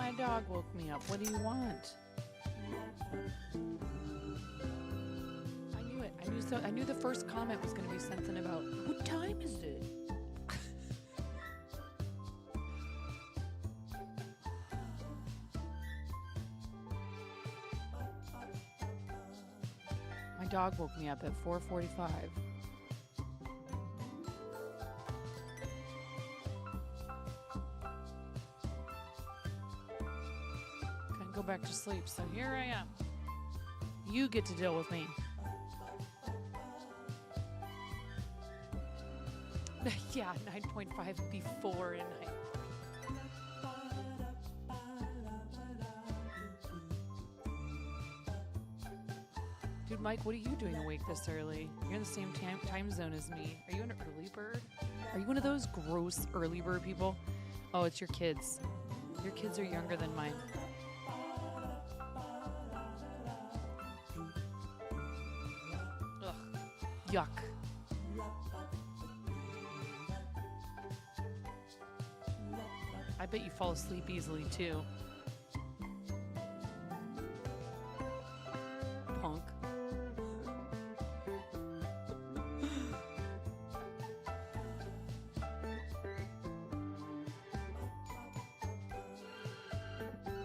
My dog woke me up. What do you want? I knew it. I knew the first comment was going to be something about, what time is it? My dog woke me up at 4:45. Couldn't go back to sleep, so here I am. You get to deal with me. Yeah, 9.5 before and I. Dude, Mike, what are you doing awake this early? You're in the same time zone as me. Are you an early bird? Are you one of those gross early bird people? Oh, it's your kids. Your kids are younger than mine. Ugh. Yuck. I bet you fall asleep easily, too. Punk.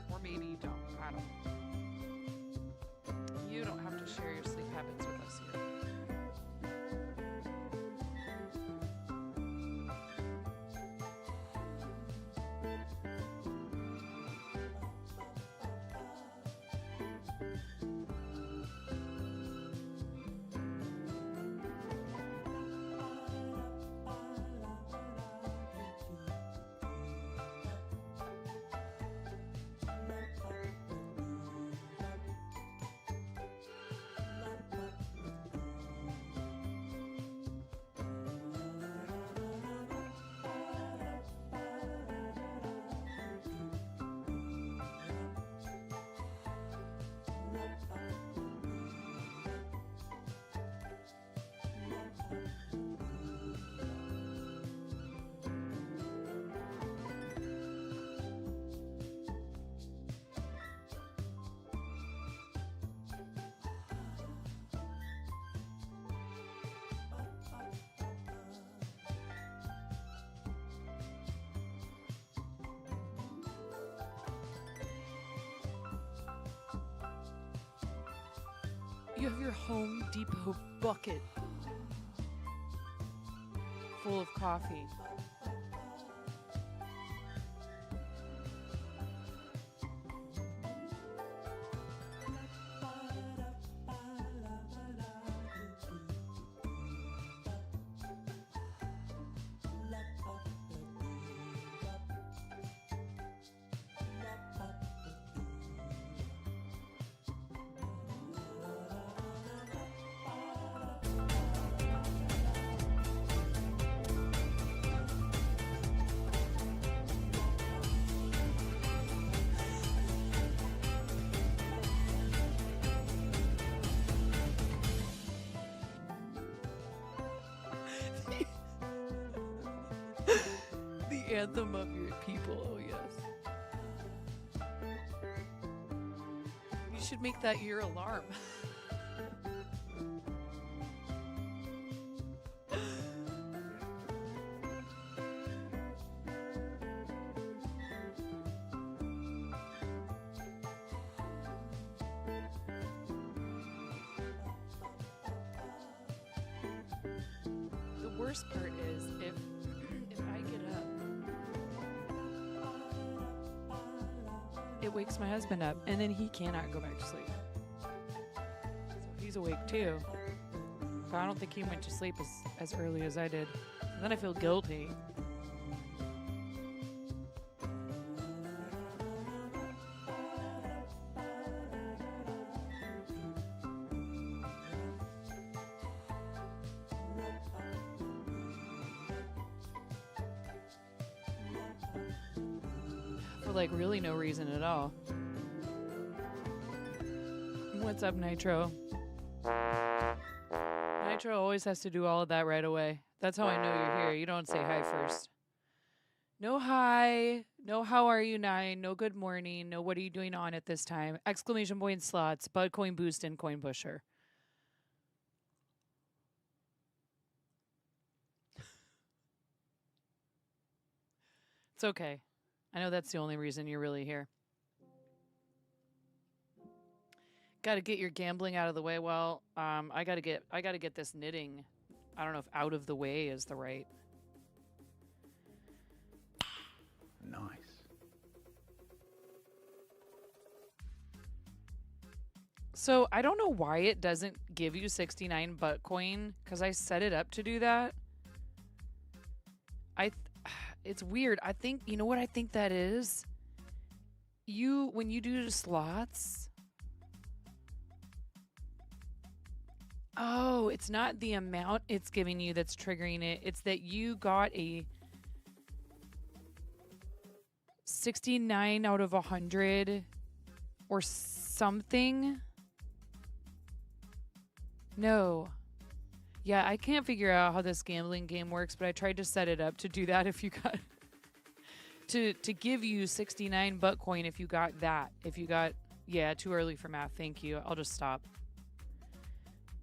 Or maybe you don't. I don't know. You don't have to share your sleep habits with us here. You have your Home Depot bucket full of coffee. The anthem of your people, oh yes. You should make that your alarm. The worst part is if I get up, it wakes my husband up, and then he cannot go back to sleep. So he's awake too. But I don't think he went to sleep as early as I did. And then I feel guilty. For like really no reason at all. What's up, Nitro? Nitro always has to do all of that right away. That's how I know you're here. You don't say hi first. No hi. No how are you 9. No good morning. No what are you doing on at this time. Exclamation point slots. Bud coin boost and coin pusher. It's okay. I know that's the only reason you're really here. Got to get your gambling out of the way. Well, I got to get this knitting. I don't know if out of the way is the right. Nice. So I don't know why it doesn't give you 69 butt coin because I set it up to do that. It's weird. I think, you know what I think that is? When you do the slots. Oh, it's not the amount it's giving you that's triggering it. It's that you got a 69 out of 100 or something. No. Yeah, I can't figure out how this gambling game works, but I tried to set it up to do that if you got to give you 69 butt coin if you got that. If you got too early for math. Thank you. I'll just stop.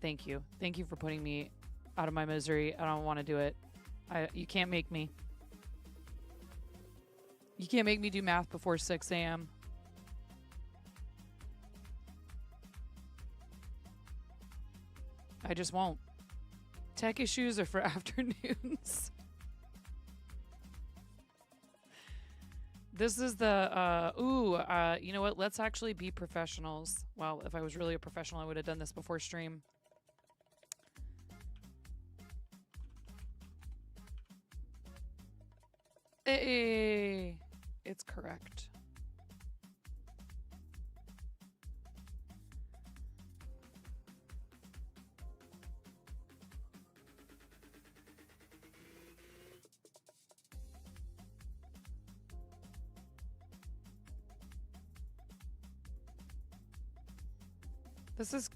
Thank you. Thank you for putting me out of my misery. I don't want to do it. You can't make me. You can't make me do math before 6 a.m. I just won't. Tech issues are for afternoons. This is the, you know what? Let's actually be professionals. Well, if I was really a professional, I would have done this before stream. Hey, it's correct.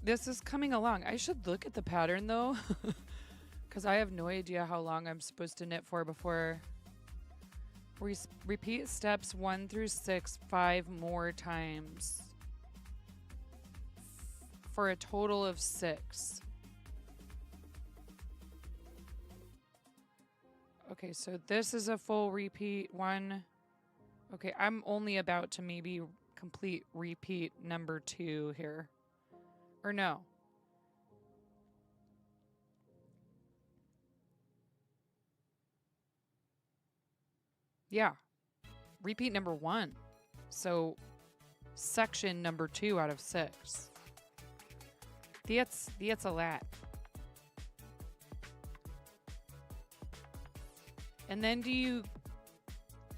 This is coming along. I should look at the pattern though, because I have no idea how long I'm supposed to knit for before. Repeat steps 1 through 6 5 more times for a total of 6. Okay, so this is a full repeat 1. Okay, I'm only about to maybe complete repeat number 2 here. Or no. Yeah. Repeat number 1. So section number 2 out of 6. That's a lot. And then do you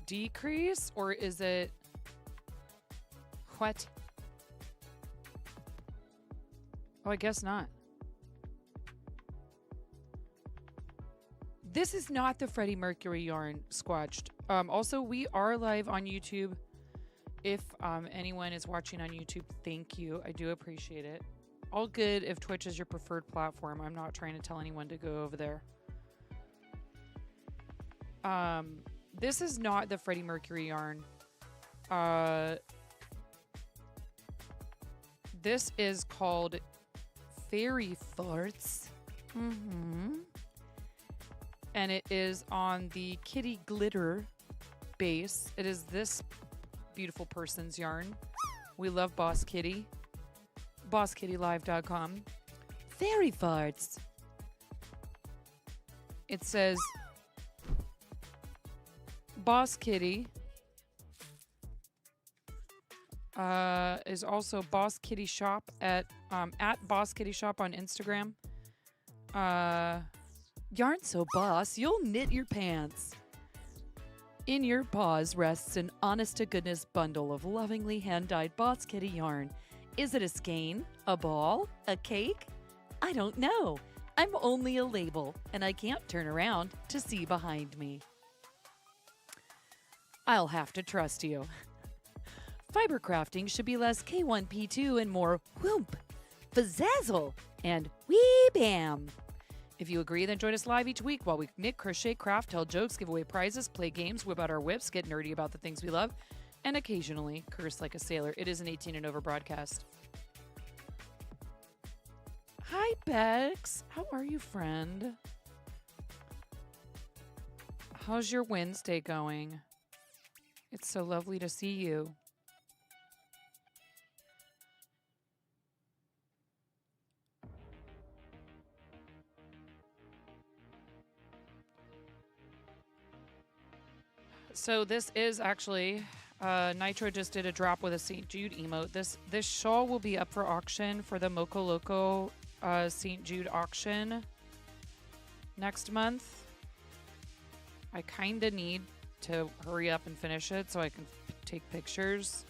decrease or is it what? Oh, I guess not. This is not the Freddie Mercury yarn, Squatched. Also, we are live on YouTube. If anyone is watching on YouTube, thank you. I do appreciate it. All good if Twitch is your preferred platform. I'm not trying to tell anyone to go over there. This is not the Freddie Mercury yarn. This is called Fairy Farts. And it is on the Kitty Glitter base. It is this beautiful person's yarn. We love Boss Kitty. BossKittyLive.com. Fairy Farts. It says Boss Kitty is also Boss Kitty Shop at Boss Kitty Shop on Instagram. Yarn so boss, you'll knit your pants. In your paws rests an honest-to-goodness bundle of lovingly hand-dyed Boss Kitty yarn. Is it a skein? A ball? A cake? I don't know. I'm only a label, and I can't turn around to see behind me. I'll have to trust you. Fiber crafting should be less K1P2 and more whoomp, fazzazzle, and wee bam. If you agree, then join us live each week while we knit, crochet, craft, tell jokes, give away prizes, play games, whip out our whips, get nerdy about the things we love, and occasionally curse like a sailor. It is an 18 and over broadcast. Hi, Bex. How are you, friend? How's your Wednesday going? It's so lovely to see you. So this is actually, Nitro just did a drop with a St. Jude emote. This shawl will be up for auction for the MoCo Loco St. Jude auction next month. I kind of need to hurry up and finish it so I can take pictures.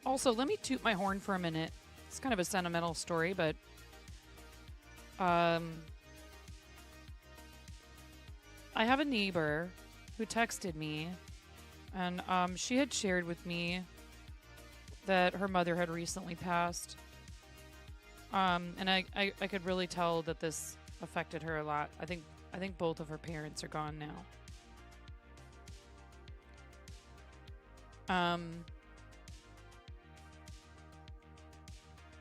Also, let me toot my horn for a minute. It's kind of a sentimental story, but I have a neighbor who texted me, and she had shared with me that her mother had recently passed. And I could really tell that this affected her a lot. I think both of her parents are gone now.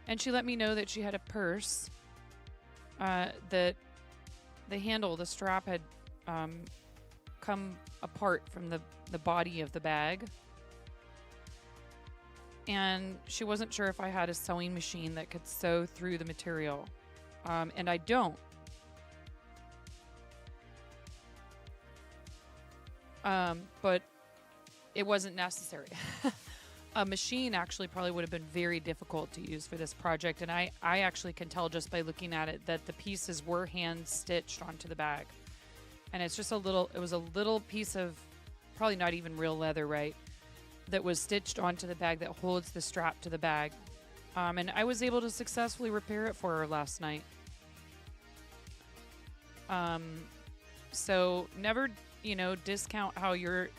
And she let me know that she had a purse that the handle, the strap had come apart from the body of the bag. And she wasn't sure if I had a sewing machine that could sew through the material. And I don't. But it wasn't necessary. A machine actually probably would have been very difficult to use for this project. And I actually can tell just by looking at it that the pieces were hand stitched onto the bag. And it's just it was a little piece of probably not even real leather, right? That was stitched onto the bag that holds the strap to the bag. And I was able to successfully repair it for her last night. So never, discount how your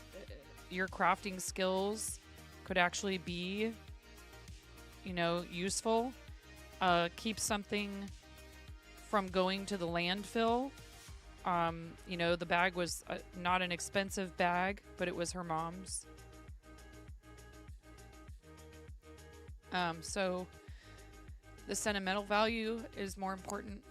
crafting skills could actually be, useful. Keep something from going to the landfill. The bag was not an expensive bag, but it was her mom's. So the sentimental value is more important.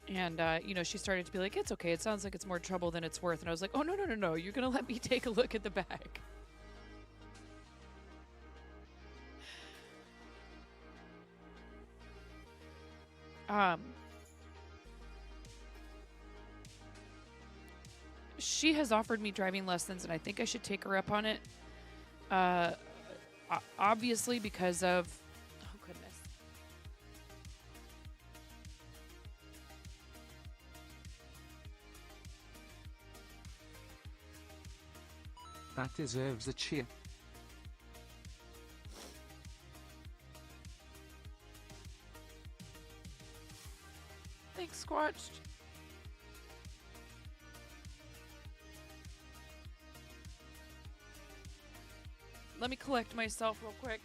And, she started to be like, it's okay. It sounds like it's more trouble than it's worth. And I was like, oh, no. You're going to let me take a look at the bag. She has offered me driving lessons, and I think I should take her up on it. Obviously because of... Oh, goodness. That deserves a cheer. Thanks, Squatched. Let me collect myself real quick.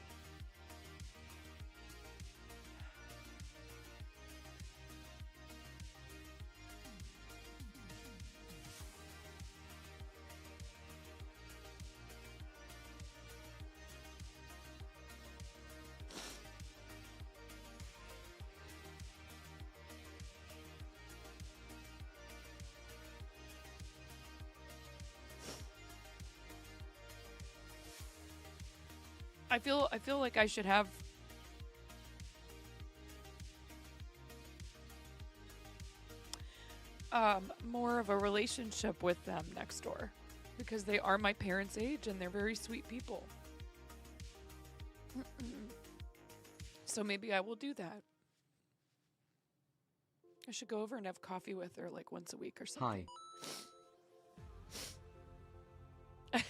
I feel like I should have more of a relationship with them next door, because they are my parents' age and they're very sweet people. So maybe I will do that. I should go over and have coffee with her like once a week or something. Hi.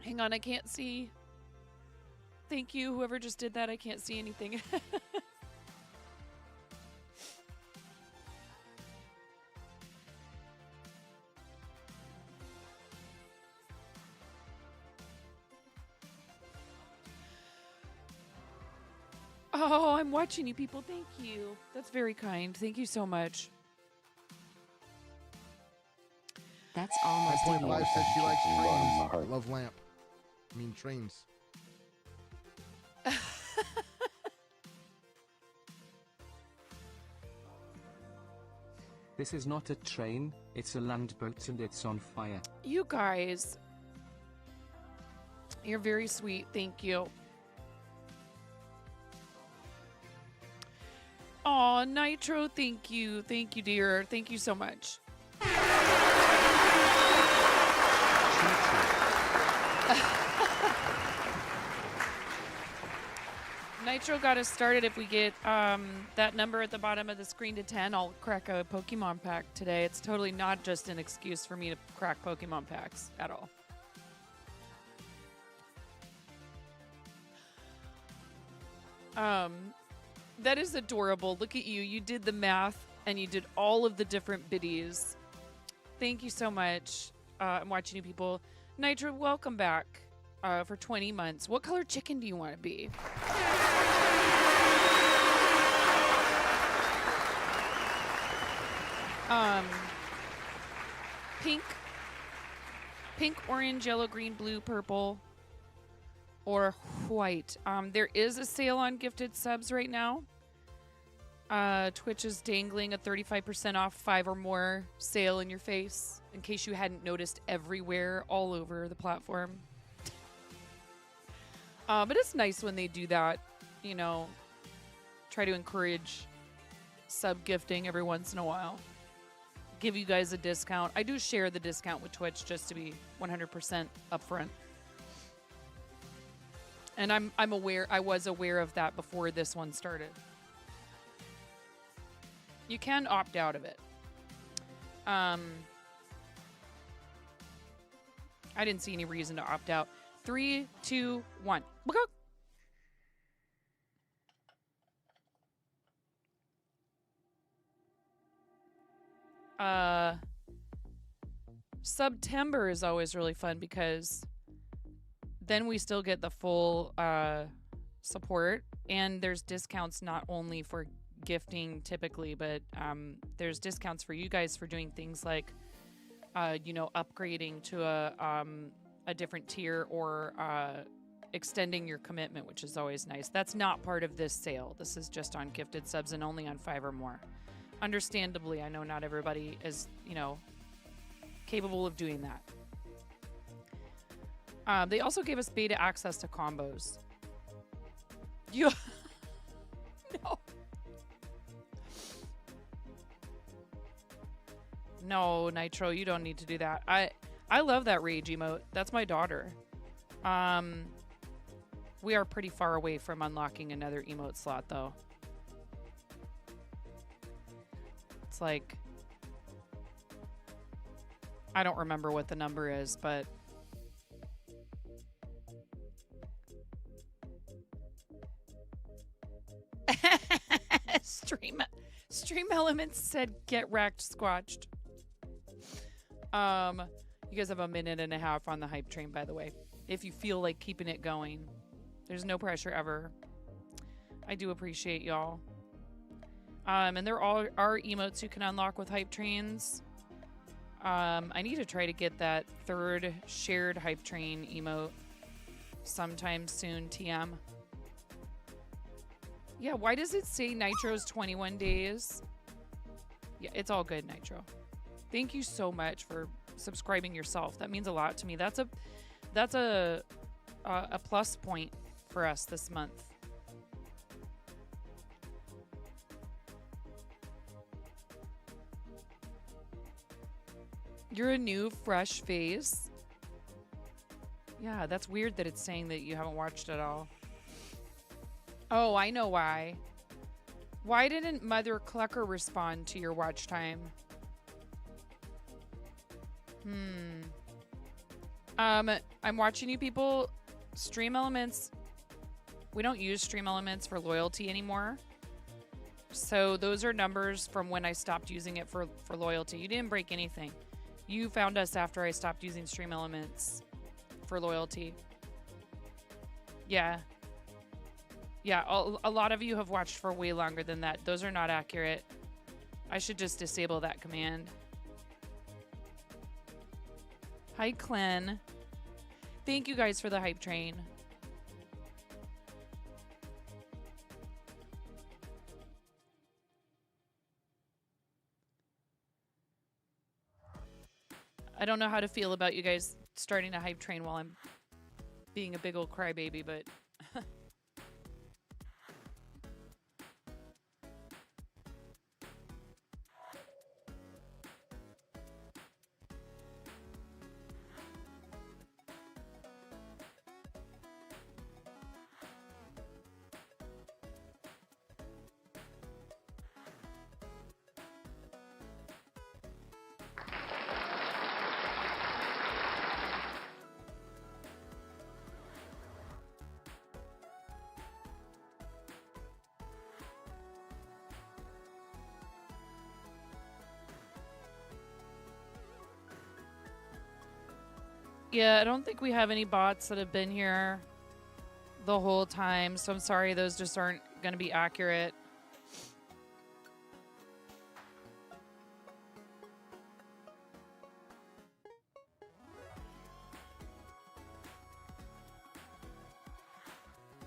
Hang on, I can't see. Thank you, whoever just did that. I can't see anything. Oh, I'm watching you people. Thank you. That's very kind. Thank you so much. That's almost a 5.5 year. says she likes Bottom of trains. my I heart. love lamp. I mean trains. This is not a train, it's a land boat and it's on fire. You guys. You're very sweet. Thank you. Aw, Nitro, thank you. Thank you, dear. Thank you so much. Nitro got us started. If we get that number at the bottom of the screen to 10, I'll crack a Pokemon pack today. It's totally not just an excuse for me to crack Pokemon packs at all. That is adorable. Look at you. You did the math and you did all of the different biddies. Thank you so much. I'm watching you people. Nitro, welcome back for 20 months. What color chicken do you want to be? Pink, orange, yellow, green, blue, purple, or white. There is a sale on gifted subs right now. Twitch is dangling a 35% off 5 or more sale in your face, in case you hadn't noticed, everywhere, all over the platform. But it's nice when they do that, you know, try to encourage sub gifting every once in a while. Give you guys a discount. I do share the discount with Twitch just to be 100% upfront. And I'm aware, I was aware of that before this one started. You can opt out of it. I didn't see any reason to opt out. 3, 2, 1. Go. September is always really fun because then we still get the full support, and there's discounts not only for gifting typically, but there's discounts for you guys for doing things like you know, upgrading to a different tier or extending your commitment, which is always nice. That's not part of this sale. This is just on gifted subs and only on 5 or more. Understandably, I know not everybody is, you know, capable of doing that. They also gave us beta access to combos. You no. No, Nitro, you don't need to do that. I love that rage emote. That's my daughter. We are pretty far away from unlocking another emote slot, though. It's like, I don't remember what the number is, but Stream Elements said get wrecked, squatched. You guys have a minute and a half on the hype train, by the way, if you feel like keeping it going. There's no pressure ever. I do appreciate y'all. And there are emotes you can unlock with hype trains. I need to try to get that third shared hype train emote sometime soon, TM. Yeah, why does it say Nitro's 21 days? Yeah, it's all good, Nitro. Thank you so much for subscribing yourself. That means a lot to me. That's a plus point for us this month. You're a new fresh face. Yeah, that's weird that it's saying that you haven't watched it all. Oh, I know why. Why didn't Mother Clucker respond to your watch time? I'm watching you people. Stream Elements. We don't use Stream Elements for loyalty anymore. So those are numbers from when I stopped using it for loyalty. You didn't break anything. You found us after I stopped using Stream Elements for loyalty. Yeah. Yeah, a lot of you have watched for way longer than that. Those are not accurate. I should just disable that command. Hi, Clen. Thank you guys for the hype train. I don't know how to feel about you guys starting a hype train while I'm being a big old crybaby, but... Yeah, I don't think we have any bots that have been here the whole time, so I'm sorry those just aren't going to be accurate.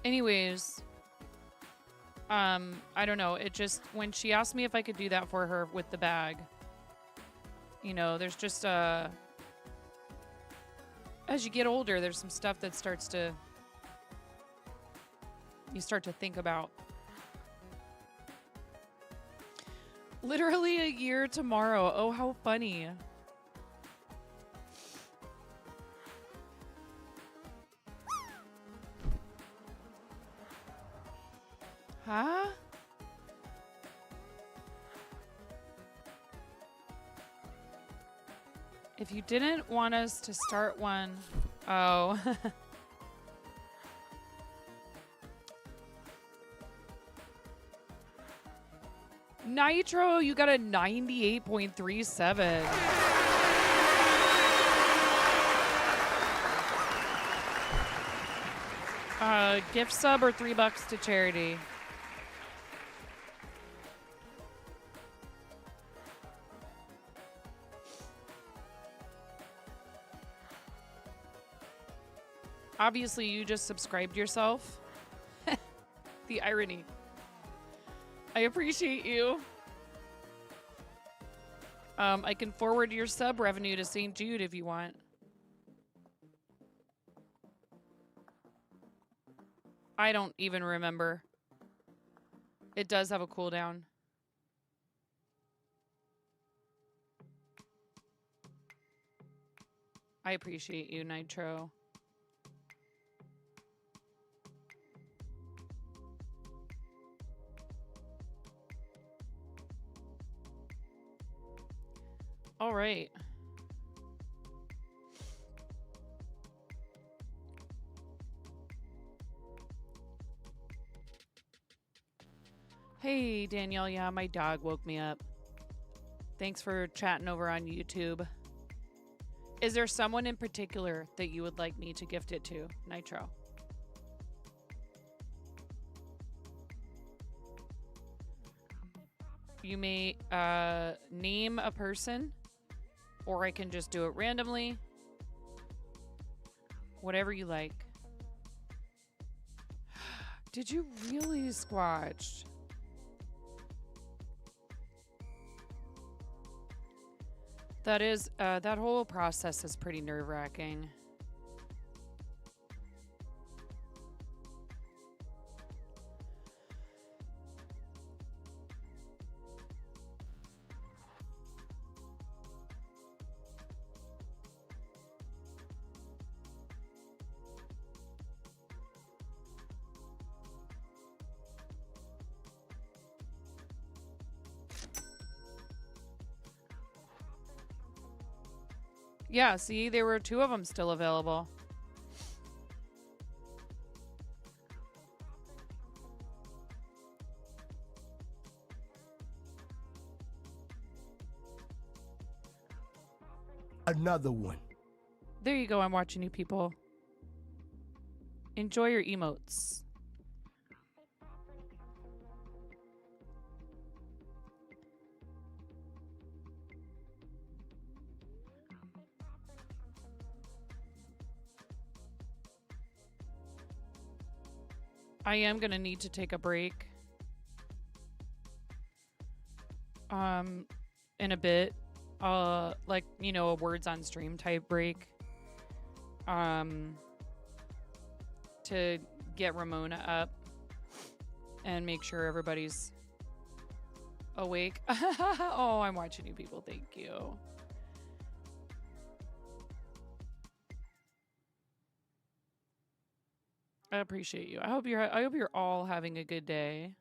Anyways, I don't know. It just, when she asked me if I could do that for her with the bag, you know, there's just as you get older, there's some stuff that you start to think about. Literally a year tomorrow. Oh, how funny. Huh? If you didn't want us to start one... Oh. Nitro, you got a 98.37. Gift sub or $3 to charity. Obviously, you just subscribed yourself. The irony. I appreciate you. I can forward your sub revenue to St. Jude if you want. I don't even remember. It does have a cooldown. I appreciate you, Nitro. All right. Hey, Danielle. Yeah, my dog woke me up. Thanks for chatting over on YouTube. Is there someone in particular that you would like me to gift it to, Nitro? You may name a person, or I can just do it randomly. Whatever you like. Did you really, Squatch? That is, that whole process is pretty nerve-wracking. Yeah, see, there were 2 of them still available. Another one. There you go. I'm watching you people. Enjoy your emotes. I am gonna need to take a break. In a bit. Like, you know, a words on stream type break. To get Ramona up and make sure everybody's awake. Oh, I'm watching you people. Thank you. I appreciate you. I hope you're all having a good day.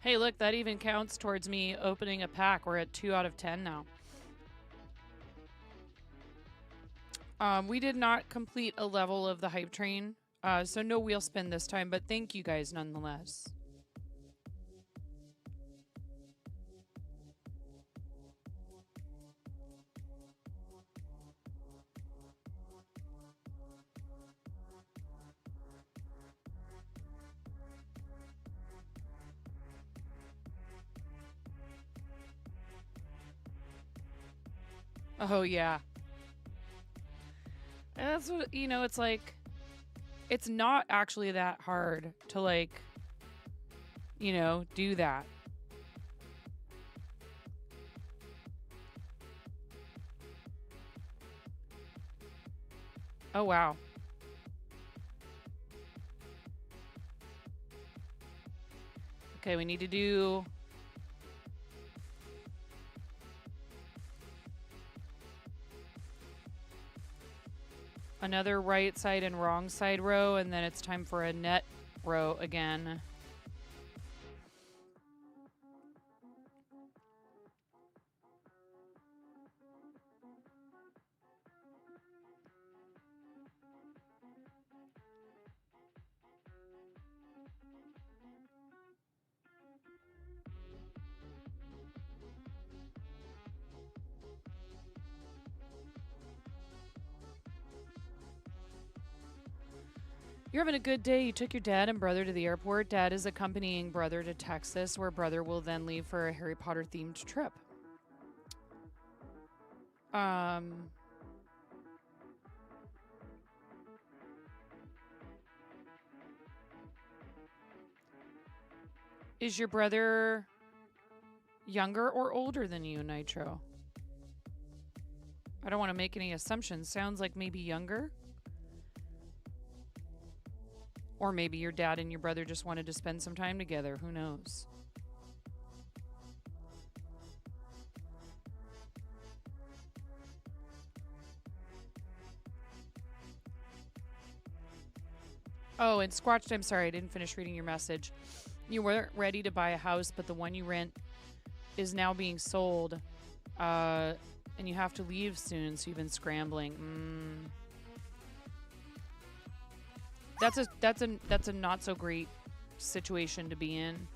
Hey, look, that even counts towards me opening a pack. We're at 2 out of 10 now. We did not complete a level of the hype train, so no wheel spin this time, but thank you guys nonetheless. Oh, yeah. And that's what, you know, it's like, it's not actually that hard to, like, you know, do that. Oh, wow. Okay, we need to do... another right side and wrong side row, and then it's time for a net row again. You're having a good day. You took your dad and brother to the airport. Dad is accompanying brother to Texas, where brother will then leave for a Harry Potter themed trip. Is your brother younger or older than you, Nitro? I don't want to make any assumptions. Sounds like maybe younger. Or maybe your dad and your brother just wanted to spend some time together. Who knows? Oh, and Squatched, I'm sorry, I didn't finish reading your message. You weren't ready to buy a house, but the one you rent is now being sold. And you have to leave soon, so you've been scrambling. That's a not so great situation to be in,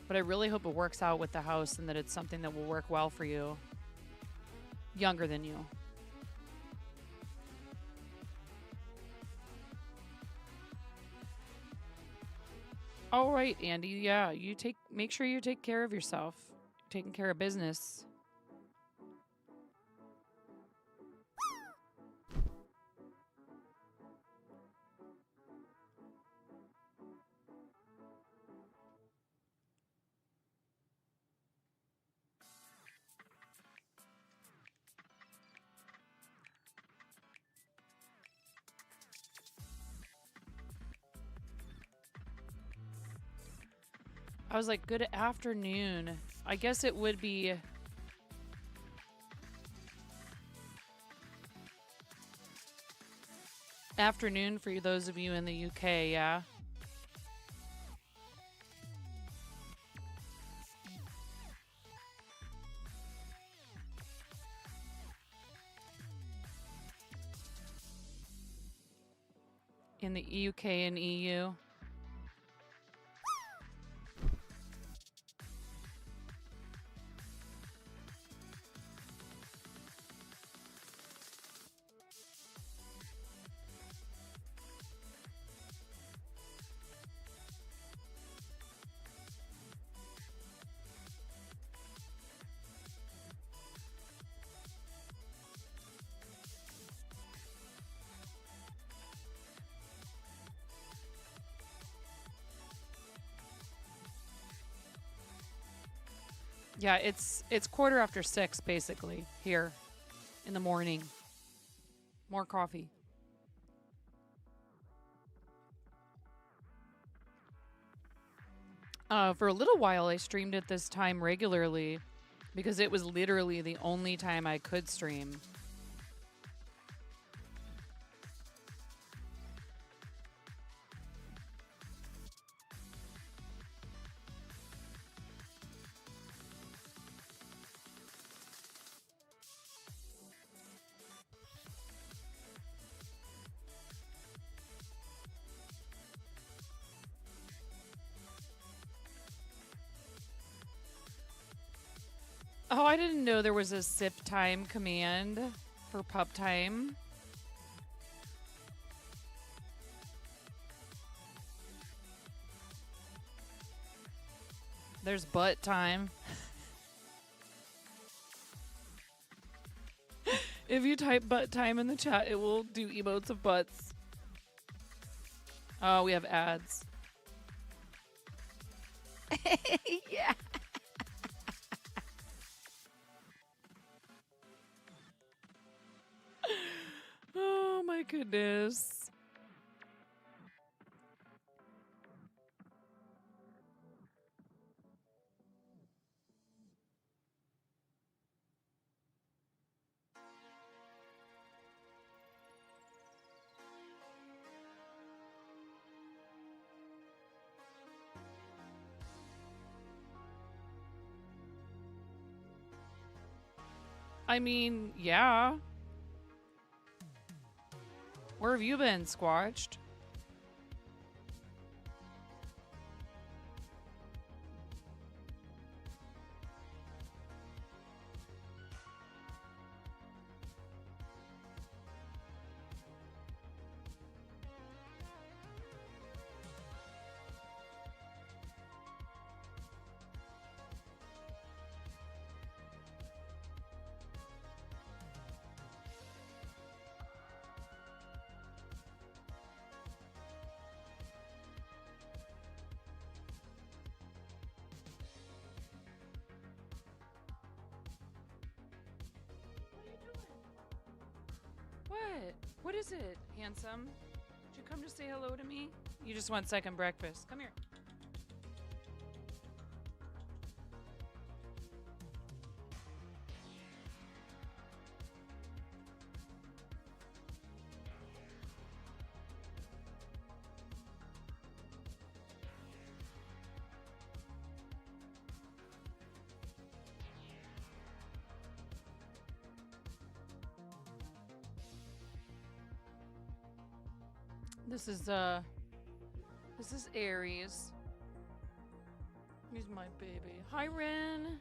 but I really hope it works out with the house and that it's something that will work well for you. Younger than you. All right, Andy. Yeah, make sure you take care of yourself. Taking care of business. I was like, good afternoon. I guess it would be... afternoon for those of you in the UK, yeah? in the UK and EU. Yeah, it's 6:15 basically here in the morning. More coffee. For a little while, I streamed at this time regularly because it was literally the only time I could stream. Oh, I didn't know there was a sip time command for pup time. There's butt time. If you type butt time in the chat, it will do emotes of butts. Oh, we have ads. Yeah. Oh my goodness. I mean, yeah. Where have you been, Squatched? What? What is it, handsome? Did you come to say hello to me? You just want second breakfast. Come here. This is Aries. He's my baby. Hi, Ren.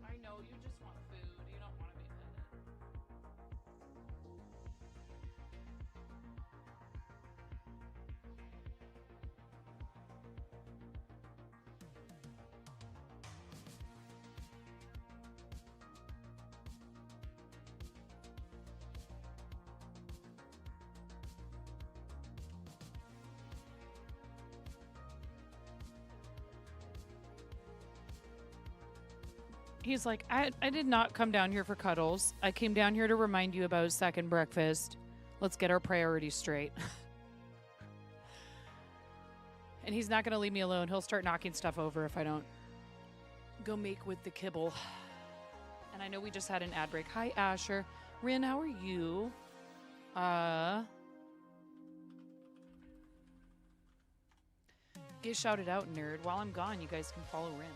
I know you just want food. You don't want to be fed. He's like, I did not come down here for cuddles. I came down here to remind you about second breakfast. Let's get our priorities straight. And he's not going to leave me alone. He'll start knocking stuff over if I don't go make with the kibble. And I know we just had an ad break. Hi, Asher. Rin, how are you? Get shouted out, nerd. While I'm gone, you guys can follow Rin.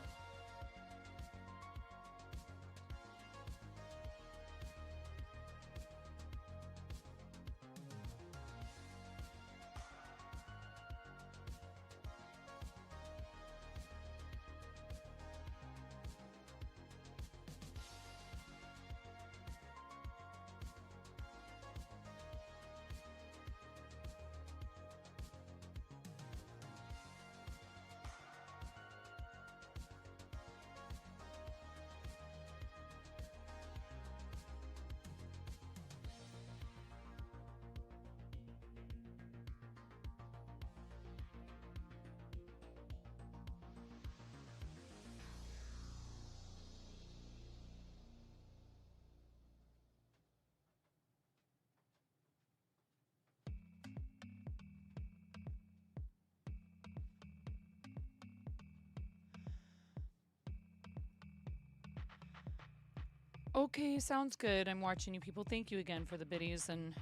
Okay, sounds good. I'm watching you people. Thank you again for the biddies, and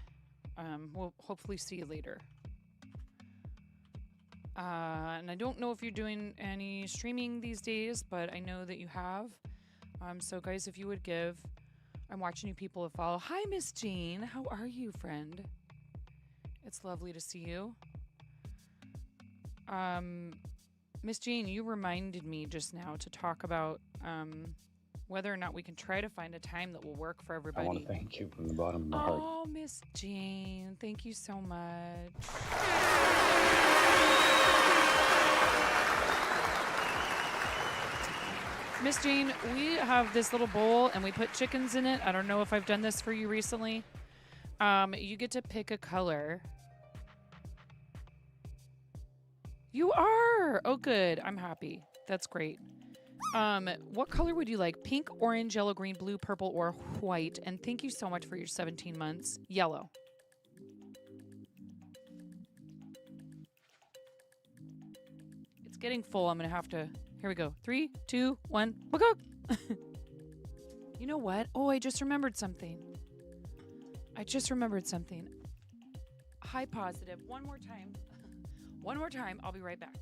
we'll hopefully see you later. And I don't know if you're doing any streaming these days, but I know that you have. So guys, if you would give, I'm watching you people to follow. Hi, Miss Jean. How are you, friend? It's lovely to see you. Miss Jean, you reminded me just now to talk about whether or not we can try to find a time that will work for everybody. I want to thank you from the bottom of my heart. Oh, Miss Jean, thank you so much. Miss Jean, we have this little bowl and we put chickens in it. I don't know if I've done this for you recently. You get to pick a color. You are! Oh, good. I'm happy. That's great. What color would you like? Pink, orange, yellow, green, blue, purple, or white? And thank you so much for your 17 months. Yellow. It's getting full. I'm going to have to... Here we go. 3, 2, 1. MoCo! You know what? Oh, I just remembered something. Hi, positive. One more time. One more time. I'll be right back.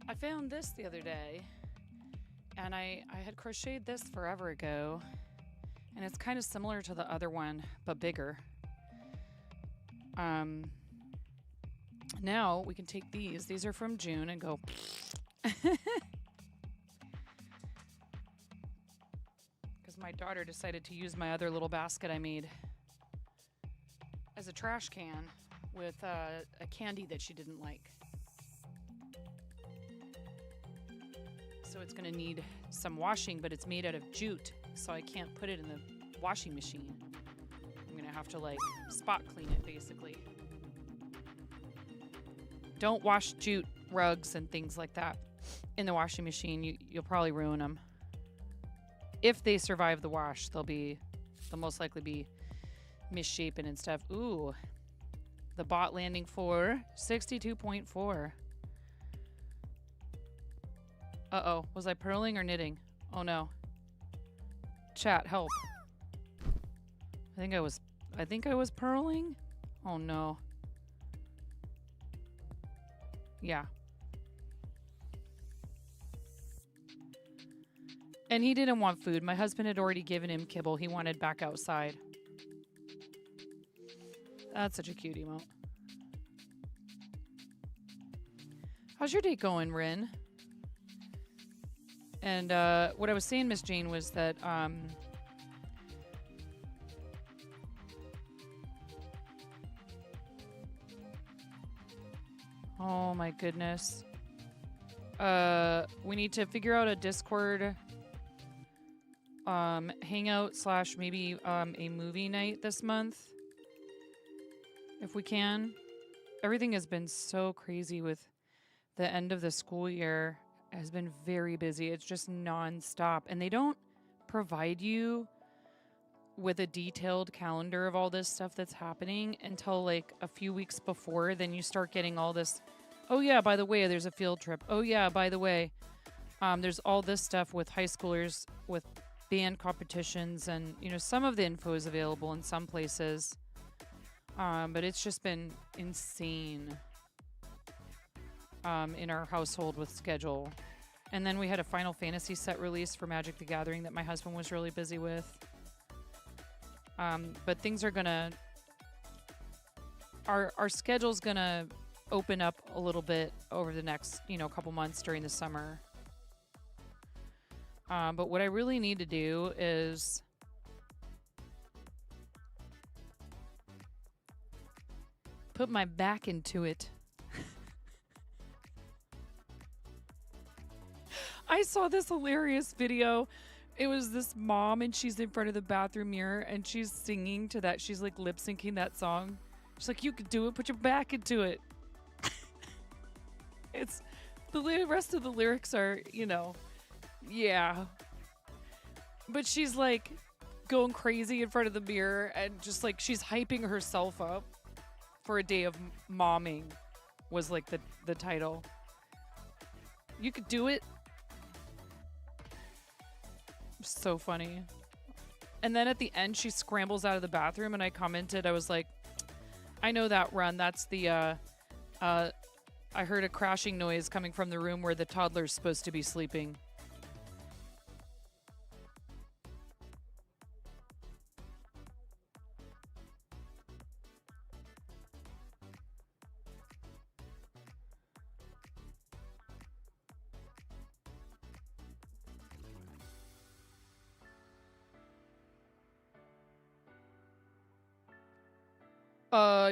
I found this the other day, and I had crocheted this forever ago, and it's kind of similar to the other one, but bigger. Now we can take these. These are from June and go. Because my daughter decided to use my other little basket I made as a trash can with a candy that she didn't like. So it's going to need some washing, but it's made out of jute, so I can't put it in the washing machine. I'm going to have to, like, spot clean it, basically. Don't wash jute rugs and things like that in the washing machine. You'll probably ruin them. If they survive the wash, they'll most likely be misshapen and stuff. Ooh, the bot landing for 62.4. Uh-oh, was I purling or knitting? Oh no. Chat, help. I think I was purling? Oh no. Yeah. And he didn't want food. My husband had already given him kibble. He wanted back outside. That's such a cute emote. How's your day going, Rin? And what I was saying, Miss Jane, was that oh my goodness. We need to figure out a Discord hangout slash maybe a movie night this month if we can. Everything has been so crazy with the end of the school year. It has been very busy. It's just nonstop, and they don't provide you with a detailed calendar of all this stuff that's happening until like a few weeks before. Then you start getting all this, oh yeah, by the way, there's a field trip. Oh yeah, by the way, there's all this stuff with high schoolers with band competitions, and you know, some of the info is available in some places, but it's just been insane in our household with schedule. And then we had a Final Fantasy set release for Magic the Gathering that my husband was really busy with. But things are gonna, our schedule's gonna open up a little bit over the next, you know, couple months during the summer. But what I really need to do is put my back into it. I saw this hilarious video. It was this mom, and she's in front of the bathroom mirror, and she's singing to that. She's like lip syncing that song. She's like, "You could do it. Put your back into it." It's the rest of the lyrics are, you know, yeah. But she's like going crazy in front of the mirror, and just like she's hyping herself up for a day of momming was like the title. You could do it. So funny. And then at the end she scrambles out of the bathroom, and I commented, I was like, I know that run. That's the I heard a crashing noise coming from the room where the toddler's supposed to be sleeping.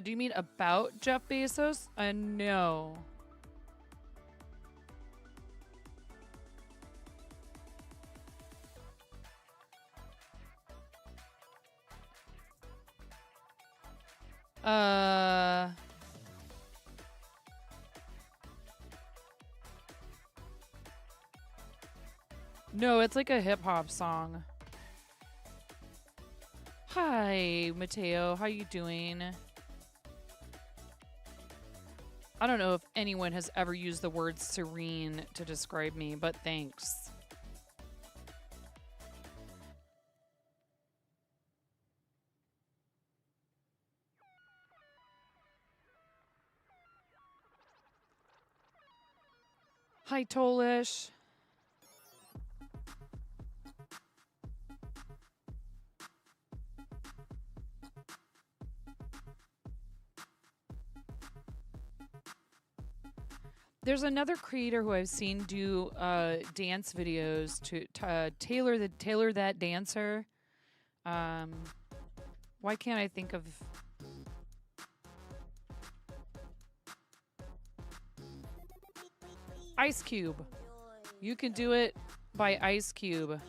Do you mean about Jeff Bezos? No. No, it's like a hip hop song. Hi, Mateo. How you doing? I don't know if anyone has ever used the word serene to describe me, but thanks. Hi, Tolish. There's another creator who I've seen do dance videos to tailor that dancer. Why can't I think of? Ice Cube. You can do it by Ice Cube.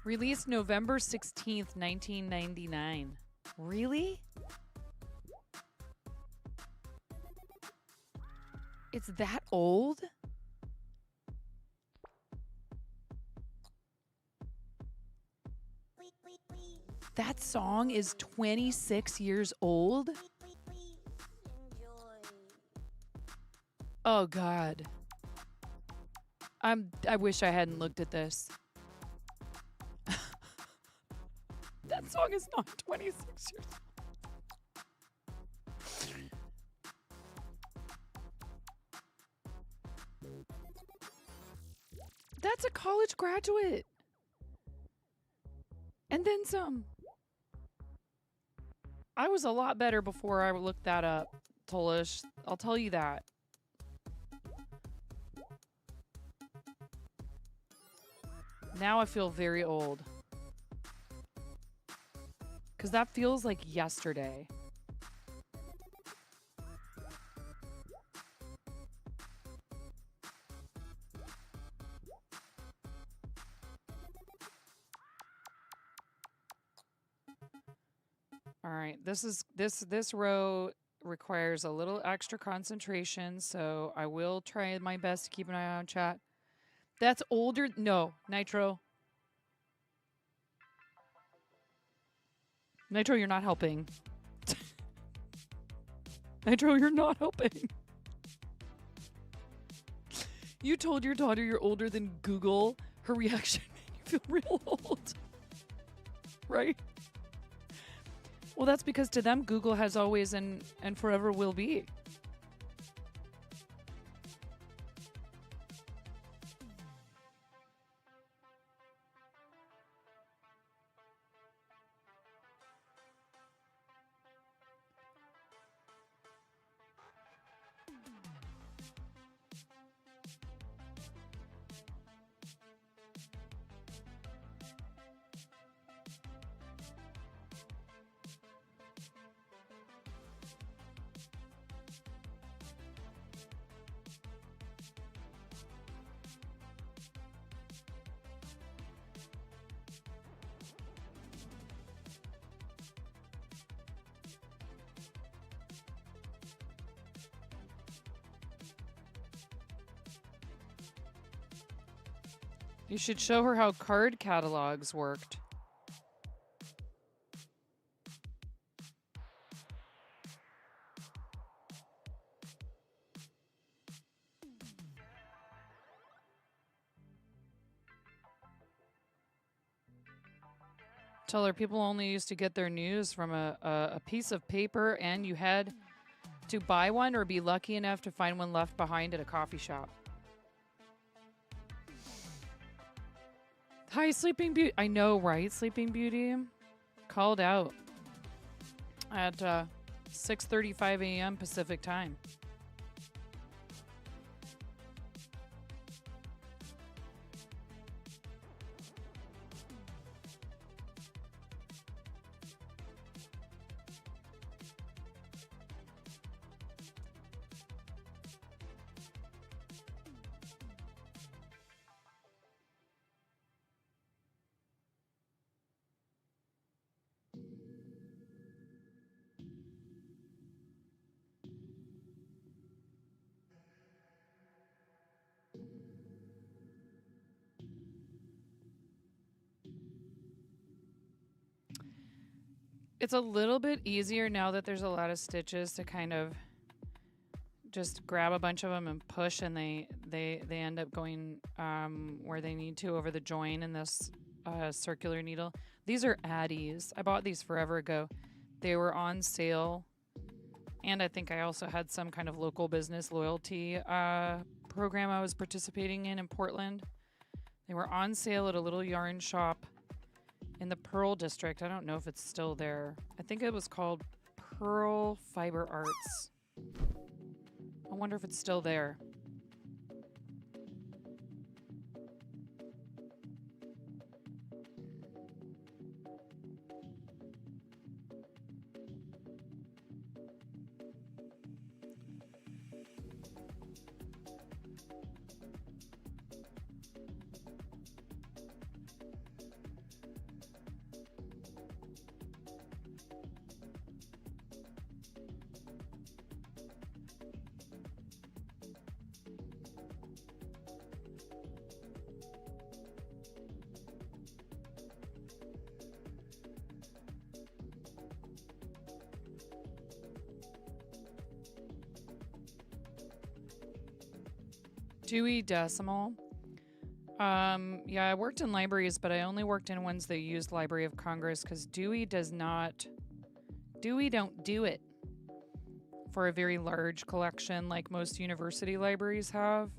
Released November 16th, 1999. Really? It's that old? That song is 26 years old? Oh, God. I wish I hadn't looked at this. That song is not 26 years old. That's a college graduate. And then some. I was a lot better before I looked that up, Tolish. I'll tell you that. Now I feel very old. Because that feels like yesterday. All right, this row requires a little extra concentration, so I will try my best to keep an eye on chat. That's older. No, Nitro. Nitro, you're not helping. Nitro, you're not helping. You told your daughter you're older than Google. Her reaction made you feel real old. Right? Well, that's because to them, Google has always and forever will be. You should show her how card catalogs worked. Tell her people only used to get their news from a piece of paper, and you had to buy one or be lucky enough to find one left behind at a coffee shop. Hi, Sleeping Beauty. I know, right? Sleeping Beauty called out at 6:35 a.m. Pacific time. It's a little bit easier now that there's a lot of stitches to kind of just grab a bunch of them and push, and they end up going where they need to over the join in this circular needle. These are Addies. I bought these forever ago. They were on sale, and I think I also had some kind of local business loyalty program I was participating in Portland. They were on sale at a little yarn shop in the Pearl District. I don't know if it's still there. I think it was called Pearl Fiber Arts. I wonder if it's still there. Dewey Decimal. Yeah, I worked in libraries, but I only worked in ones that used Library of Congress because Dewey don't do it for a very large collection like most university libraries have.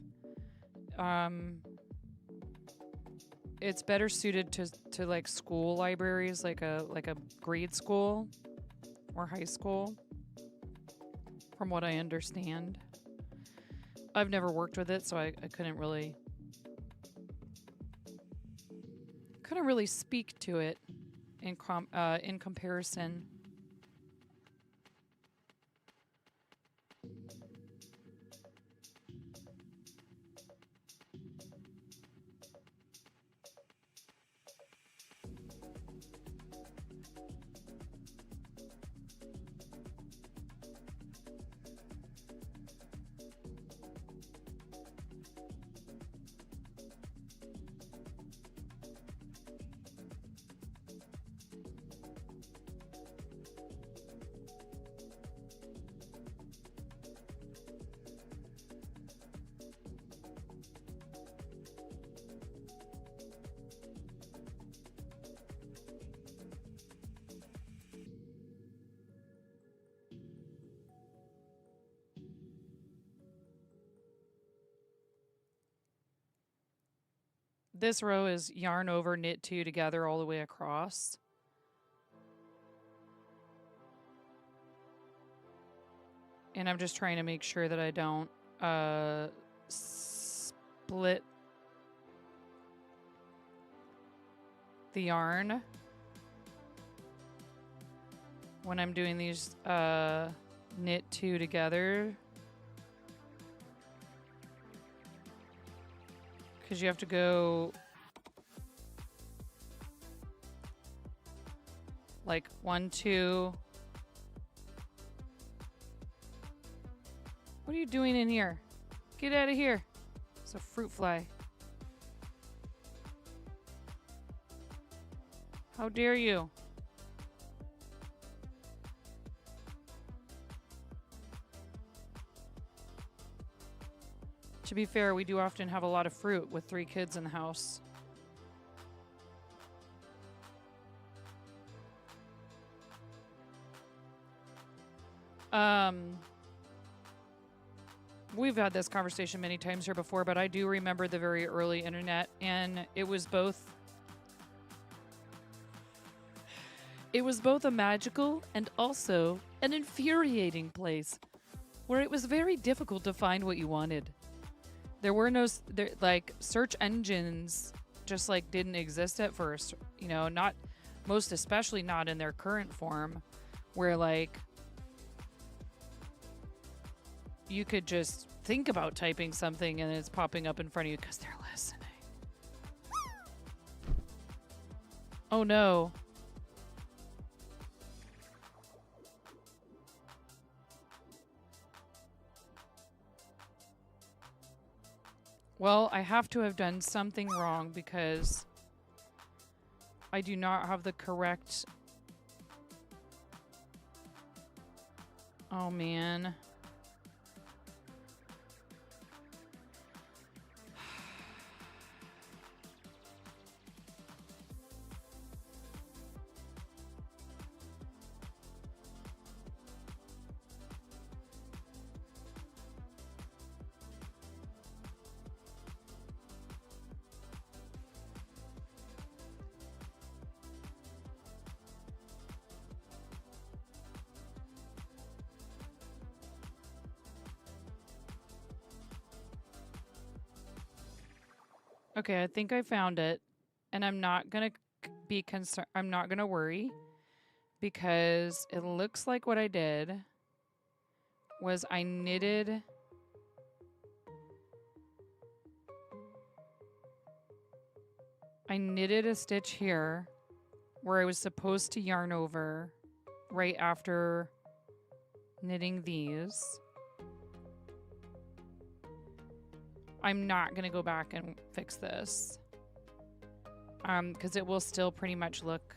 it's better suited to like school libraries, like a grade school or high school, from what I understand. I've never worked with it, so I couldn't really speak to it in comparison. This row is yarn over, knit 2 together all the way across. And I'm just trying to make sure that I don't split the yarn when I'm doing these knit 2 together. Because you have to go like 1, 2. What are you doing in here? Get out of here. It's a fruit fly. How dare you? To be fair, we do often have a lot of fruit with 3 kids in the house. We've had this conversation many times here before, but I do remember the very early internet, and it was both a magical and also an infuriating place where it was very difficult to find what you wanted. There were no search engines just like didn't exist at first, you know, not most especially not in their current form, where like you could just think about typing something and it's popping up in front of you because they're listening. Oh no. Well, I have to have done something wrong because I do not have the correct... Oh, man. Okay, I think I found it, and I'm not gonna be concerned. I'm not gonna worry because it looks like what I did was I knitted a stitch here where I was supposed to yarn over right after knitting these. I'm not going to go back and fix this because it will still pretty much look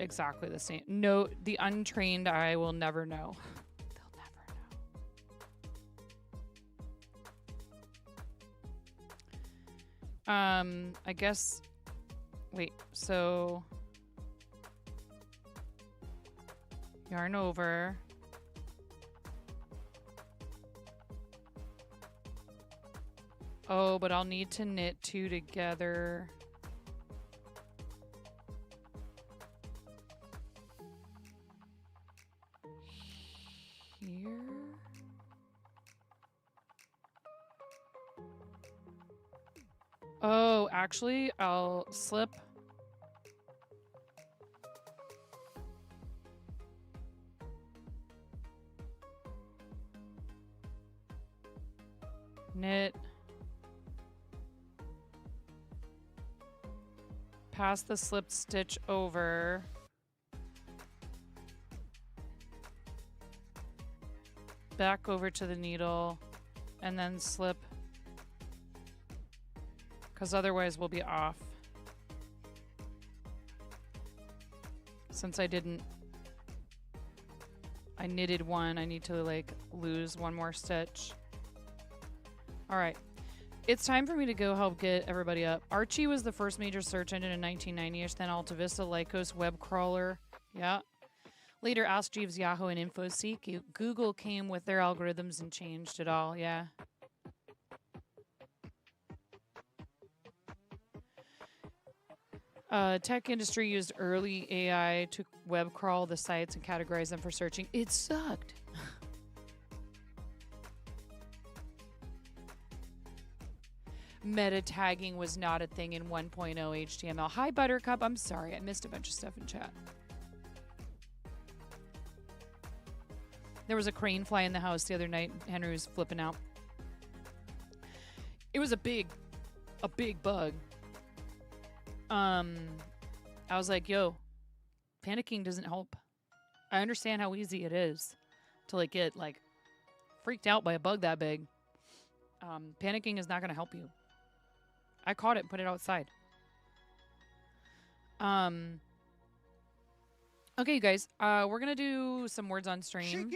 exactly the same. No, the untrained eye will never know. They'll never know. I guess, wait, so yarn over. Oh, but I'll need to knit 2 together. Here. Oh, actually, I'll slip. Knit. Pass the slipped stitch over. Back over to the needle and then slip. Because otherwise we'll be off. Since I knitted one, I need to like lose one more stitch. All right. It's time for me to go help get everybody up. Archie was the first major search engine in 1990-ish, then Alta Vista, Lycos, web crawler. Yeah. Later, Ask Jeeves, Yahoo, and InfoSeek. Google came with their algorithms and changed it all. Yeah. Tech industry used early AI to web crawl the sites and categorize them for searching. It sucked. Meta tagging was not a thing in 1.0 HTML. Hi, Buttercup. I'm sorry. I missed a bunch of stuff in chat. There was a crane fly in the house the other night. Henry was flipping out. It was a big bug. I was like, yo, panicking doesn't help. I understand how easy it is to like get like freaked out by a bug that big. Panicking is not going to help you. I caught it and put it outside. Okay, you guys. We're going to do some words on stream.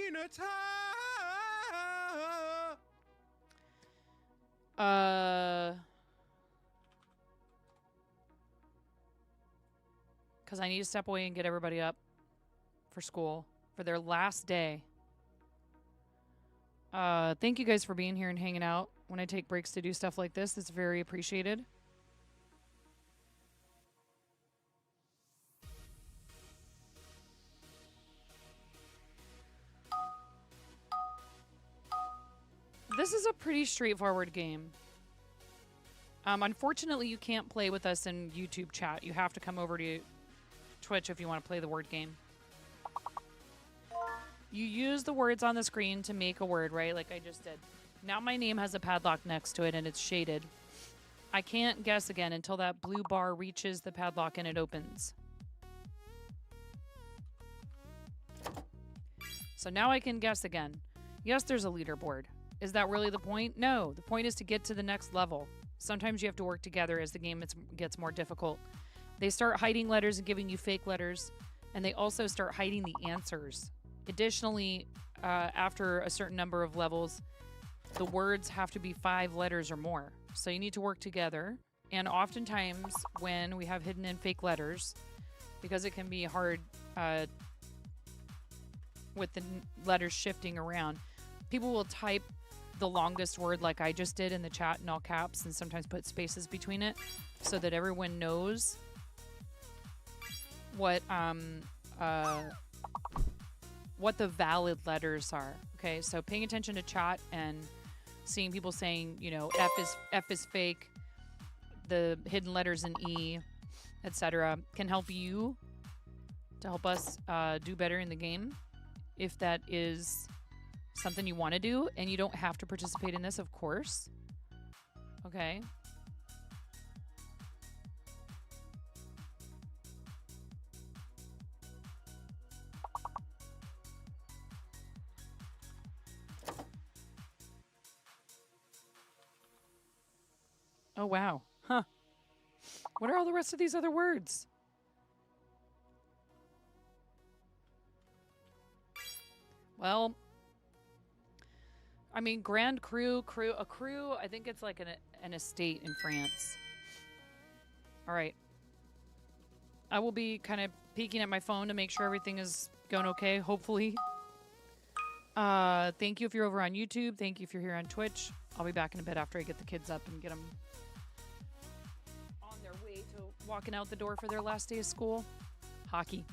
Because I need to step away and get everybody up for school for their last day. Thank you guys for being here and hanging out when I take breaks to do stuff like this. It's very appreciated. This is a pretty straightforward game. Unfortunately, you can't play with us in YouTube chat. You have to come over to Twitch if you want to play the word game. You use the words on the screen to make a word, right? Like I just did. Now my name has a padlock next to it and it's shaded. I can't guess again until that blue bar reaches the padlock and it opens. So now I can guess again. Yes, there's a leaderboard. Is that really the point? No. The point is to get to the next level. Sometimes you have to work together as the game gets more difficult. They start hiding letters and giving you fake letters, and they also start hiding the answers. Additionally, after a certain number of levels, the words have to be 5 letters or more. So you need to work together. And oftentimes, when we have hidden and fake letters, because it can be hard with the letters shifting around, people will type the longest word like I just did in the chat in all caps and sometimes put spaces between it so that everyone knows what the valid letters are. Okay, so paying attention to chat and seeing people saying, you know, F is fake, the hidden letters in E, etc., can help you to help us do better in the game if that is something you want to do, and you don't have to participate in this, of course. Okay. Oh, wow. Huh. What are all the rest of these other words? Well, I mean, Grand Cru, a cru, I think it's like an estate in France. All right. I will be kind of peeking at my phone to make sure everything is going okay, hopefully. Thank you if you're over on YouTube. Thank you if you're here on Twitch. I'll be back in a bit after I get the kids up and get them on their way to walking out the door for their last day of school. Hockey.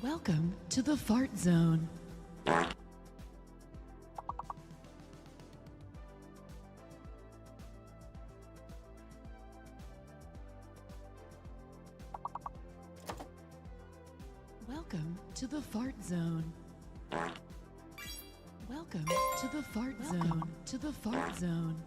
Welcome to the fart zone. Welcome to the fart zone. Welcome to the fart zone. To the fart zone.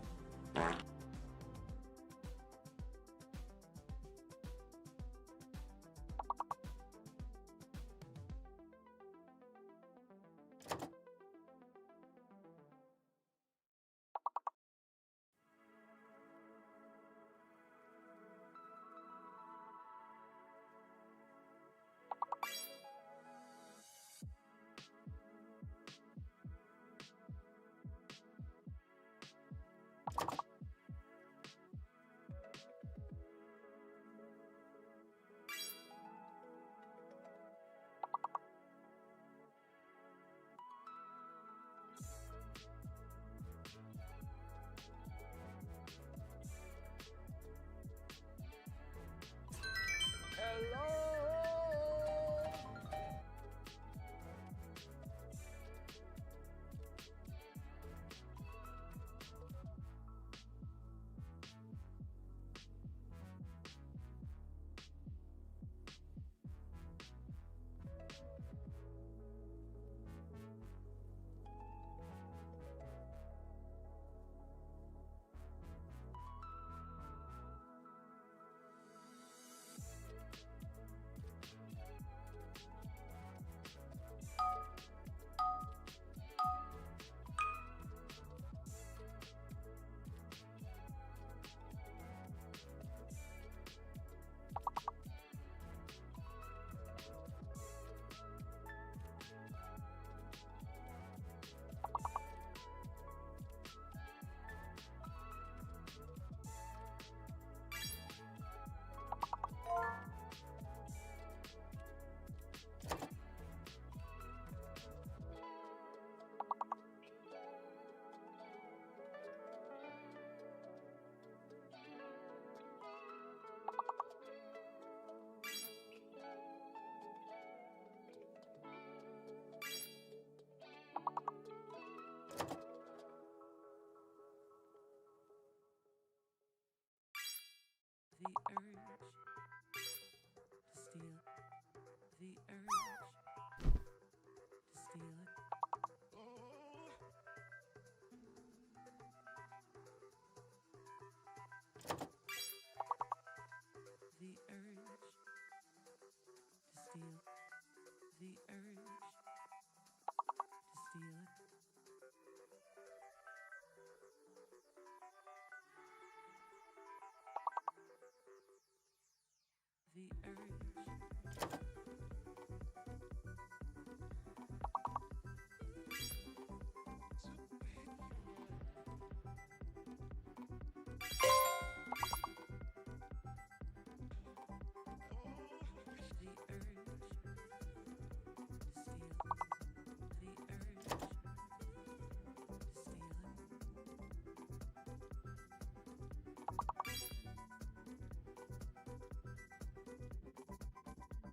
The urge to steal, the urge to steal it. The urge to steal, the urge to steal it. The urge. The urge to steal. The urge to steal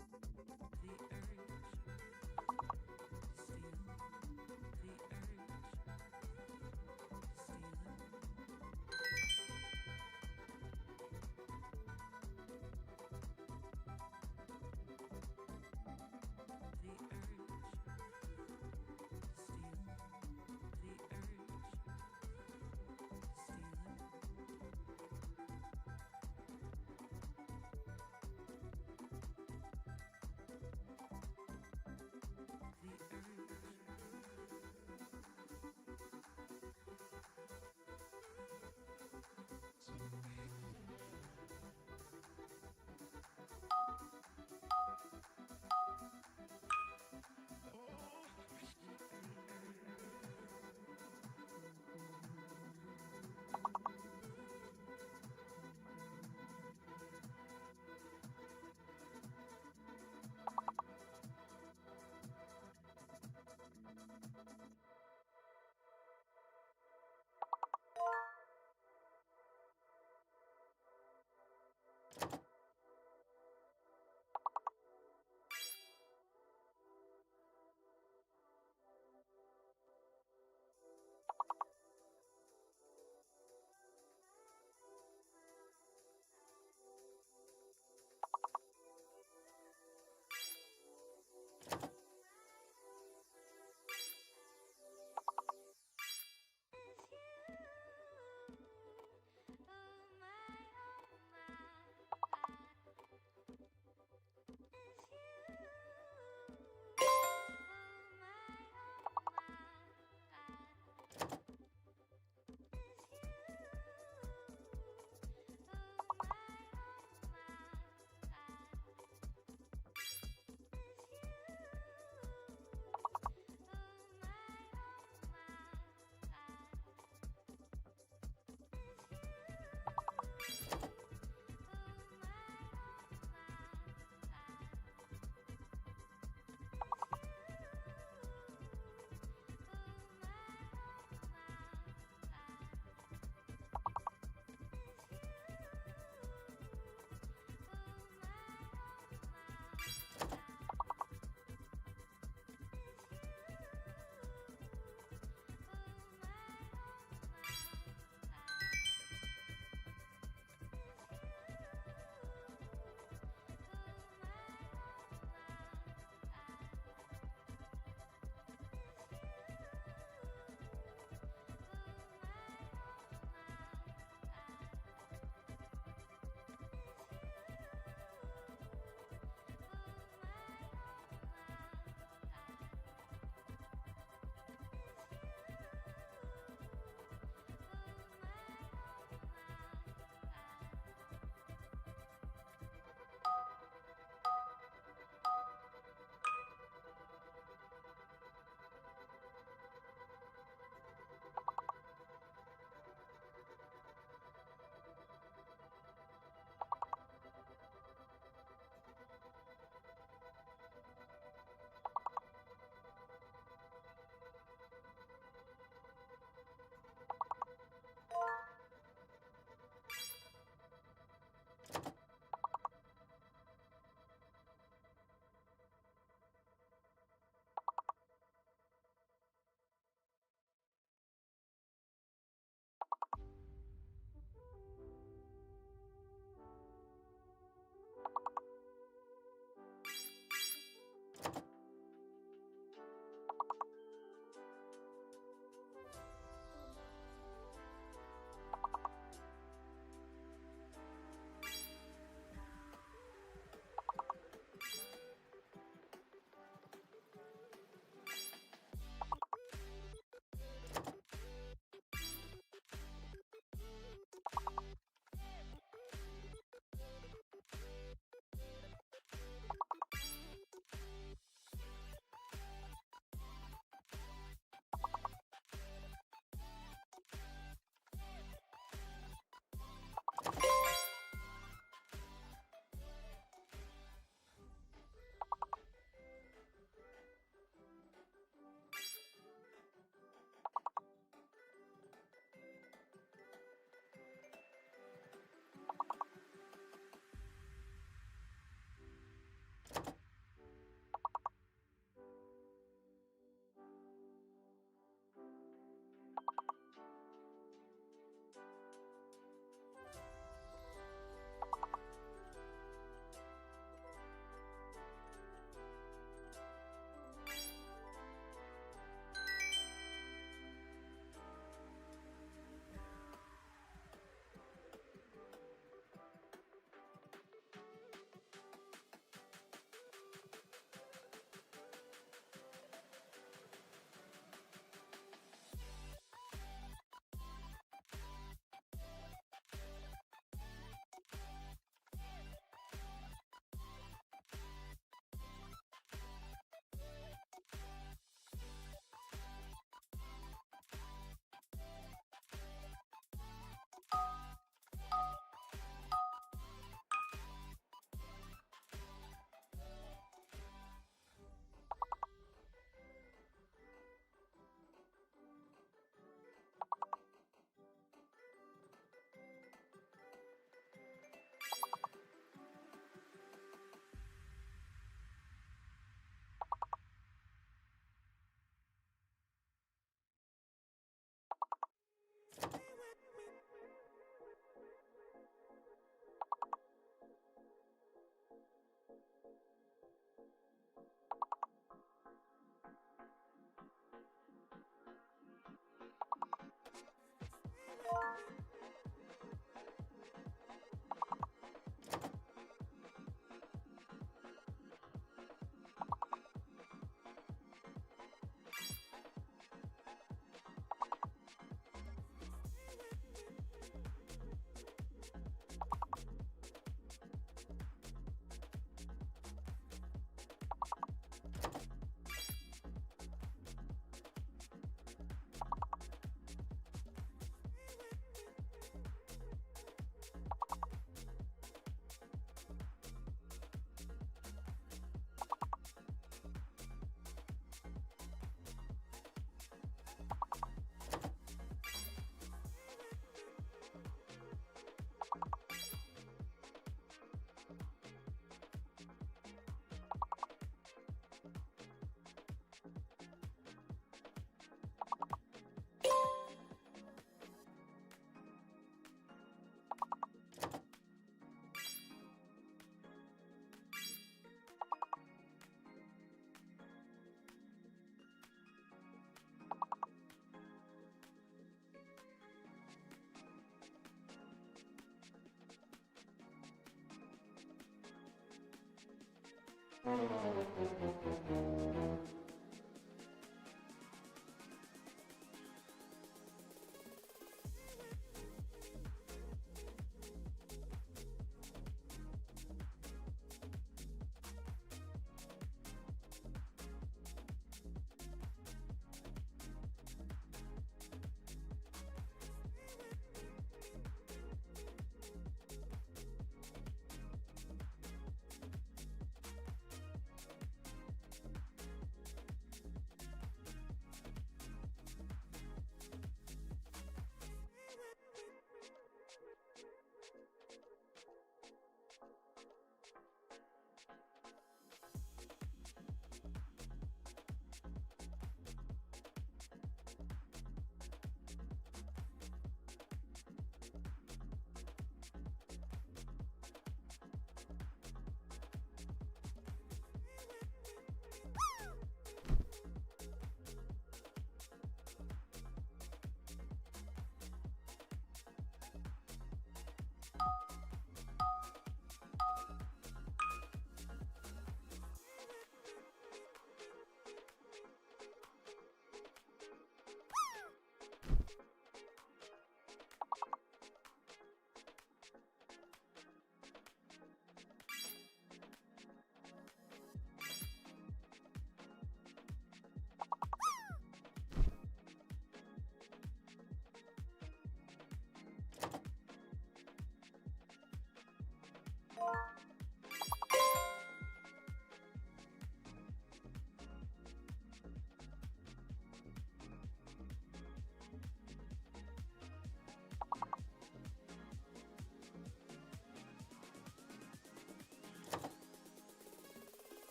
it.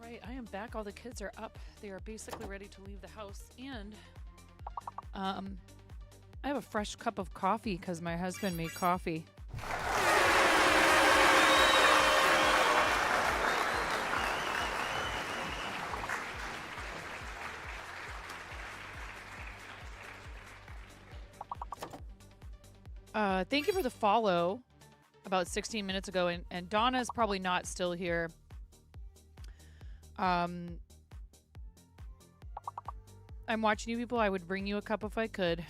right, I am back. All the kids are up. They are basically ready to leave the house. And I have a fresh cup of coffee because my husband made coffee. Thank you for the follow about 16 minutes ago. And Donna's probably not still here. I'm watching you people. I would bring you a cup if I could.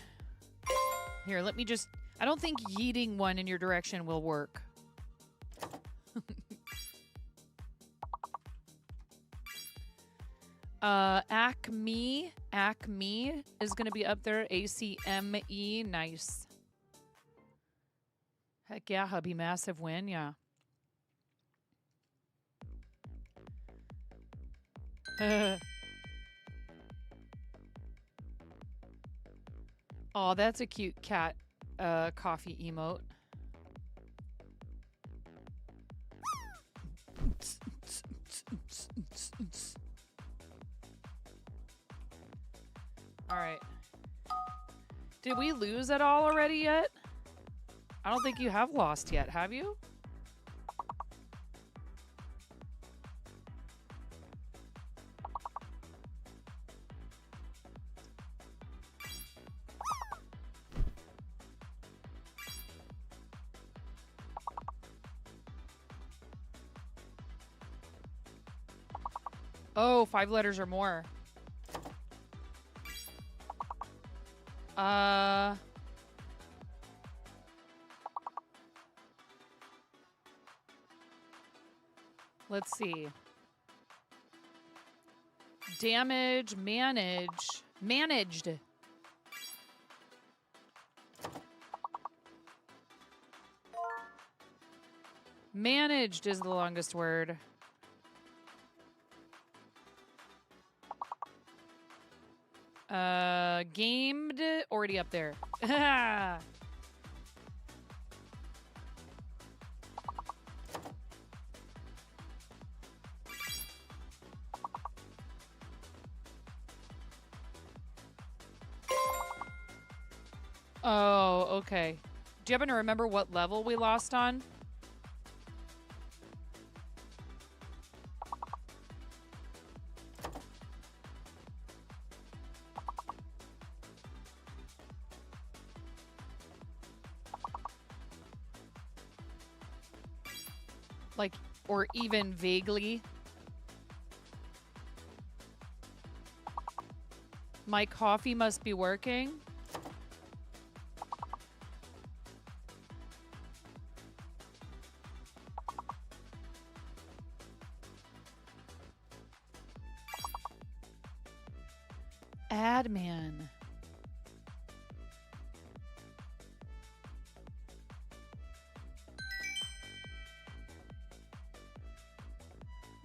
Here, let me just... I don't think yeeting one in your direction will work. Acme is going to be up there. ACME. Nice. Heck yeah, hubby. Massive win. Yeah. Oh, that's a cute cat coffee emote. All right. Did we lose at all already yet? I don't think you have lost yet, have you? Oh, 5 letters or more. Let's see. Damage, managed. Managed is the longest word. Gamed, already up there. Oh, okay. Do you happen to remember what level we lost on? Like, or even vaguely. My coffee must be working. Admin.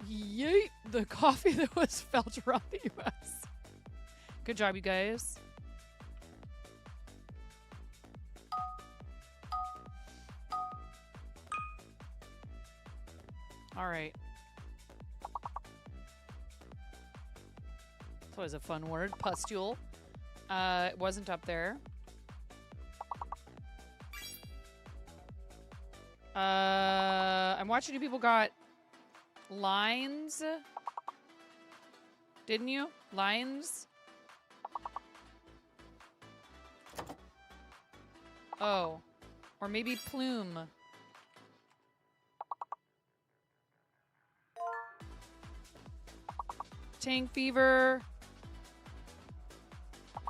Yeet, the coffee that was felt around the US. Good job, you guys. All right. That was a fun word. Pustule. It wasn't up there. I'm watching you people got lines. Didn't you? Lines? Oh. Or maybe plume. Tank fever.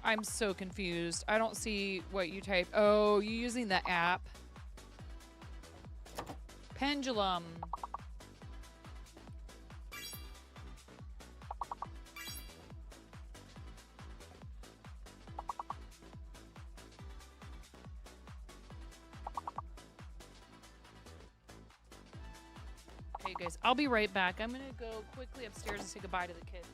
I'm so confused. I don't see what you type. Oh, you using the app. Pendulum. Okay, guys, I'll be right back. I'm gonna go quickly upstairs and say goodbye to the kids.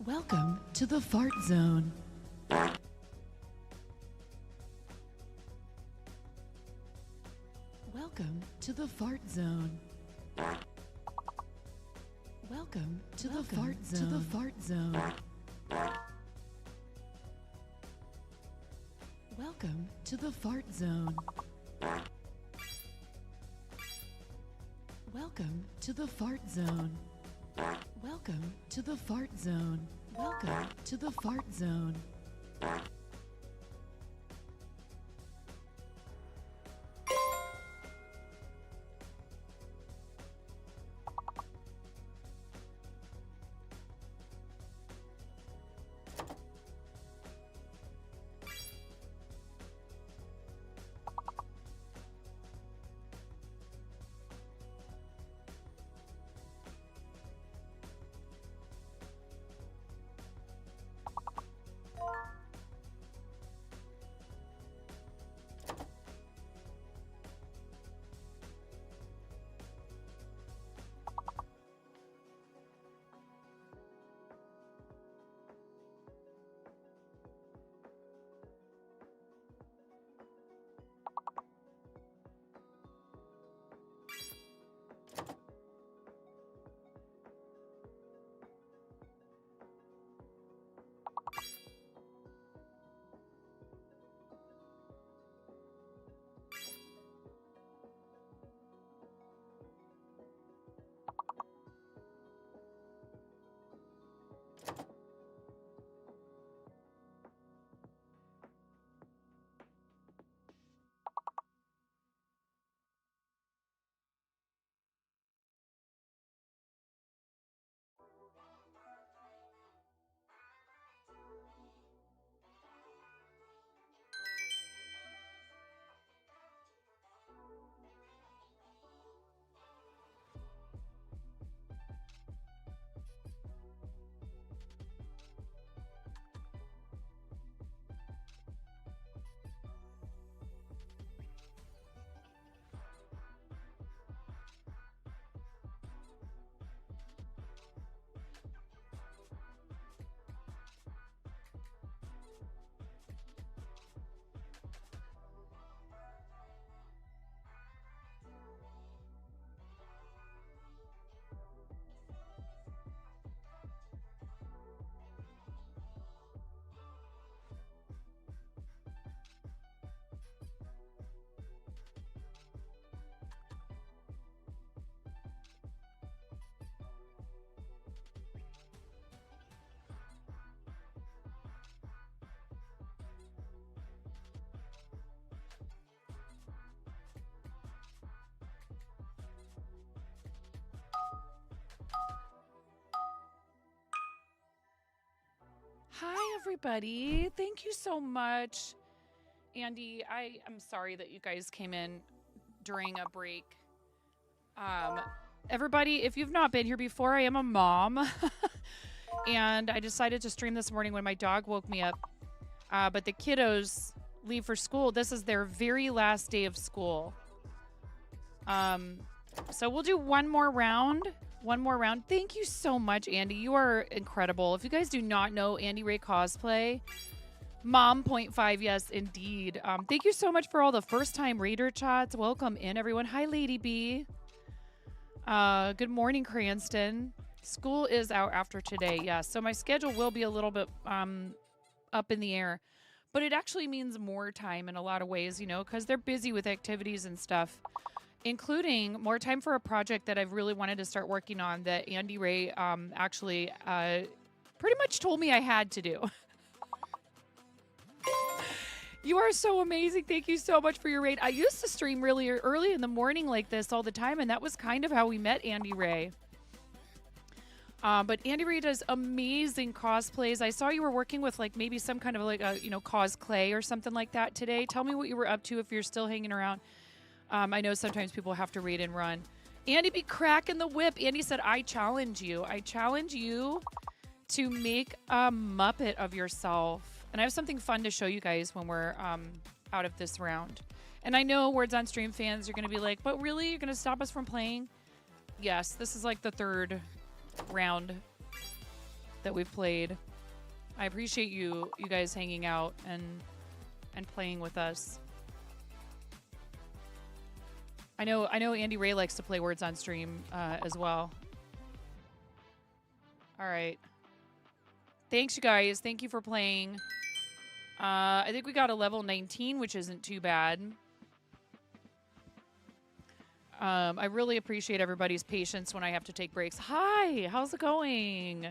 Welcome to the fart zone. Welcome to the fart zone. Welcome to the fart zone. To the fart zone. Welcome to the fart zone. Welcome to the fart zone. Welcome to the fart zone. Welcome to the fart zone. everybody. Thank you so much. Andy, I am sorry that you guys came in during a break. Everybody, if you've not been here before, I am a mom. And I decided to stream this morning when my dog woke me up. But the kiddos leave for school. This is their very last day of school. So we'll do one more round. One more round. Thank you so much, Andy. You are incredible. If you guys do not know Andy Ray Cosplay, Mom.5, yes, indeed. Thank you so much for all the first-time Raider chats. Welcome in, everyone. Hi, Lady B. Good morning, Cranston. School is out after today, yes. So my schedule will be a little bit up in the air. But it actually means more time in a lot of ways, you know, because they're busy with activities and stuff, including more time for a project that I've really wanted to start working on that Andy Ray actually pretty much told me I had to do. You are so amazing. Thank you so much for your raid. I used to stream really early in the morning like this all the time, and that was kind of how we met Andy Ray. But Andy Ray does amazing cosplays. I saw you were working with like maybe some kind of like a, you know, cosplay or something like that today. Tell me what you were up to if you're still hanging around. I know sometimes people have to raid and run. Andy be cracking the whip. Andy said, I challenge you. I challenge you to make a Muppet of yourself. And I have something fun to show you guys when we're out of this round. And I know Words on Stream fans are going to be like, but really? You're going to stop us from playing? Yes, this is like the third round that we've played. I appreciate you guys hanging out and playing with us. I know Andy Ray likes to play Words on Stream as well. All right. Thanks, you guys. Thank you for playing. I think we got a level 19, which isn't too bad. I really appreciate everybody's patience when I have to take breaks. Hi, how's it going?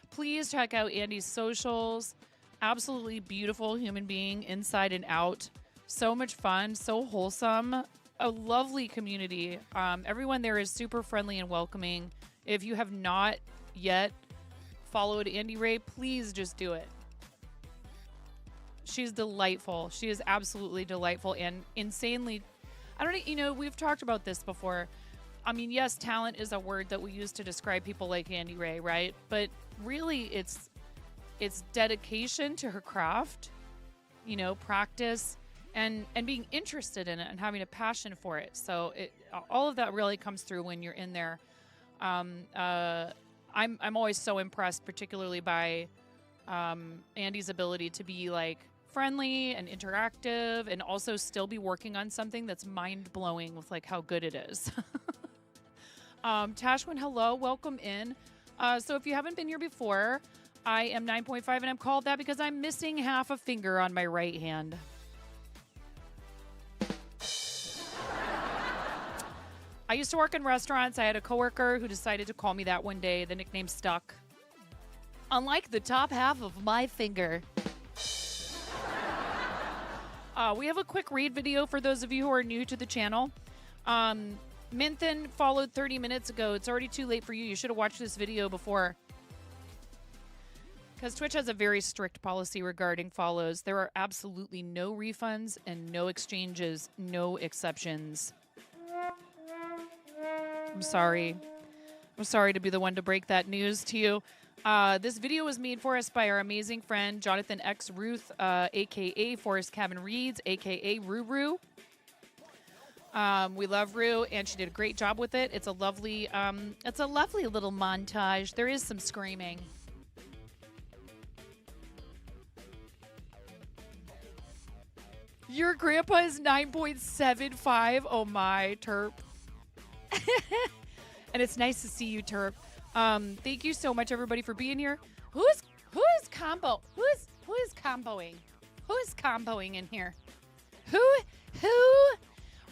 Please check out Andy's socials. Absolutely beautiful human being inside and out. So much fun, so wholesome. A lovely community. Everyone there is super friendly and welcoming. If you have not yet followed Andy Ray, please just do it. She's delightful. She is absolutely delightful and insanely, I don't, you know, we've talked about this before. I mean, yes, talent is a word that we use to describe people like Andy Ray, right? But really it's dedication to her craft, you know, practice and being interested in it and having a passion for it. So all of that really comes through when you're in there. I'm always so impressed, particularly by Andy's ability to be like friendly and interactive and also still be working on something that's mind-blowing with like how good it is. Tashwin, hello, welcome in. So if you haven't been here before, I am 9.5 and I'm called that because I'm missing half a finger on my right hand. I used to work in restaurants. I had a coworker who decided to call me that one day. The nickname stuck. Unlike the top half of my finger. We have a quick read video for those of you who are new to the channel. Minthin followed 30 minutes ago. It's already too late for you. You should have watched this video before. Because Twitch has a very strict policy regarding follows. There are absolutely no refunds and no exchanges, no exceptions. I'm sorry. I'm sorry to be the one to break that news to you. This video was made for us by our amazing friend, Jonathan X. Ruth, a.k.a. Forest Cabin Reads, a.k.a. Ruru. We love Rue, and she did a great job with it. It's a lovely little montage. There is some screaming. Your grandpa is 9.75. Oh my, Terp. And it's nice to see you, Terp. Thank you so much, everybody, for being here. Who is comboing? Who is comboing? Who is comboing in here? Who?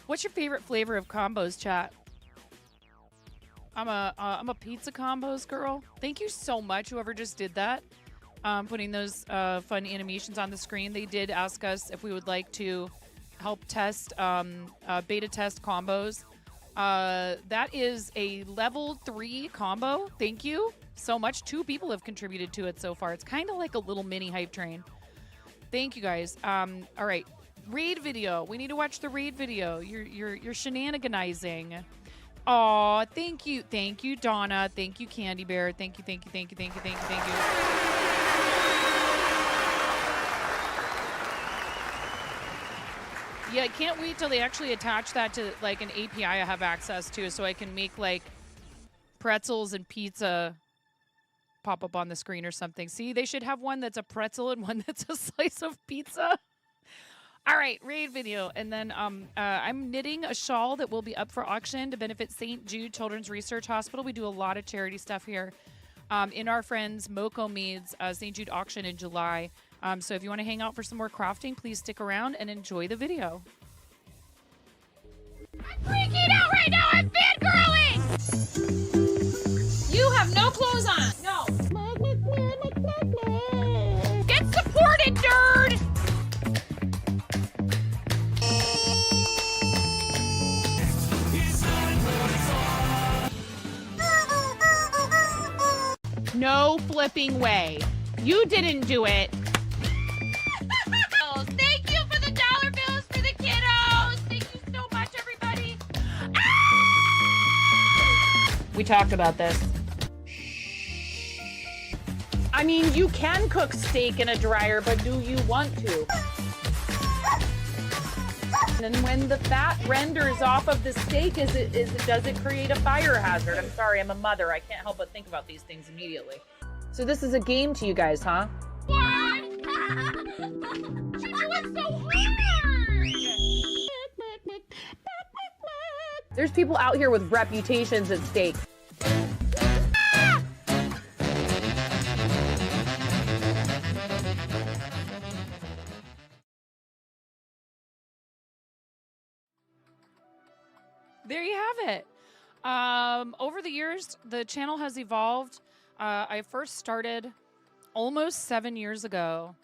What's your favorite flavor of combos, chat? I'm a pizza combos girl. Thank you so much, whoever just did that. Putting those fun animations on the screen. They did ask us if we would like to help test, beta test combos. That is a level 3 combo. Thank you so much. 2 people have contributed to it so far. It's kind of like a little mini hype train. Thank you guys. All right, raid video. We need to watch the raid video. You're shenaniganizing. Aw, thank you, Donna. Thank you, Candy Bear. Thank you. Yeah, I can't wait till they actually attach that to like an API I have access to, so I can make like pretzels and pizza pop up on the screen or something. See, they should have one that's a pretzel and one that's a slice of pizza. All right, raid video. And then I'm knitting a shawl that will be up for auction to benefit St. Jude Children's Research Hospital. We do a lot of charity stuff here in our friends MoCo Meads St. Jude auction in July. So if you want to hang out for some more crafting, please stick around and enjoy the video. I'm freaking out right now. I'm fangirling. You have no clothes on. No. Get supported, nerd. No flipping way. You didn't do it. Thank you for the dollar bills for the kiddos. Thank you so much, everybody. We talked about this. I mean, you can cook steak in a dryer, but do you want to? And when the fat renders off of the steak, does it create a fire hazard? I'm sorry, I'm a mother. I can't help but think about these things immediately. So this is a game to you guys, huh? What? She went so hard. There's people out here with reputations at stake. There you have it. Over the years, the channel has evolved. I first started almost 7 years ago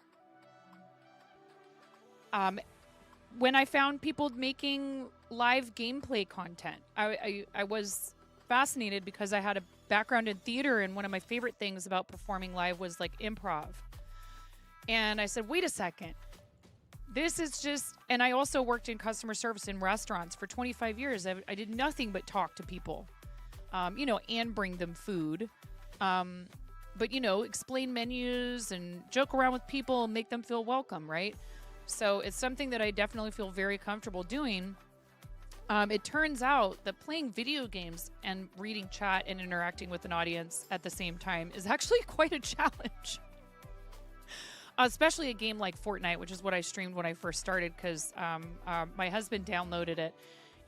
when I found people making live gameplay content. I was fascinated because I had a background in theater, and one of my favorite things about performing live was like improv. And I said, wait a second. This is just, and I also worked in customer service in restaurants for 25 years. I did nothing but talk to people, and bring them food. But, explain menus and joke around with people and make them feel welcome, right? So it's something that I definitely feel very comfortable doing. It turns out that playing video games and reading chat and interacting with an audience at the same time is actually quite a challenge. Especially a game like Fortnite, which is what I streamed when I first started, because my husband downloaded it,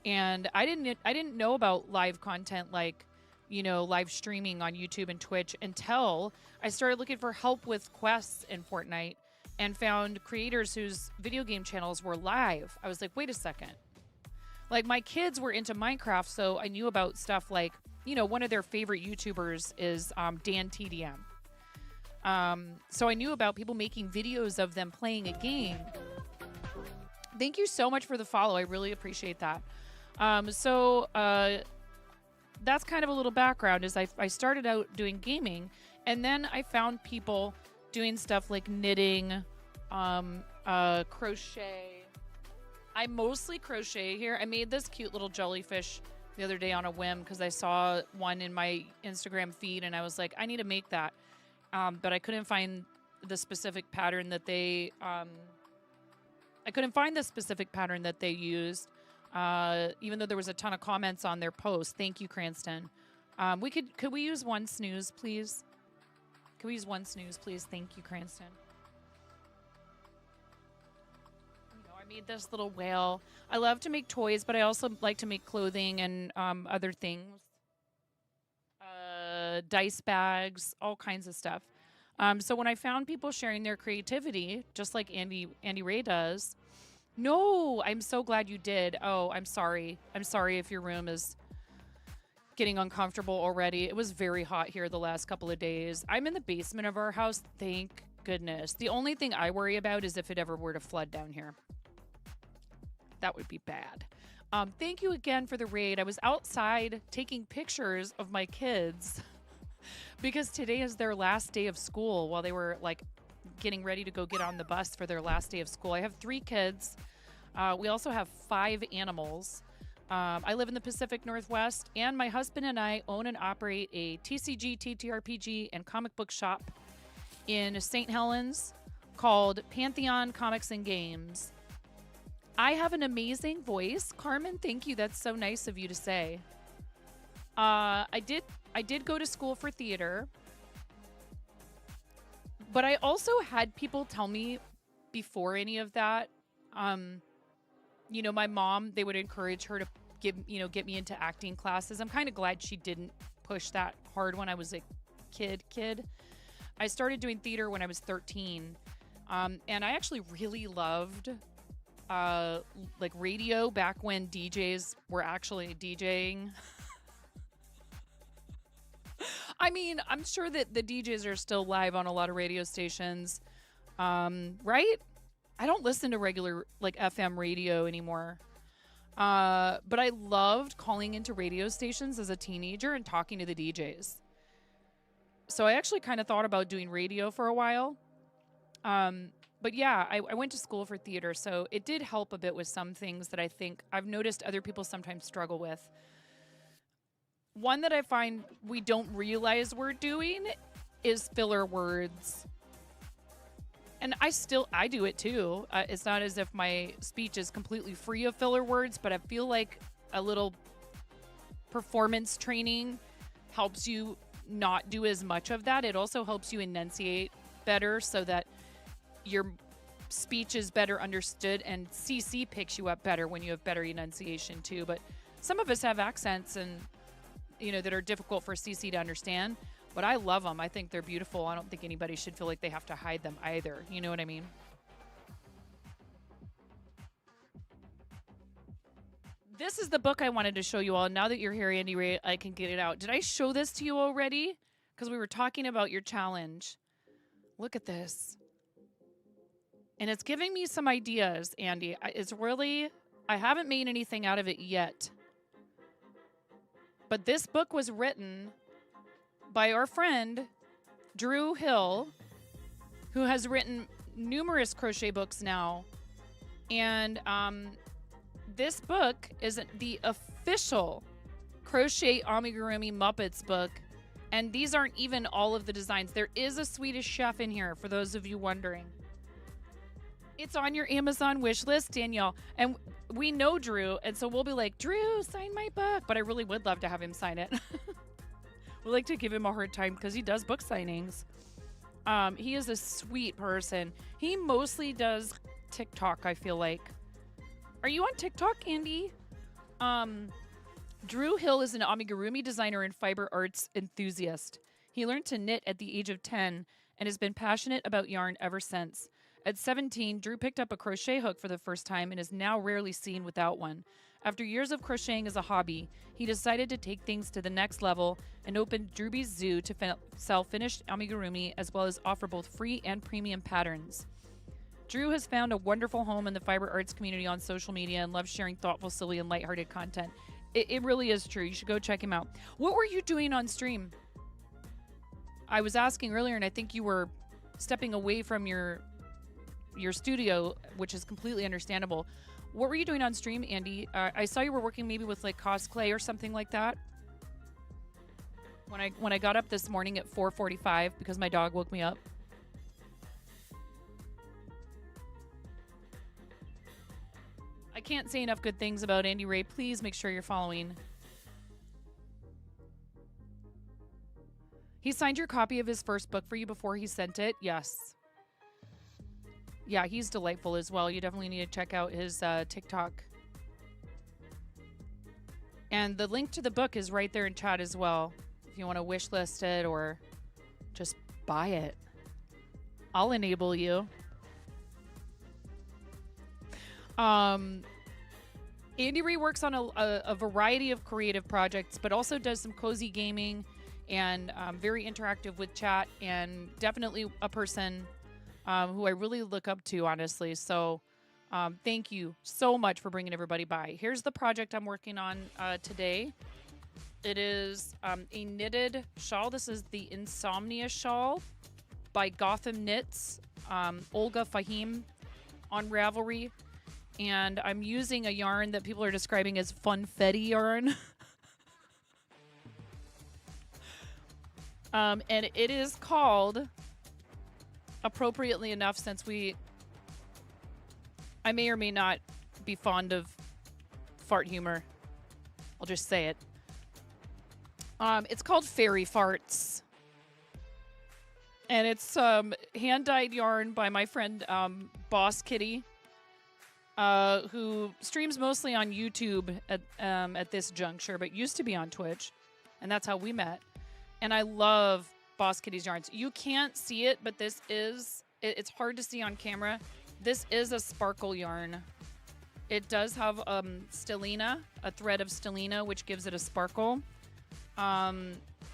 and I didn't know about live content like, live streaming on YouTube and Twitch until I started looking for help with quests in Fortnite and found creators whose video game channels were live. I was like, wait a second. Like, my kids were into Minecraft, so I knew about stuff like, one of their favorite YouTubers is Dan TDM. So I knew about people making videos of them playing a game. Thank you so much for the follow. I really appreciate that. That's kind of a little background. Is I started out doing gaming, and then I found people doing stuff like knitting, crochet. I mostly crochet here. I made this cute little jellyfish the other day on a whim because I saw one in my Instagram feed, and I was like, I need to make that. But I couldn't find the specific pattern that they used, even though there was a ton of comments on their post. Thank you, Cranston. Could we use one snooze, please? Can we use one snooze, please? Thank you, Cranston. I made this little whale. I love to make toys, but I also like to make clothing and other things. Dice bags, all kinds of stuff. So when I found people sharing their creativity, just like Andy Ray does, no, I'm so glad you did. Oh, I'm sorry. I'm sorry if your room is getting uncomfortable already. It was very hot here the last couple of days. I'm in the basement of our house, thank goodness. The only thing I worry about is if it ever were to flood down here. That would be bad. Thank you again for the raid. I was outside taking pictures of my kids because today is their last day of school while they were like getting ready to go get on the bus for their last day of school. I have 3 kids. We also have 5 animals. I live in the Pacific Northwest, and my husband and I own and operate a TCG, TTRPG, and comic book shop in St. Helens called Pantheon Comics and Games. I have an amazing voice. Carmen, thank you. That's so nice of you to say. I did go to school for theater, but I also had people tell me before any of that, you know, my mom, they would encourage her to get me into acting classes. I'm kind of glad she didn't push that hard when I was a kid. I started doing theater when I was 13. And I actually really loved like radio back when DJs were actually DJing. I mean, I'm sure that the DJs are still live on a lot of radio stations, right? I don't listen to regular like FM radio anymore. But I loved calling into radio stations as a teenager and talking to the DJs. So I actually kind of thought about doing radio for a while. But yeah, I went to school for theater, so it did help a bit with some things that I think I've noticed other people sometimes struggle with. One that I find we don't realize we're doing is filler words. And I do it too. It's not as if my speech is completely free of filler words, but I feel like a little performance training helps you not do as much of that. It also helps you enunciate better so that your speech is better understood, and CC picks you up better when you have better enunciation too. But some of us have accents and that are difficult for CC to understand, but I love them. I think they're beautiful. I don't think anybody should feel like they have to hide them either. You know what I mean? This is the book I wanted to show you all. Now that you're here, Andy Ray, I can get it out. Did I show this to you already? Because we were talking about your challenge. Look at this. And it's giving me some ideas, Andy. I haven't made anything out of it yet. But this book was written by our friend, Drew Hill, who has written numerous crochet books now. And this book is the official Crochet Amigurumi Muppets book. And these aren't even all of the designs. There is a Swedish chef in here, for those of you wondering. It's on your Amazon wish list, Danielle. And we know Drew, and so we'll be like, Drew, sign my book. But I really would love to have him sign it. We like to give him a hard time because he does book signings. He is a sweet person. He mostly does TikTok, I feel like. Are you on TikTok, Andy? Drew Hill is an amigurumi designer and fiber arts enthusiast. He learned to knit at the age of 10 and has been passionate about yarn ever since. At 17, Drew picked up a crochet hook for the first time and is now rarely seen without one. After years of crocheting as a hobby, he decided to take things to the next level and opened Drewby's Zoo to sell finished amigurumi as well as offer both free and premium patterns. Drew has found a wonderful home in the fiber arts community on social media and loves sharing thoughtful, silly, and lighthearted content. It really is true. You should go check him out. What were you doing on stream? I was asking earlier, and I think you were stepping away from your studio, which is completely understandable. What were you doing on stream, Andy? I saw you were working maybe with like cosplay or something like that. When I got up this morning at 4:45 because my dog woke me up. I can't say enough good things about Andy Ray. Please make sure you're following. He signed your copy of his first book for you before he sent it. Yes. Yeah, he's delightful as well. You definitely need to check out his TikTok. And the link to the book is right there in chat as well. If you want to wish list it or just buy it. I'll enable you. Andy Ray works on a variety of creative projects, but also does some cozy gaming and very interactive with chat, and definitely a person who I really look up to, honestly. So Thank you so much for bringing everybody by. Here's the project I'm working on today. It is a knitted shawl. This is the Insomnia Shawl by Gotham Knits, Olga Fahim on Ravelry. And I'm using a yarn that people are describing as funfetti yarn. And it is called, appropriately enough, since I may or may not be fond of fart humor. I'll just say it. It's called Fairy Farts. And it's hand-dyed yarn by my friend Boss Kitty, who streams mostly on YouTube at this juncture, but used to be on Twitch. And that's how we met. And I love Boss Kitty's yarns. You can't see it, but this is... It's hard to see on camera. This is a sparkle yarn. It does have stellina, a thread of stellina, which gives it a sparkle. I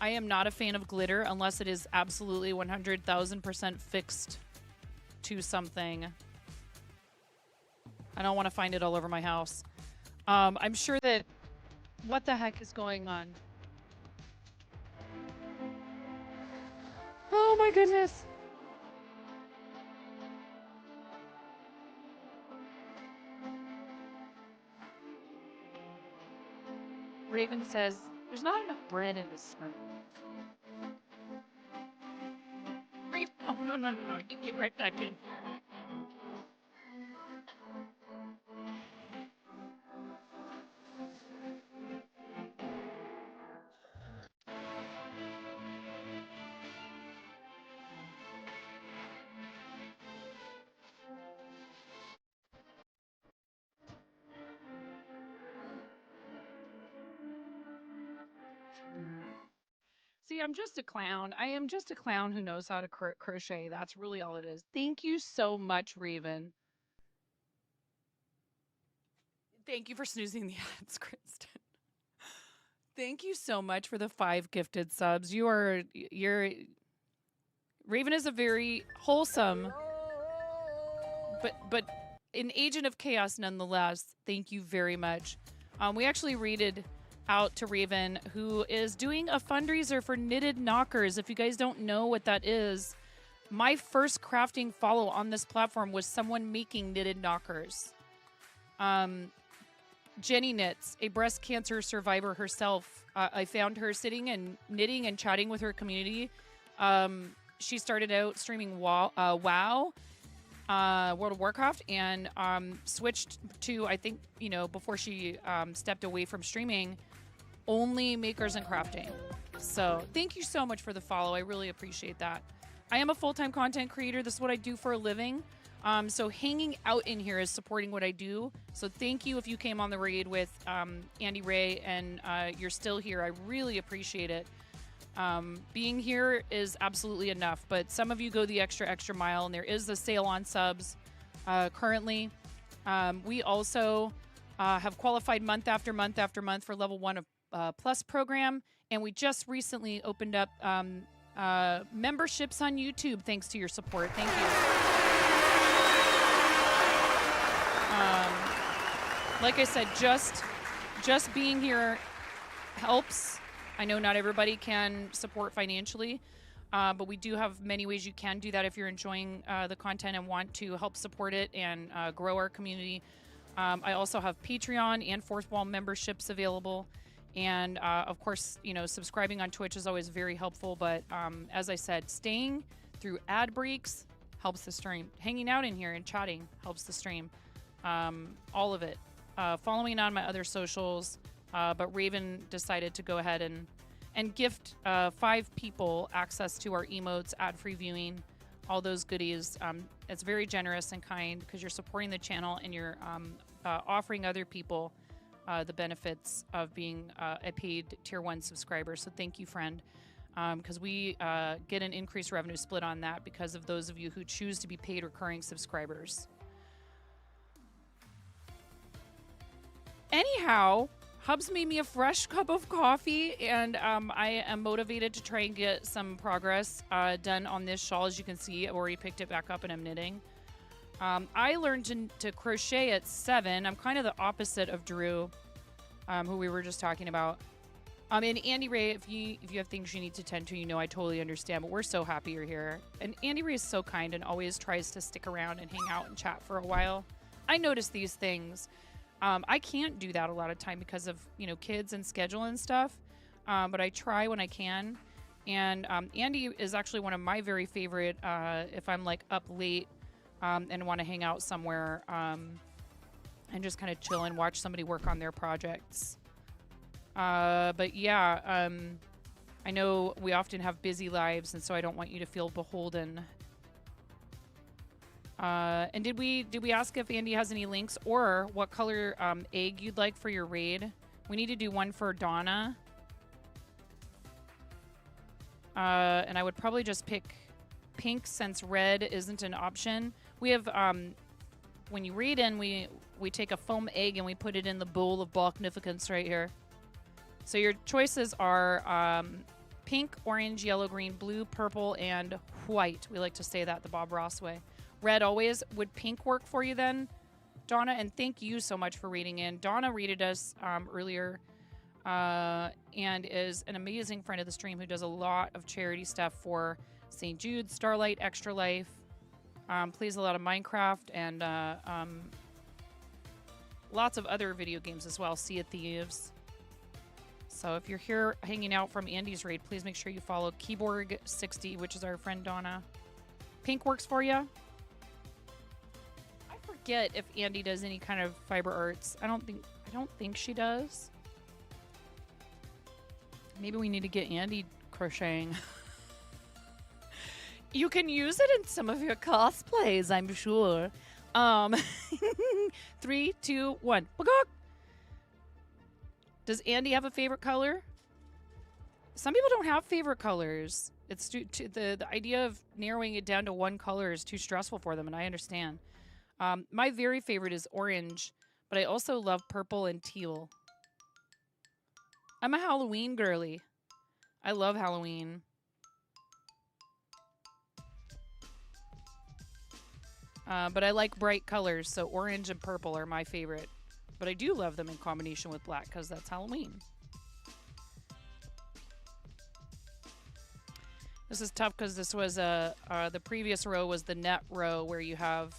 am not a fan of glitter unless it is absolutely 100,000% fixed to something. I don't want to find it all over my house. I'm sure that... What the heck is going on? Oh my goodness. Raven says, there's not enough bread in this one. Oh, no. Get right back in. See, I'm just a clown. I am just a clown who knows how to crochet. That's really all it is. Thank you so much, Raven. Thank you for snoozing the ads, Kristen. Thank you so much for the 5 gifted subs. Raven is a very wholesome, but an agent of chaos nonetheless. Thank you very much. We actually readed out to Raven, who is doing a fundraiser for knitted knockers. If you guys don't know what that is, my first crafting follow on this platform was someone making knitted knockers. Jenny Knits, a breast cancer survivor herself. I found her sitting and knitting and chatting with her community. She started out streaming WoW, World of Warcraft, and switched to, I think, before she stepped away from streaming, only makers and crafting. So thank you so much for the follow. I really appreciate that. I am a full-time content creator. This is what I do for a living. So hanging out in here is supporting what I do. So thank you if you came on the raid with Andy Ray and you're still here. I really appreciate it. Being here is absolutely enough, but some of you go the extra mile, and there is a sale on subs currently. We also have qualified month after month after month for level 1 of Plus program, and we just recently opened up memberships on YouTube thanks to your support. Thank you. Like I said, just being here helps. I know not everybody can support financially, but we do have many ways you can do that if you're enjoying the content and want to help support it and grow our community. I also have Patreon and Fourth Wall memberships available. And of course, subscribing on Twitch is always very helpful. But as I said, staying through ad breaks helps the stream. Hanging out in here and chatting helps the stream. All of it. Following on my other socials. But Raven decided to go ahead and gift 5 people access to our emotes, ad-free viewing, all those goodies. It's very generous and kind because you're supporting the channel and you're offering other people the benefits of being a paid tier 1 subscriber. So thank you, friend, because we get an increased revenue split on that because of those of you who choose to be paid recurring subscribers. Anyhow, Hubs made me a fresh cup of coffee, and I am motivated to try and get some progress done on this shawl. As you can see, I've already picked it back up and I'm knitting. I learned to crochet at 7. I'm kind of the opposite of Drew, who we were just talking about. And Andy Ray, if you have things you need to tend to, you know, I totally understand. But we're so happy you're here. And Andy Ray is so kind and always tries to stick around and hang out and chat for a while. I notice these things. I can't do that a lot of time because of, you know, kids and schedule and stuff. But I try when I can. And Andy is actually one of my very favorite, if I'm like up late and want to hang out somewhere and just kind of chill and watch somebody work on their projects. But yeah, I know we often have busy lives, and so I don't want you to feel beholden. And did we ask if Andy has any links or what color egg you'd like for your raid? We need to do one for Donna. And I would probably just pick pink since red isn't an option. We have, when you raid in, we take a foam egg and we put it in the bowl of Balknificence right here. So your choices are pink, orange, yellow, green, blue, purple, and white. We like to say that the Bob Ross way. Red always. Would pink work for you then, Donna? And thank you so much for reading in. Donna raided us earlier and is an amazing friend of the stream who does a lot of charity stuff for St. Jude, Starlight, Extra Life. Plays a lot of Minecraft and lots of other video games as well. Sea of Thieves. So if you're here hanging out from Andy's raid, please make sure you follow Keyboard60, which is our friend Donna. Pink works for you? I forget if Andy does any kind of fiber arts. I don't think she does. Maybe we need to get Andy crocheting. You can use it in some of your cosplays, I'm sure. 3, 2, 1. Does Andy have a favorite color? Some people don't have favorite colors. It's the idea of narrowing it down to one color is too stressful for them, and I understand. My very favorite is orange, but I also love purple and teal. I'm a Halloween girly. I love Halloween. But I like bright colors, so orange and purple are my favorite. But I do love them in combination with black because that's Halloween. This is tough because this was the previous row was the net row where you have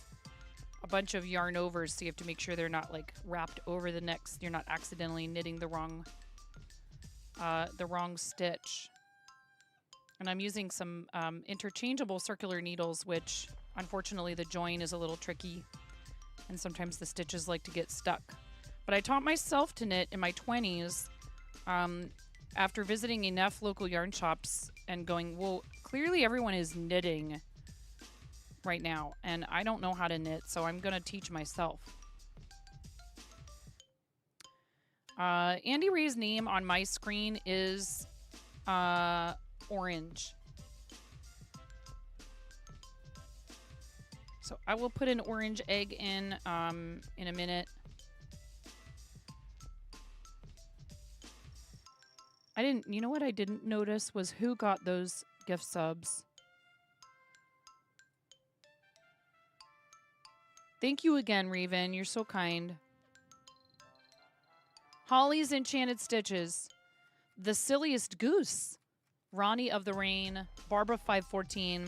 a bunch of yarn overs, so you have to make sure they're not like wrapped over the next. You're not accidentally knitting the wrong stitch. And I'm using some interchangeable circular needles, which unfortunately the join is a little tricky, and sometimes the stitches like to get stuck. But I taught myself to knit in my 20s after visiting enough local yarn shops and going, well, clearly everyone is knitting right now, and I don't know how to knit, so I'm going to teach myself. Andy Ray's name on my screen is orange. So I will put an orange egg in a minute. You know what I didn't notice was who got those gift subs. Thank you again, Raven. You're so kind. Holly's Enchanted Stitches. The Silliest Goose. Ronnie of the Rain. Barbara 514.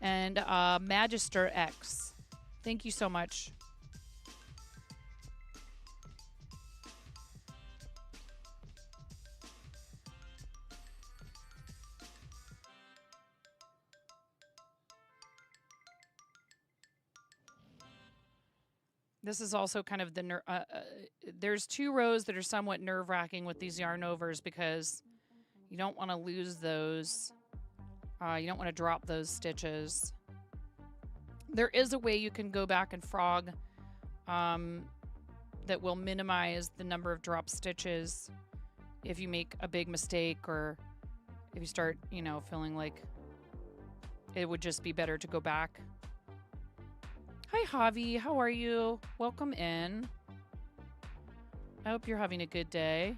And Magister X. Thank you so much. This is also kind of the there's two rows that are somewhat nerve-wracking with these yarn overs because you don't want to lose those. You don't want to drop those stitches. There is a way you can go back and frog that will minimize the number of drop stitches if you make a big mistake or if you start, you know, feeling like it would just be better to go back. Hi, Javi. How are you? Welcome in. I hope you're having a good day.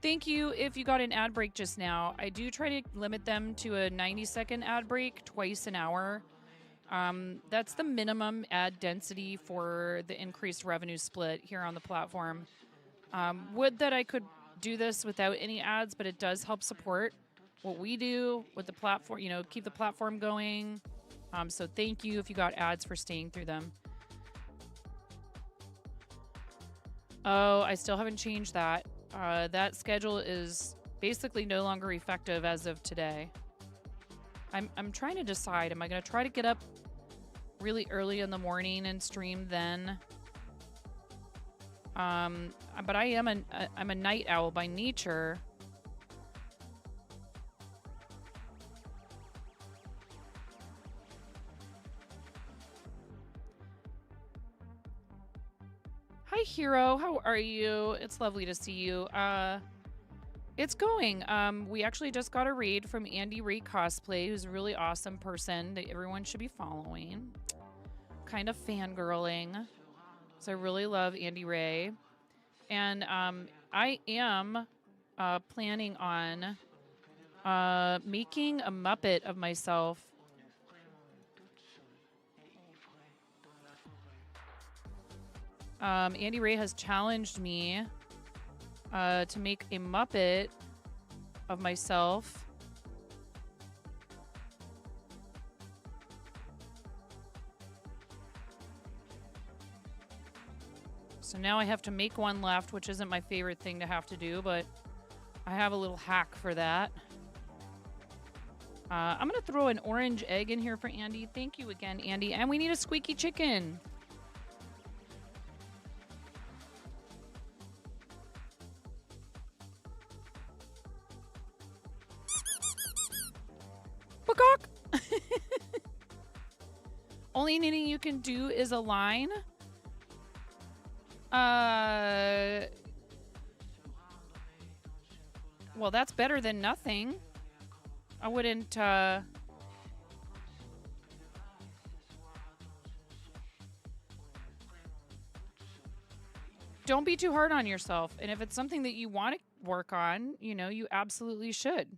Thank you if you got an ad break just now. I do try to limit them to a 90-second ad break twice an hour. That's the minimum ad density for the increased revenue split here on the platform. Would that I could do this without any ads, but it does help support what we do with the platform, you know, keep the platform going. So thank you if you got ads for staying through them. Oh, I still haven't changed that. That schedule is basically no longer effective as of today. I'm trying to decide, am I going to try to get up really early in the morning and stream then? But I'm a night owl by nature. Hi, Hero. How are you? It's lovely to see you. It's going. We actually just got a raid from Andy Ray Cosplay, who's a really awesome person that everyone should be following. Kind of fangirling. So I really love Andy Ray. And I am planning on making a Muppet of myself. Andy Ray has challenged me to make a Muppet of myself. So now I have to make one left, which isn't my favorite thing to have to do, but I have a little hack for that. I'm going to throw an orange egg in here for Andy. Thank you again, Andy. And we need a squeaky chicken. Peacock! Only knitting you can do is a line. Well, that's better than nothing. I wouldn't, don't be too hard on yourself. And if it's something that you want to work on, you know, you absolutely should.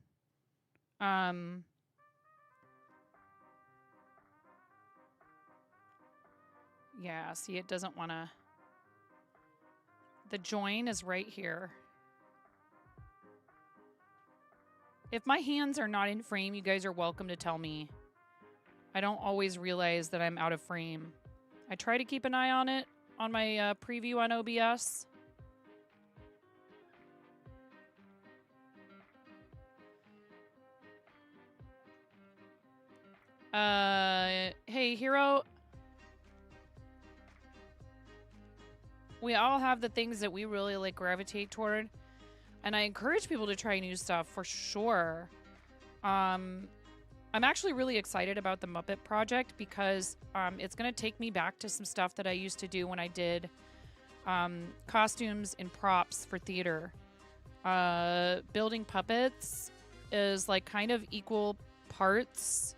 Yeah, see, it doesn't want to... The join is right here. If my hands are not in frame, you guys are welcome to tell me. I don't always realize that I'm out of frame. I try to keep an eye on it on my preview on OBS. Hey, Hero. We all have the things that we really like gravitate toward. And I encourage people to try new stuff for sure. I'm actually really excited about the Muppet project because it's going to take me back to some stuff that I used to do when I did costumes and props for theater. Building puppets is like kind of equal parts,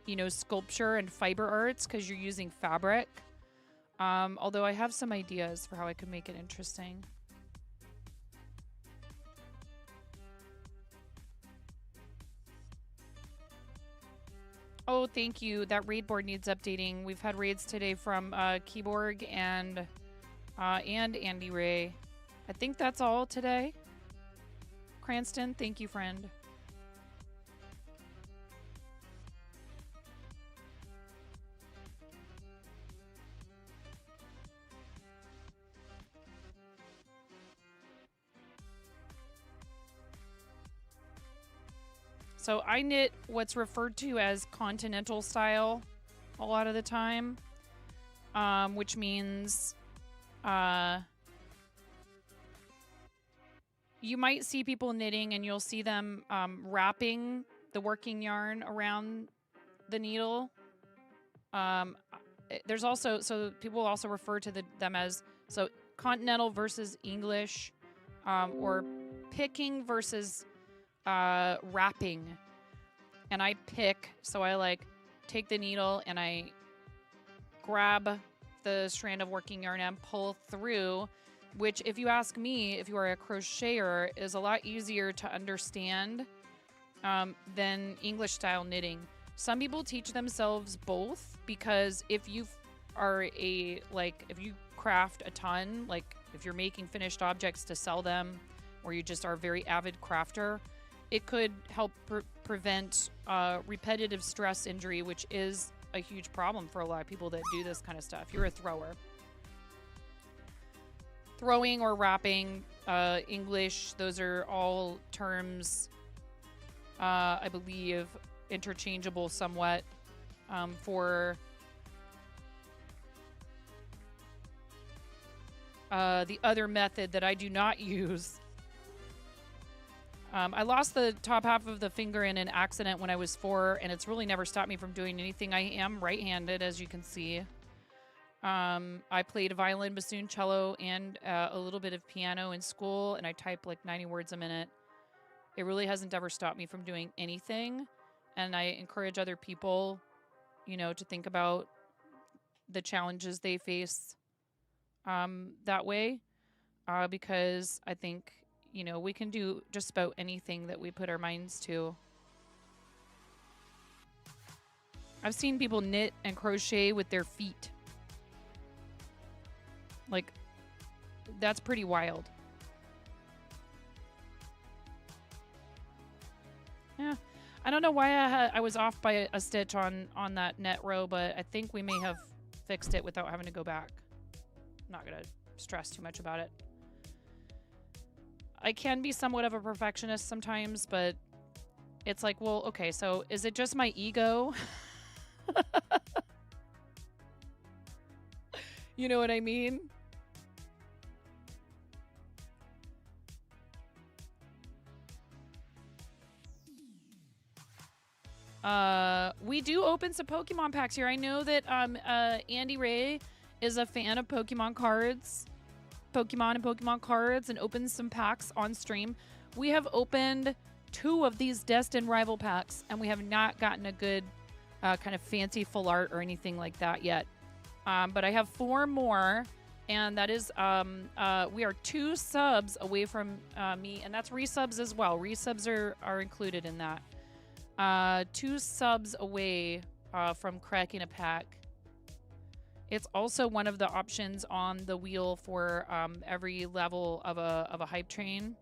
you know, sculpture and fiber arts because you're using fabric. Although I have some ideas for how I could make it interesting. Oh, thank you. That raid board needs updating. We've had raids today from Keyborg and Andy Ray. I think that's all today. Cranston, thank you, friend. So I knit what's referred to as continental style a lot of the time, which means you might see people knitting and you'll see them wrapping the working yarn around the needle. There's also, so people also refer to them as, so continental versus English, or picking versus wrapping. And I pick, so I like take the needle and I grab the strand of working yarn and pull through, which if you ask me, if you are a crocheter, is a lot easier to understand than English style knitting. Some people teach themselves both because if you if you craft a ton, like if you're making finished objects to sell them, or you just are a very avid crafter, it could help prevent repetitive stress injury, which is a huge problem for a lot of people that do this kind of stuff. You're a thrower. Throwing or wrapping, English, those are all terms, I believe, interchangeable somewhat for the other method that I do not use. I lost the top half of the finger in an accident when I was 4, and it's really never stopped me from doing anything. I am right-handed, as you can see. I played violin, bassoon, cello, and a little bit of piano in school, and I type like 90 words a minute. It really hasn't ever stopped me from doing anything, and I encourage other people, you know, to think about the challenges they face that way, because I think, you know, we can do just about anything that we put our minds to. I've seen people knit and crochet with their feet. Like, that's pretty wild. Yeah. I don't know why I was off by a stitch on that net row, but I think we may have fixed it without having to go back. I'm not going to stress too much about it. I can be somewhat of a perfectionist sometimes, but it's like, well, okay, so is it just my ego? You know what I mean? We do open some Pokemon packs here. I know that Andy Ray is a fan of Pokemon cards. Pokemon and Pokemon cards, and opens some packs on stream. We have opened 2 of these Destined Rival packs, and we have not gotten a good kind of fancy full art or anything like that yet. But I have 4 more, and that is we are 2 subs away from me, and that's resubs as well. Resubs are included in that. 2 subs away from cracking a pack. It's also one of the options on the wheel for every level of a hype train.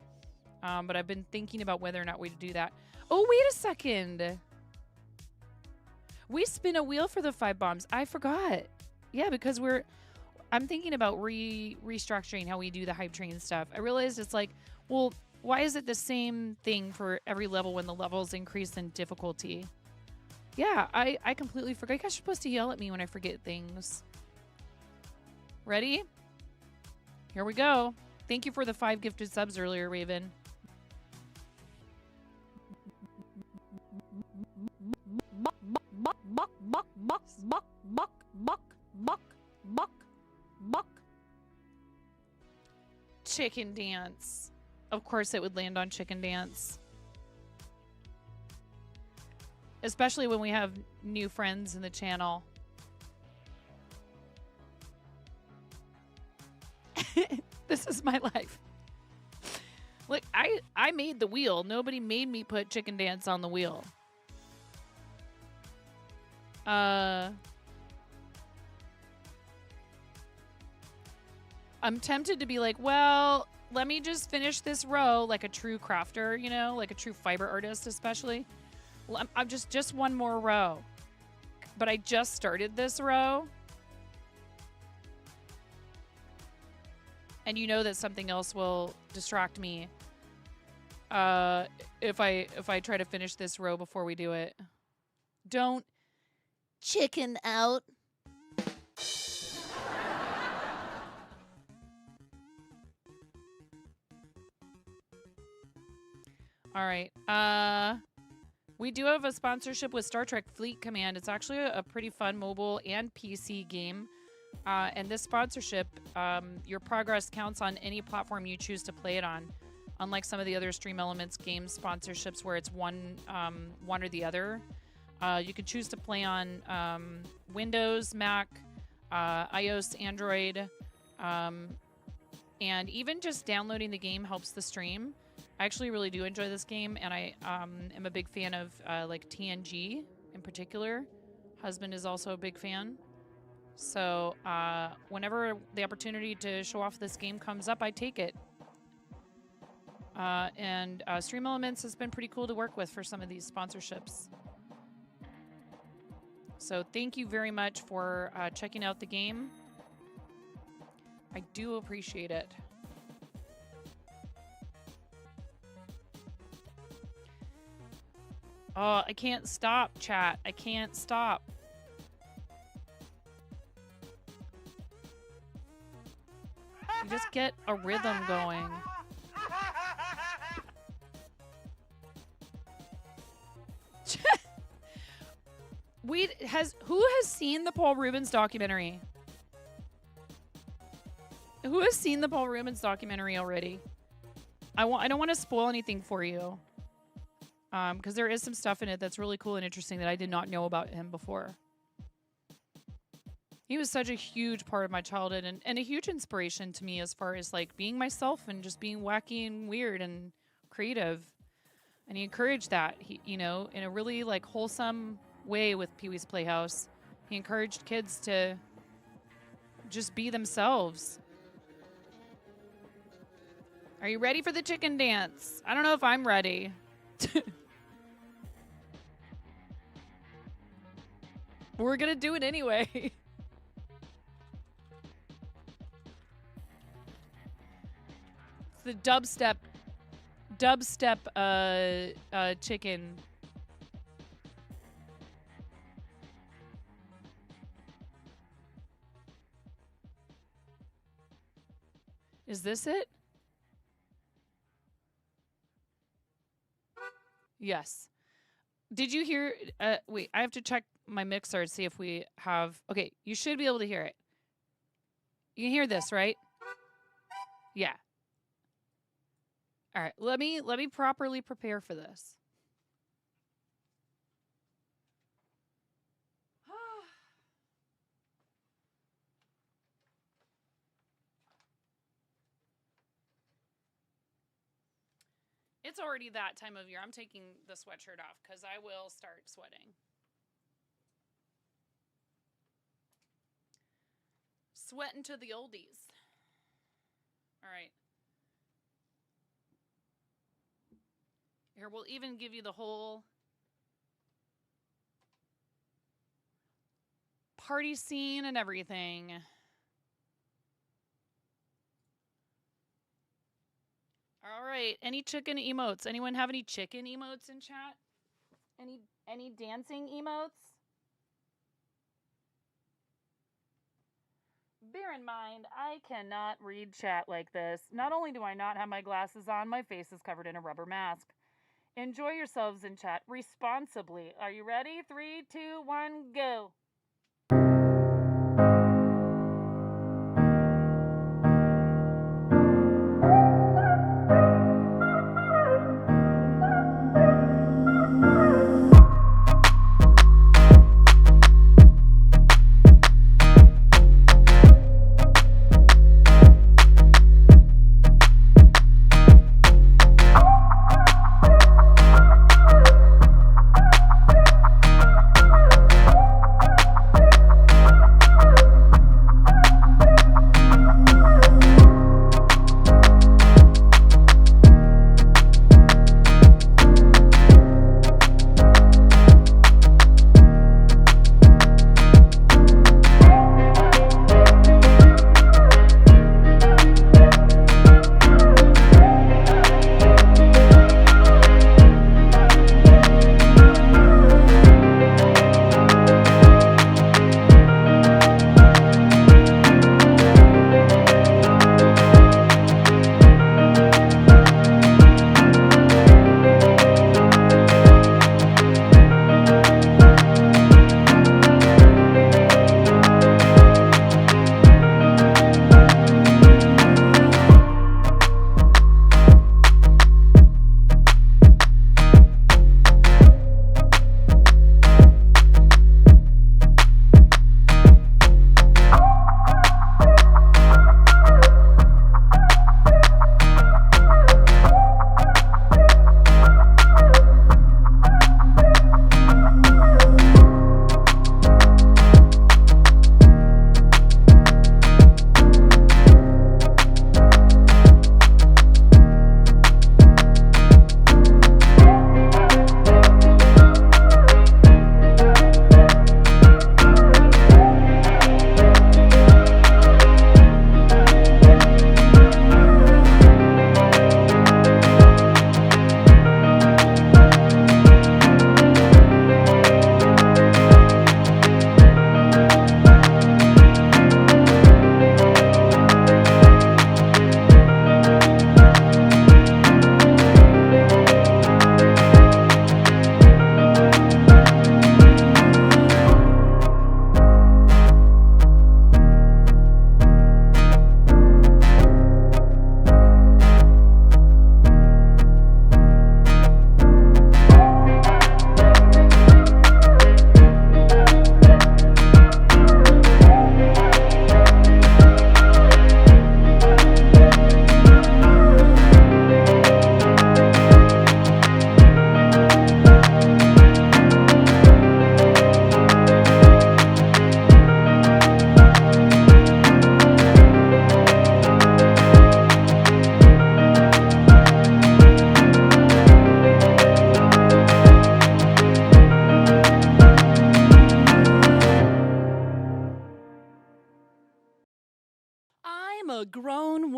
But I've been thinking about whether or not we do that. Oh, wait a second. We spin a wheel for the 5 bombs. I forgot. Yeah, because I'm thinking about restructuring how we do the hype train stuff. I realized it's like, well, why is it the same thing for every level when the levels increase in difficulty? Yeah, I completely forgot. You guys are supposed to yell at me when I forget things. Ready? Here we go. Thank you for the 5 gifted subs earlier, Raven. Chicken dance. Of course it would land on chicken dance. Especially when we have new friends in the channel. This is my life. Look, I made the wheel. Nobody made me put chicken dance on the wheel. I'm tempted to be like, well, let me just finish this row like a true crafter, you know, like a true fiber artist especially. Well, I'm just one more row. But I just started this row. And you know that something else will distract me if I try to finish this row before we do it. Don't chicken out. All right. We do have a sponsorship with Star Trek Fleet Command. It's actually a pretty fun mobile and PC game. And this sponsorship, your progress counts on any platform you choose to play it on. Unlike some of the other Stream Elements game sponsorships where it's one or the other. You can choose to play on Windows, Mac, iOS, Android, and even just downloading the game helps the stream. I actually really do enjoy this game, and I am a big fan of like TNG in in particular. Husband is also a big fan. So whenever the opportunity to show off this game comes up, I take it. And Stream Elements has been pretty cool to work with for some of these sponsorships. So thank you very much for checking out the game. I do appreciate it. Oh, I can't stop, chat. I can't stop. You just get a rhythm going. Who has seen the Paul Rubens documentary? Who has seen the Paul Rubens documentary already? I don't want to spoil anything for you. Because there is some stuff in it that's really cool and interesting that I did not know about him before. He was such a huge part of my childhood and a huge inspiration to me as far as like being myself and just being wacky and weird and creative. And he encouraged that, you know, in a really like wholesome way with Pee-wee's Playhouse. He encouraged kids to just be themselves. Are you ready for the chicken dance? I don't know if I'm ready. We're gonna do it anyway. It's the dubstep chicken. Is this it? Yes. Did you hear? Wait, I have to check my mixer to see if we have. Okay, you should be able to hear it. You can hear this, right? Yeah. All right. Let me properly prepare for this. It's already that time of year. I'm taking the sweatshirt off because I will start sweating. Sweating to the oldies. All right. Here, we'll even give you the whole party scene and everything. All right. Any chicken emotes? Anyone have any chicken emotes in chat? Any dancing emotes? Bear in mind, I cannot read chat like this. Not only do I not have my glasses on, my face is covered in a rubber mask. Enjoy yourselves in chat responsibly. Are you ready? 3, 2, 1, go.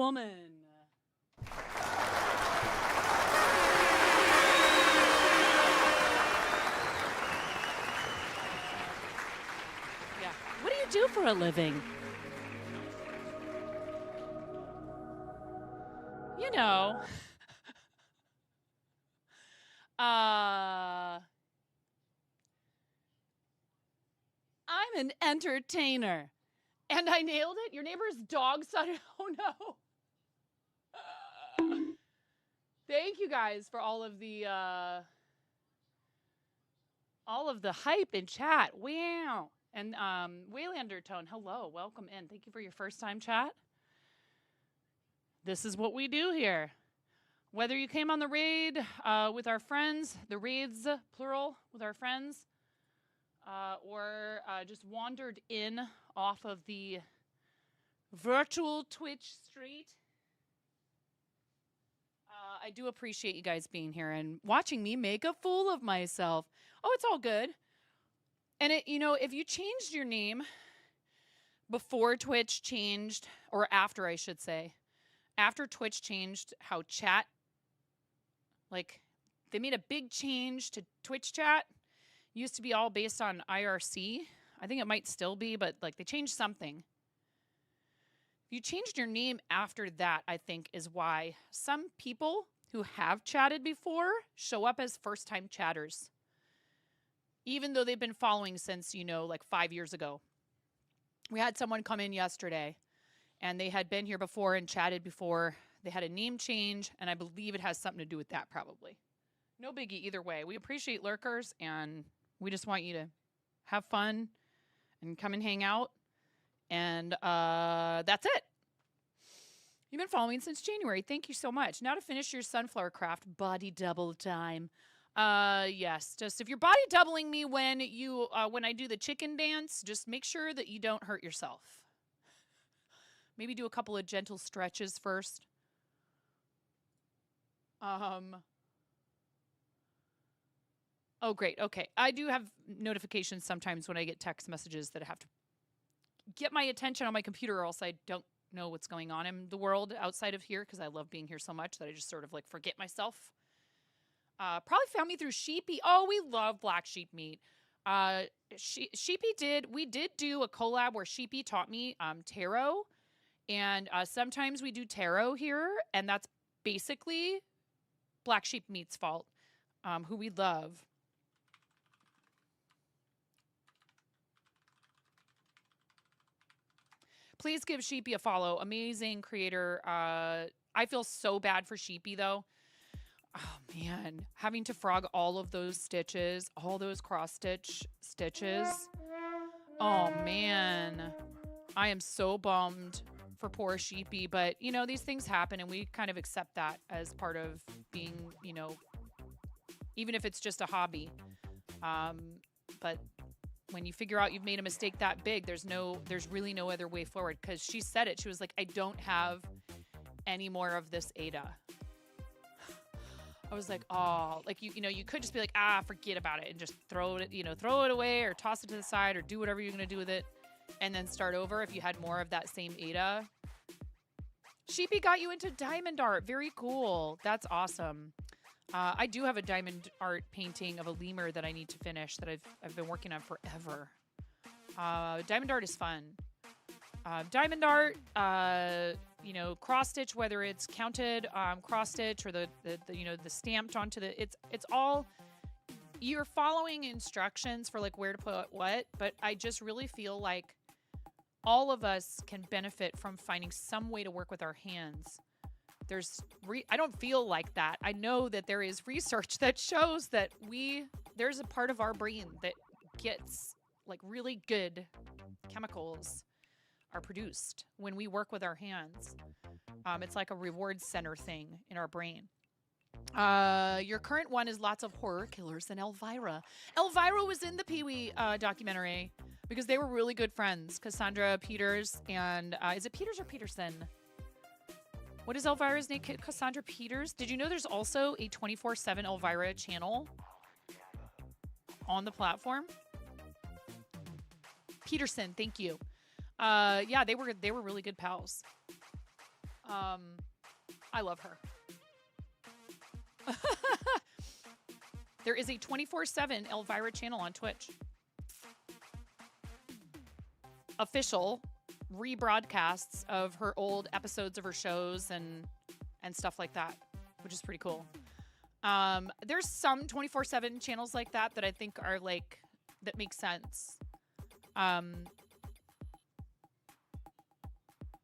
woman. Yeah. What do you do for a living? You know. I'm an entertainer. And I nailed it. Your neighbor's dog started. Oh no. Thank you guys for all of the hype in chat. Wow. And Waylander Tone, hello, welcome in. Thank you for your first time chat. This is what we do here. Whether you came on the raid with our friends, the raids, plural, with our friends, or just wandered in off of the virtual Twitch street. I do appreciate you guys being here and watching me make a fool of myself. Oh, it's all good. And if you changed your name before Twitch changed, or after, I should say, after Twitch changed how chat, like they made a big change to Twitch chat. Used to be all based on IRC. I think it might still be, but like they changed something. If you changed your name after that, I think is why some people who have chatted before show up as first-time chatters. Even though they've been following since, like 5 years ago. We had someone come in yesterday, and they had been here before and chatted before. They had a name change, and I believe it has something to do with that probably. No biggie either way. We appreciate lurkers, and we just want you to have fun and come and hang out. And that's it. You've been following since January. Thank you so much. Now to finish your sunflower craft, body double time. Yes, just if you're body doubling me when I do the chicken dance, just make sure that you don't hurt yourself. Maybe do a couple of gentle stretches first. Oh, great. Okay. I do have notifications sometimes when I get text messages that have to get my attention on my computer, or else I don't know what's going on in the world outside of here, because I love being here so much that I just sort of like forget myself. Probably found me through Sheepy. Oh, we love black sheep meat. We did do a collab where Sheepy taught me tarot, and sometimes we do tarot here, and that's basically Black Sheep Meat's fault, who we love. Please give Sheepy a follow. Amazing creator. I feel so bad for Sheepy, though. Oh, man. Having to frog all of those stitches, all those cross-stitch stitches. Oh, man. I am so bummed for poor Sheepy. But, these things happen, and we kind of accept that as part of being, even if it's just a hobby. But when you figure out you've made a mistake that big, there's really no other way forward. Because she said it. She was like, I don't have any more of this Ada. I was like, oh, like you could just be like, forget about it and just throw it away or toss it to the side or do whatever you're gonna do with it, and then start over if you had more of that same Ada. Sheepy got you into diamond art. Very cool. That's awesome. I do have a diamond art painting of a lemur that I need to finish that I've been working on forever. Diamond art is fun. Diamond art, cross stitch, whether it's counted cross stitch or the stamped onto the, it's all, you're following instructions for like where to put what, but I just really feel like all of us can benefit from finding some way to work with our hands. I don't feel like that. I know that there is research that shows that there's a part of our brain that gets like really good chemicals are produced when we work with our hands. It's like a reward center thing in our brain. Your current one is lots of horror killers and Elvira. Elvira was in the Pee-wee documentary because they were really good friends. Cassandra Peters and, is it Peters or Peterson? What is Elvira's name? Cassandra Peters? Did you know there's also a 24/7 Elvira channel on the platform? Peterson, thank you. Yeah, they were really good pals. I love her. There is a 24/7 Elvira channel on Twitch. Official rebroadcasts of her old episodes of her shows and stuff like that, which is pretty cool. There's some 24/7 channels like that I think are like, that make sense.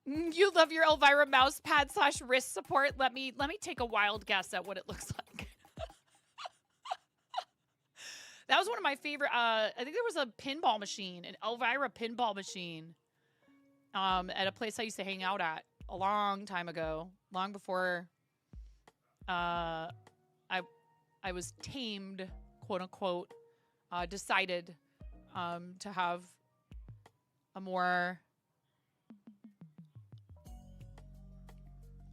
You love your Elvira mouse pad / wrist support. Let me take a wild guess at what it looks like. That was one of my favorite. I think there was a pinball machine, an Elvira pinball machine, at a place I used to hang out at a long time ago, long before I was tamed, quote unquote, decided to have a more.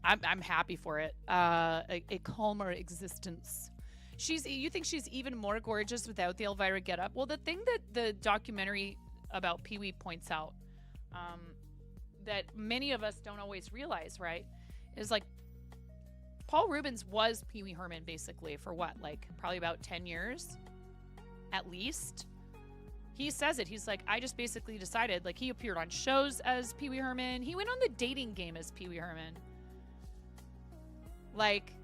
I'm happy for it. A calmer existence. You think she's even more gorgeous without the Elvira getup? Well, the thing that the documentary about Pee-wee points out, that many of us don't always realize, right, is like Paul Rubens was Pee-wee Herman basically for what, like probably about 10 years, at least. He says it. He's like, I just basically decided, like, he appeared on shows as Pee-wee Herman. He went on the dating game as Pee-wee Herman. Like,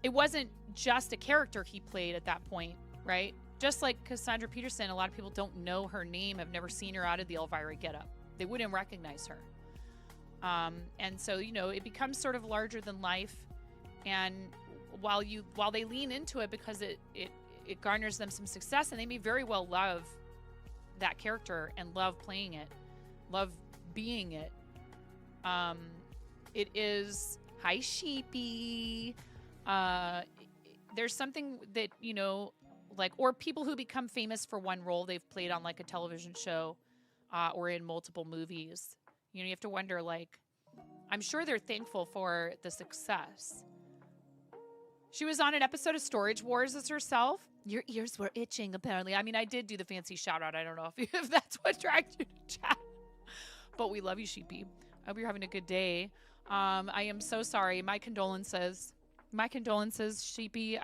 it wasn't just a character he played at that point, right? Just like Cassandra Peterson, a lot of people don't know her name, have never seen her out of the Elvira getup. They wouldn't recognize her. And so, you know, it becomes sort of larger than life. And while they lean into it because it garners them some success, and they may very well love that character and love playing it, love being it. It is, hi Sheepy. There's something that, you know, like, or people who become famous for one role they've played on like a television show, or in multiple movies. You know, you have to wonder, like, I'm sure they're thankful for the success. She was on an episode of Storage Wars as herself. Your ears were itching, apparently. I mean, I did do the fancy shout out. I don't know if that's what dragged you to chat. But we love you, Sheepy. I hope you're having a good day. I am so sorry. My condolences. My condolences, Sheepy.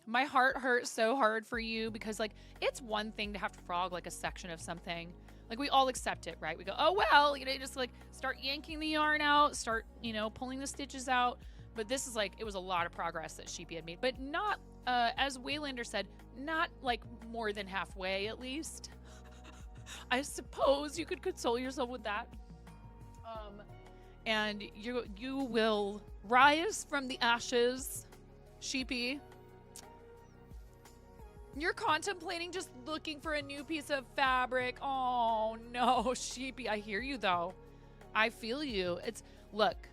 My heart hurts so hard for you because, like, it's one thing to have to frog, like, a section of something. Like, we all accept it, right? We go, oh, well, you know, just, like, start yanking the yarn out, start, you know, pulling the stitches out. But this is, like, it was a lot of progress that Sheepy had made. But not, as Waylander said, not, like, more than halfway, at least. I suppose you could console yourself with that. And you will rise from the ashes, Sheepy. You're contemplating just looking for a new piece of fabric. Oh, no, Sheepy. I hear you, though. I feel you. Look,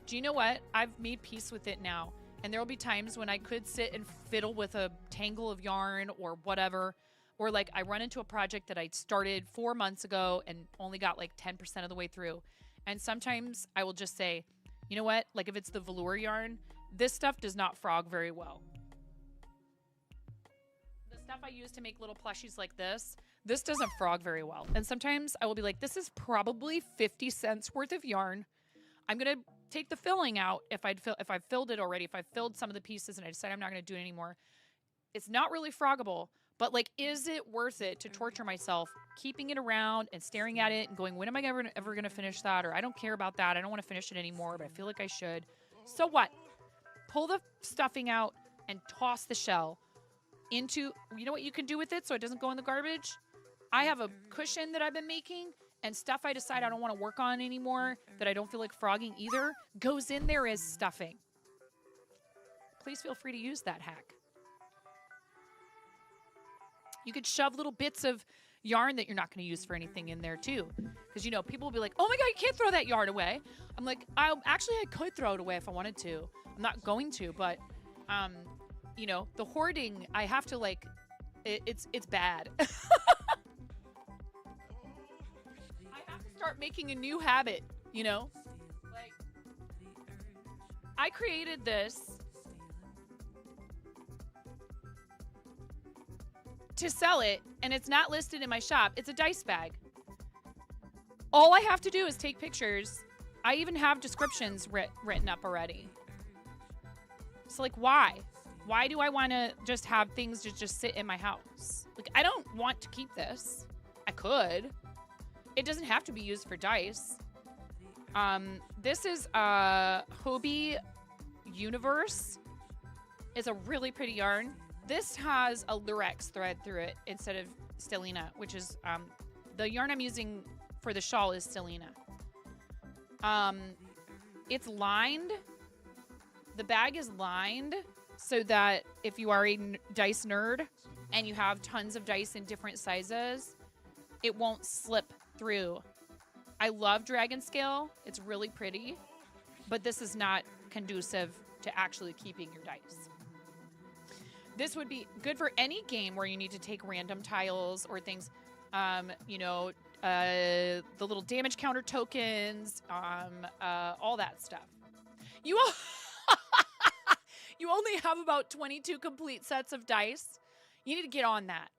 do you know what? I've made peace with it now. And there will be times when I could sit and fiddle with a tangle of yarn or whatever. Or, like, I run into a project that I started 4 months ago and only got, like, 10% of the way through. And sometimes I will just say, you know what? Like, if it's the velour yarn, this stuff does not frog very well. Stuff I use to make little plushies like this doesn't frog very well. And sometimes I will be like, this is probably 50 cents worth of yarn. I'm going to take the filling out if I've filled it already, if I've filled some of the pieces and I decide I'm not going to do it anymore. It's not really froggable, but, like, is it worth it to torture myself keeping it around and staring at it and going, when am I ever going to finish that? Or I don't care about that. I don't want to finish it anymore, but I feel like I should. So what? Pull the stuffing out and toss the shell into, you know what you can do with it so it doesn't go in the garbage? I have a cushion that I've been making, and stuff I decide I don't want to work on anymore that I don't feel like frogging either goes in there as stuffing. Please feel free to use that hack. You could shove little bits of yarn that you're not going to use for anything in there too, because, you know, people will be like, oh my god, you can't throw that yarn away. I'm like, I could throw it away if I wanted to. I'm not going to, but you know, the hoarding, I have to, like, it's bad. I have to start making a new habit, you know? Like, I created this to sell it, and it's not listed in my shop. It's a dice bag. All I have to do is take pictures. I even have descriptions written up already. So like, why? Why do I want to just have things just sit in my house? Like, I don't want to keep this. I could. It doesn't have to be used for dice. This is Hobie Universe. It's a really pretty yarn. This has a lurex thread through it instead of stellina, which is the yarn I'm using for the shawl is stellina. It's lined. The bag is lined so that if you are a dice nerd and you have tons of dice in different sizes, it won't slip through. I love dragon scale. It's really pretty, but this is not conducive to actually keeping your dice. This would be good for any game where you need to take random tiles or things, you know, the little damage counter tokens, all that stuff. You all you only have about 22 complete sets of dice. You need to get on that.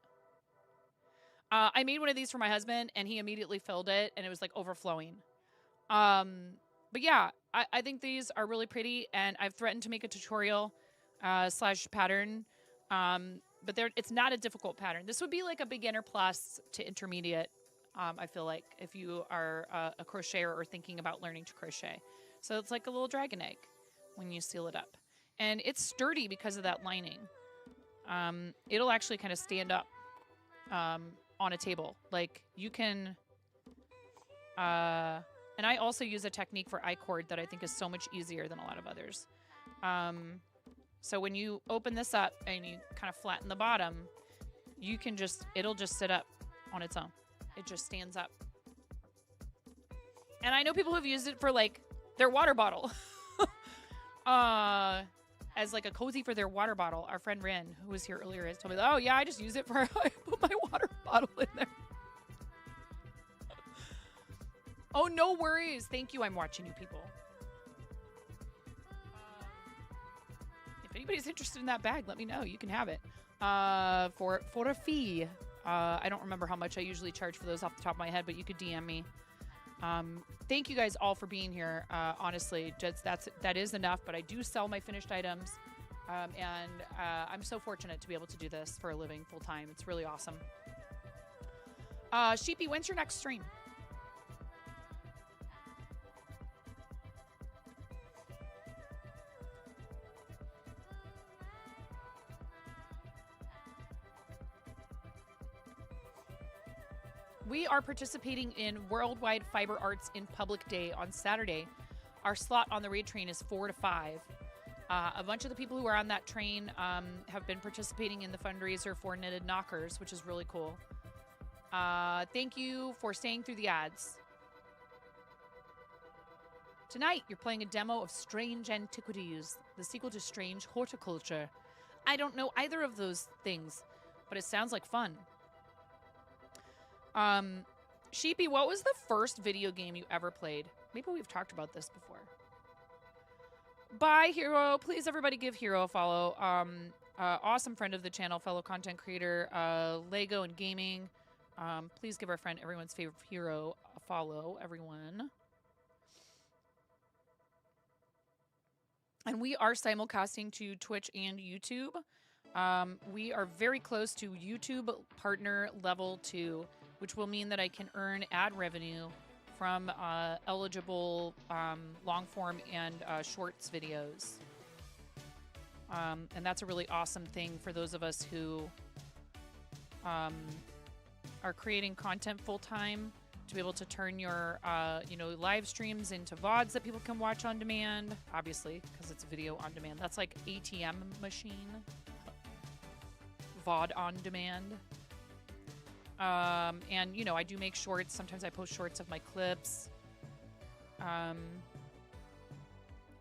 I made one of these for my husband, and he immediately filled it, and it was like overflowing. But yeah, I think these are really pretty, and I've threatened to make a tutorial slash pattern, but it's not a difficult pattern. This would be like a beginner plus to intermediate, I feel like, if you are a crocheter or thinking about learning to crochet. So it's like a little dragon egg when you seal it up. And it's sturdy because of that lining. It'll actually kind of stand up on a table. Like you can, and I also use a technique for I-cord that I think is so much easier than a lot of others. So when you open this up and you kind of flatten the bottom, you can it'll just sit up on its own. It just stands up. And I know people who've used it for like their water bottle. As like a cozy for their water bottle. Our friend Rin, who was here earlier, has told me, oh yeah, I just use it for, I put my water bottle in there. Oh, no worries. Thank you. I'm watching you people. If anybody's interested in that bag, let me know. You can have it for a fee. I don't remember how much I usually charge for those off the top of my head, but you could DM me. Thank you guys all for being here. Honestly, that is enough, but I do sell my finished items. And I'm so fortunate to be able to do this for a living full time. It's really awesome. Sheepy, when's your next stream? We are participating in Worldwide Fiber Arts in Public Day on Saturday. Our slot on the raid train is 4 to 5. A bunch of the people who are on that train have been participating in the fundraiser for Knitted Knockers, which is really cool. Thank you for staying through the ads. Tonight, you're playing a demo of Strange Antiquities, the sequel to Strange Horticulture. I don't know either of those things, but it sounds like fun. Sheepy, what was the first video game you ever played? Maybe we've talked about this before. Bye, Hero. Please, everybody give Hero a follow. Awesome friend of the channel, fellow content creator, Lego and gaming. Please give our friend, everyone's favorite Hero, a follow, everyone. And we are simulcasting to Twitch and YouTube. We are very close to YouTube partner level 2, which will mean that I can earn ad revenue from eligible long form and shorts videos. And that's a really awesome thing for those of us who are creating content full time, to be able to turn your live streams into VODs that people can watch on demand, obviously, because it's video on demand. That's like ATM machine. VOD on demand. And, you know, I do make shorts. Sometimes I post shorts of my clips.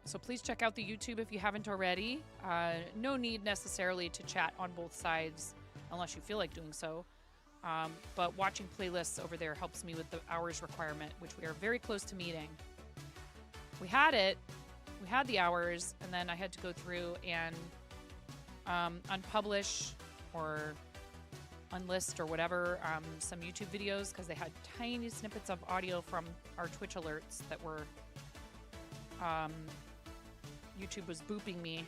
So please check out the YouTube if you haven't already. No need necessarily to chat on both sides unless you feel like doing so. But watching playlists over there helps me with the hours requirement, which we are very close to meeting. We had the hours, and then I had to go through and unpublish or unlist or whatever some YouTube videos because they had tiny snippets of audio from our Twitch alerts that were YouTube was booping me.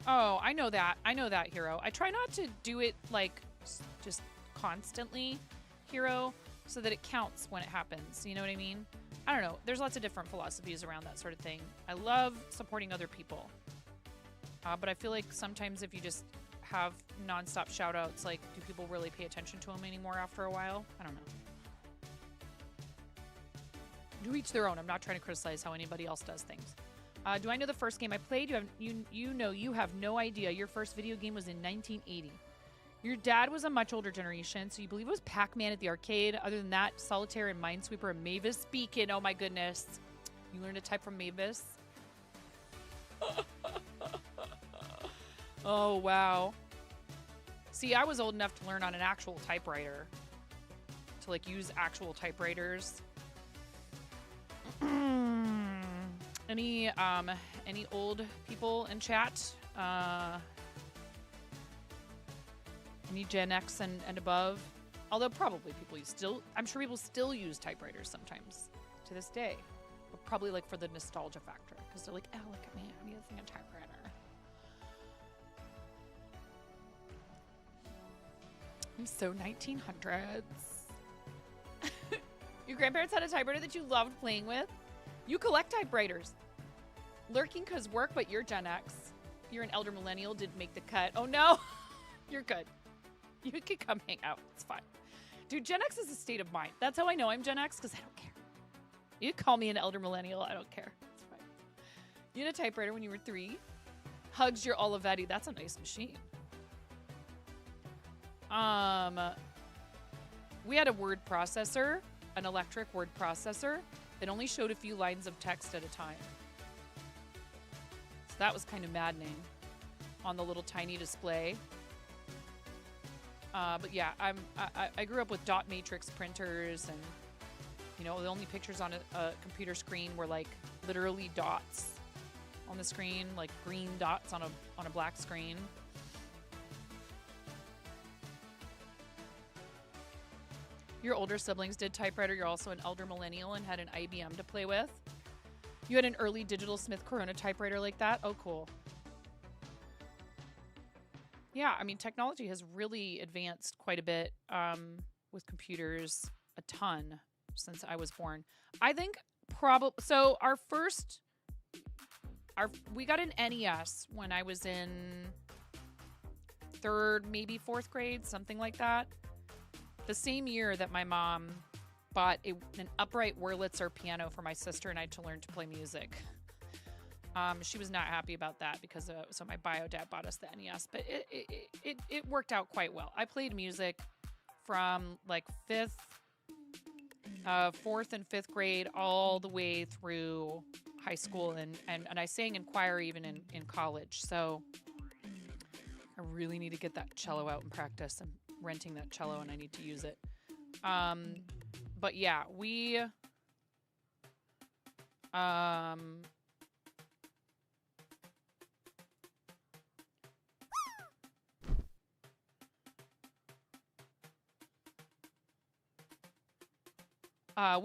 Oh, I know that. I know that, Hero. I try not to do it like just constantly, Hero, so that it counts when it happens. You know what I mean? I don't know. There's lots of different philosophies around that sort of thing. I love supporting other people. But I feel like sometimes if you just have nonstop shout outs, like, do people really pay attention to them anymore after a while? I don't know. To each their own. I'm not trying to criticize how anybody else does things. Do I know the first game I played? You have no idea. Your first video game was in 1980. Your dad was a much older generation, so you believe it was Pac-Man at the arcade. Other than that, Solitaire and Minesweeper and Mavis Beacon. Oh my goodness. You learned to type from Mavis? Oh, wow. See, I was old enough to learn on an actual typewriter. To, like, use actual typewriters. Any old people in chat? Any Gen X and above? Although probably I'm sure people still use typewriters sometimes to this day. But probably like for the nostalgia factor. Because they're like, oh, look at me, I'm using a typewriter. I'm so 1900s. Your grandparents had a typewriter that you loved playing with? You collect typewriters. Lurking because work, but you're Gen X. You're an elder millennial, didn't make the cut. Oh no, you're good. You can come hang out, it's fine. Dude, Gen X is a state of mind. That's how I know I'm Gen X, because I don't care. You call me an elder millennial, I don't care. It's fine. You had a typewriter when you were 3. Hugs your Olivetti, that's a nice machine. We had a word processor, an electric word processor, that only showed a few lines of text at a time. So that was kind of maddening on the little tiny display. But yeah, I grew up with dot matrix printers, and you know, the only pictures on a computer screen were like literally dots on the screen, like green dots on a black screen. Your older siblings did typewriter. You're also an elder millennial and had an IBM to play with. You had an early Digital Smith Corona typewriter like that? Oh, cool. Yeah, I mean, technology has really advanced quite a bit with computers, a ton, since I was born. I think so we got an NES when I was in 3rd, maybe 4th grade, something like that. The same year that my mom bought an upright Wurlitzer piano for my sister and I to learn to play music. She was not happy about that because so my bio dad bought us the NES, but it worked out quite well. I played music from like 4th and 5th grade all the way through high school, and I sang in choir even in college. So I really need to get that cello out and practice. I'm renting that cello and I need to use it. But yeah, we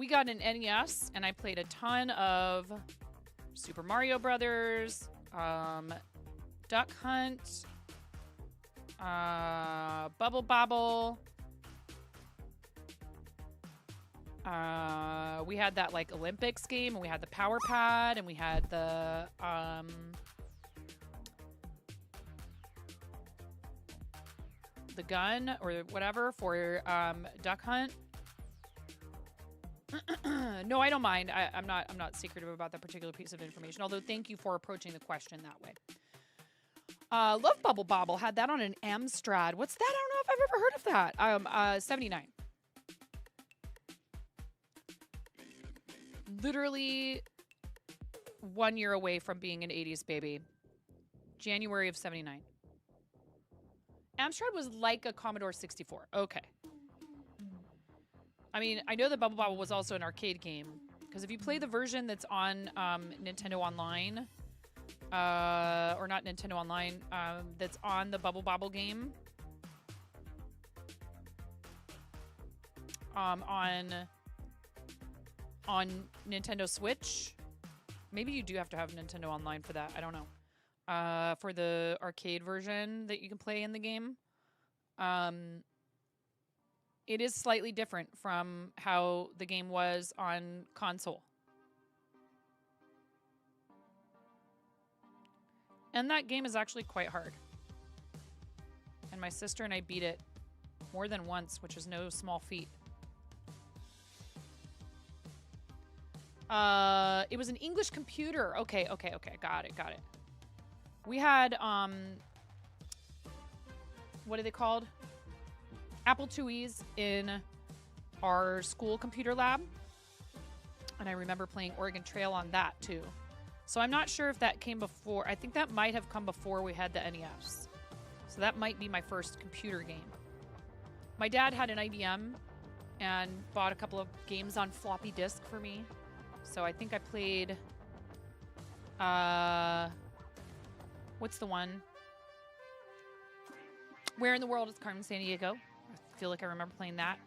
got an NES and I played a ton of Super Mario Brothers, Duck Hunt, Bubble Bobble. We had that like Olympics game, and we had the Power Pad, and we had the gun or whatever for Duck Hunt. No, I don't mind. I'm not secretive about that particular piece of information. Although, thank you for approaching the question that way. Love Bubble Bobble. Had that on an Amstrad. What's that? I don't know if I've ever heard of that. 79. Literally 1 year away from being an 80s baby. January of 79. Amstrad was like a Commodore 64. Okay. I mean, I know that Bubble Bobble was also an arcade game. Because if you play the version that's on Nintendo Online, or not Nintendo Online, that's on the Bubble Bobble game. On Nintendo Switch. Maybe you do have to have Nintendo Online for that. I don't know. For the arcade version that you can play in the game. It is slightly different from how the game was on console. And that game is actually quite hard. And my sister and I beat it more than once, which is no small feat. It was an English computer. Okay. Got it. We had, what are they called? Apple IIes in our school computer lab. And I remember playing Oregon Trail on that too. So I'm not sure if that came before. I think that might have come before we had the NES. So that might be my first computer game. My dad had an IBM and bought a couple of games on floppy disk for me. So I think I played, what's the one? Where in the World is Carmen Sandiego? I feel like I remember playing that.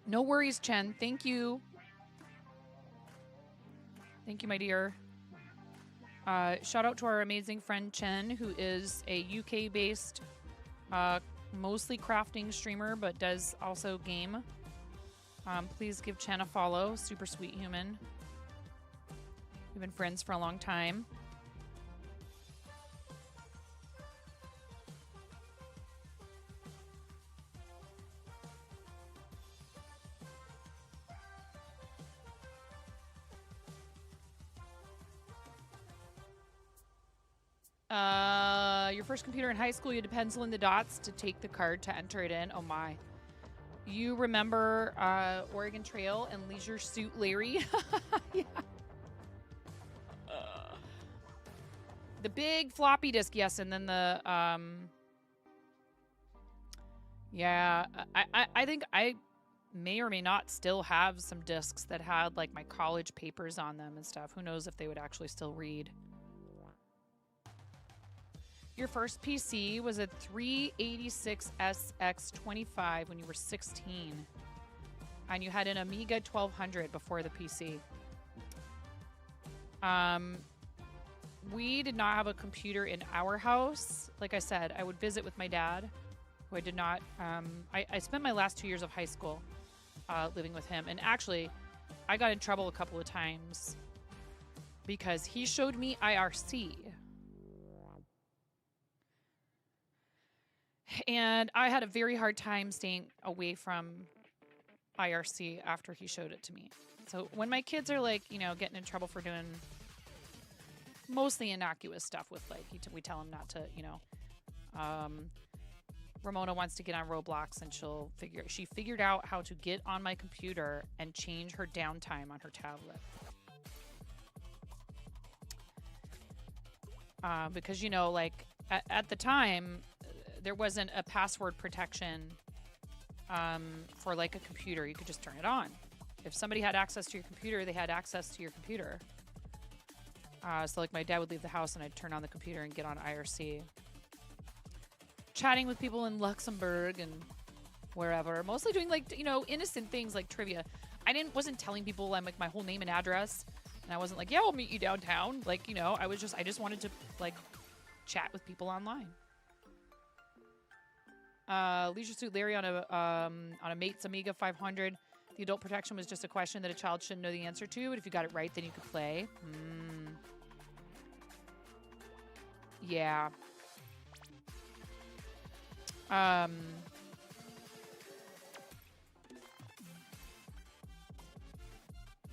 No worries, Chen. Thank you. Thank you, my dear. Shout out to our amazing friend Chen, who is a UK-based, mostly crafting streamer, but does also game. Please give Chen a follow. Super sweet human. We've been friends for a long time. Your first computer in high school, you had to pencil in the dots to take the card to enter it in. Oh my. You remember Oregon Trail and Leisure Suit Larry? Yeah. The big floppy disk, yes, and then the yeah, I think I may or may not still have some discs that had like my college papers on them and stuff. Who knows if they would actually still read. Your first PC was a 386SX25 when you were 16. And you had an Amiga 1200 before the PC. We did not have a computer in our house. Like I said, I would visit with my dad, who I did not... I spent my last 2 years of high school living with him. And actually, I got in trouble a couple of times because he showed me IRC. And I had a very hard time staying away from IRC after he showed it to me. So when my kids are like, you know, getting in trouble for doing mostly innocuous stuff with like, we tell them not to, you know, Ramona wants to get on Roblox and she figured out how to get on my computer and change her downtime on her tablet. Because, you know, like at the time, there wasn't a password protection for like a computer. You could just turn it on. If somebody had access to your computer, they had access to your computer. So like my dad would leave the house and I'd turn on the computer and get on IRC. Chatting with people in Luxembourg and wherever. Mostly doing like, you know, innocent things like trivia. Wasn't telling people like my whole name and address. And I wasn't like, yeah, I'll meet you downtown. Like, you know, I just wanted to like chat with people online. Leisure Suit Larry on a mate's Amiga 500. The adult protection was just a question that a child shouldn't know the answer to, but if you got it right, then you could play. Yeah.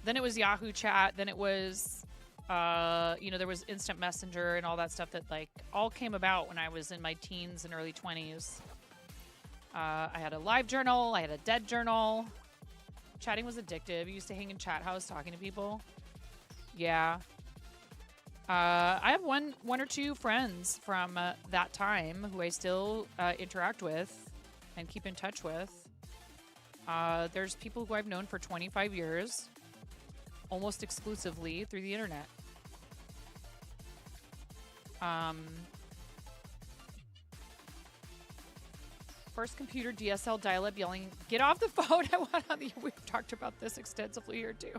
Then it was Yahoo Chat. Then it was, you know, there was Instant Messenger and all that stuff that like all came about when I was in my teens and early 20s. I had a live journal. I had a dead journal. Chatting was addictive. I used to hang in chat house talking to people. Yeah. I have one or two friends from that time who I still interact with and keep in touch with. There's people who I've known for 25 years, almost exclusively through the internet. First computer DSL dial-up yelling, "Get off the phone!" I want on the. We've talked about this extensively here too.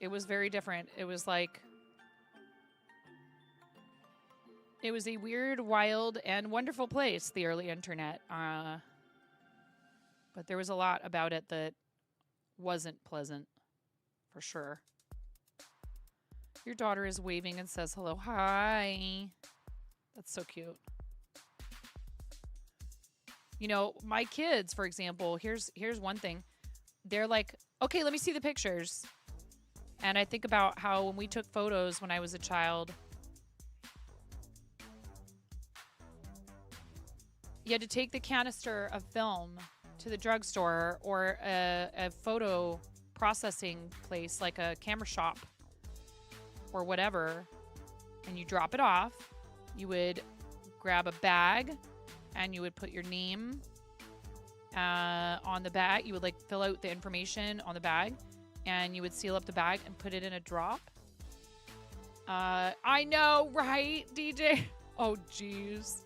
It was very different. It was like, it was a weird, wild, and wonderful place, the early internet. But there was a lot about it that wasn't pleasant, for sure. Your daughter is waving and says hello. Hi. That's so cute. You know, my kids, for example, here's one thing. They're like, okay, let me see the pictures. And I think about how when we took photos when I was a child, you had to take the canister of film to the drugstore or a photo processing place like a camera shop or whatever, and you drop it off. You would grab a bag and you would put your name on the bag. You would like fill out the information on the bag and you would seal up the bag and put it in a drop. I know, right, DJ? Oh, jeez.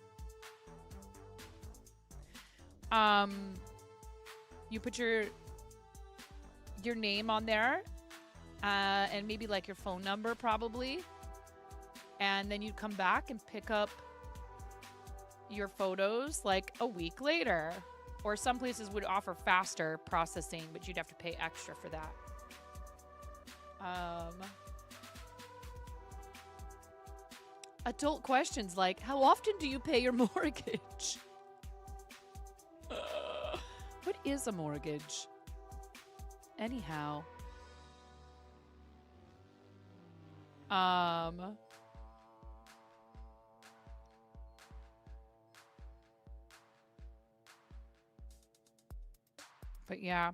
You put your name on there, and maybe like your phone number probably, and then you'd come back and pick up your photos like a week later. Or some places would offer faster processing, but you'd have to pay extra for that. Adult questions like, how often do you pay your mortgage? What is a mortgage? Anyhow. But yeah.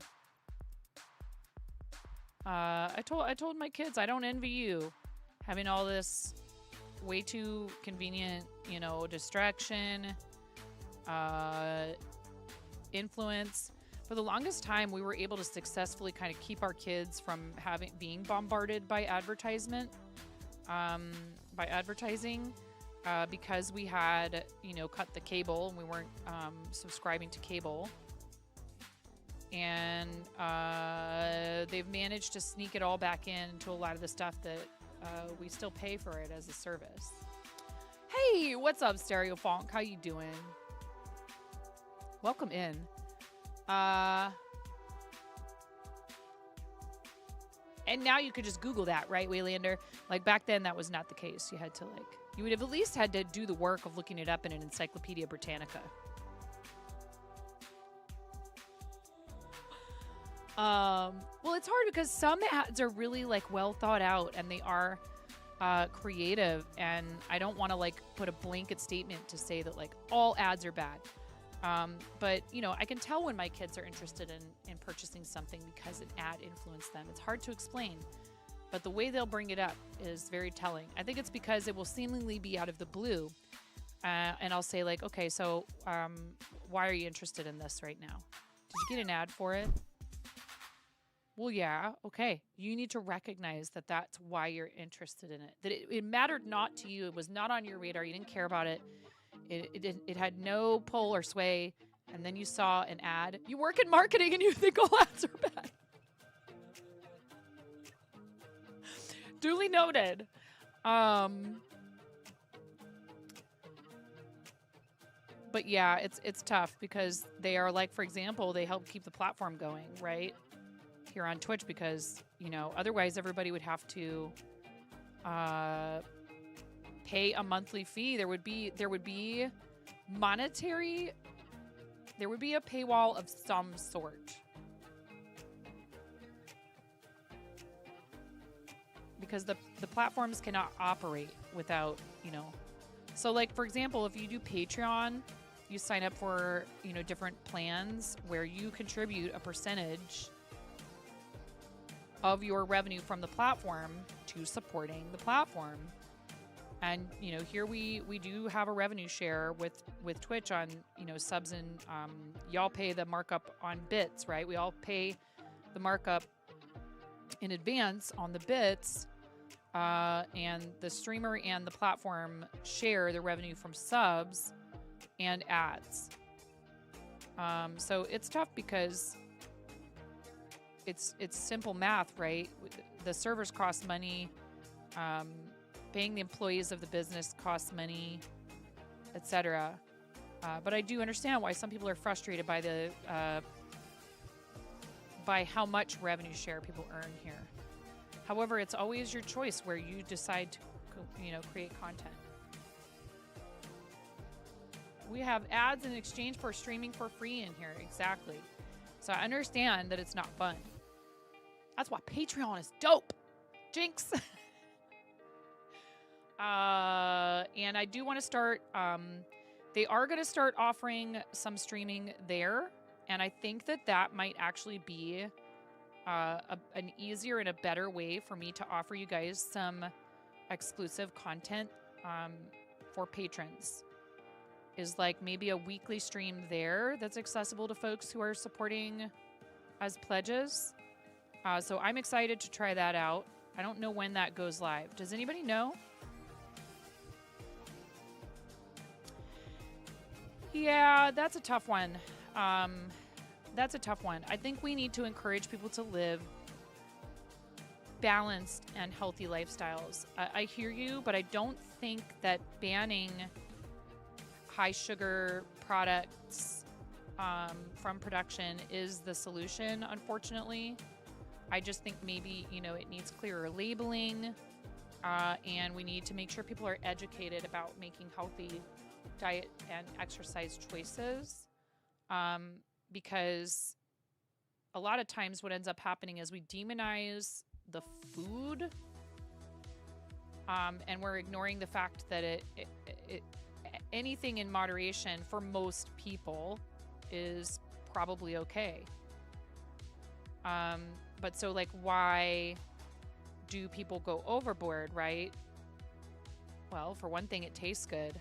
I told my kids I don't envy you having all this way too convenient, you know, distraction, influence. For the longest time, we were able to successfully kind of keep our kids from being bombarded by advertising, because we had, you know, cut the cable and we weren't subscribing to cable. And they've managed to sneak it all back into a lot of the stuff that we still pay for it as a service. Hey, what's up, Stereo Funk? How you doing? Welcome in. And now you could just Google that, right, Waylander? Like back then, that was not the case. You had to you would have at least had to do the work of looking it up in an Encyclopedia Britannica. Well, it's hard because some ads are really well thought out and they are creative, and I don't want to put a blanket statement to say that all ads are bad. But you know, I can tell when my kids are interested in purchasing something because an ad influenced them. It's hard to explain, but the way they'll bring it up is very telling. I think it's because it will seemingly be out of the blue, and I'll say okay, so why are you interested in this right now? Did you get an ad for it? Well, yeah, okay. You need to recognize that that's why you're interested in it. That it mattered not to you. It was not on your radar. You didn't care about it. It had no pull or sway. And then you saw an ad. You work in marketing and you think all ads are bad. Duly noted. But yeah, it's tough because they are for example, they help keep the platform going, right? Here on Twitch, because you know otherwise everybody would have to pay a monthly fee. There would be monetary. There would be a paywall of some sort, because the platforms cannot operate without, you know. So for example, if you do Patreon, you sign up for different plans where you contribute a percentage of your revenue from the platform to supporting the platform. And here we do have a revenue share with Twitch on subs, and y'all pay the markup on bits, right? We all pay the markup in advance on the bits, and the streamer and the platform share the revenue from subs and ads. So it's tough because it's simple math, right? The servers cost money. Paying the employees of the business costs money, etc. But I do understand why some people are frustrated by the by how much revenue share people earn here. However, it's always your choice where you decide to create content. We have ads in exchange for streaming for free in here. Exactly. So I understand that it's not fun. That's why Patreon is dope. Jinx. And I do want to start, they are going to start offering some streaming there. And I think that might actually be an easier and a better way for me to offer you guys some exclusive content for patrons. Is like maybe a weekly stream there that's accessible to folks who are supporting as pledges. So I'm excited to try that out. I don't know when that goes live. Does anybody know? Yeah, that's a tough one. That's a tough one. I think we need to encourage people to live balanced and healthy lifestyles. I hear you, but I don't think that banning high sugar products from production is the solution, unfortunately. I just think maybe, it needs clearer labeling, and we need to make sure people are educated about making healthy diet and exercise choices, because a lot of times what ends up happening is we demonize the food, and we're ignoring the fact that anything in moderation for most people is probably okay. But so like, why do people go overboard, right? Well, for one thing, it tastes good.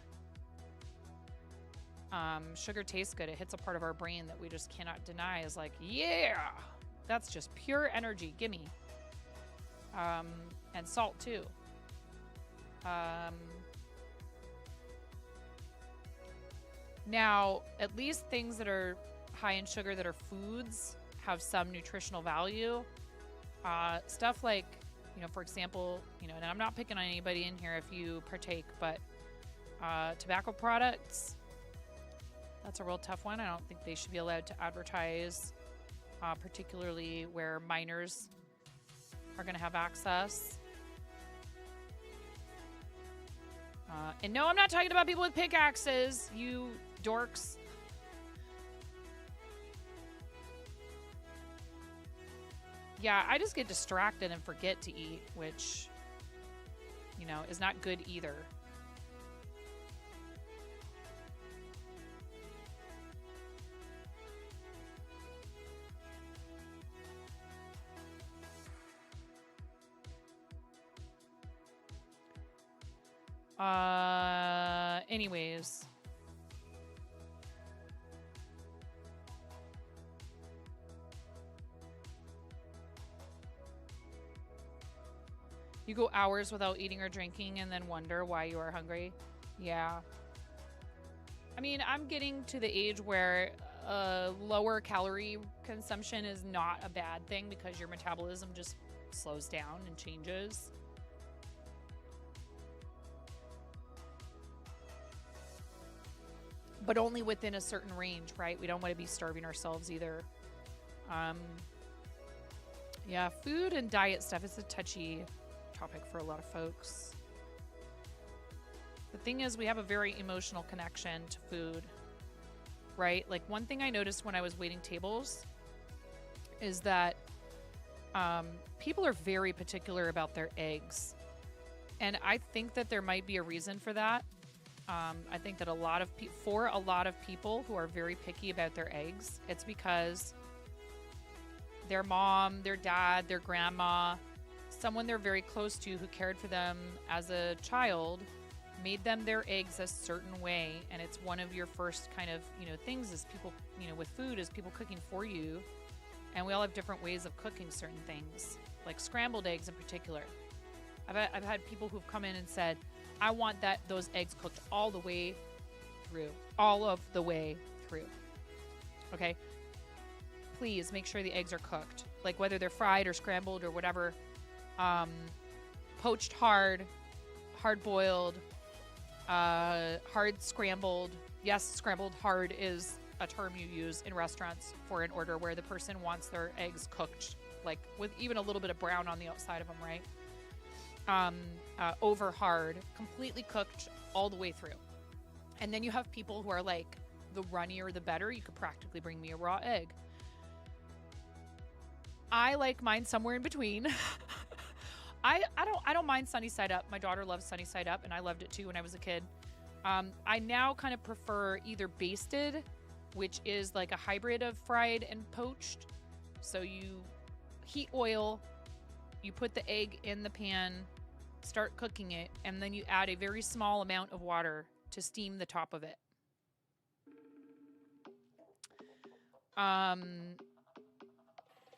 Sugar tastes good. It hits a part of our brain that we just cannot deny is like, yeah, that's just pure energy. Gimme. And salt too. Now, at least things that are high in sugar that are foods have some nutritional value. Stuff like, for example, and I'm not picking on anybody in here if you partake, but tobacco products, that's a real tough one. I don't think they should be allowed to advertise, particularly where minors are going to have access. And no, I'm not talking about people with pickaxes, you dorks. Yeah, I just get distracted and forget to eat, which, is not good either. Anyways. You go hours without eating or drinking and then wonder why you are hungry. Yeah. I mean, I'm getting to the age where lower calorie consumption is not a bad thing because your metabolism just slows down and changes. But only within a certain range, right? We don't want to be starving ourselves either. Yeah, food and diet stuff is a touchy topic for a lot of folks. The thing is, we have a very emotional connection to food, right? Like, one thing I noticed when I was waiting tables is that people are very particular about their eggs. And I think that there might be a reason for that. I think that for a lot of people who are very picky about their eggs, it's because their mom, their dad, their grandma, someone they're very close to who cared for them as a child, made them their eggs a certain way, and it's one of your first kind of, things is people, with food is people cooking for you. And we all have different ways of cooking certain things, like scrambled eggs in particular. I've had people who've come in and said, I want those eggs cooked all the way through, all of the way through. Okay? Please make sure the eggs are cooked, like whether they're fried or scrambled or whatever. Poached hard boiled, hard scrambled. Yes, scrambled hard is a term you use in restaurants for an order where the person wants their eggs cooked, like with even a little bit of brown on the outside of them, right? Over hard, completely cooked all the way through. And then you have people who are like, the runnier the better. You could practically bring me a raw egg. I like mine somewhere in between. I don't mind sunny side up. My daughter loves sunny side up, and I loved it too when I was a kid. I now kind of prefer either basted, which is like a hybrid of fried and poached. So you heat oil, you put the egg in the pan, start cooking it, and then you add a very small amount of water to steam the top of it.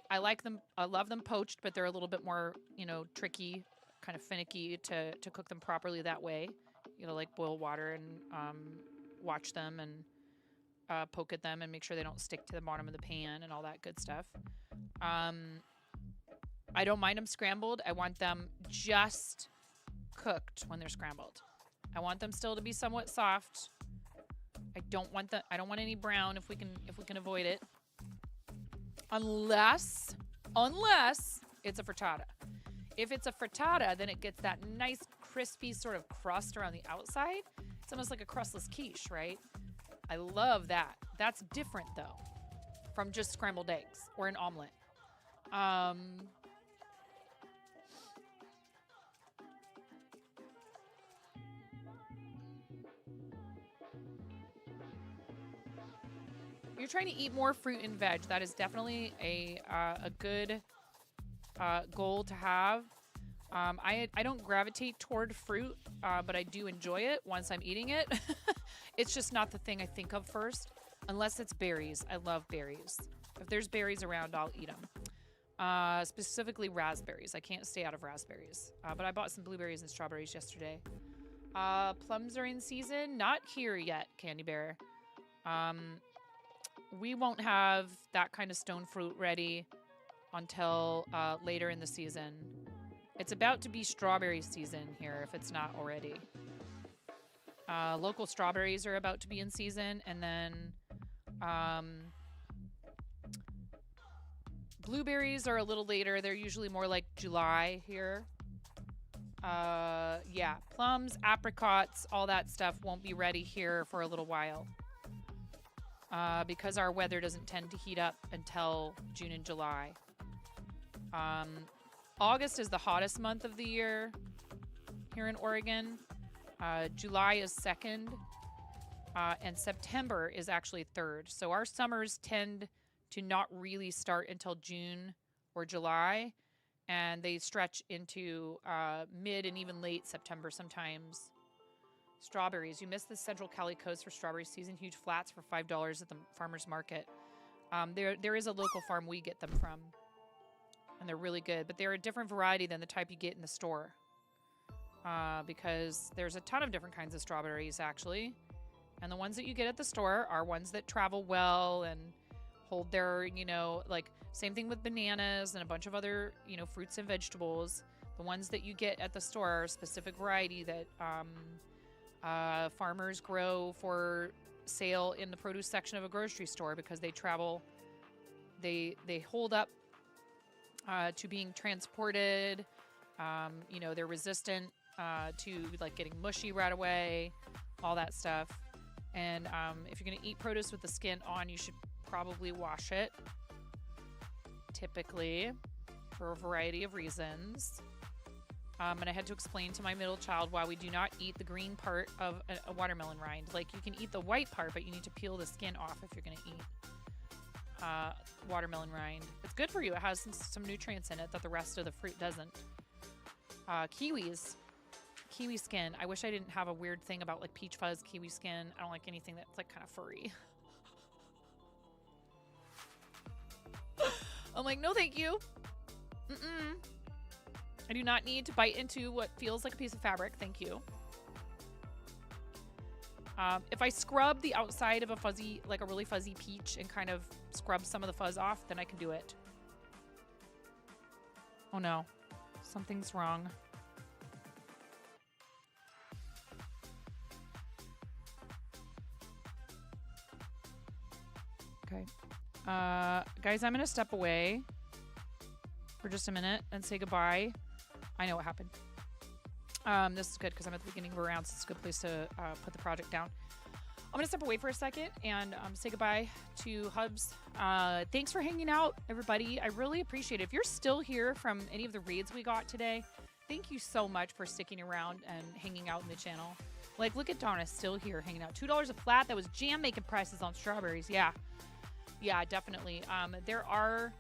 I like them. I love them poached, but they're a little bit more, tricky, kind of finicky to cook them properly that way. Like boil water and watch them and poke at them and make sure they don't stick to the bottom of the pan and all that good stuff. I don't mind them scrambled. I want them just cooked when they're scrambled. I want them still to be somewhat soft. I don't want any brown if we can avoid it. Unless it's a frittata. If it's a frittata, then it gets that nice crispy sort of crust around the outside. It's almost like a crustless quiche, right? I love that. That's different though from just scrambled eggs or an omelet. You're trying to eat more fruit and veg. That is definitely a good goal to have. I don't gravitate toward fruit, but I do enjoy it once I'm eating it. It's just not the thing I think of first, unless it's berries. I love berries. If there's berries around, I'll eat them. Specifically raspberries. I can't stay out of raspberries. But I bought some blueberries and strawberries yesterday. Plums are in season. Not here yet, Candy Bear. We won't have that kind of stone fruit ready until later in the season. It's about to be strawberry season here, if it's not already. Local strawberries are about to be in season, and then blueberries are a little later. They're usually more like July here. Yeah, plums, apricots, all that stuff won't be ready here for a little while. Because our weather doesn't tend to heat up until June and July. August is the hottest month of the year here in Oregon. July is second, and September is actually third. So our summers tend to not really start until June or July, and they stretch into mid and even late September sometimes. Strawberries. You missed the Central Cali coast for strawberry season. Huge flats for $5 at the farmer's market. There is a local farm we get them from, and they're really good. But they're a different variety than the type you get in the store, because there's a ton of different kinds of strawberries, actually. And the ones that you get at the store are ones that travel well and hold their, like, same thing with bananas and a bunch of other, fruits and vegetables. The ones that you get at the store are a specific variety that farmers grow for sale in the produce section of a grocery store because they travel, they hold up to being transported. They're resistant to like getting mushy right away, all that stuff. And if you're going to eat produce with the skin on, you should probably wash it, typically, for a variety of reasons. And I had to explain to my middle child why we do not eat the green part of a watermelon rind. Like, you can eat the white part, but you need to peel the skin off if you're going to eat watermelon rind. It's good for you. It has some nutrients in it that the rest of the fruit doesn't. Kiwis. kiwi skin. I wish I didn't have a weird thing about like peach fuzz, kiwi skin. I don't like anything that's like kind of furry. I'm like, no, thank you. I do not need to bite into what feels like a piece of fabric. Thank you. If I scrub the outside of a fuzzy, like a really fuzzy peach and kind of scrub some of the fuzz off, then I can do it. Oh no, something's wrong. Okay. Guys, I'm gonna step away for just a minute and say goodbye. I know what happened. This is good because I'm at the beginning of a round, so it's a good place to put the project down. I'm gonna step away for a second and say goodbye to Hubs. Thanks for hanging out, everybody. I really appreciate it. If you're still here from any of the raids we got today, thank you so much for sticking around and hanging out in the channel. Like, look at Donna still here hanging out. $2 a flat. That was jam making prices on strawberries. Yeah. Yeah, definitely. There are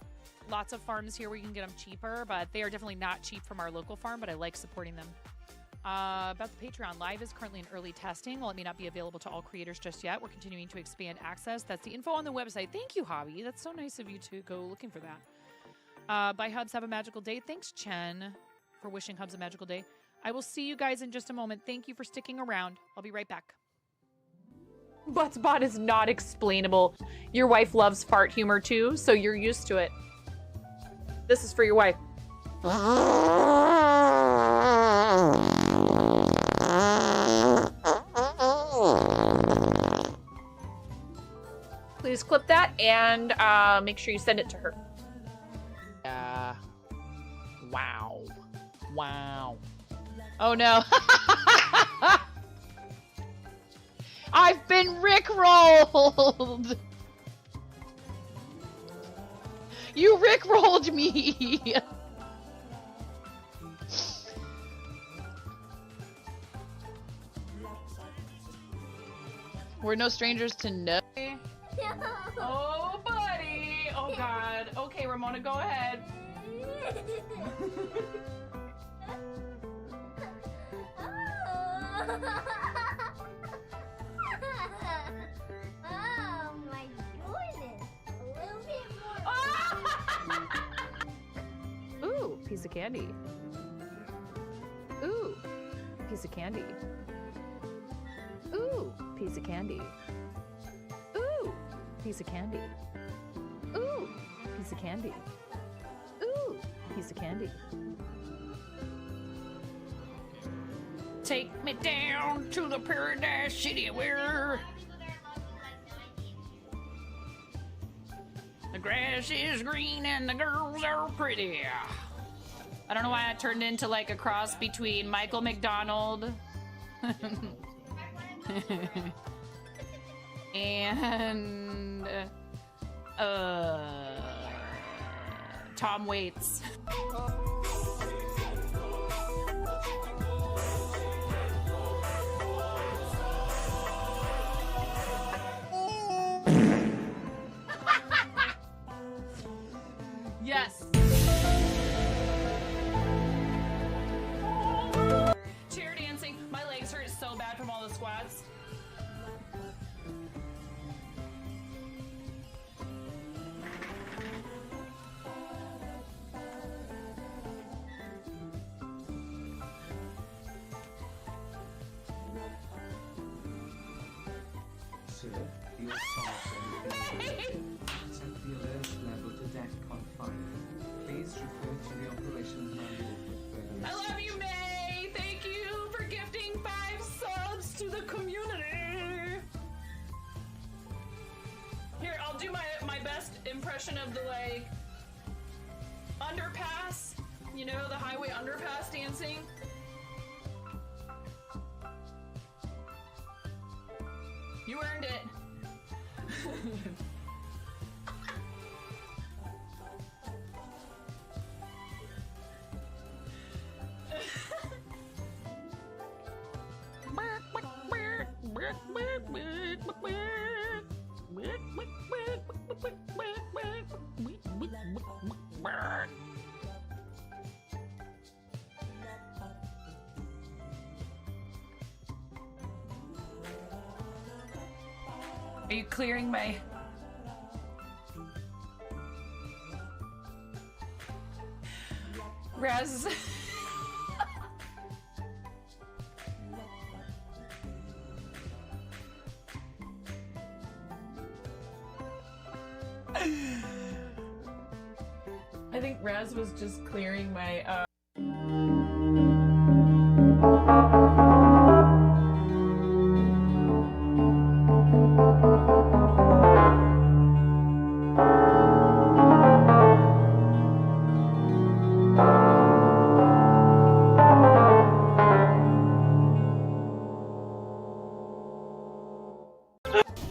lots of farms here where you can get them cheaper, but they are definitely not cheap from our local farm, but I like supporting them. About the Patreon, live is currently in early testing. While it may not be available to all creators just yet, we're continuing to expand access. That's the info on the website. Thank you, Hobby. That's so nice of you to go looking for that. Bye, Hubs. Have a magical day. Thanks, Chen, for wishing Hubs a magical day. I will see you guys in just a moment. Thank you for sticking around. I'll be right back. Buttspot is not explainable. Your wife loves fart humor too, so you're used to it. This is for your wife. Please clip that and make sure you send it to her. Wow. Wow. Oh no. I've been rickrolled. You rickrolled me. We're no strangers to know. Oh, buddy. Oh, God. Okay, Ramona, go ahead. Oh my goodness. A little bit more. Ooh, piece of candy. Ooh, piece of candy. Ooh, piece of candy. Ooh, piece of candy. Ooh, piece of candy. Ooh, piece of candy. Take me down to the paradise city where the grass is green and the girls are pretty. I don't know why I turned into like a cross between Michael McDonald and Tom Waits. Yes. Chair dancing. My legs hurt so bad from all the squats. Sir, your song set the alert level to DEFCON 5. Please refer to the operations manual for further I love you, May. Thank you for gifting 5 subs to the community. Here, I'll do my best impression of the like underpass. You know, the highway underpass dancing. You earned it. Are you clearing my... Raz. I think Raz was just clearing my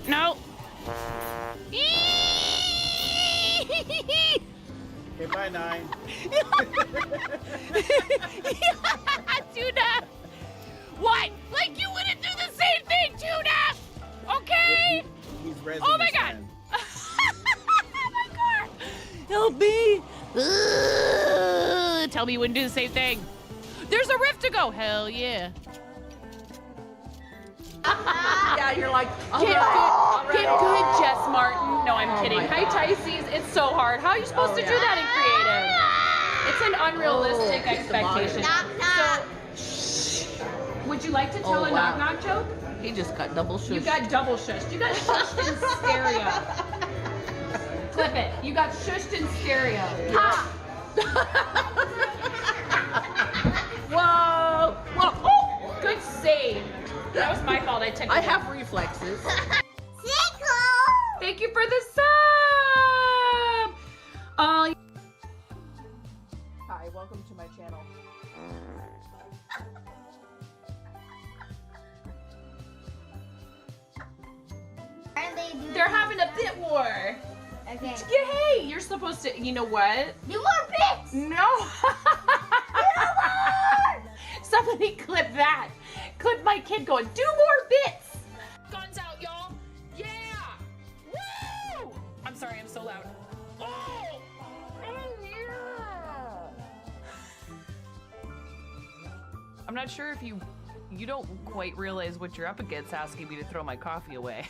No. Okay, bye, 9. Tuna! What? Like you wouldn't do the same thing, Tuna! Okay? He's resin Oh my his god! friend. Oh my god! Help me! Tell me you wouldn't do the same thing. There's a rift to go. Hell yeah. Yeah, you're like, get good, Jess Martin. No, I'm kidding. Hi, Tysees. It's so hard. How are you supposed to do that in creative? It's an unrealistic expectation. Knock, knock. So, would you like to tell a knock-knock joke? He just got double shushed. You got double shushed. You got shushed in stereo. Clip it. You got shushed in stereo. Ha! Whoa! Whoa! Oh! Good save. That was my fault. I have reflexes. Thank you for the sub. Hi, welcome to my channel. They're having a bit war. Okay. Yeah, hey, you're supposed to. You know what? Do more bits. No. Somebody clip that. Clip my kid going, do more bits. Guns out, y'all. Yeah. Woo! I'm sorry, I'm so loud. Oh. I'm not sure if you don't quite realize what you're up against asking me to throw my coffee away.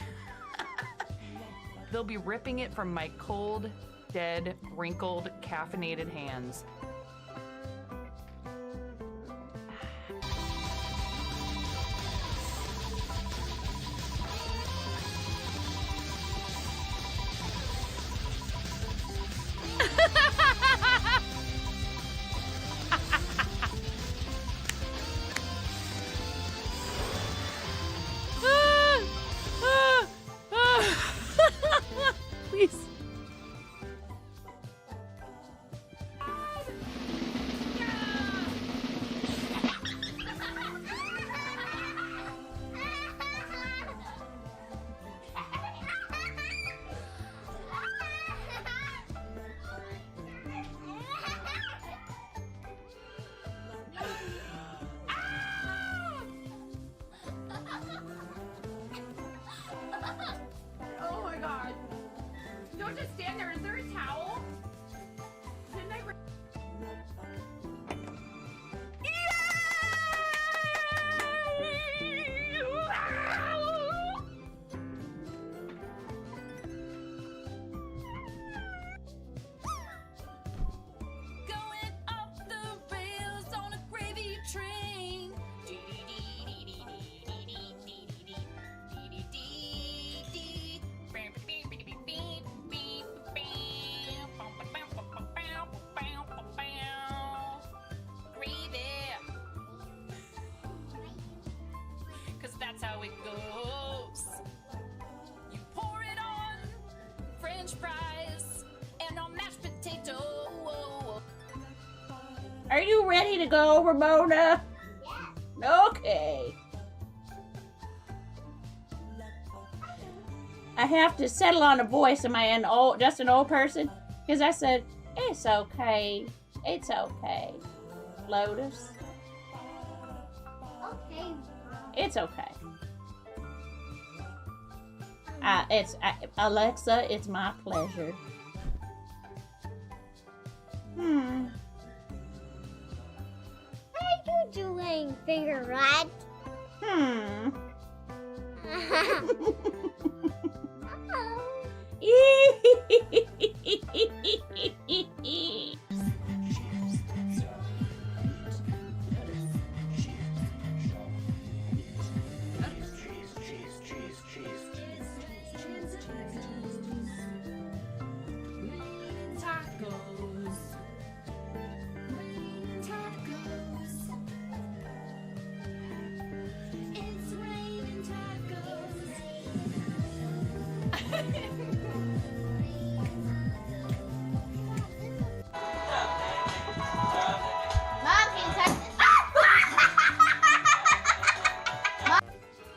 They'll be ripping it from my cold, dead, wrinkled, caffeinated hands. Please. Oh my god. Don't just stand there. Is there a towel? Didn't I Going off the rails on a gravy train. Cause that's how it goes. You pour it on French fries and on mashed potato. Are you ready to go, Ramona? Okay. I have to settle on a voice. Am I just an old person? Because I said, it's okay. It's okay. Lotus. Okay. It's okay. Alexa, it's my pleasure. What are you doing, finger rat?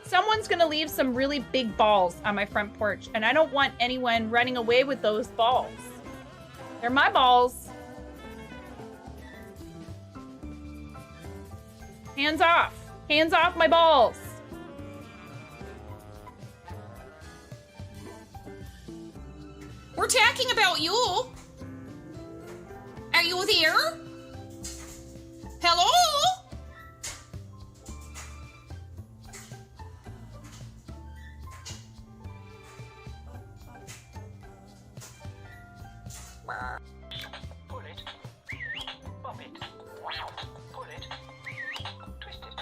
Someone's gonna leave some really big balls on my front porch, and I don't want anyone running away with those balls. They're my balls. Hands off. Hands off my balls. We're talking about you. Are you there? Hello? Pull it, pop it, pull it, twist it,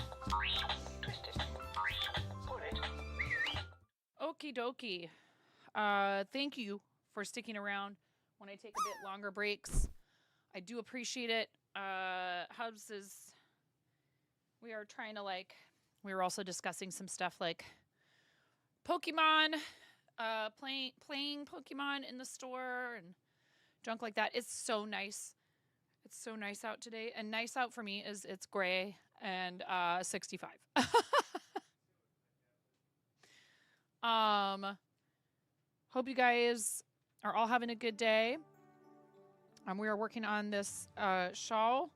twist it, pull it. Okie dokie. Thank you for sticking around when I take a bit longer breaks. I do appreciate it. Hubs is, we are trying to we were also discussing some stuff like Pokemon, playing Pokemon in the store and junk like that. It's so nice. It's so nice out today. And nice out for me is it's gray and 65. Hope you guys are all having a good day. We are working on this shawl.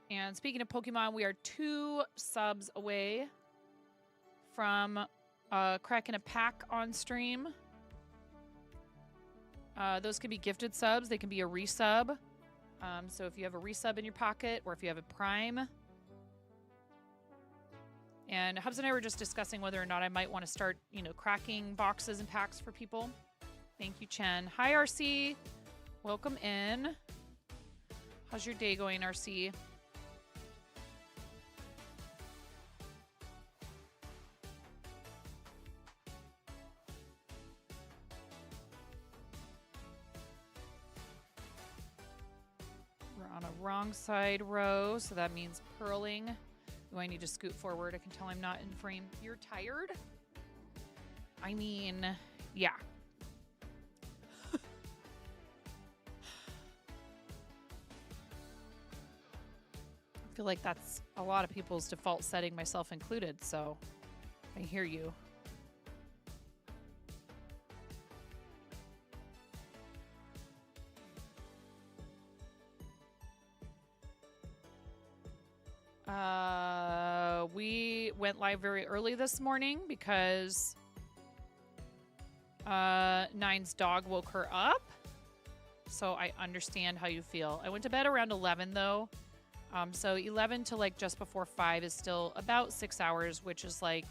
And speaking of Pokemon, we are 2 subs away from cracking a pack on stream. Those can be gifted subs. They can be a resub. So if you have a resub in your pocket or if you have a Prime. And Hubs and I were just discussing whether or not I might want to start, cracking boxes and packs for people. Thank you, Chen. Hi, RC. Welcome in. How's your day going, RC? We're on a wrong side row, so that means purling. Do I need to scoot forward? I can tell I'm not in frame. You're tired? I mean, yeah. I feel like that's a lot of people's default setting, myself included, so I hear you. We went live very early this morning because Nine's dog woke her up. So I understand how you feel. I went to bed around 11 though. So 11 to just before 5 is still about 6 hours, which is I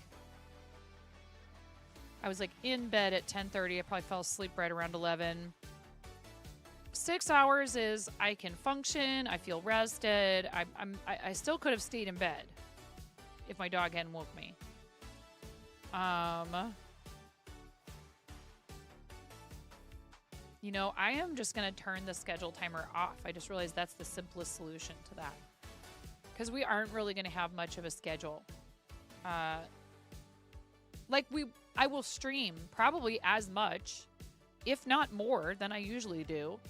was in bed at 10:30. I probably fell asleep right around 11. 6 hours is I can function. I feel rested. I still could have stayed in bed if my dog hadn't woke me. I am just going to turn the schedule timer off. I just realized that's the simplest solution to that. Because we aren't really going to have much of a schedule. I will stream probably as much, if not more, than I usually do.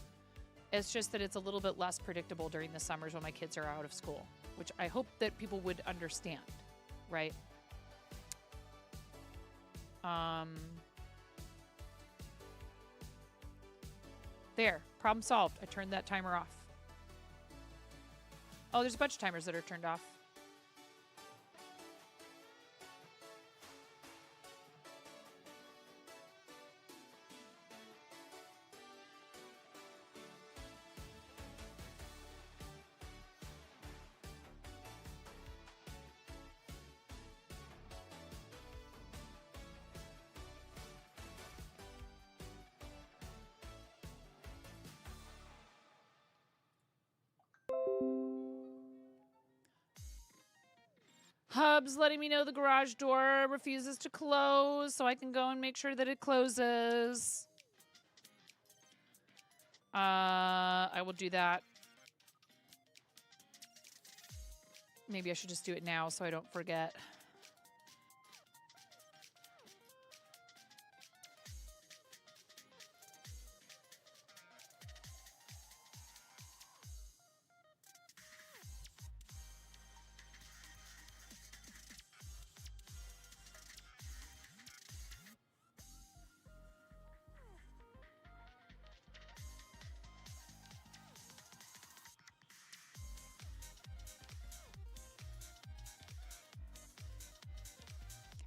It's just that it's a little bit less predictable during the summers when my kids are out of school, which I hope that people would understand, right? There, problem solved. I turned that timer off. Oh, there's a bunch of timers that are turned off. Hub's letting me know the garage door refuses to close, so I can go and make sure that it closes. I will do that. Maybe I should just do it now so I don't forget.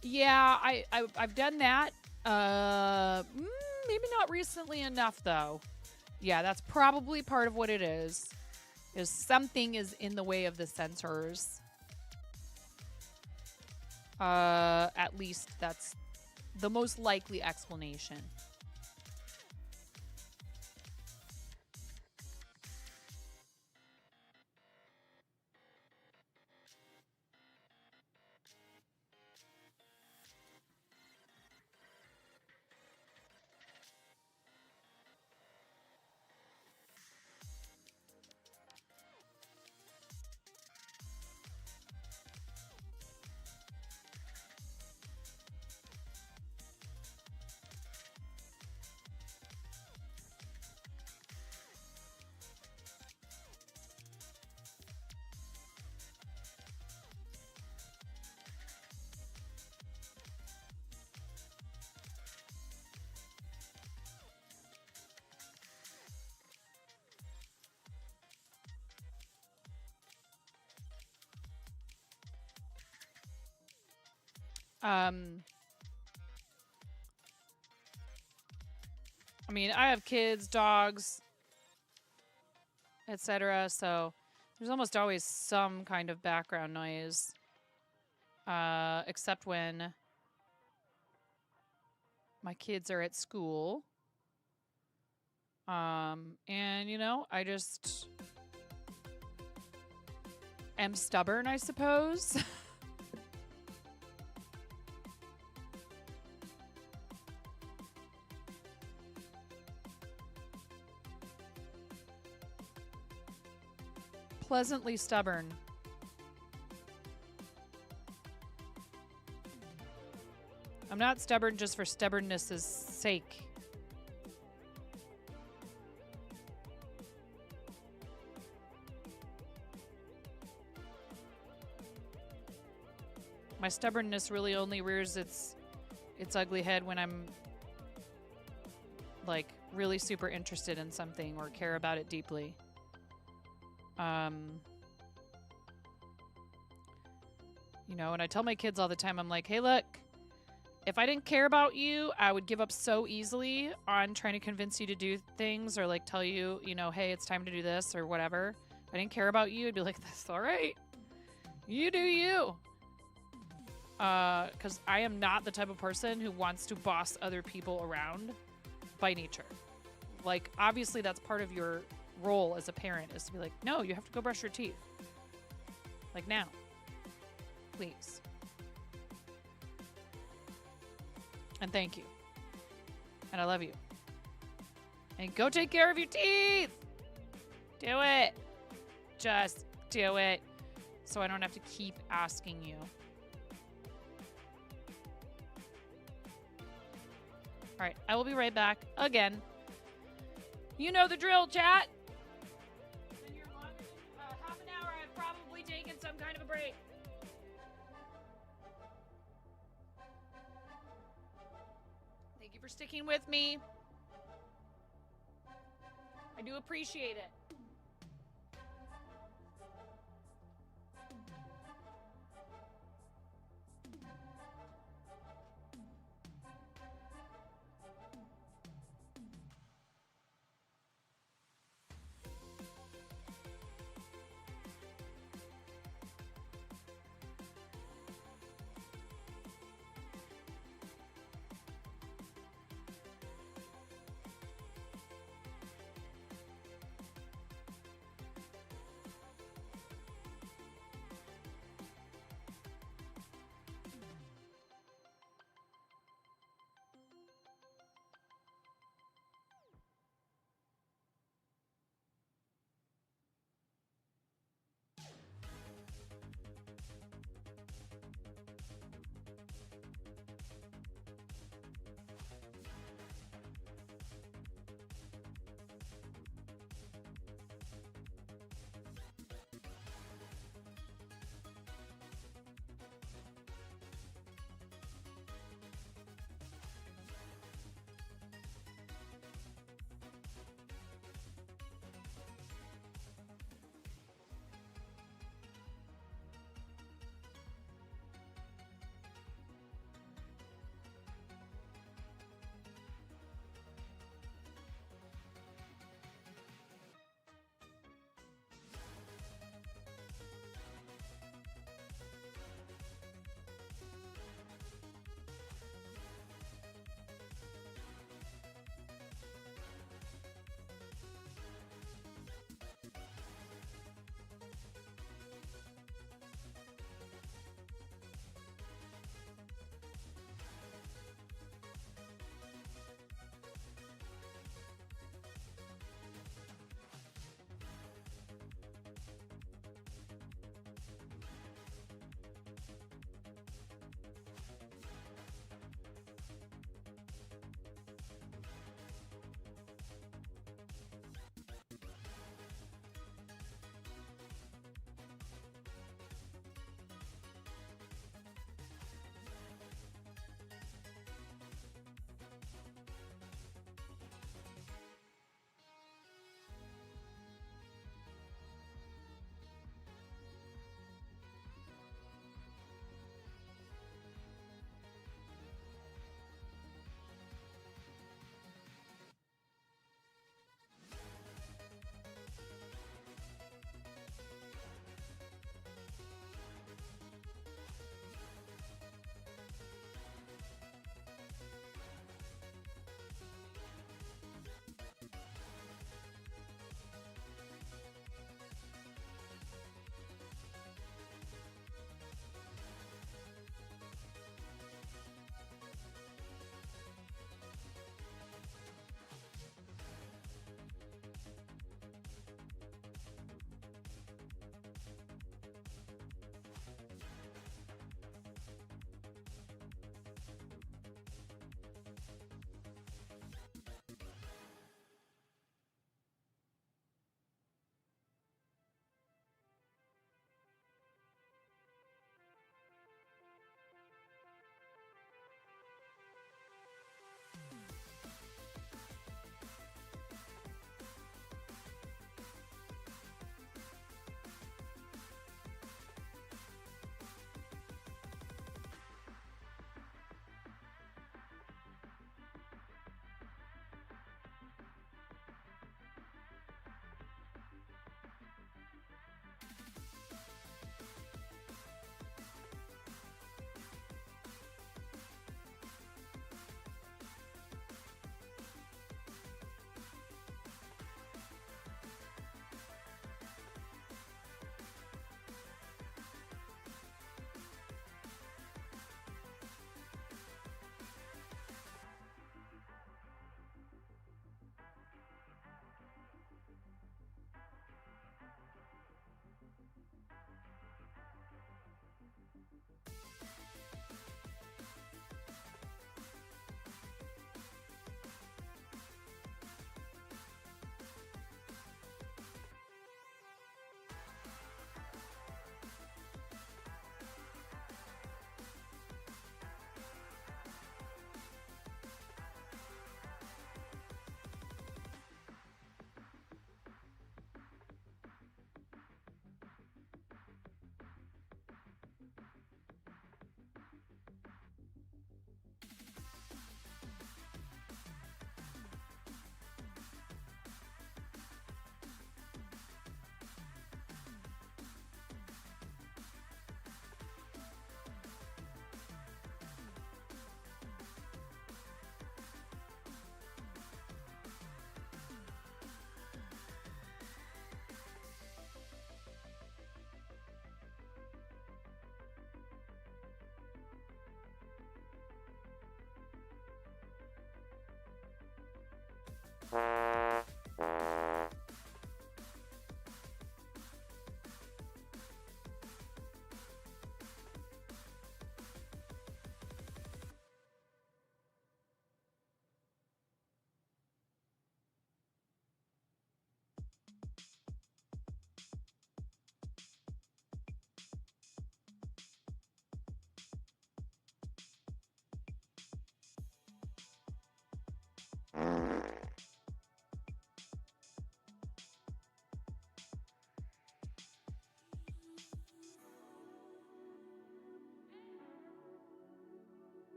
Yeah, I've done that. Maybe not recently enough though. Yeah, that's probably part of what it is. Is something is in the way of the sensors. At least that's the most likely explanation. I mean, I have kids, dogs, etc. So there's almost always some kind of background noise, except when my kids are at school. And you know, I just am stubborn, I suppose. Pleasantly stubborn. I'm not stubborn just for stubbornness' sake. My stubbornness really only rears its ugly head when I'm like really super interested in something or care about it deeply. You know, and I tell my kids all the time, I'm like, hey, look, if I didn't care about you, I would give up so easily on trying to convince you to do things or like tell you, you know, hey, it's time to do this or whatever. If I didn't care about you, I'd be like, that's all right. You do you. Because I am not the type of person who wants to boss other people around by nature. Like, obviously that's part of your role as a parent is to be like, no, you have to go brush your teeth. Like now. Please. And thank you. And I love you. And go take care of your teeth. Do it. Just do it. So I don't have to keep asking you. All right, I will be right back again. You know the drill, chat. Been here longer than half an hour. I've probably taken some kind of a break. Thank you for sticking with me. I do appreciate it.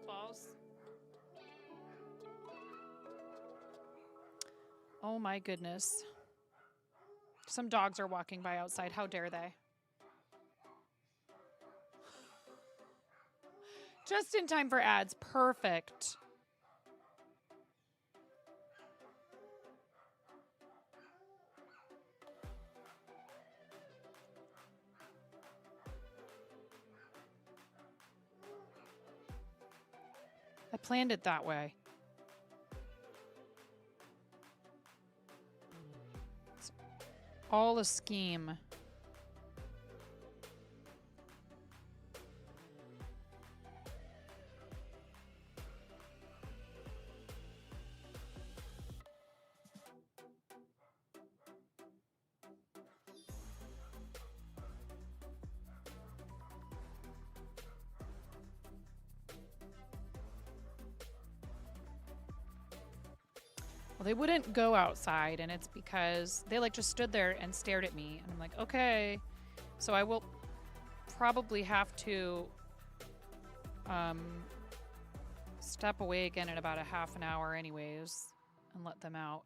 Goofballs. Oh my goodness. Some dogs are walking by outside. How dare they? Just in time for ads. Perfect. I planned it that way. It's all a scheme. Well, they wouldn't go outside, and it's because they like just stood there and stared at me. And I'm like, okay. So I will probably have to step away again in about a half an hour anyways and let them out.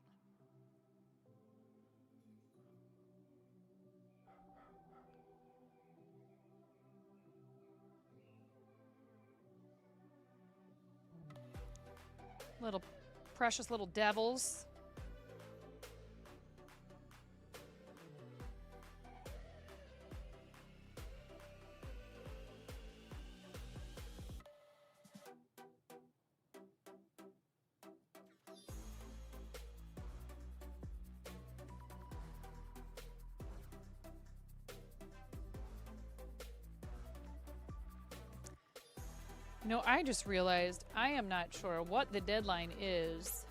Little precious little devils. No, I just realized I am not sure what the deadline is.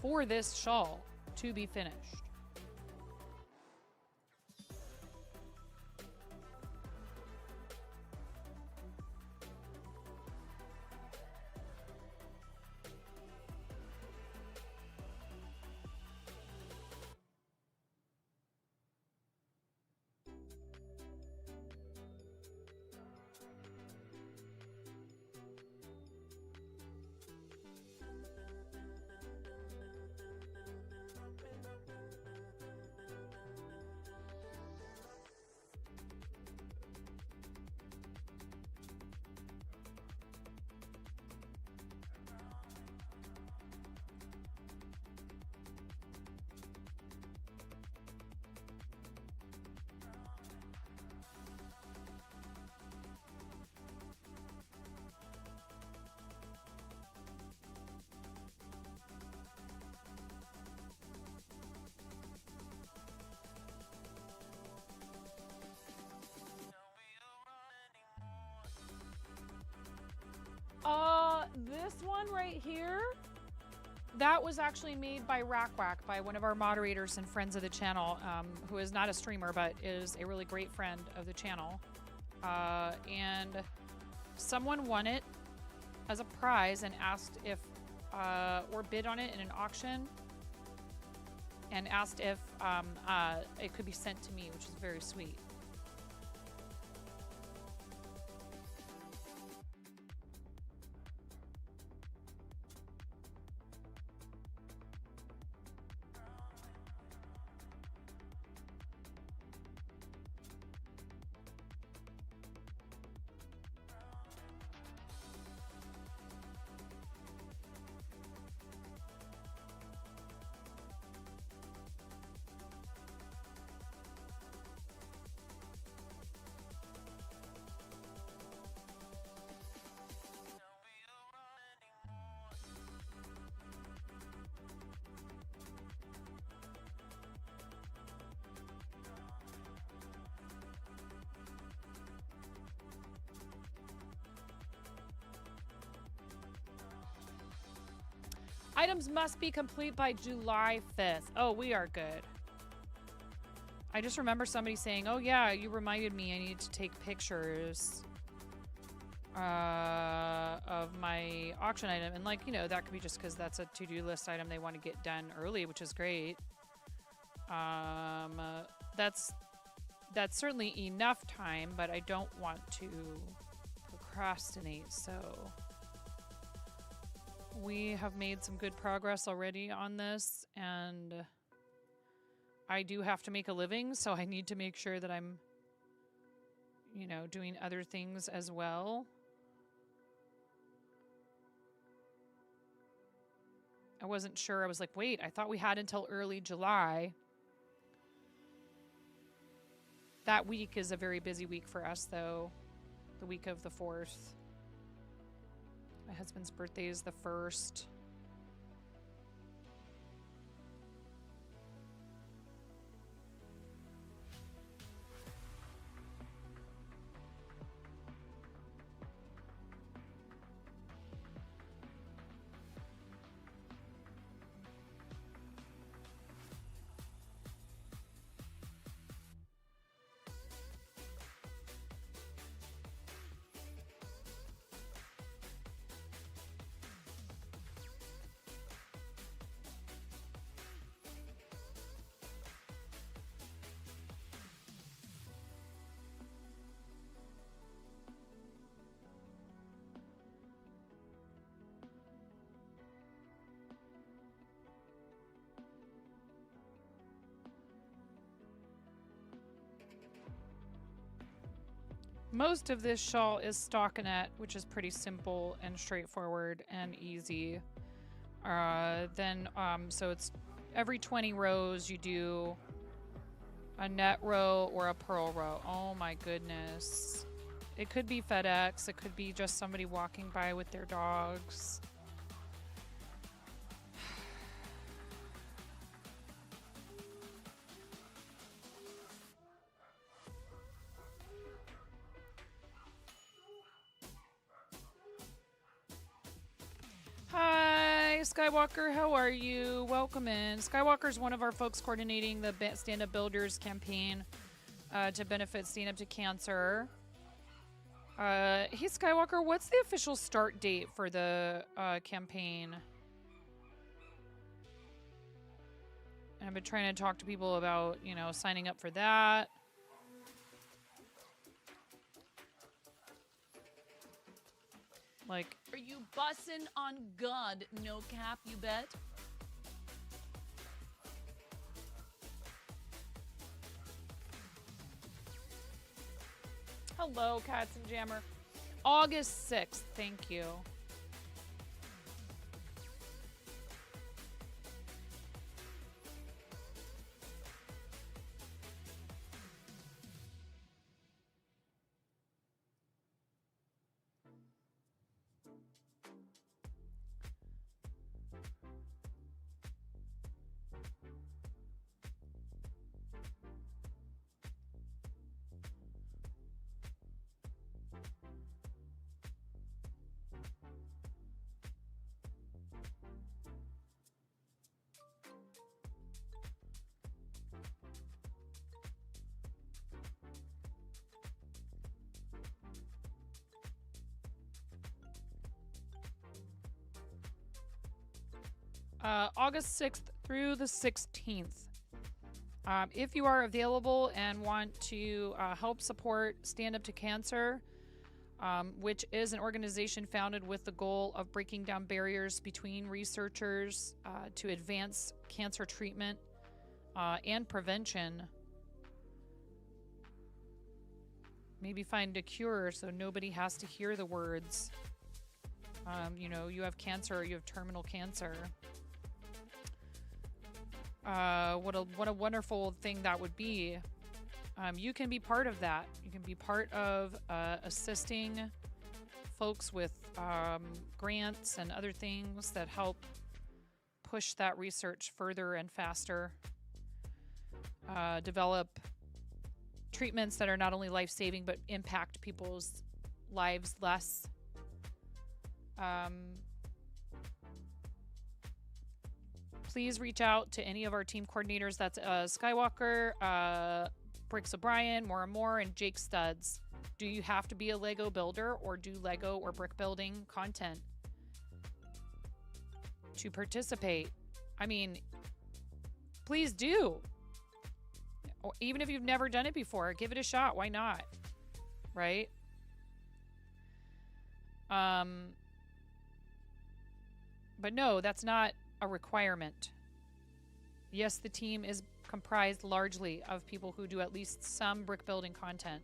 For this shawl to be finished. This one right here, that was actually made by Rackwack, by one of our moderators and friends of the channel, who is not a streamer, but is a really great friend of the channel. And someone won it as a prize and asked if, or bid on it in an auction, and asked if it could be sent to me, which is very sweet. Items must be complete by July 5th. Oh, we are good. I just remember somebody saying, oh yeah, you reminded me I need to take pictures of my auction item. And like, you know, that could be just because that's a to-do list item they want to get done early, which is great. That's certainly enough time, but I don't want to procrastinate, so... We have made some good progress already on this, and I do have to make a living, so I need to make sure that I'm, you know, doing other things as well. I wasn't sure. I was like, wait, I thought we had until early July. That week is a very busy week for us, though. The week of the 4th. My husband's birthday is the 1st. Most of this shawl is stockinette, which is pretty simple and straightforward and easy. So it's every 20 rows you do a net row or a purl row. Oh my goodness. It could be FedEx. It could be just somebody walking by with their dogs. Hi, Skywalker. How are you? Welcome in. Skywalker's one of our folks coordinating the Stand Up Builders campaign to benefit Stand Up to Cancer. Hey, Skywalker, what's the official start date for the campaign? And I've been trying to talk to people about, you know, signing up for that. Like, Are you bussin' on God? No cap, you bet. hello, Cats and Jammer. August 6th. Thank you. August 6th through the 16th. If you are available and want to help support Stand Up to Cancer, which is an organization founded with the goal of breaking down barriers between researchers to advance cancer treatment and prevention. Maybe find a cure so nobody has to hear the words. You know, you have cancer, you have terminal cancer. What a wonderful thing that would be. You can be part of that. You can be part of assisting folks with grants and other things that help push that research further and faster. Develop treatments that are not only life-saving but impact people's lives less. Please reach out to any of our team coordinators. That's Skywalker, Bricks O'Brien, More and More, and Jake Studs. Do you have to be a Lego builder or do Lego or brick building content to participate? I mean, please do. Or even if you've never done it before, give it a shot. Why not? Right? But no, that's not a requirement. Yes, the team is comprised largely of people who do at least some brick building content.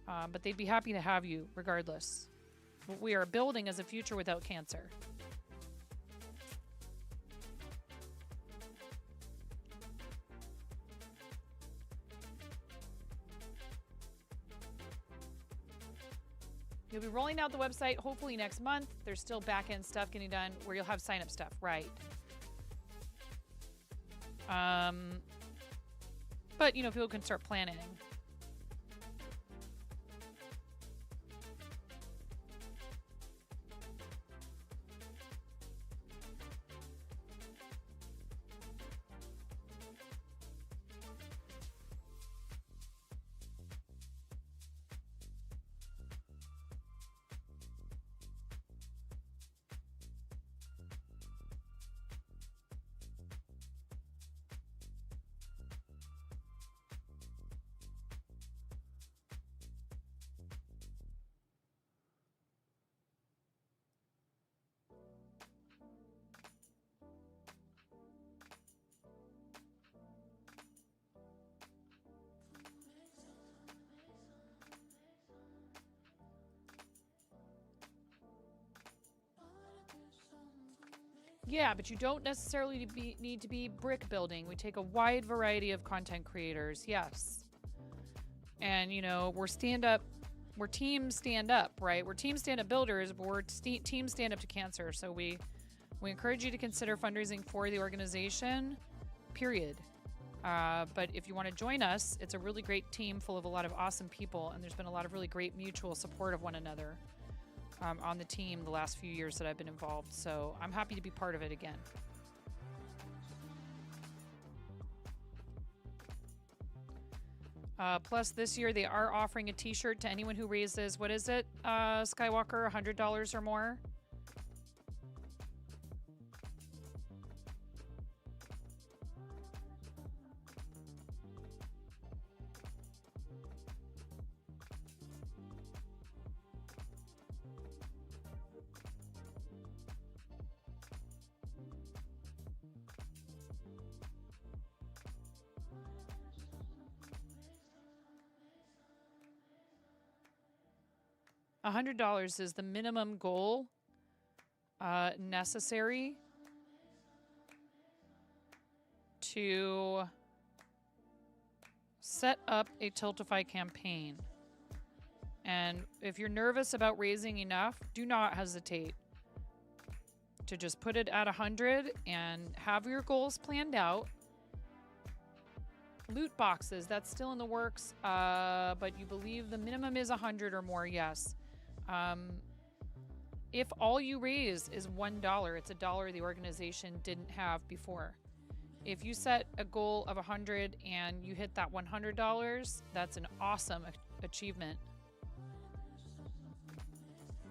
But they'd be happy to have you regardless. What we are building is a future without cancer. You'll be rolling out the website hopefully next month. There's still back-end stuff getting done where you'll have sign-up stuff, right? But, you know, people can start planning. Yeah, but you don't necessarily need to be brick building. We take a wide variety of content creators, yes. And, you know, we're team stand up, right? We're team stand up builders, but we're team stand up to cancer. So we encourage you to consider fundraising for the organization, period. But if you want to join us, it's a really great team full of a lot of awesome people. And there's been a lot of really great mutual support of one another. On the team the last few years that I've been involved. So I'm happy to be part of it again. Plus this year they are offering a t-shirt to anyone who raises, what is it, Skywalker, $100 or more? $100 is the minimum goal necessary to set up a Tiltify campaign. And if you're nervous about raising enough, do not hesitate to just put it at 100 and have your goals planned out. Loot boxes, that's still in the works, but you believe the minimum is 100 or more, yes. If all you raise is $1, it's a dollar the organization didn't have before. If you set a goal of 100 and you hit that $100, that's an awesome achievement.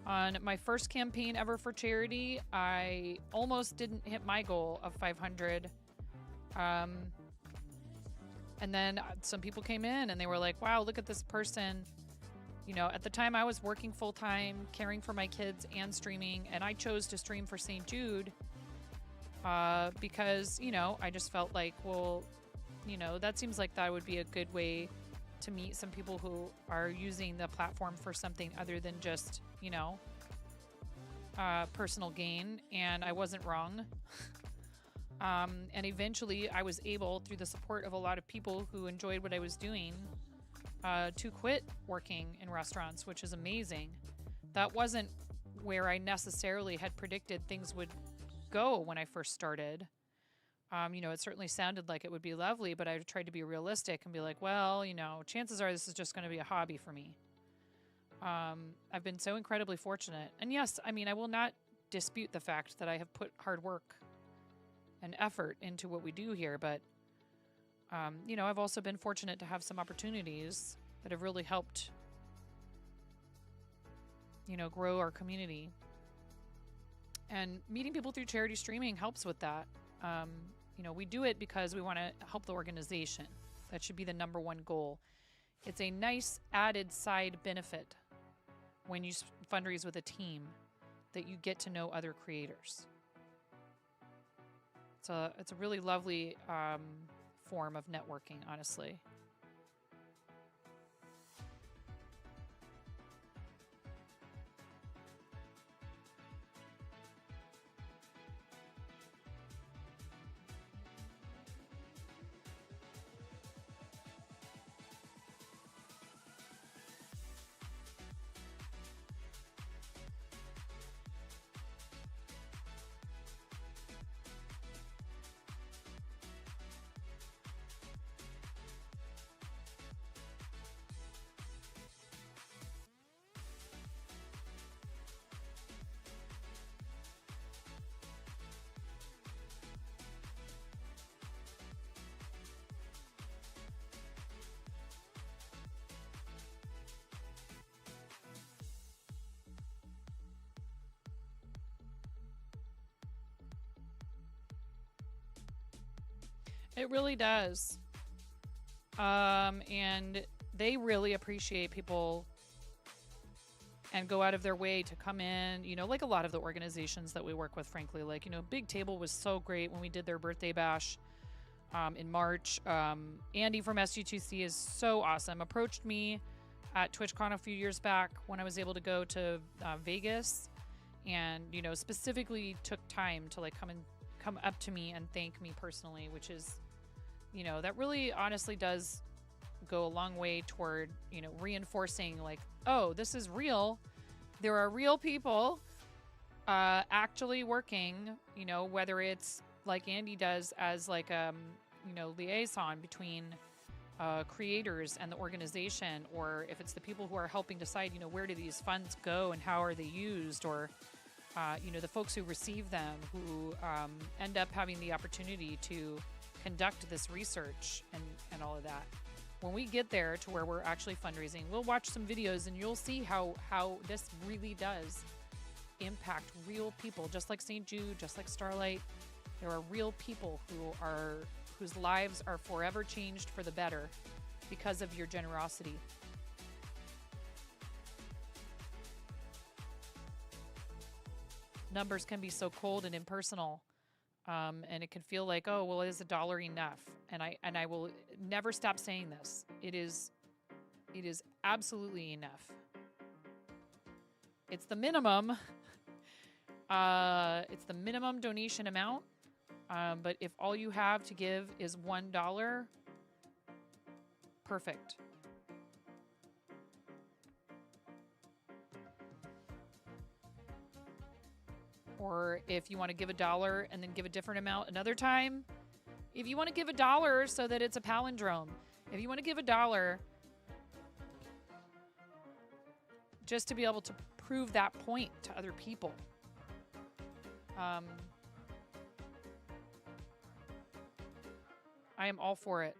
On my first campaign ever for charity, I almost didn't hit my goal of 500. And then some people came in and they were like, wow, look at this person. You know, at the time I was working full time, caring for my kids and streaming, and I chose to stream for St. Jude because, you know, I just felt like, well, you know, that seems like that would be a good way to meet some people who are using the platform for something other than just, you know, personal gain. And I wasn't wrong. And eventually I was able, through the support of a lot of people who enjoyed what I was doing, to quit working in restaurants, which is amazing. That wasn't where I necessarily had predicted things would go when I first started. You know, it certainly sounded like it would be lovely, but I tried to be realistic and be like, well, you know, chances are this is just going to be a hobby for me. I've been so incredibly fortunate. And yes, I mean, I will not dispute the fact that I have put hard work and effort into what we do here, but you know, I've also been fortunate to have some opportunities that have really helped, you know, grow our community. And meeting people through charity streaming helps with that. You know, we do it because we want to help the organization. That should be the number one goal. It's a nice added side benefit when you fundraise with a team that you get to know other creators. It's a really lovely form of networking, honestly. It really does. And they really appreciate people and go out of their way to come in, you know, like a lot of the organizations that we work with, frankly. Like, you know, Big Table was so great when we did their birthday bash in March. Andy from SU2C is so awesome. Approached me at TwitchCon a few years back when I was able to go to Vegas, and, you know, specifically took time to like come up to me and thank me personally, which is, you know, that really honestly does go a long way toward, you know, reinforcing like, oh, this is real. There are real people actually working, you know, whether it's like Andy does as like you know, liaison between creators and the organization, or if it's the people who are helping decide, you know, where do these funds go and how are they used, or you know, the folks who receive them, who end up having the opportunity to conduct this research and all of that. When we get there to where we're actually fundraising, we'll watch some videos and you'll see how this really does impact real people, just like St. Jude, just like Starlight. There are real people whose lives are forever changed for the better because of your generosity. Numbers can be so cold and impersonal. And it can feel like, oh, well, is $1 enough? And I will never stop saying this. It is absolutely enough. It's the minimum. It's the minimum donation amount. But if all you have to give is $1, perfect. Or if you want to give $1 and then give a different amount another time. If you want to give $1 so that it's a palindrome. If you want to give $1 just to be able to prove that point to other people. I am all for it.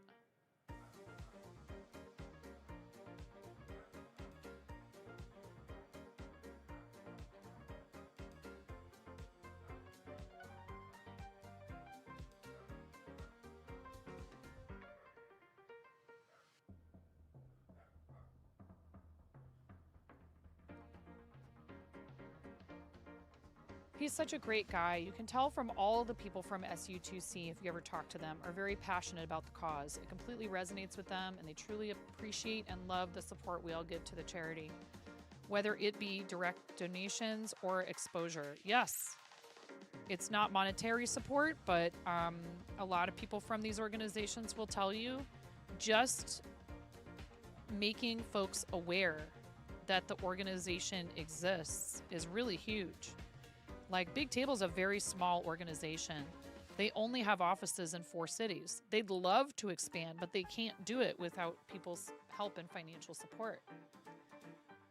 He's such a great guy. You can tell from all the people from SU2C, if you ever talk to them, are very passionate about the cause. It completely resonates with them, and they truly appreciate and love the support we all give to the charity, whether it be direct donations or exposure. Yes, it's not monetary support, but a lot of people from these organizations will tell you just making folks aware that the organization exists is really huge. Like, Big Table is a very small organization. They only have offices in 4 cities. They'd love to expand, but they can't do it without people's help and financial support.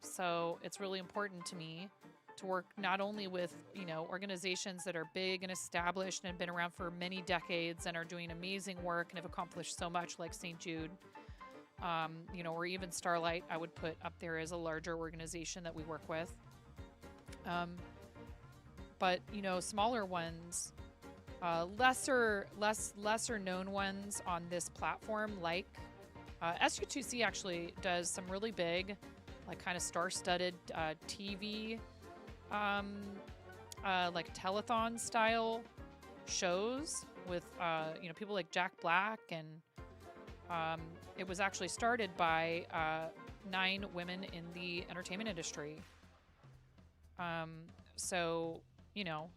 So it's really important to me to work not only with, you know, organizations that are big and established and have been around for many decades and are doing amazing work and have accomplished so much, like St. Jude, you know, or even Starlight, I would put up there as a larger organization that we work with. But, you know, smaller ones, lesser known ones on this platform, like SU2C actually does some really big, like kind of star-studded TV, like telethon style shows with, you know, people like Jack Black, and it was actually started by 9 women in the entertainment industry. So, you know,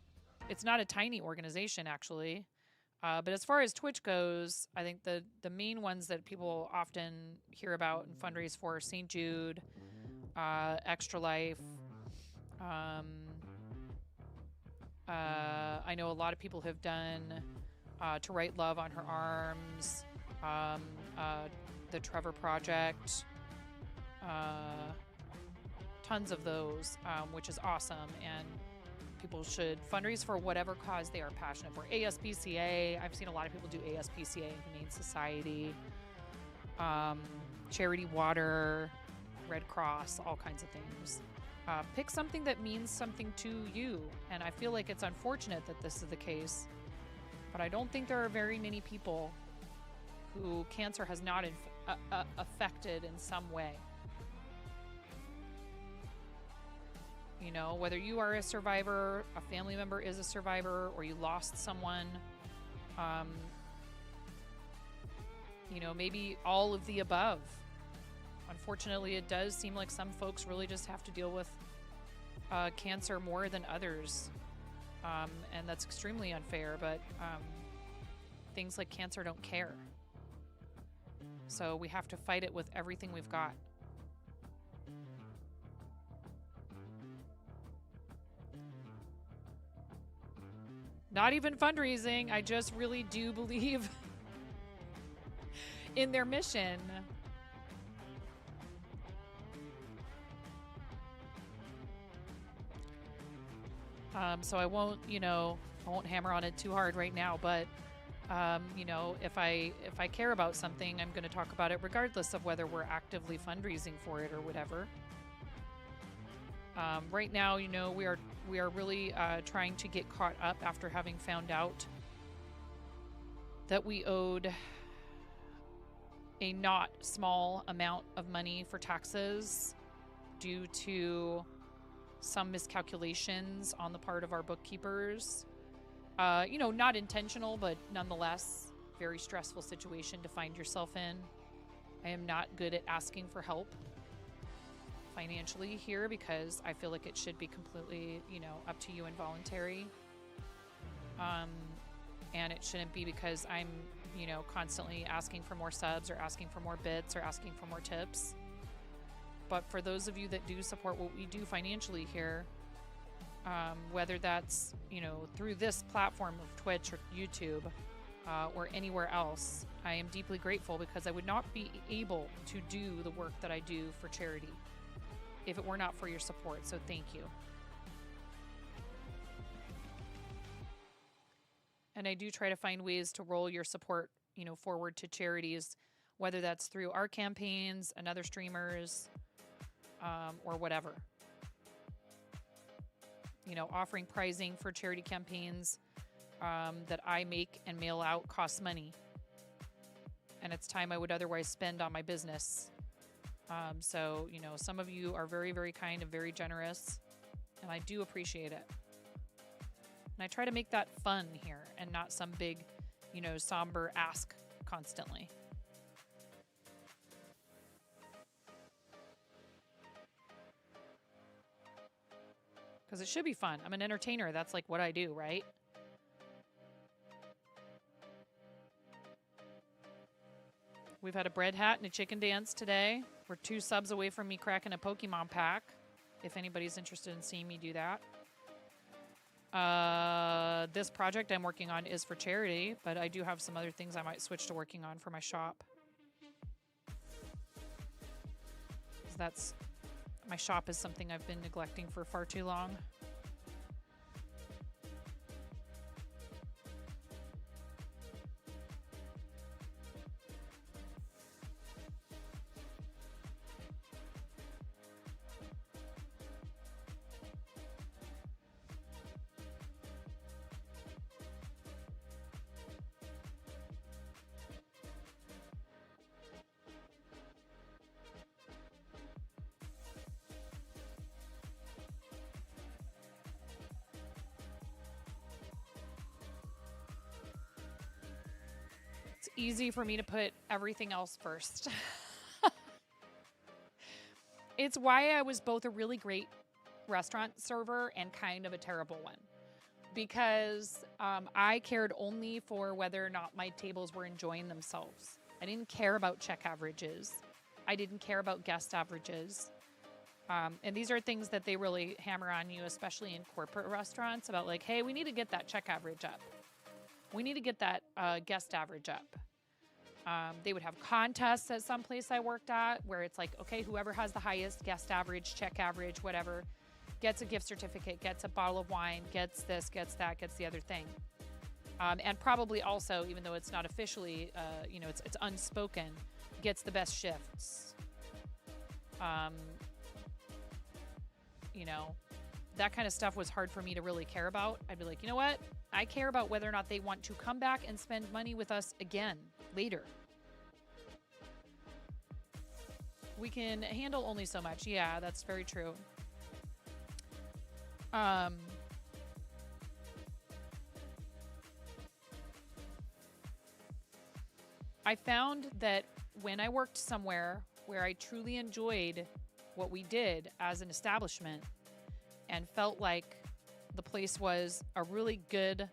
it's not a tiny organization, actually. But as far as Twitch goes, I think the main ones that people often hear about and fundraise for are St. Jude, Extra Life. I know a lot of people have done To Write Love on Her Arms, the Trevor Project, tons of those, which is awesome. And people should fundraise for whatever cause they are passionate for. ASPCA, I've seen a lot of people do ASPCA and Humane Society, Charity Water, Red Cross, all kinds of things. Pick something that means something to you. And I feel like it's unfortunate that this is the case, but I don't think there are very many people who cancer has not affected in some way. You know, whether you are a survivor, a family member is a survivor, or you lost someone, you know, maybe all of the above. Unfortunately, it does seem like some folks really just have to deal with cancer more than others. And that's extremely unfair, but things like cancer don't care. So we have to fight it with everything we've got. Not even fundraising. I just really do believe in their mission. So I won't, you know, I won't hammer on it too hard right now, but you know, if I care about something, I'm going to talk about it regardless of whether we're actively fundraising for it or whatever. Right now, you know, we are really trying to get caught up after having found out that we owed a not small amount of money for taxes due to some miscalculations on the part of our bookkeepers. You know, not intentional, but nonetheless, very stressful situation to find yourself in. I am not good at asking for help financially here because I feel like it should be completely, you know, up to you and voluntary. And it shouldn't be because I'm, you know, constantly asking for more subs or asking for more bits or asking for more tips. But for those of you that do support what we do financially here, whether that's, you know, through this platform of Twitch or YouTube or anywhere else, I am deeply grateful because I would not be able to do the work that I do for charity if it were not for your support. So thank you. And I do try to find ways to roll your support, you know, forward to charities, whether that's through our campaigns and other streamers, or whatever. You know, offering pricing for charity campaigns that I make and mail out costs money. And it's time I would otherwise spend on my business. So, you know, some of you are very, very kind and very generous, and I do appreciate it. And I try to make that fun here and not some big, you know, somber ask constantly. Because it should be fun. I'm an entertainer. That's like what I do, right? We've had a bread hat and a chicken dance today. We're 2 subs away from me cracking a Pokemon pack, if anybody's interested in seeing me do that. This project I'm working on is for charity, but I do have some other things I might switch to working on for my shop. 'Cause that's... my shop is something I've been neglecting for far too long. Easy for me to put everything else first. It's why I was both a really great restaurant server and kind of a terrible one. Because I cared only for whether or not my tables were enjoying themselves. I didn't care about check averages. I didn't care about guest averages. And these are things that they really hammer on you, especially in corporate restaurants, about like, hey, we need to get that check average up. We need to get that guest average up. They would have contests at some place I worked at where it's like, okay, whoever has the highest guest average, check average, whatever, gets a gift certificate, gets a bottle of wine, gets this, gets that, gets the other thing. And probably also, even though it's not officially, you know, it's unspoken, gets the best shifts. You know, that kind of stuff was hard for me to really care about. I'd be like, you know what? I care about whether or not they want to come back and spend money with us again later. We can handle only so much. Yeah, that's very true. I found that when I worked somewhere where I truly enjoyed what we did as an establishment and felt like the place was a really good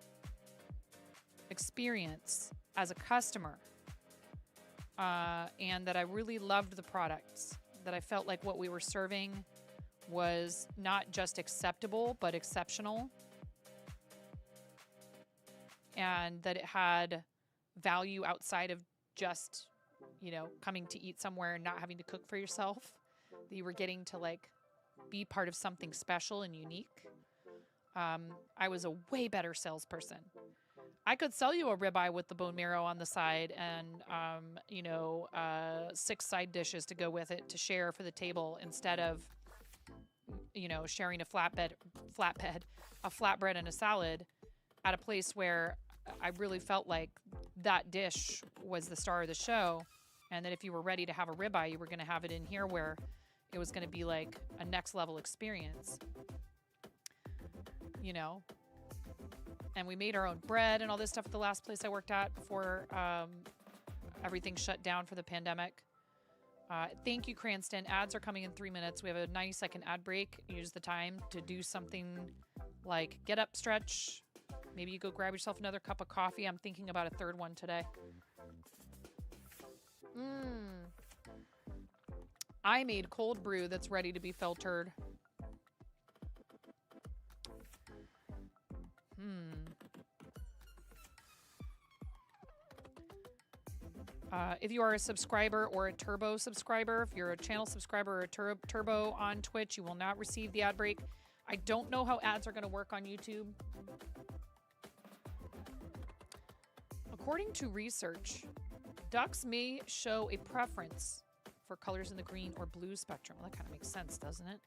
experience as a customer, and that I really loved the products, that I felt like what we were serving was not just acceptable, but exceptional, and that it had value outside of just, you know, coming to eat somewhere and not having to cook for yourself, that you were getting to like be part of something special and unique. I was a way better salesperson. I could sell you a ribeye with the bone marrow on the side and, 6 side dishes to go with it to share for the table instead of, sharing a flatbread and a salad at a place where I really felt like that dish was the star of the show. And that if you were ready to have a ribeye, you were going to have it in here where it was going to be like a next level experience, And we made our own bread and all this stuff at the last place I worked at before everything shut down for the pandemic. Thank you, Cranston. Ads are coming in 3 minutes. We have a 90-second ad break. Use the time to do something like get up, stretch. Maybe you go grab yourself another cup of coffee. I'm thinking about a third one today. I made cold brew that's ready to be filtered. If you are a subscriber or a turbo subscriber, if you're a channel subscriber or a turbo on Twitch, you will not receive the ad break. I don't know how ads are going to work on YouTube. According to research, ducks may show a preference for colors in the green or blue spectrum. Well, that kind of makes sense, doesn't it?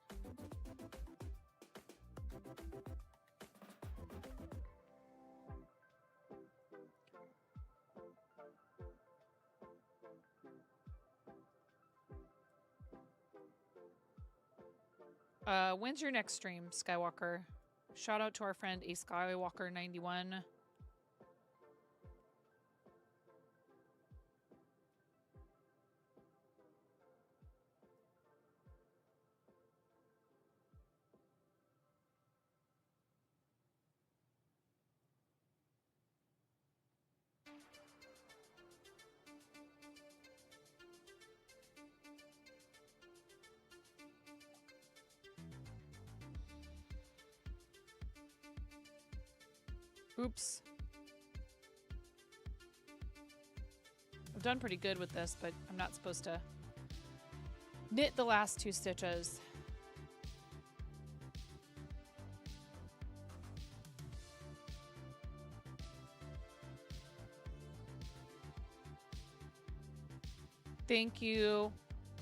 When's your next stream, Skywalker? Shout out to our friend A Skywalker 91. Oops. I've done pretty good with this, but I'm not supposed to knit the last 2 stitches. Thank you,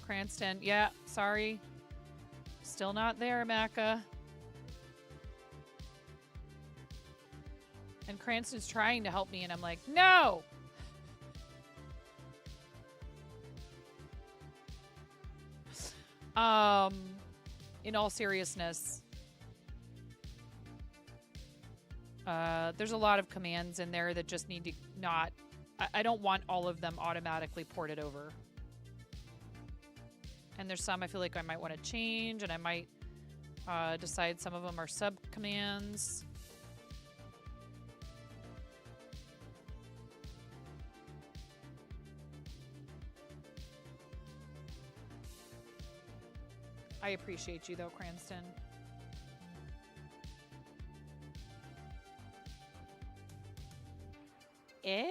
Cranston. Yeah, sorry. Still not there, Macca. And Cranston's trying to help me, and I'm like, no! In all seriousness, there's a lot of commands in there that just need to not... I don't want all of them automatically ported over. And there's some I feel like I might want to change, and I might decide some of them are sub-commands. I appreciate you, though, Cranston. Eh?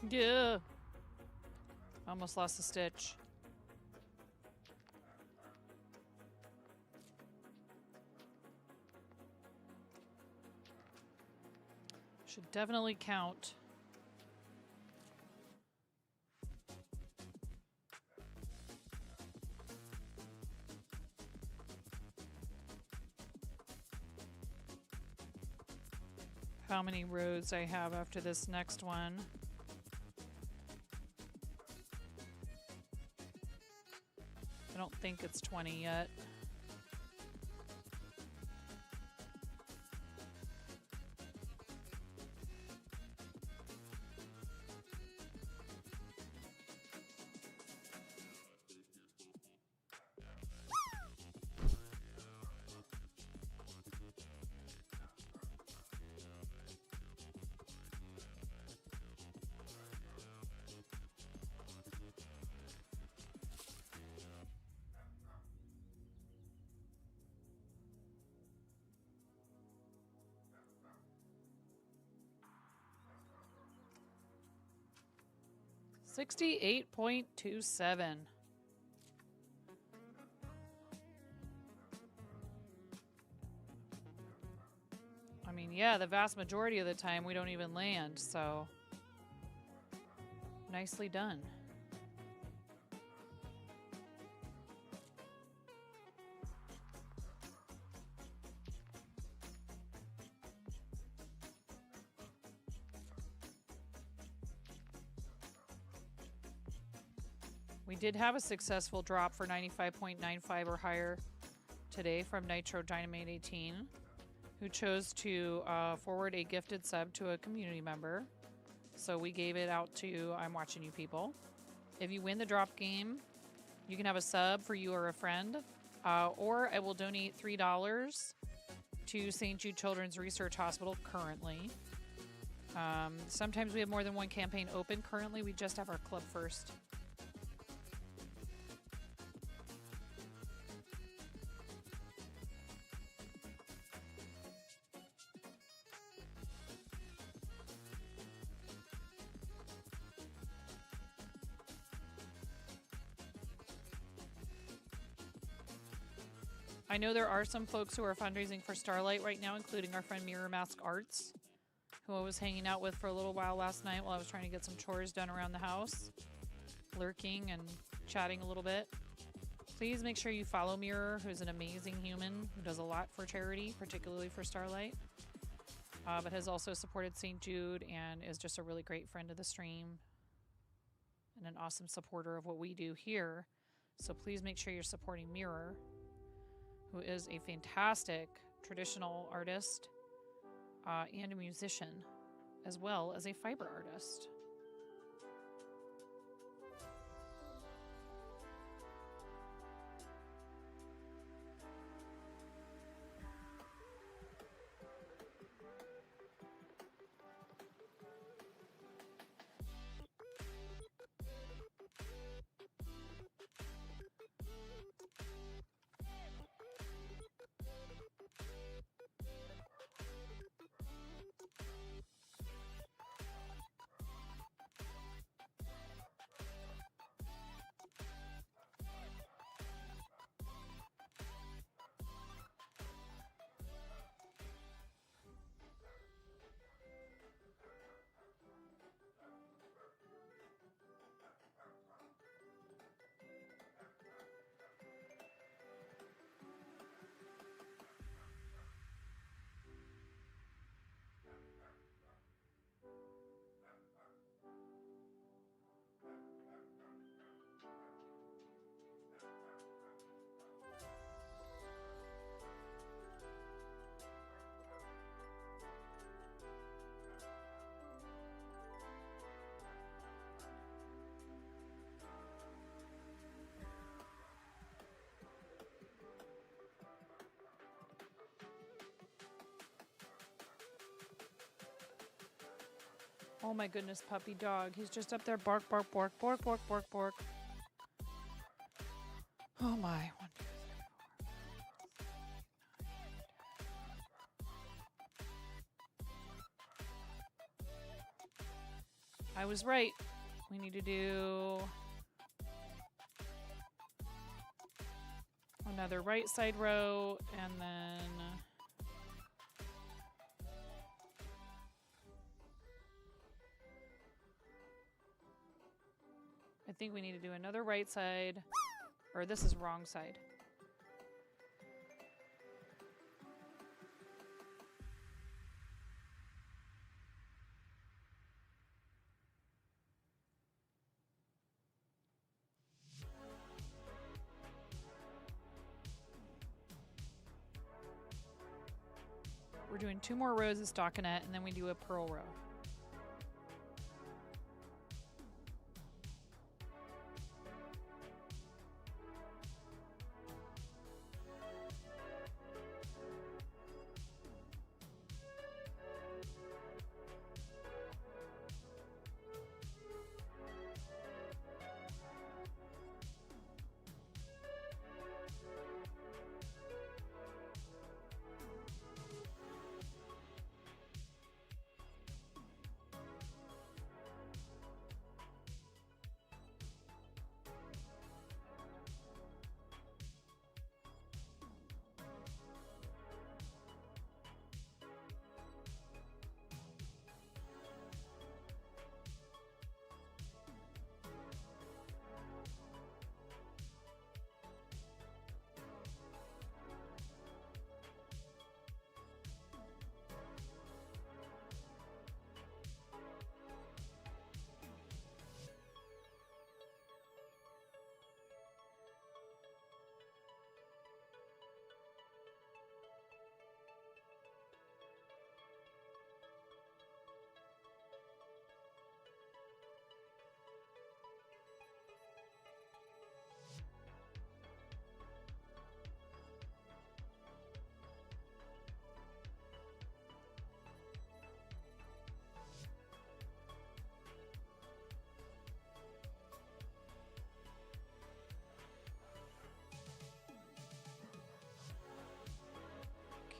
Yeah. Almost lost a stitch. Should definitely count. How many rows I have after this next one. I don't think it's 20 yet. $68.27. I mean, yeah, the vast majority of the time we don't even land, so nicely done. We did have a successful drop for 95.95 or higher today from Nitro Dynamite 18, who chose to forward a gifted sub to a community member. So we gave it out to I'm Watching You people. If you win the drop game, you can have a sub for you or a friend, or I will donate $3 to St. Jude Children's Research Hospital currently. Sometimes we have more than one campaign open. Currently, we just have our club first. I know there are some folks who are fundraising for Starlight right now, including our friend Mirror Mask Arts, who I was hanging out with for a little while last night while I was trying to get some chores done around the house, lurking and chatting a little bit. Please make sure you follow Mirror, who's an amazing human who does a lot for charity, particularly for Starlight, but has also supported St. Jude and is just a really great friend of the stream and an awesome supporter of what we do here. So please make sure you're supporting Mirror, who is a fantastic traditional artist and a musician, as well as a fiber artist. Oh my goodness, puppy dog. He's just up there. Bark, bark, bark, bark, bark, bark, bark. Oh my. 1, 2, 3, 4. I was right. We need to do another right side row, and then I think we need to do another right side, or this is wrong side. We're doing 2 more rows of stockinette, and then we do a purl row.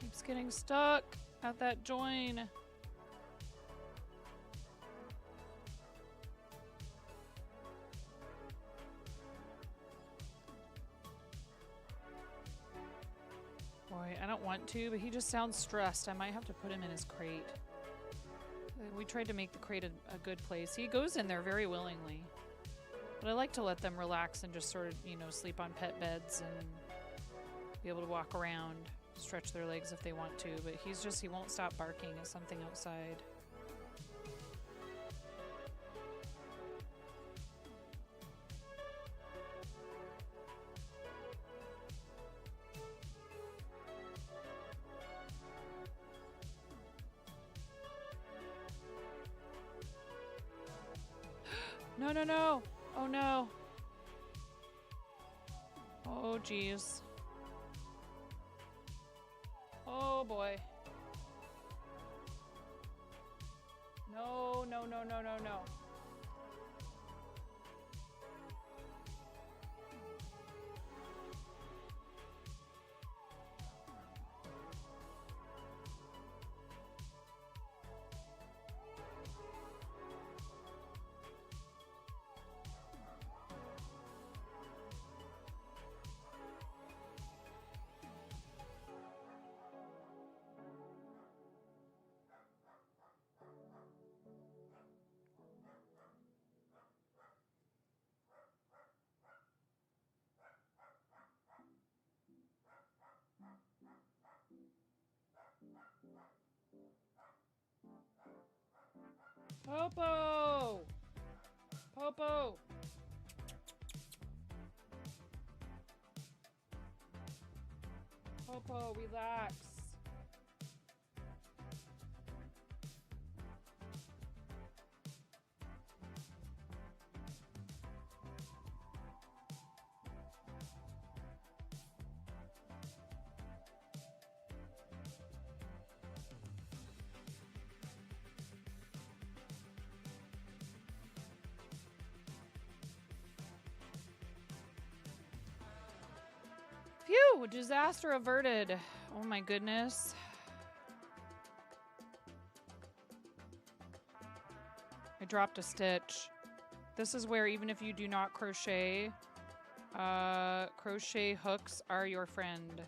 Keeps getting stuck at that join. Boy, I don't want to, but he just sounds stressed. I might have to put him in his crate. We tried to make the crate a good place. He goes in there very willingly. But I like to let them relax and just sort of, you know, sleep on pet beds and be able to walk around, stretch their legs if they want to. But he won't stop barking at something outside. No, no, no. Oh, no. Oh, geez. Oh, boy. No, no, no, no, no, no. Popo! Popo! Popo, relax. Phew, disaster averted. Oh my goodness. I dropped a stitch. This is where even if you do not crochet, crochet hooks are your friend.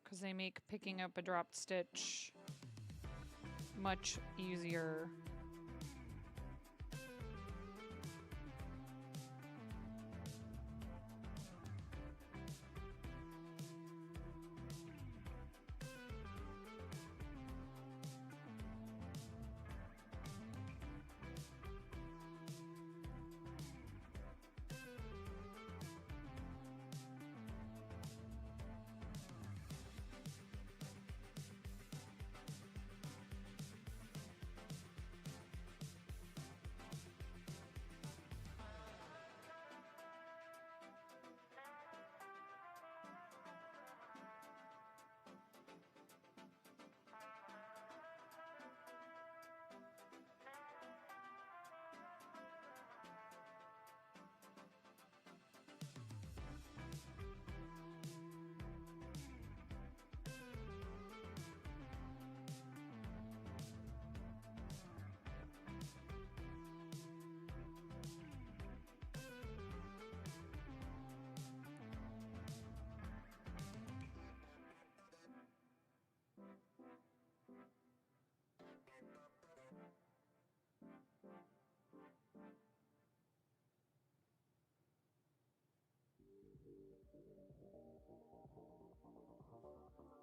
Because they make picking up a dropped stitch much easier.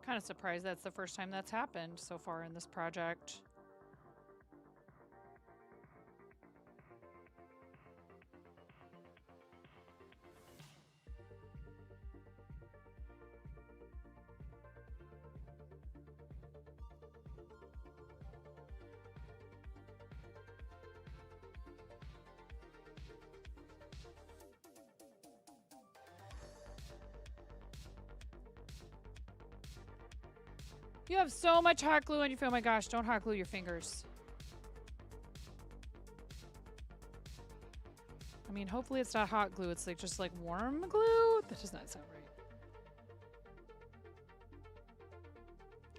Kind of surprised that's the first time that's happened so far in this project. You have so much hot glue on your film. Oh my gosh, don't hot glue your fingers. I mean, hopefully it's not hot glue. It's like just like warm glue. That does not sound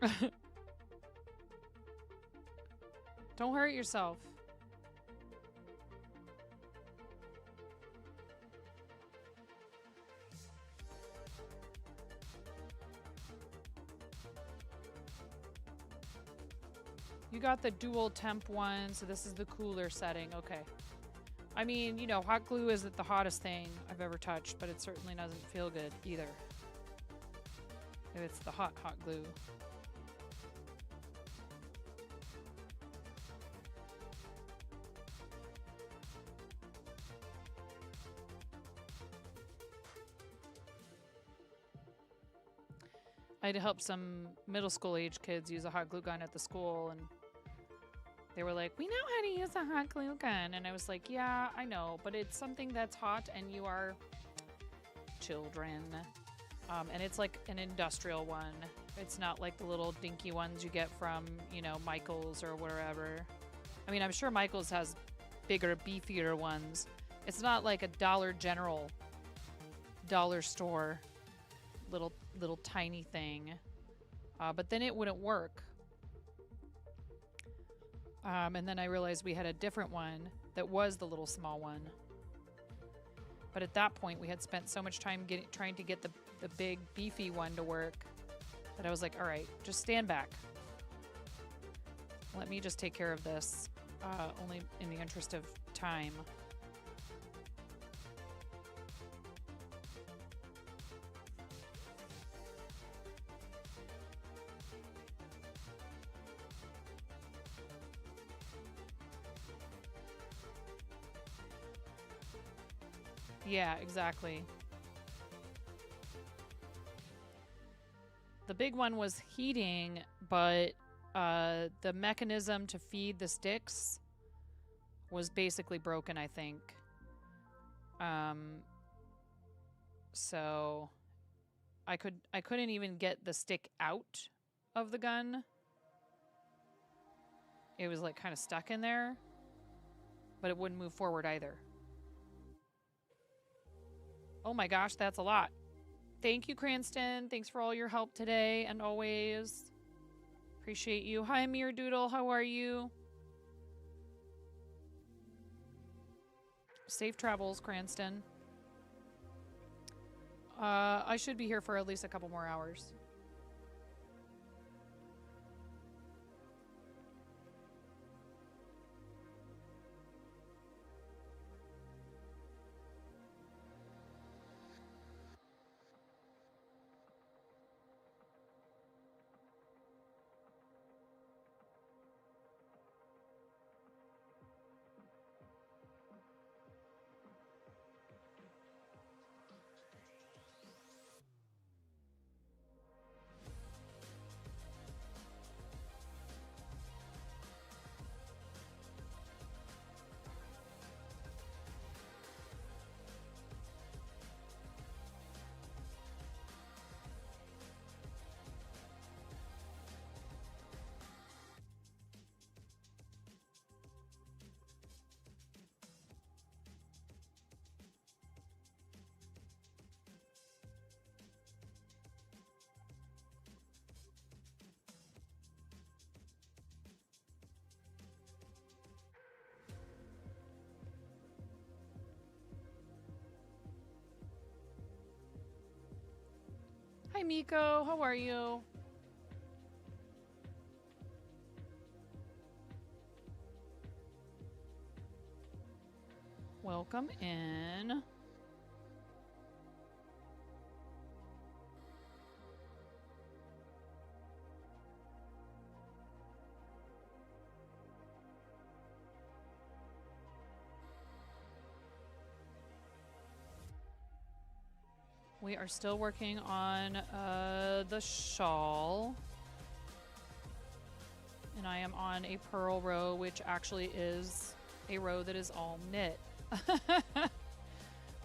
right. Don't hurt yourself. You got the dual temp one, so this is the cooler setting. Okay. I mean, you know, hot glue isn't the hottest thing I've ever touched, but it certainly doesn't feel good either. If it's the hot glue. I had to help some middle school age kids use a hot glue gun at the school, and they were like, we know how to use a hot glue gun. And I was like, yeah, I know, but it's something that's hot and you are children. And it's like an industrial one. It's not like the little dinky ones you get from, you know, Michael's or wherever. I mean, I'm sure Michael's has bigger, beefier ones. It's not like a Dollar General, dollar store little tiny thing. But then it wouldn't work. And then I realized we had a different one that was the little small one. But at that point, we had spent so much time trying to get the big beefy one to work that I was like, all right, just stand back. Let me just take care of this, only in the interest of time. Yeah, exactly. The big one was heating, but the mechanism to feed the sticks was basically broken, I think. So I couldn't even get the stick out of the gun. It was like kind of stuck in there, but it wouldn't move forward either. Oh my gosh, that's a lot. Thank you, Cranston. Thanks for all your help today and always. Appreciate you. Hi, Mir Doodle. How are you? Safe travels, Cranston. I should be here for at least a couple more hours. Hi, Miko. How are you? Welcome in. We are still working on the shawl. And I am on a purl row, which actually is a row that is all knit.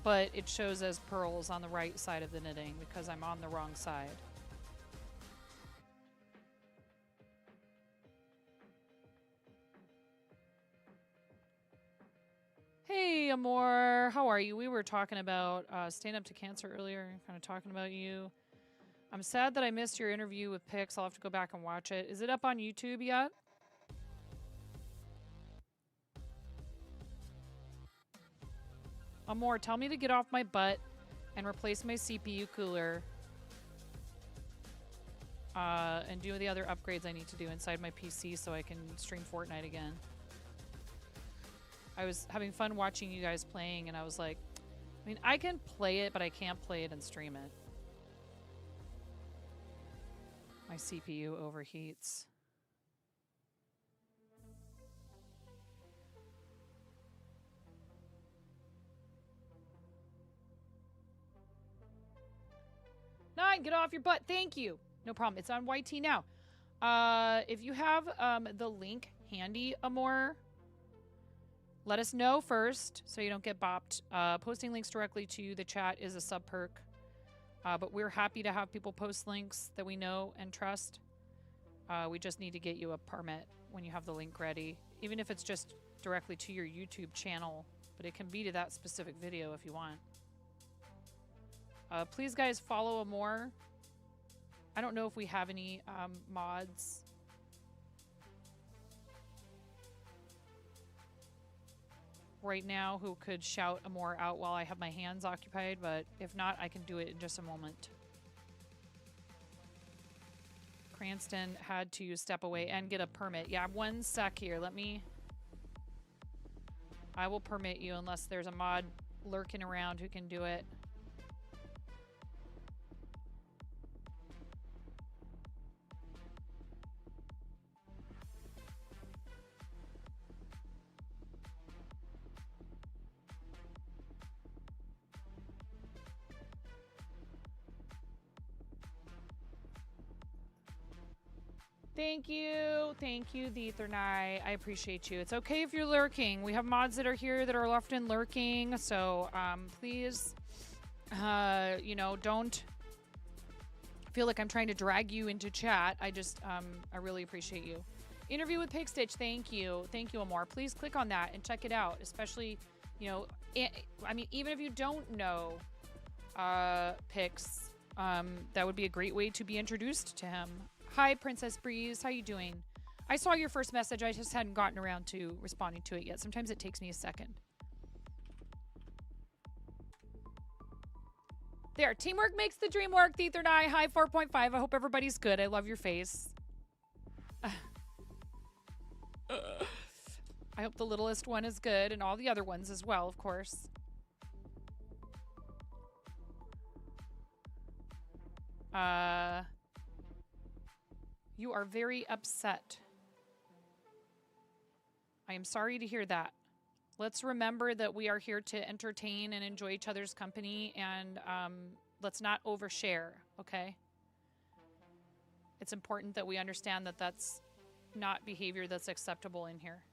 But it shows as purls on the right side of the knitting because I'm on the wrong side. Hey, Amor, how are you? We were talking about Stand Up to Cancer earlier, kind of talking about you. I'm sad that I missed your interview with Pix. I'll have to go back and watch it. Is it up on YouTube yet? Amor, tell me to get off my butt and replace my CPU cooler and do the other upgrades I need to do inside my PC so I can stream Fortnite again. I was having fun watching you guys playing, and I was like, I mean, I can play it, but I can't play it and stream it. My CPU overheats. Nine, get off your butt. Thank you. No problem. It's on YT now. If you have the link handy, Amor, let us know first so you don't get bopped. Posting links directly to the chat is a sub perk. But we're happy to have people post links that we know and trust. We just need to get you a permit when you have the link ready. Even if it's just directly to your YouTube channel. But it can be to that specific video if you want. Please, guys, follow Amor. I don't know if we have any mods. Right now who could shout Amor out while I have my hands occupied, but if not, I can do it in just a moment. Cranston had to step away and get a permit. Yeah, one sec here. I will permit you unless there's a mod lurking around who can do it. Thank you, the Ethernai. I appreciate you. It's okay if you're lurking. We have mods that are here that are often lurking, so please, you know, don't feel like I'm trying to drag you into chat. I really appreciate you. Interview with Pig Stitch. Thank you, Amor. Please click on that and check it out. Especially, you know, I mean, even if you don't know Pix, that would be a great way to be introduced to him. Hi, Princess Breeze. How you doing? I saw your first message. I just hadn't gotten around to responding to it yet. Sometimes it takes me a second. There. Teamwork makes the dream work. The Ether and I. Hi, 4.5. I hope everybody's good. I love your face. I hope the littlest one is good and all the other ones as well, of course. You are very upset. I am sorry to hear that. Let's remember that we are here to entertain and enjoy each other's company, and let's not overshare, okay? It's important that we understand that that's not behavior that's acceptable in here.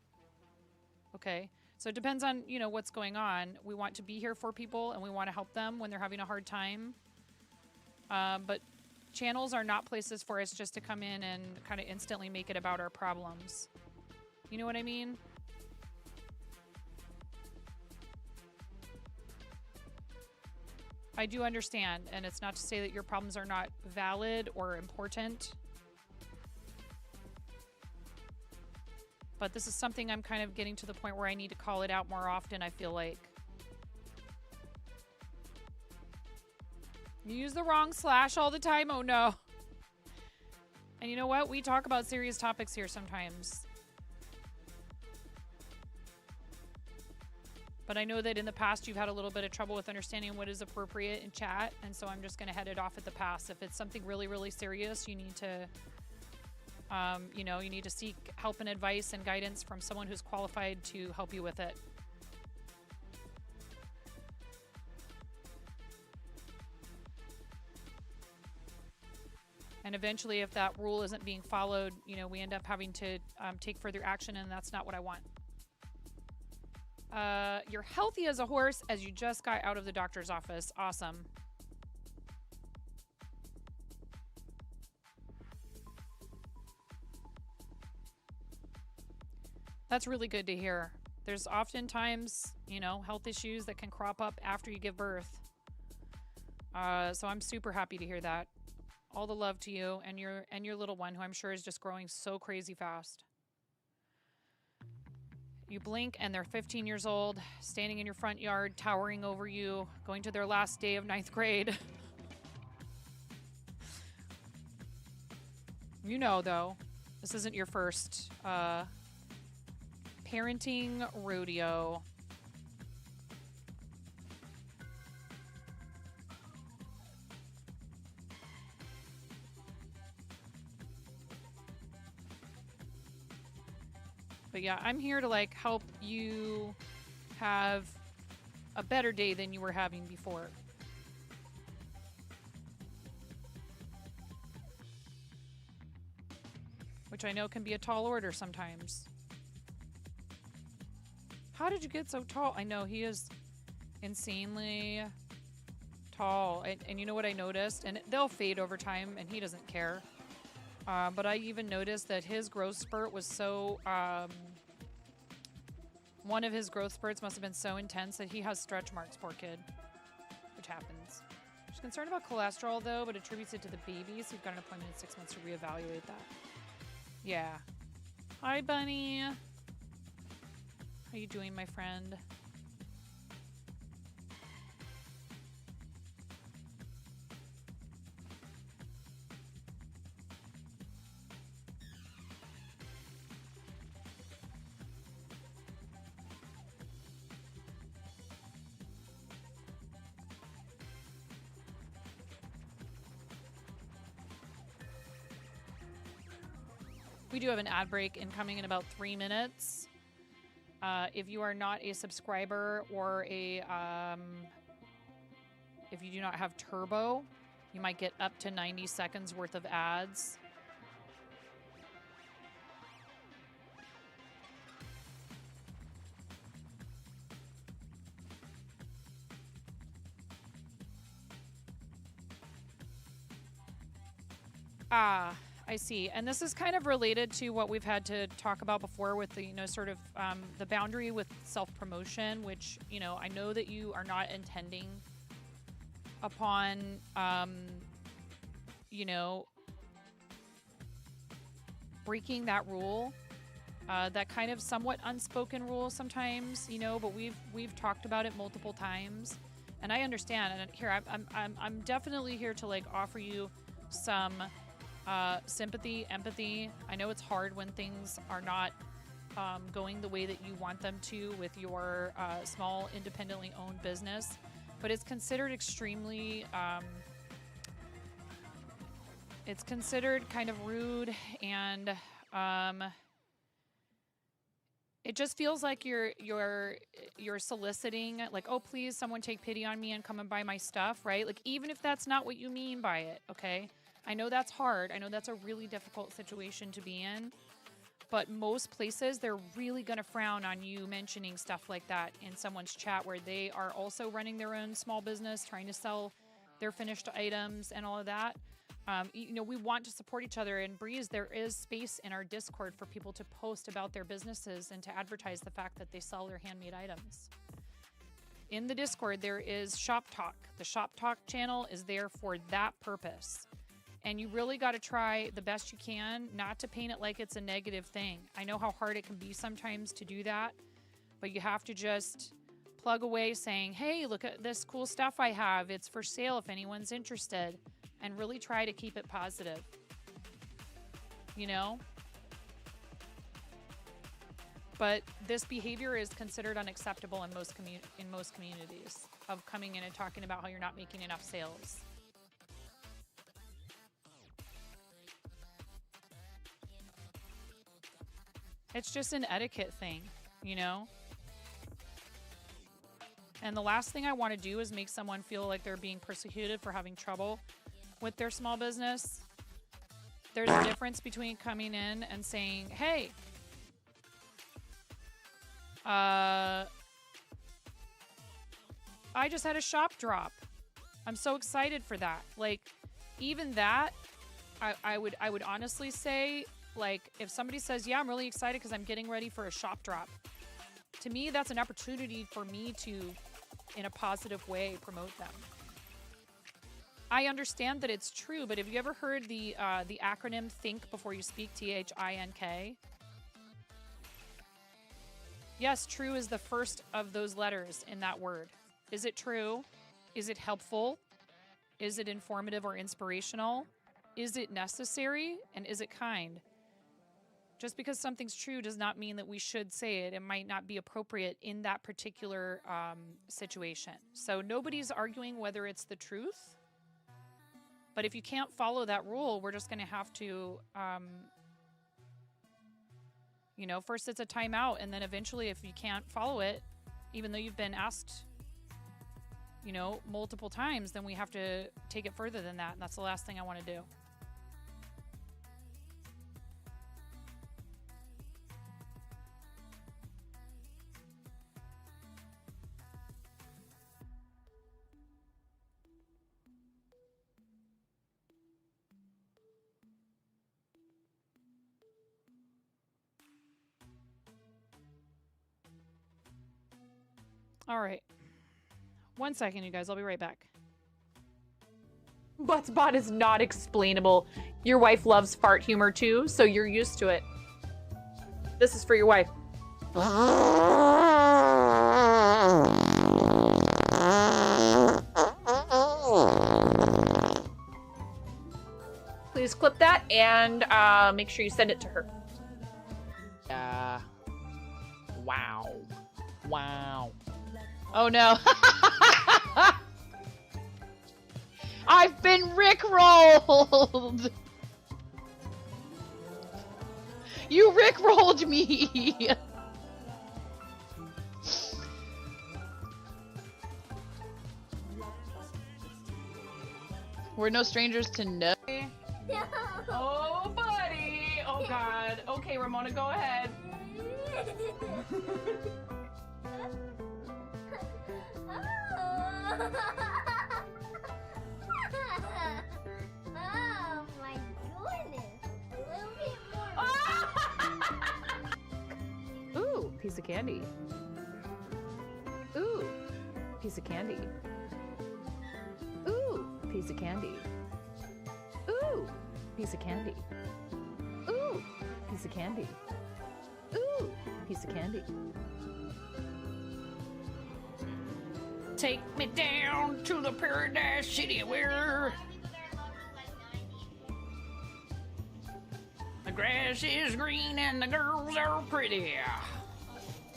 Okay? So it depends on, you know, what's going on. We want to be here for people, and we want to help them when they're having a hard time. But channels are not places for us just to come in and kind of instantly make it about our problems. You know what I mean? I do understand, and it's not to say that your problems are not valid or important. But this is something I'm kind of getting to the point where I need to call it out more often, I feel like. You use the wrong slash all the time? Oh no. And you know what? We talk about serious topics here sometimes. But I know that in the past you've had a little bit of trouble with understanding what is appropriate in chat, and so I'm just going to head it off at the pass. If it's something really, really serious, you need to, you know, you need to seek help and advice and guidance from someone who's qualified to help you with it. And eventually, if that rule isn't being followed, you know, we end up having to take further action, and that's not what I want. You're healthy as a horse as you just got out of the doctor's office. Awesome. That's really good to hear. There's oftentimes, you know, health issues that can crop up after you give birth. So I'm super happy to hear that. All the love to you and your little one, who I'm sure is just growing so crazy fast. You blink and they're 15 years old, standing in your front yard, towering over you, going to their last day of 9th grade. You know, though, this isn't your first parenting rodeo. But yeah, I'm here to like help you have a better day than you were having before. Which I know can be a tall order sometimes. How did you get so tall? I know he is insanely tall. And you know what I noticed? And they'll fade over time and he doesn't care. But I even noticed that his growth spurt was so, one of his growth spurts must have been so intense that he has stretch marks, poor kid, which happens. She's concerned about cholesterol though, but attributes it to the baby, so you've got an appointment in 6 months to reevaluate that. Yeah. Hi, Bunny. How you doing, my friend? We do have an ad break incoming in about 3 minutes. If you are not a subscriber or a, if you do not have Turbo, you might get up to 90 seconds worth of ads. I see. And this is kind of related to what we've had to talk about before with the, you know, sort of the boundary with self-promotion, which, you know, I know that you are not intending upon, you know, breaking that rule, that kind of somewhat unspoken rule sometimes, you know, but we've talked about it multiple times, and I understand. And here I'm definitely here to like offer you some sympathy, empathy. I know it's hard when things are not going the way that you want them to with your small independently owned business, but it's considered extremely it's considered kind of rude, and it just feels like you're soliciting, like, oh, please, someone take pity on me and come and buy my stuff, right? Like, even if that's not what you mean by it, okay? I know that's hard. I know that's a really difficult situation to be in, but most places, they're really going to frown on you mentioning stuff like that in someone's chat where they are also running their own small business, trying to sell their finished items and all of that. You know, we want to support each other. And Breeze, there is space in our Discord for people to post about their businesses and to advertise the fact that they sell their handmade items. In the Discord, there is Shop Talk. The Shop Talk channel is there for that purpose. And you really got to try the best you can not to paint it like it's a negative thing. I know how hard it can be sometimes to do that, but you have to just plug away saying, hey, look at this cool stuff I have. It's for sale if anyone's interested. And really try to keep it positive. You know? But this behavior is considered unacceptable in most communities, of coming in and talking about how you're not making enough sales. It's just an etiquette thing, you know? And the last thing I want to do is make someone feel like they're being persecuted for having trouble with their small business. There's a difference between coming in and saying, hey, I just had a shop drop. I'm so excited for that. Like, even that, I would honestly say, like, if somebody says, yeah, I'm really excited because I'm getting ready for a shop drop, to me, that's an opportunity for me to, in a positive way, promote them. I understand that it's true, but have you ever heard the acronym THINK before you speak, THINK? Yes, true is the first of those letters in that word. Is it true? Is it helpful? Is it informative or inspirational? Is it necessary? And is it kind? Just because something's true does not mean that we should say it. It might not be appropriate in that particular situation. So nobody's arguing whether it's the truth. But if you can't follow that rule, we're just going to have to, you know, first it's a timeout. And then eventually, if you can't follow it, even though you've been asked, you know, multiple times, then we have to take it further than that. And that's the last thing I want to do. All right. 1 second, you guys. I'll be right back. Buttspot is not explainable. Your wife loves fart humor too, so you're used to it. This is for your wife. Please clip that and make sure you send it to her. Wow. Wow. Oh no. I've been rickrolled. You rickrolled me. We're no strangers to know. Oh, buddy. Oh, God. Okay, Ramona, go ahead. Oh my goodness. A little bit more. Ooh, piece of candy. Ooh, piece of candy. Ooh, piece of candy. Ooh, piece of candy. Ooh, piece of candy. Ooh, piece of candy. Take me down to the paradise city where the grass is green and the girls are pretty.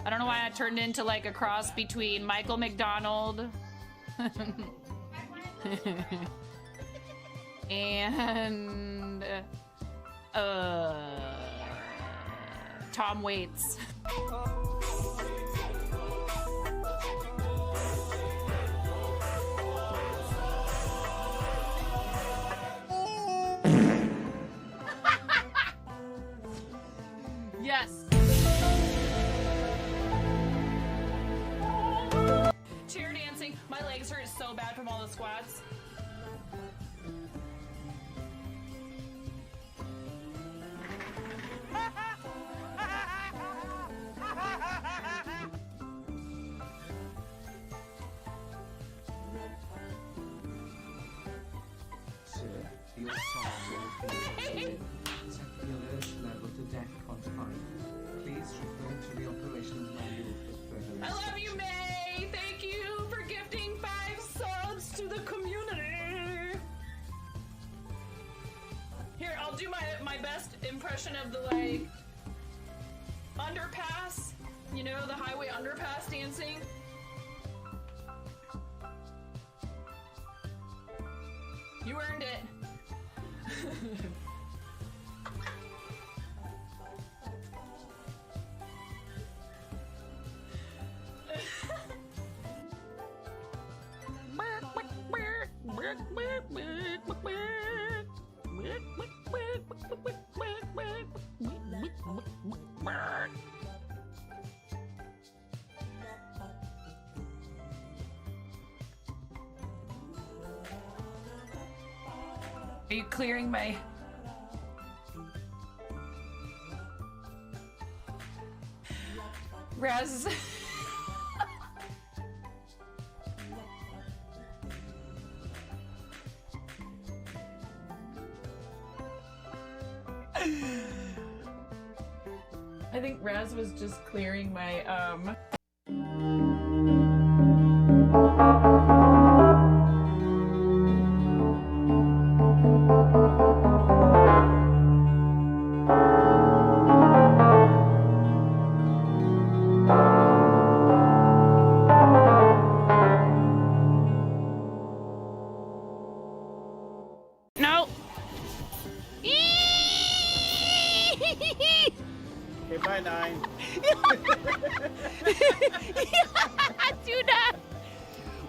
I don't know why I turned into like a cross between Michael McDonald and Tom Waits. Yes. Chair dancing. My legs hurt so bad from all the squats. Your song will be set the alert level to DEFCON 5. Please refer to the operations manual for further I love you, instructions. May. Thank you for gifting 5 subs to the community. Here, I'll do my best impression of the like underpass. You know, the highway underpass dancing. You earned it. Are you clearing my... Raz... I think Raz was just clearing my, No! Okay, bye, 9. Tuna!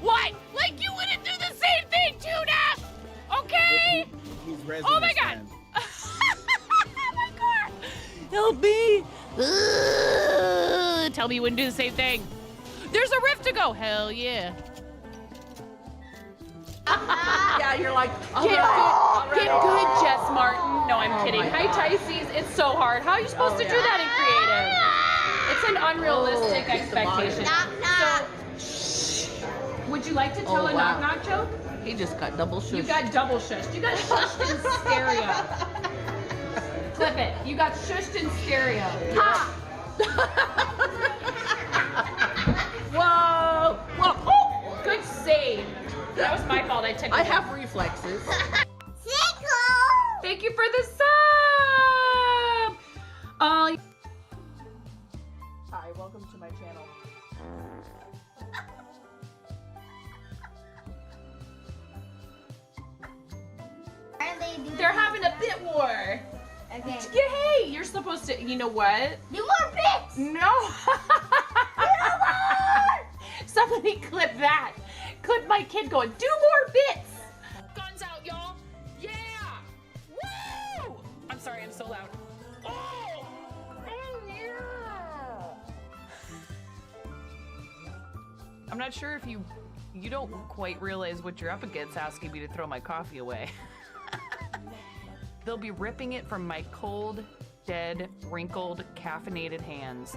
What? Like you wouldn't do the same thing, Tuna! Okay? He's resin Oh my his god! hand. Oh my god! Help me! Tell me you wouldn't do the same thing. There's a rift to go. Hell yeah. Yeah, you're like, get good, Jess Martin. No, I'm kidding. Hi, Tysees. It's so hard. How are you supposed to do that in creative? It's an unrealistic expectation. So, would you like to tell a knock-knock joke? He just got double shushed. You got double shushed. You got shushed in stereo. Clip it. You got shushed in stereo. Ha! Whoa! Whoa! Oh! Good save. That was my fault. I have reflexes. Thank you for the sub. Hi, welcome to my channel. They're having a bit war. Okay. Yeah, hey, you're supposed to. You know what? Do more bits. No. Somebody clip that. Clip my kid going, do more bits. Guns out, y'all. Yeah. Woo! I'm sorry, I'm so loud. Oh! I'm not sure if you don't quite realize what you're up against asking me to throw my coffee away. They'll be ripping it from my cold, dead, wrinkled, caffeinated hands.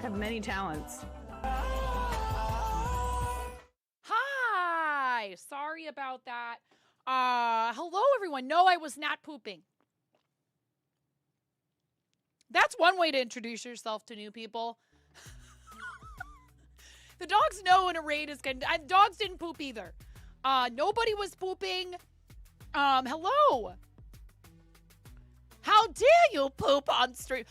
have many talents. Hi. Sorry about that. Hello, everyone. No, I was not pooping. That's one way to introduce yourself to new people. The dogs know when a raid is going. Dogs didn't poop either. Nobody was pooping. Hello. How dare you poop on stream?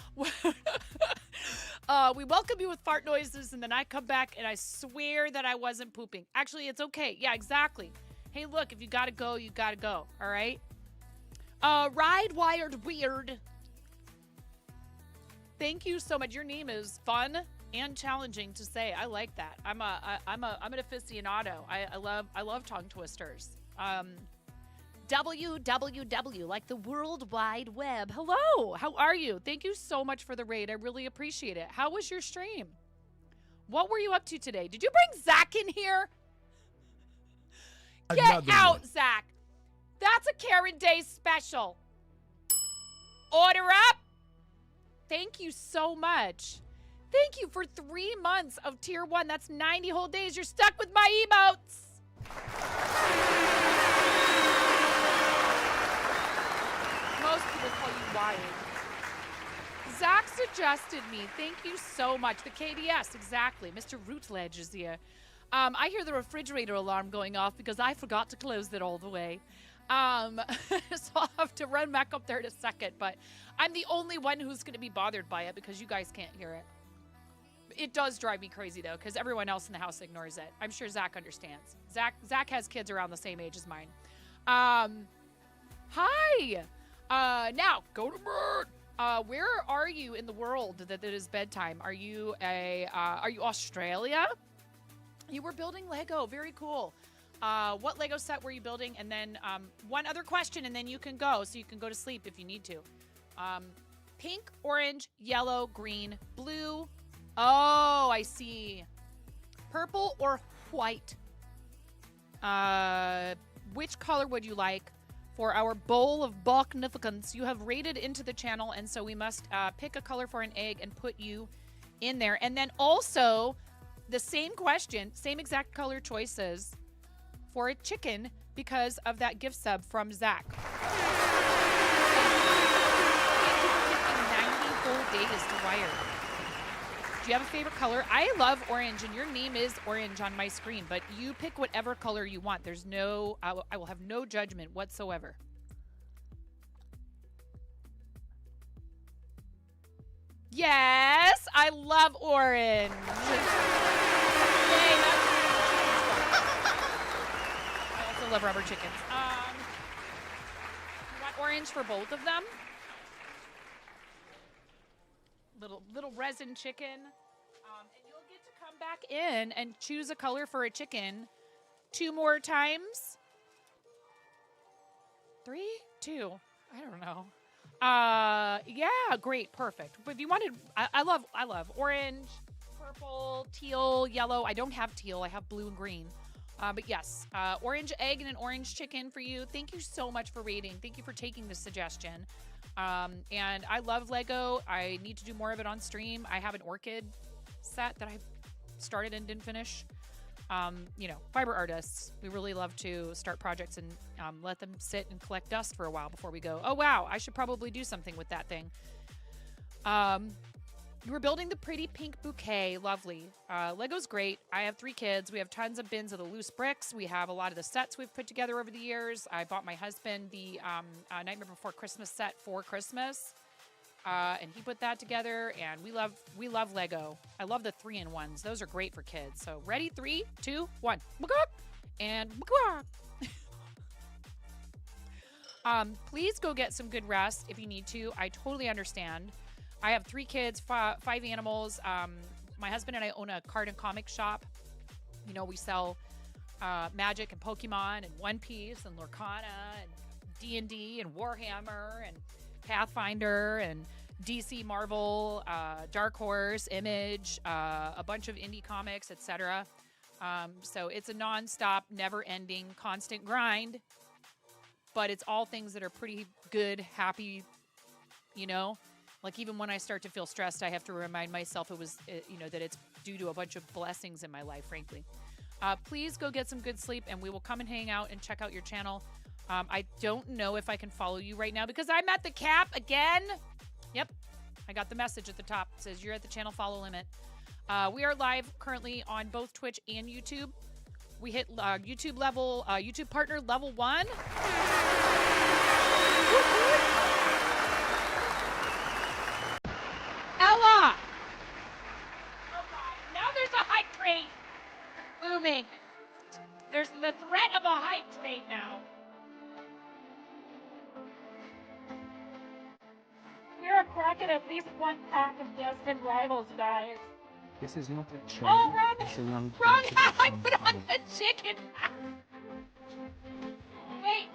We welcome you with fart noises, and then I come back and I swear that I wasn't pooping. Actually, it's okay. Yeah, exactly. Hey, look, if you gotta go, you gotta go. All right. Ride Wired Weird. Thank you so much. Your name is fun and challenging to say. I like that. I'm an aficionado. I love tongue twisters. WWW, like the World Wide Web. Hello, how are you? Thank you so much for the raid. I really appreciate it. How was your stream? What were you up to today? Did you bring Zach in here? Get out, Zach. That's a Karen Day special. Order up. Thank you so much. Thank you for 3 months of tier 1. That's 90 whole days. You're stuck with my emotes. Most people call you wired. Zach suggested me. Thank you so much. The KDS, exactly. Mr. Rootledge is here. I hear the refrigerator alarm going off because I forgot to close it all the way. So I'll have to run back up there in a second. But I'm the only one who's going to be bothered by it because you guys can't hear it. It does drive me crazy, though, because everyone else in the house ignores it. I'm sure Zach understands. Zach has kids around the same age as mine. Hi. Now, go to bed. Where are you in the world that it is bedtime? Are you Australia? You were building Lego. Very cool. What Lego set were you building? And then one other question, and then you can go. So you can go to sleep if you need to. Pink, orange, yellow, green, blue. Oh, I see. Purple or white? Which color would you like for our bowl of Bachnificence? You have raided into the channel, and so we must pick a color for an egg and put you in there. And then also, the same question, same exact color choices for a chicken because of that gift sub from Zach. 90 full days to wire. Do you have a favorite color? I love orange, and your name is orange on my screen, but you pick whatever color you want. There's no, I will have no judgment whatsoever. Yes, I love orange. Yay, I also love rubber chickens. You want orange for both of them? Little resin chicken. And you'll get to come back in and choose a color for a chicken 2 more times. 3, 2. I don't know. Yeah, great, perfect. But if you wanted, I love orange, purple, teal, yellow. I don't have teal. I have blue and green. But yes, orange egg and an orange chicken for you. Thank you so much for rating. Thank you for taking this suggestion. And I love Lego. I need to do more of it on stream. I have an orchid set that I've started and didn't finish. Fiber artists, we really love to start projects and let them sit and collect dust for a while before we go, oh, wow, I should probably do something with that thing. We're building the pretty pink bouquet. Lovely. Lego's great. I have 3 kids. We have tons of bins of the loose bricks. We have a lot of the sets we've put together over the years. I bought my husband the Nightmare Before Christmas set for Christmas. And he put that together, and we love Lego. I love the 3-in-1s. Those are great for kids. So ready, 3, 2, 1. And please go get some good rest if you need to. I totally understand. I have 3 kids, 5 animals. My husband and I own a card and comic shop. We sell Magic and Pokemon and One Piece and Lorcana and D&D and Warhammer and Pathfinder and DC, Marvel, Dark Horse, Image, a bunch of indie comics, etc. So it's a non-stop, never-ending, constant grind. But it's all things that are pretty good, happy, Like even when I start to feel stressed, I have to remind myself that it's due to a bunch of blessings in my life, frankly. Please go get some good sleep, and we will come and hang out and check out your channel. I don't know if I can follow you right now because I'm at the cap again. Yep, I got the message at the top. It says you're at the channel follow limit. We are live currently on both Twitch and YouTube. We hit YouTube partner level 1. Ella! Oh God, now there's a hype train looming. There's the threat of a hype train now. We're cracking at least one pack of Destined Rivals, guys. This is not a train. Oh, run! It's a long Run! train. I put on the chicken! Wait!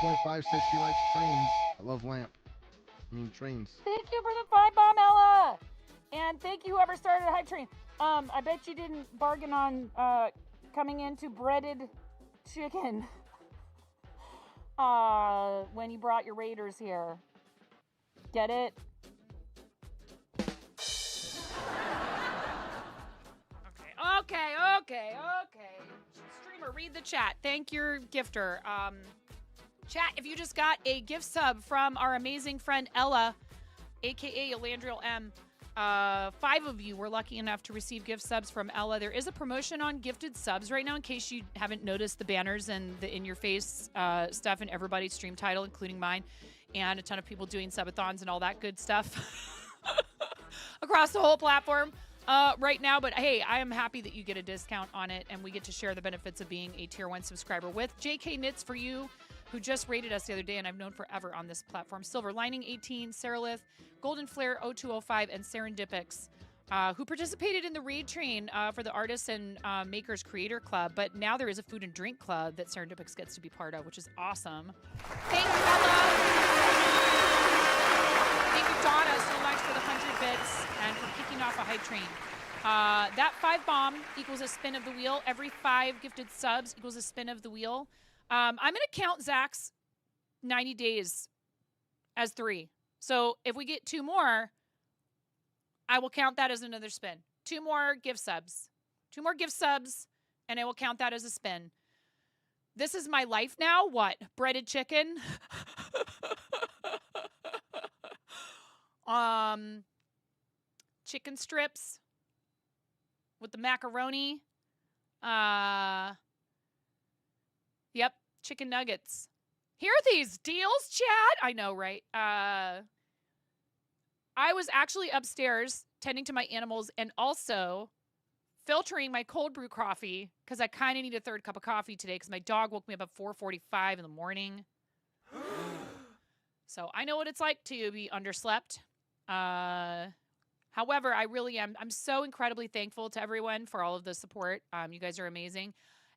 10.560 likes trains. I love trains. Thank you for the 5 bomb, Ella! And thank you whoever started a hype train. I bet you didn't bargain on coming into breaded chicken when you brought your raiders here. Get it? Okay. Streamer, read the chat. Thank your gifter. Chat, if you just got a gift sub from our amazing friend Ella, aka Elandriel M, 5 of you were lucky enough to receive gift subs from Ella. There is a promotion on gifted subs right now, in case you haven't noticed the banners and the in-your-face stuff in everybody's stream title, including mine, and a ton of people doing subathons and all that good stuff across the whole platform right now. But hey, I am happy that you get a discount on it, and we get to share the benefits of being a Tier 1 subscriber with JK Knits for You, who just rated us the other day, and I've known forever on this platform. Silver Lining 18, Saralith, Golden Flare 0205, and Serendipix, who participated in the raid train for the Artists and Makers Creator Club. But now there is a food and drink club that Serendipix gets to be part of, which is awesome. Thank you, Ella. Thank you, Donna, so much for the 100 bits and for kicking off a hype train. That 5 bomb equals a spin of the wheel. Every 5 gifted subs equals a spin of the wheel. I'm going to count Zach's 90 days as 3. So if we get 2 more, I will count that as another spin. 2 more gift subs. 2 more gift subs, and I will count that as a spin. This is my life now. What? Breaded chicken? Chicken strips with the macaroni. Yep, chicken nuggets. Hear these deals, Chad? I know, right? I was actually upstairs tending to my animals and also filtering my cold brew coffee because I kind of need a 3rd cup of coffee today because my dog woke me up at 4:45 in the morning. So I know what it's like to be underslept. However, I really am. I'm so incredibly thankful to everyone for all of the support. You guys are amazing.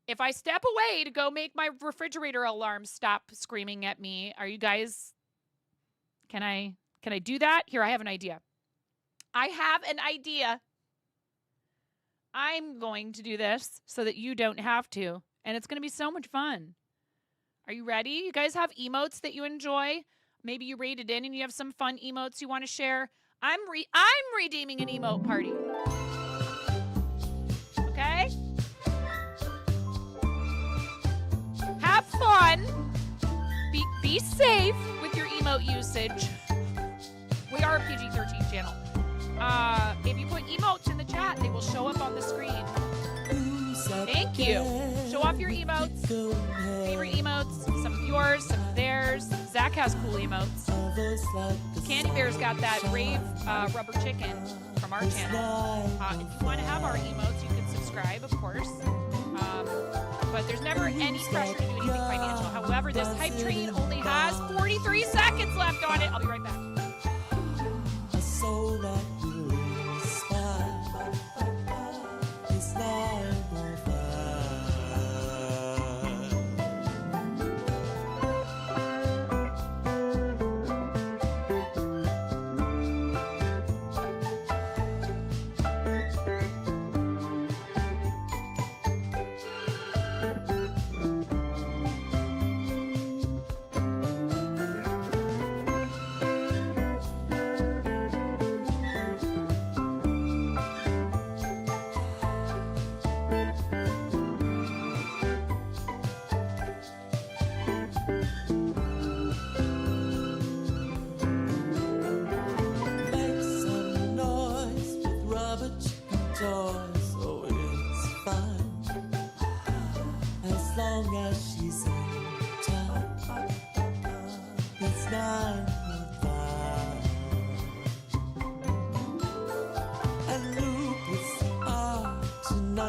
If I step away to go make my refrigerator alarm stop screaming at me, are you guys, can I do that? Here, I have an idea. I'm going to do this so that you don't have to, and it's going to be so much fun. Are you ready? You guys have emotes that you enjoy? Maybe you rated in and you have some fun emotes you want to share. I'm redeeming an emote party. Okay? Have fun. Be safe with your emote usage. We are a PG-13 channel. If you put emotes in the chat, they will show up on the screen. Thank you. Show off your emotes. Favorite emotes. Some of yours, some of theirs. Zach has cool emotes. Candy Bear's got that rave rubber chicken from our channel. If you want to have our emotes, you can subscribe, of course. But there's never any pressure to do anything financial. However, this hype train only has 43 seconds left on it. I'll be right back.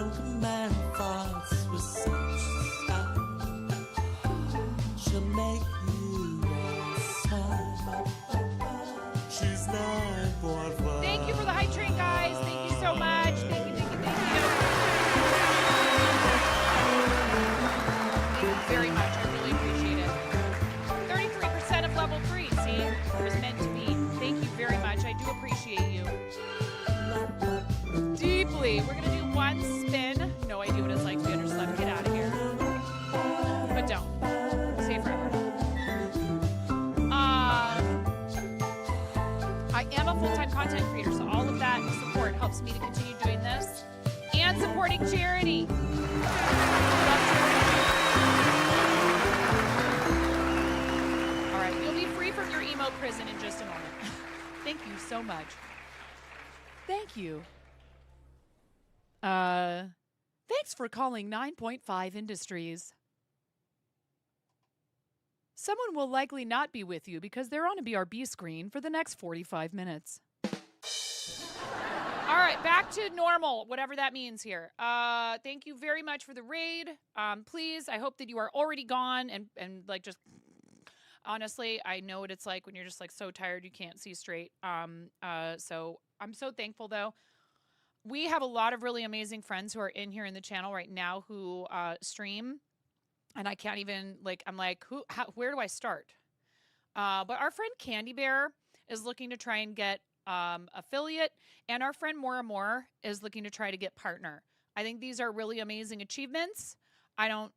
drunken man farts with such style. She'll make you all smile. She's 9.5. Thank you for the hype train, guys. Thank you so much. Thank you, thank you, thank you. Thank you very much. I really appreciate it. 33% of level 3. See? It was meant to be. Thank you very much. I do appreciate you. Deeply. We're going to do one spin. No idea what it's like to be underslept. Get out of here. But don't. Stay forever. I am a full-time content creator, so all of that support helps me to continue doing this and supporting charity. All right, you'll be free from your emo prison in just a moment. Thank you so much. Thank you. Thanks for calling 9.5 Industries. Someone will likely not be with you because they're on a BRB screen for the next 45 minutes. All right, back to normal, whatever that means here. Thank you very much for the raid. Please, I hope that you are already gone and like just honestly, I know what it's like when you're just like so tired you can't see straight. So I'm so thankful though. We have a lot of really amazing friends who are in here in the channel right now who stream. And I can't even, like, I'm like, where do I start? But our friend Candy Bear is looking to try and get affiliate. And our friend More and More is looking to try to get partner. I think these are really amazing achievements. I'm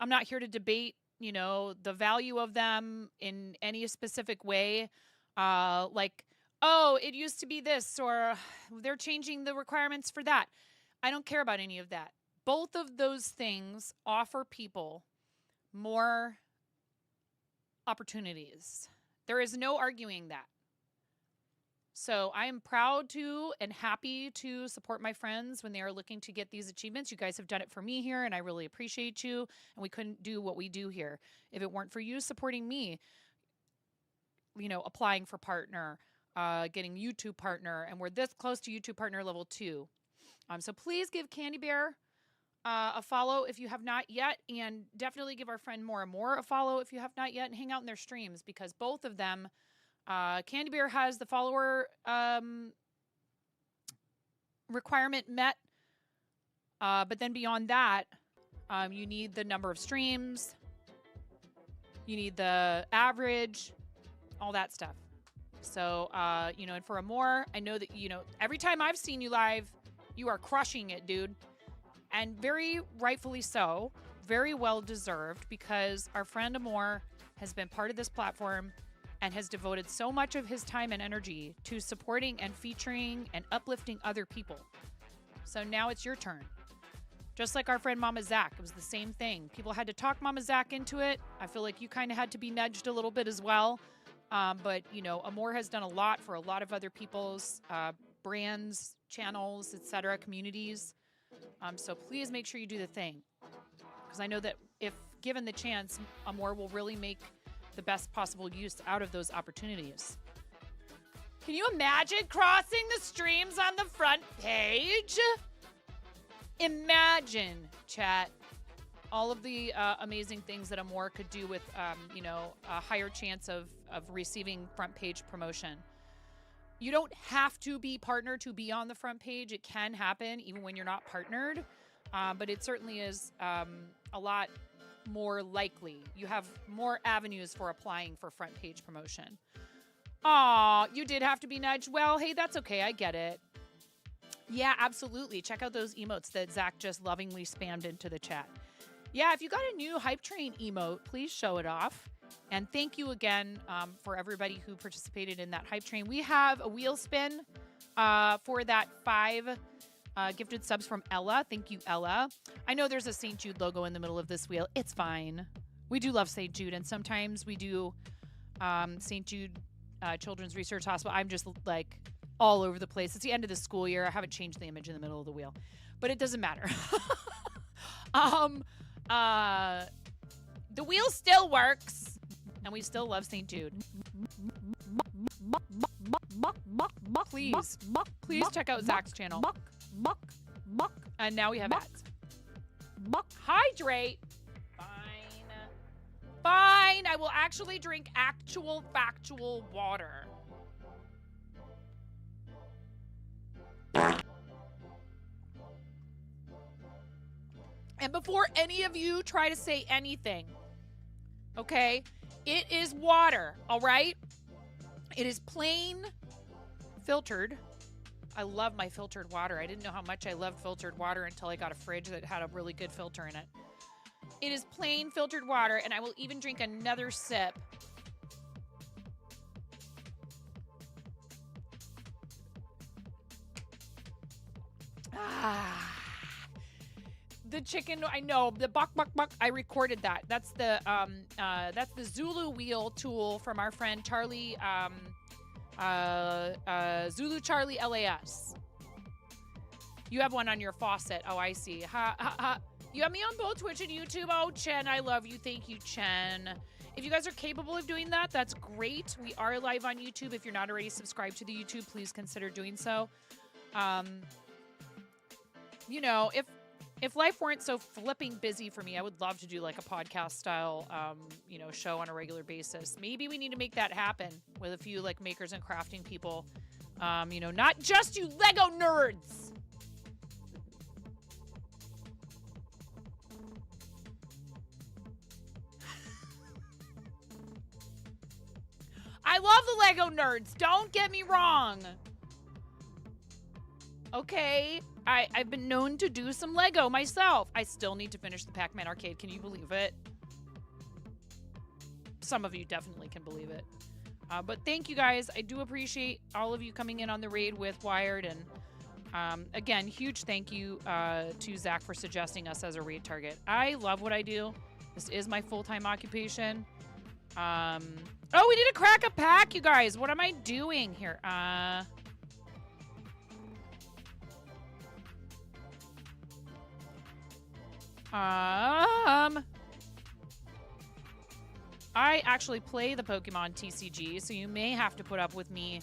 not here to debate, you know, the value of them in any specific way. Like, oh, it used to be this, or they're changing the requirements for that. I don't care about any of that. Both of those things offer people more opportunities. There is no arguing that. So I am proud to and happy to support my friends when they are looking to get these achievements. You guys have done it for me here, and I really appreciate you. And we couldn't do what we do here if it weren't for you supporting me, you know, applying for partner, getting YouTube partner, and we're this close to YouTube partner level 2. So please give Candy Bear a follow if you have not yet, and definitely give our friend More and More a follow if you have not yet, and hang out in their streams because both of them, Candy Bear has the follower requirement met, but then beyond that, you need the number of streams, you need the average, all that stuff. So, you know, and for a More, I know that, you know, every time I've seen you live, you are crushing it, dude. And very rightfully so, very well deserved, because our friend Amor has been part of this platform and has devoted so much of his time and energy to supporting and featuring and uplifting other people. So now it's your turn. Just like our friend Mama Zach, it was the same thing. People had to talk Mama Zach into it. I feel like you kind of had to be nudged a little bit as well. But, you know, Amor has done a lot for a lot of other people's brands, channels, etc., communities. So please make sure you do the thing, because I know that if given the chance, Amor will really make the best possible use out of those opportunities. Can you imagine crossing the streams on the front page? Imagine, chat, all of the amazing things that Amor could do with, you know, a higher chance of receiving front page promotion. You don't have to be partnered to be on the front page. It can happen even when you're not partnered, but it certainly is a lot more likely. You have more avenues for applying for front page promotion. Aw, you did have to be nudged. Well, hey, that's okay. I get it. Yeah, absolutely. Check out those emotes that Zach just lovingly spammed into the chat. Yeah, if you got a new Hype Train emote, please show it off. And thank you again for everybody who participated in that Hype Train. We have a wheel spin for that 5 gifted subs from Ella. Thank you, Ella. I know there's a St. Jude logo in the middle of this wheel. It's fine. We do love St. Jude, and sometimes we do St. Jude Children's Research Hospital. I'm just like all over the place. It's the end of the school year. I haven't changed the image in the middle of the wheel, but it doesn't matter. The wheel still works, and we still love St. Jude. Please check out Zach's channel. Buck. And now we have ads. Buck. Hydrate. Fine. Fine. I will actually drink actual factual water. And before any of you try to say anything, okay, it is water, all right? It is plain filtered. I love my filtered water. I didn't know how much I loved filtered water until I got a fridge that had a really good filter in it. It is plain filtered water, and I will even drink another sip. Ah. The chicken, I know, the buck, I recorded that. That's the Zulu wheel tool from our friend Charlie, Zulu Charlie LAS. You have one on your faucet. Oh, I see. Ha, ha, ha. You have me on both Twitch and YouTube. Oh, Chen, I love you. Thank you, Chen. If you guys are capable of doing that, that's great. We are live on YouTube. If you're not already subscribed to the YouTube, please consider doing so. You know, if life weren't so flipping busy for me, I would love to do like a podcast style, you know, show on a regular basis. Maybe we need to make that happen with a few like makers and crafting people. You know, not just you Lego nerds. I love the Lego nerds. Don't get me wrong. Okay, I've been known to do some Lego myself. I still need to finish the Pac-Man arcade. Can you believe it? Some of you definitely can believe it. But thank you guys. I do appreciate all of you coming in on the raid with Wired. And again, huge thank you to Zach for suggesting us as a raid target. I love what I do. This is my full-time occupation. Oh, we need to crack a pack, you guys. What am I doing here? I actually play the Pokemon TCG, so you may have to put up with me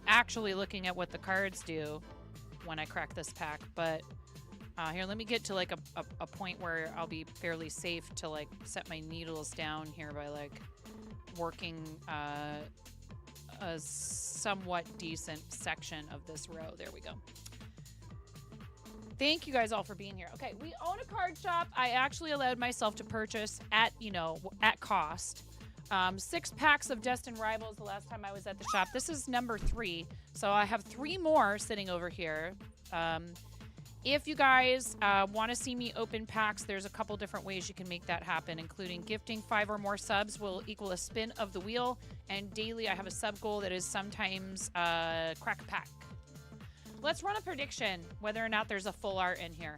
actually looking at what the cards do when I crack this pack. But here, let me get to like a point where I'll be fairly safe to like set my needles down here by like working a somewhat decent section of this row. There we go. Thank you guys all for being here. Okay, we own a card shop. I actually allowed myself to purchase at, you know, at cost. 6 packs of Destined Rivals the last time I was at the shop. This is number 3. So I have 3 more sitting over here. If you guys want to see me open packs, there's a couple different ways you can make that happen, including gifting 5 or more subs will equal a spin of the wheel. And daily, I have a sub goal that is sometimes crack a pack. Let's run a prediction whether or not there's a full art in here.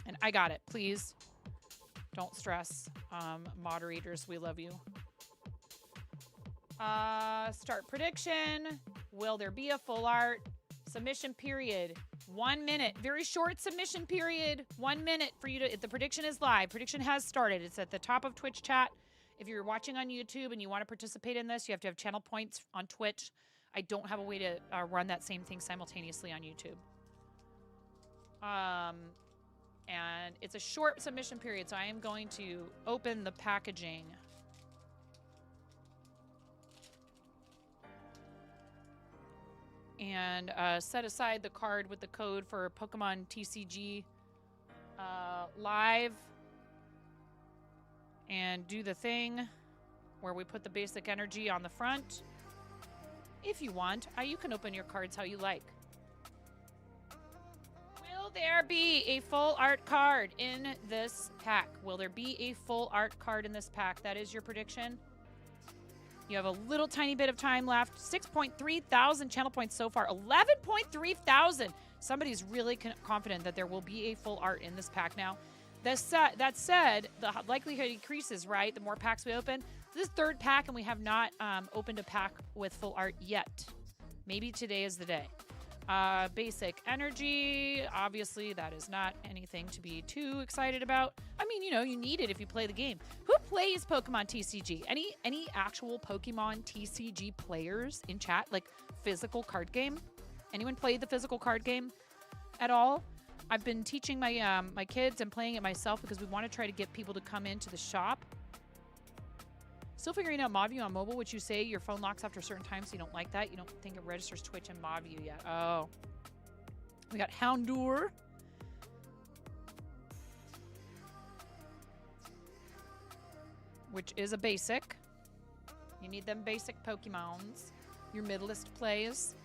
And I got it. Please don't stress. Moderators, we love you. Start prediction. Will there be a full art? Submission period. 1 minute. Very short submission period. 1 minute for you to... If the prediction is live. Prediction has started. It's at the top of Twitch chat. If you're watching on YouTube and you want to participate in this, you have to have channel points on Twitch. I don't have a way to run that same thing simultaneously on YouTube. And it's a short submission period, so I am going to open the packaging. And set aside the card with the code for Pokemon TCG live. And do the thing where we put the basic energy on the front. If you want, you can open your cards how you like. Will there be a full art card in this pack? Will there be a full art card in this pack? That is your prediction. You have a little tiny bit of time left. 6.3 thousand channel points so far. 11.3 thousand. Somebody's really confident that there will be a full art in this pack now. That said, the likelihood increases, right? The more packs we open. This is 3rd pack, and we have not opened a pack with full art yet. Maybe today is the day. Basic energy. Obviously, that is not anything to be too excited about. I mean, you know, you need it if you play the game. Who plays Pokemon TCG? Any actual Pokemon TCG players in chat? Like, physical card game? Anyone played the physical card game? at all. I've been teaching my my kids and playing it myself because we want to try to get people to come into the shop. Still figuring out ModView on mobile, which you say your phone locks after a certain time, so you don't like that. You don't think it registers Twitch and ModView yet. Oh. We got Houndour. Which is a basic. You need them basic Pokemons. Your middleist plays.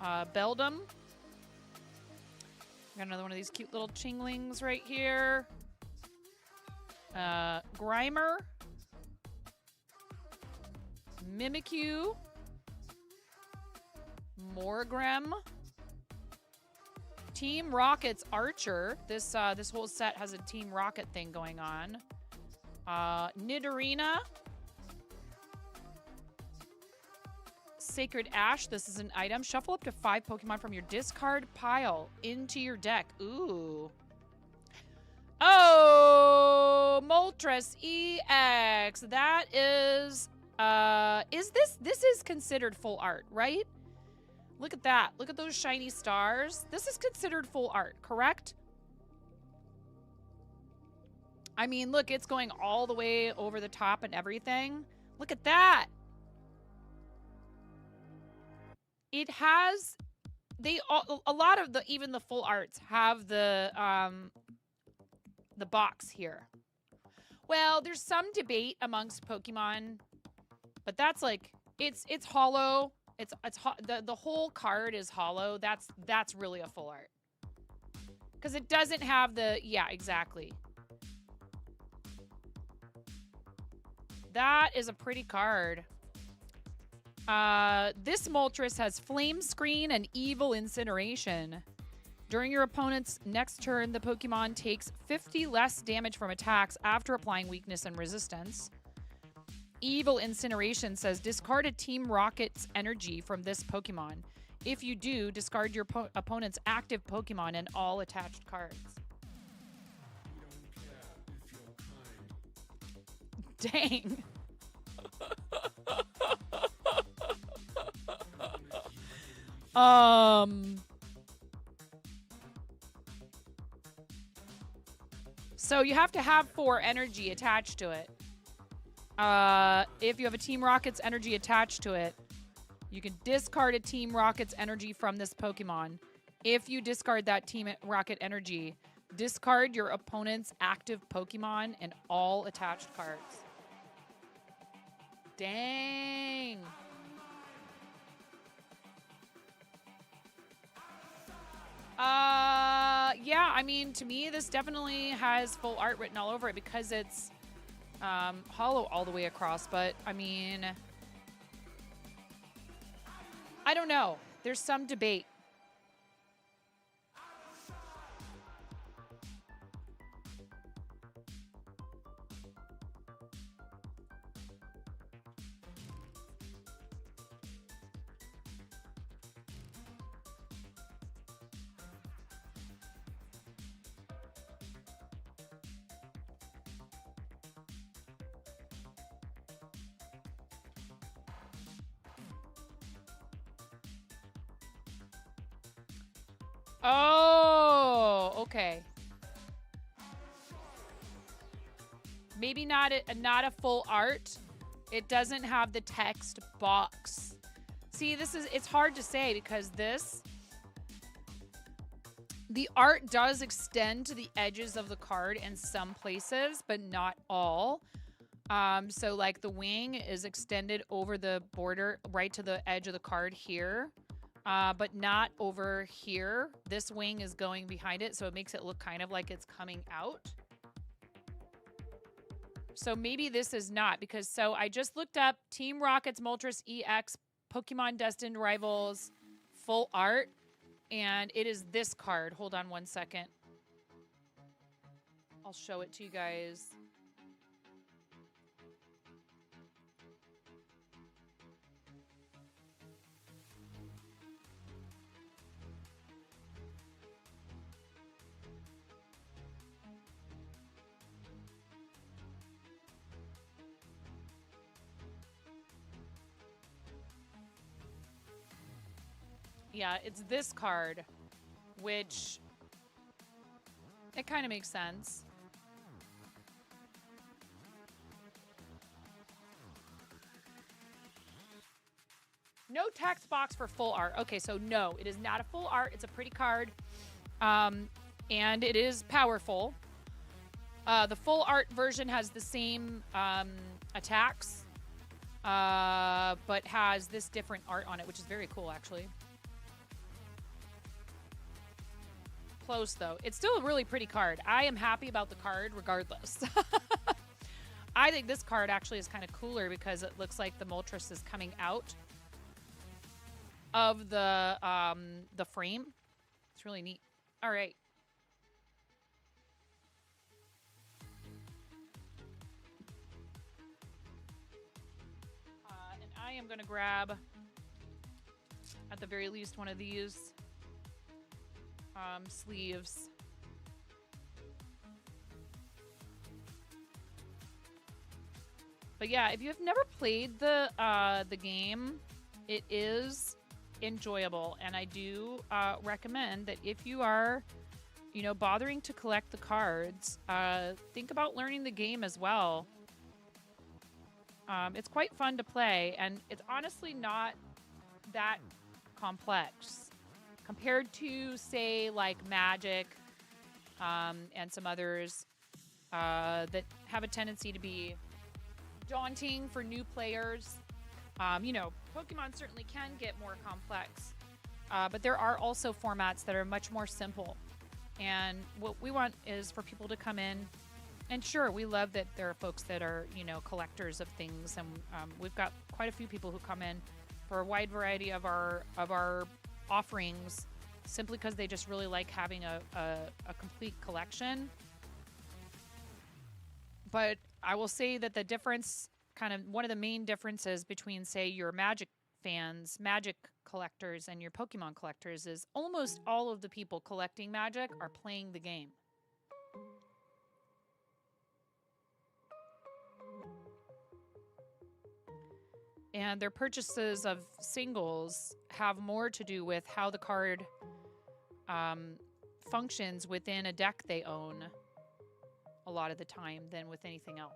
Beldum. Got another one of these cute little chinglings right here. Grimer. Mimikyu. Morgrem. Team Rocket's Archer. This this whole set has a Team Rocket thing going on. Nidorina. Sacred Ash. This is an item. Shuffle up to 5 Pokemon from your discard pile into your deck. Ooh. Oh, Moltres EX. That is this is considered full art, right? Look at that. Look at those shiny stars. This is considered full art, correct? I mean, look, it's going all the way over the top and everything. Look at that. It has, a lot of even the full arts have the box here. Well, there's some debate amongst Pokemon, but that's like, it's hollow. The whole card is hollow. That's really a full art. Because it doesn't have the, yeah, exactly. That is a pretty card. This Moltres has Flame Screen and Evil Incineration. During your opponent's next turn, the Pokemon takes 50 less damage from attacks after applying weakness and resistance. Evil Incineration says discard a Team Rocket's energy from this Pokemon. If you do, discard your opponent's active Pokemon and all attached cards. Dang. So you have to have 4 energy attached to it. If you have a Team Rocket's energy attached to it, you can discard a Team Rocket's energy from this Pokemon. If you discard that Team Rocket energy, discard your opponent's active Pokemon and all attached cards. Dang. Yeah, I mean, to me, this definitely has full art written all over it because it's hollow all the way across. But, I mean, I don't know. There's some debate. Oh, okay. Maybe not a full art. It doesn't have the text box. See, it's hard to say because the art does extend to the edges of the card in some places, but not all. So like the wing is extended over the border right to the edge of the card here. But not over here. This wing is going behind it, so it makes it look kind of like it's coming out. So maybe this is not, because so I just looked up Team Rocket's Moltres EX Pokemon Destined Rivals full art, and it is this card. Hold on one second. I'll show it to you guys. Yeah, it's this card, which It kind of makes sense. No text box for full art. Okay, so no, it is not a full art. It's a pretty card. And it is powerful. The full art version has the same attacks, but has this different art on it, which is very cool, actually. Close, though. It's still a really pretty card. I am happy about the card regardless. I think this card actually is kind of cooler because it looks like the Moltres is coming out of the frame. It's really neat. All right. And I am going to grab, at the very least, one of these sleeves. But yeah, if you have never played the game, it is enjoyable, and I do recommend that if you are, you know, bothering to collect the cards, think about learning the game as well. It's quite fun to play, and it's honestly not that complex compared to, say, like Magic and some others that have a tendency to be daunting for new players. You know, Pokemon certainly can get more complex, but there are also formats that are much more simple. And what we want is for people to come in, and sure, we love that there are folks that are, you know, collectors of things, and we've got quite a few people who come in for a wide variety of our offerings, simply because they just really like having a complete collection. But I will say that the difference, kind of one of the main differences between, say, your Magic fans, Magic collectors, and your Pokemon collectors is almost all of the people collecting Magic are playing the game. And their purchases of singles have more to do with how the card functions within a deck they own a lot of the time than with anything else.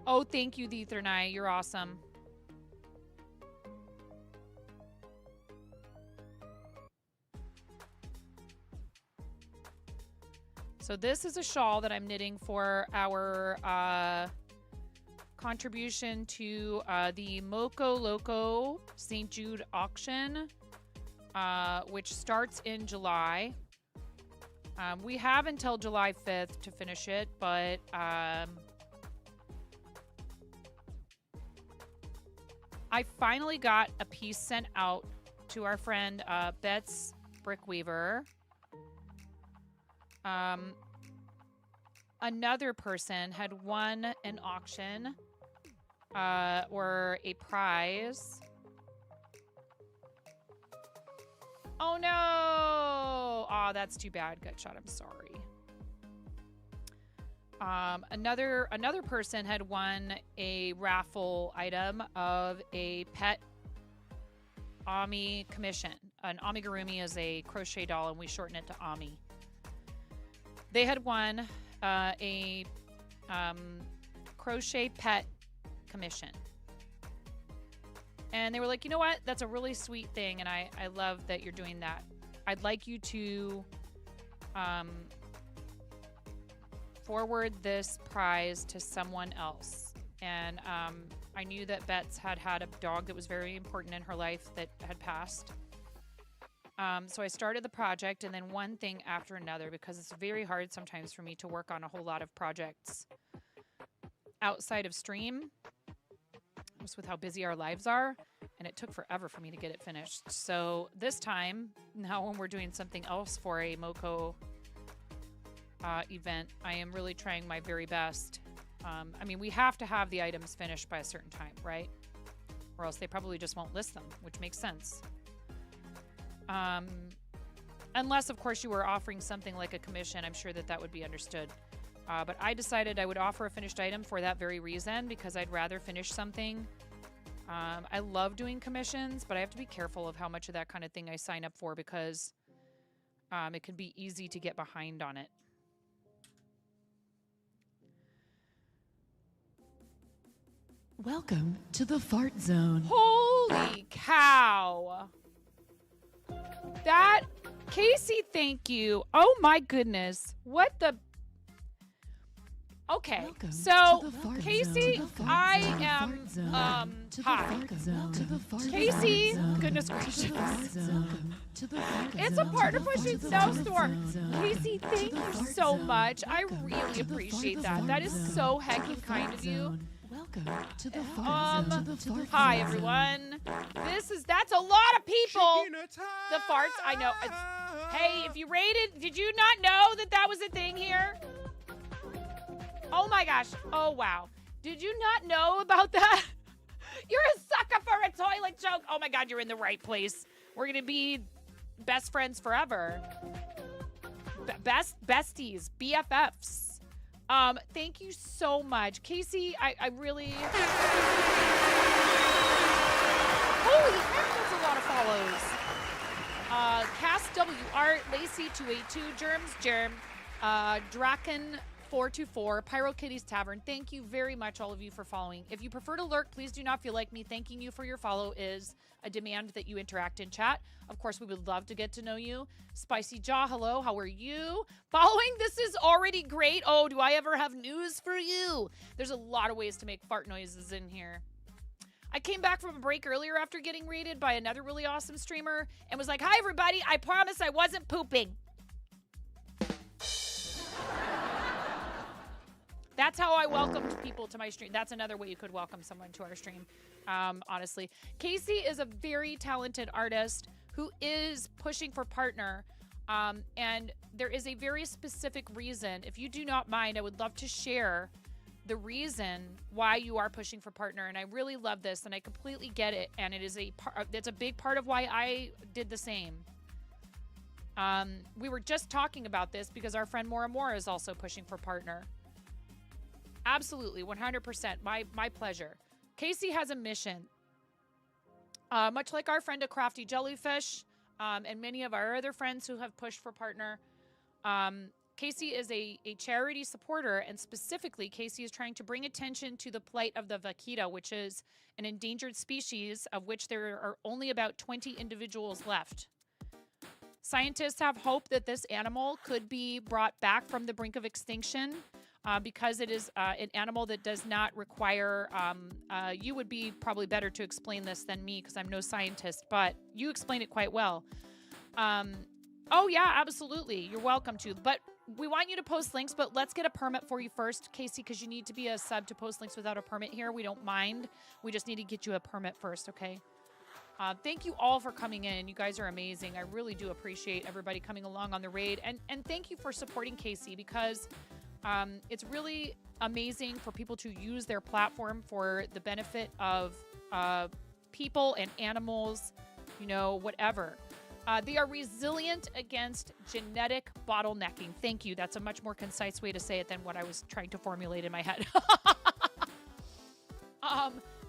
Oh, thank you, the Ethernai. You're awesome. So this is a shawl that I'm knitting for our contribution to the MoCo Loco St. Jude auction, which starts in July. We have until July 5th to finish it, but I finally got a piece sent out to our friend Bet's Brickweaver. Another person had won an auction or a prize. Oh no! Oh, that's too bad, Gutshot. I'm sorry. Another person had won a raffle item of a pet Ami commission. An amigurumi is a crochet doll, and we shorten it to Ami. They had won a crochet pet commission. And they were like, you know what? That's a really sweet thing, and I love that you're doing that. I'd like you to forward this prize to someone else. And I knew that Betts had a dog that was very important in her life that had passed. So I started the project, and then one thing after another, because it's very hard sometimes for me to work on a whole lot of projects outside of stream, just with how busy our lives are, and it took forever for me to get it finished. So this time, now when we're doing something else for a MoCo event, I am really trying my very best. I mean, we have to have the items finished by a certain time, right? Or else they probably just won't list them, which makes sense. Unless, of course, you were offering something like a commission, I'm sure that that would be understood. But I decided I would offer a finished item for that very reason, because I'd rather finish something I love doing commissions, but I have to be careful of how much of that kind of thing I sign up for because it can be easy to get behind on it. Welcome to the fart zone. Holy cow. That, Casey, thank you. Oh my goodness. What the... Okay, so Casey, I am, hi. Casey, goodness gracious. It's a partner pushing snowstorm. Casey, thank you so much. I really appreciate that. That is so heckin' kind of you. Welcome to the fart zone. Hi everyone. That's a lot of people. The farts, I know. Hey, if you rated, did you not know that was a thing here? Oh my gosh. Oh wow. Did you not know about that? You're a sucker for a toilet joke. Oh my God, you're in the right place. We're gonna be best friends forever. Besties, BFFs. Thank you so much. Casey, I really... Holy heck, that's a lot of follows. Cass W. Art, Lacey282, Germ, Draken424, Pyro Kitties Tavern. Thank you very much, all of you, for following. If you prefer to lurk, please do not feel like me thanking you for your follow is a demand that you interact in chat. Of course, we would love to get to know you. Spicy Jaw, hello, how are you? Following, this is already great. Oh, do I ever have news for you? There's a lot of ways to make fart noises in here. I came back from a break earlier after getting raided by another really awesome streamer and was like, hi, everybody, I promise I wasn't pooping. That's how I welcomed people to my stream. That's another way you could welcome someone to our stream, honestly. Casey is a very talented artist who is pushing for partner, and there is a very specific reason. If you do not mind, I would love to share the reason why you are pushing for partner, and I really love this, and I completely get it, and it is it's a big part of why I did the same. We were just talking about this because our friend Mora Mora is also pushing for partner. Absolutely, 100%. My pleasure. Casey has a mission. Much like our friend, A Crafty Jellyfish, and many of our other friends who have pushed for partner, Casey is a charity supporter, and specifically, Casey is trying to bring attention to the plight of the vaquita, which is an endangered species of which there are only about 20 individuals left. Scientists have hope that this animal could be brought back from the brink of extinction because it is an animal that does not require, you would be probably better to explain this than me because I'm no scientist, but you explain it quite well. Oh yeah, absolutely. You're welcome to, but we want you to post links, but let's get a permit for you first, Casey, because you need to be a sub to post links without a permit here. We don't mind. We just need to get you a permit first, okay? Thank you all for coming in. You guys are amazing. I really do appreciate everybody coming along on the raid. And thank you for supporting Casey because it's really amazing for people to use their platform for the benefit of people and animals, you know, whatever. They are resilient against genetic bottlenecking. Thank you. That's a much more concise way to say it than what I was trying to formulate in my head.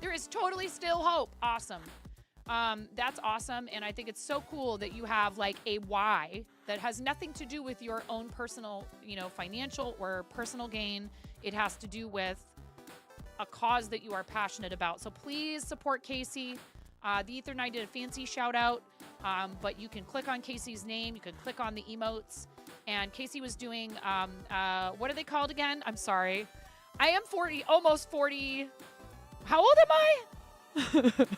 There is totally still hope. Awesome. That's awesome. And I think it's so cool that you have like a why that has nothing to do with your own personal, you know, financial or personal gain. It has to do with a cause that you are passionate about. So please support Casey. The Ether Knight did a fancy shout out, but you can click on Casey's name. You can click on the emotes. And Casey was doing, what are they called again? I'm sorry. I am 40, almost 40. How old am I?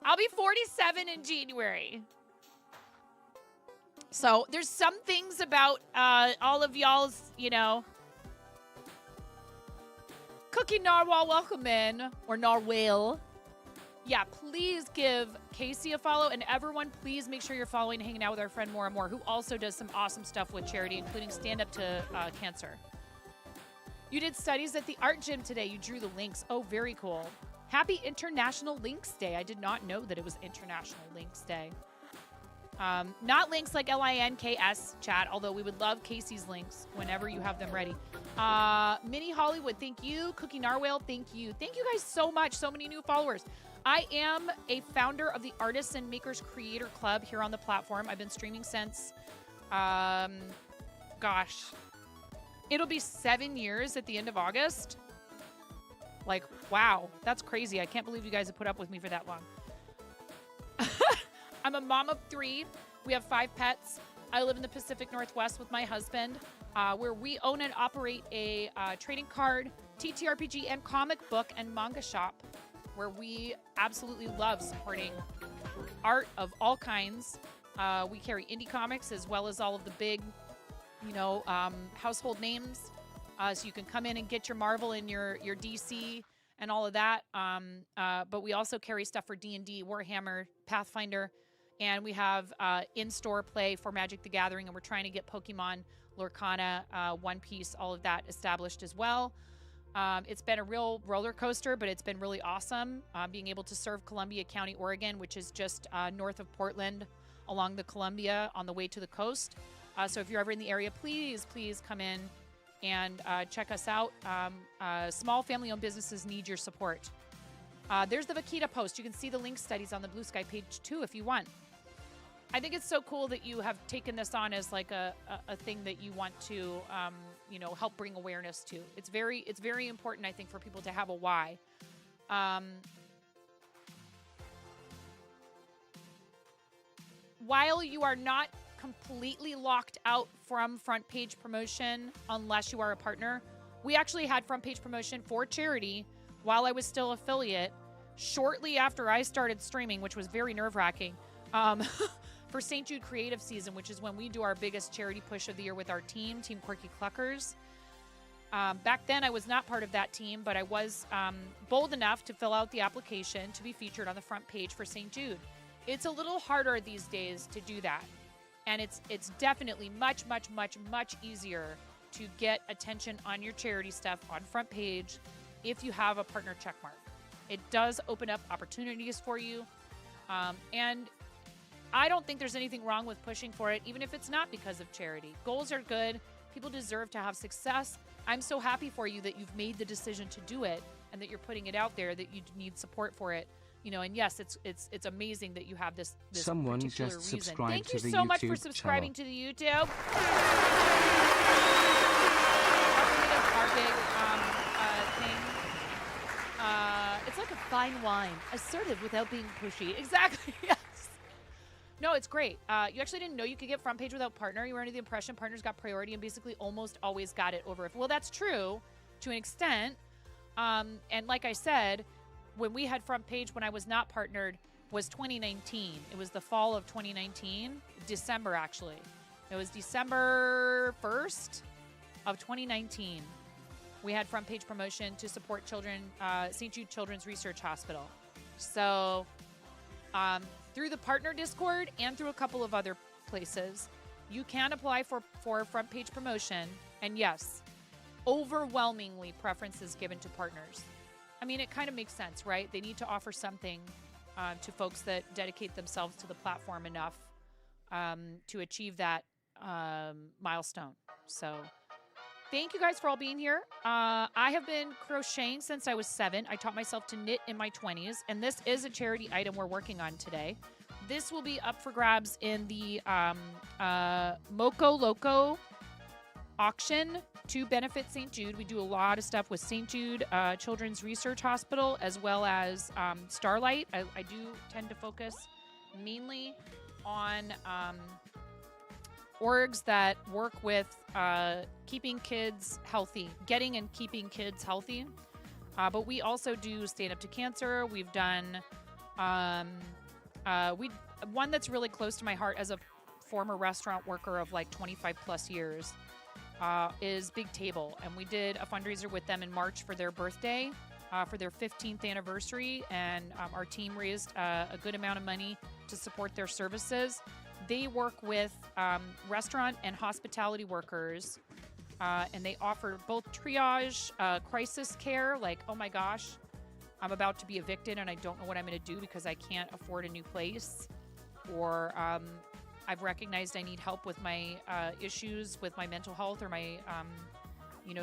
I'll be 47 in January. So there's some things about all of y'all's, you know. Cookie Narwhal, welcome in. Or Narwhale. Yeah, please give Casey a follow. And everyone, please make sure you're following and hanging out with our friend More and More, who also does some awesome stuff with charity, including Stand Up to Cancer. You did studies at the art gym today. You drew the links. Oh, very cool. Happy International Links Day. I did not know that it was International Links Day. Not links like LINKS chat, although we would love Casey's links whenever you have them ready. Minnie Hollywood, thank you. Cookie Narwhale, thank you. Thank you guys so much. So many new followers. I am a founder of the Artists and Makers Creator Club here on the platform. I've been streaming since, gosh, it'll be 7 years at the end of August. Like, wow, that's crazy. I can't believe you guys have put up with me for that long. I'm a mom of 3. We have 5 pets. I live in the Pacific Northwest with my husband, where we own and operate a trading card, TTRPG, and comic book and manga shop, where we absolutely love supporting art of all kinds. We carry indie comics as well as all of the big, household names. So you can come in and get your Marvel and your DC and all of that. But we also carry stuff for D&D, Warhammer, Pathfinder, and we have in-store play for Magic the Gathering, and we're trying to get Pokemon, Lorcana, One Piece, all of that established as well. It's been a real roller coaster, but it's been really awesome being able to serve Columbia County, Oregon, which is just north of Portland along the Columbia on the way to the coast. So if you're ever in the area, please come in and check us out. Small family-owned businesses need your support. There's the Vaquita post. You can see the link studies on the Blue Sky page too if you want. I think it's so cool that you have taken this on as like a thing that you want to, help bring awareness to. It's very important, I think, for people to have a why. While you are not completely locked out from front page promotion unless you are a partner, we actually had front page promotion for charity while I was still affiliate shortly after I started streaming, which was very nerve-wracking. For St. Jude Creative Season, which is when we do our biggest charity push of the year with our team, Team Quirky Cluckers. Back then, I was not part of that team, but I was bold enough to fill out the application to be featured on the front page for St. Jude. It's a little harder these days to do that, and it's definitely much easier to get attention on your charity stuff on front page if you have a partner checkmark. It does open up opportunities for you, and I don't think there's anything wrong with pushing for it, even if it's not because of charity. Goals are good. People deserve to have success. I'm so happy for you that you've made the decision to do it and that you're putting it out there, that you need support for it. And yes, it's amazing that you have this Someone particular just reason. subscribed Thank to you the so much for YouTube subscribing channel. to the YouTube. Our big thing. It's like a fine wine, assertive without being pushy. Exactly. Yes. No, it's great. You actually didn't know you could get front page without partner. You were under the impression partners got priority and basically almost always got it over. Well, that's true to an extent. And like I said, when we had front page when I was not partnered was 2019. It was the fall of 2019, December actually. It was December 1st of 2019. We had front page promotion to support children, St. Jude Children's Research Hospital. So through the partner Discord and through a couple of other places, you can apply for front page promotion. And yes, overwhelmingly preferences given to partners. I mean, it kind of makes sense, right? They need to offer something to folks that dedicate themselves to the platform enough to achieve that milestone. So thank you guys for all being here. I have been crocheting since I was 7. I taught myself to knit in my 20s, and this is a charity item we're working on today. This will be up for grabs in the MoCo Loco auction to benefit St. Jude. We do a lot of stuff with St. Jude Children's Research Hospital as well as Starlight. I do tend to focus mainly on orgs that work with keeping kids healthy, getting and keeping kids healthy. But we also do Stand Up to Cancer. We've done one that's really close to my heart as a former restaurant worker of like 25 plus years. Is Big Table, and we did a fundraiser with them in March for their birthday, for their 15th anniversary, and our team raised a good amount of money to support their services. They work with restaurant and hospitality workers, and they offer both triage, crisis care, like, oh my gosh, I'm about to be evicted and I don't know what I'm going to do because I can't afford a new place, or I've recognized I need help with my issues with my mental health or my,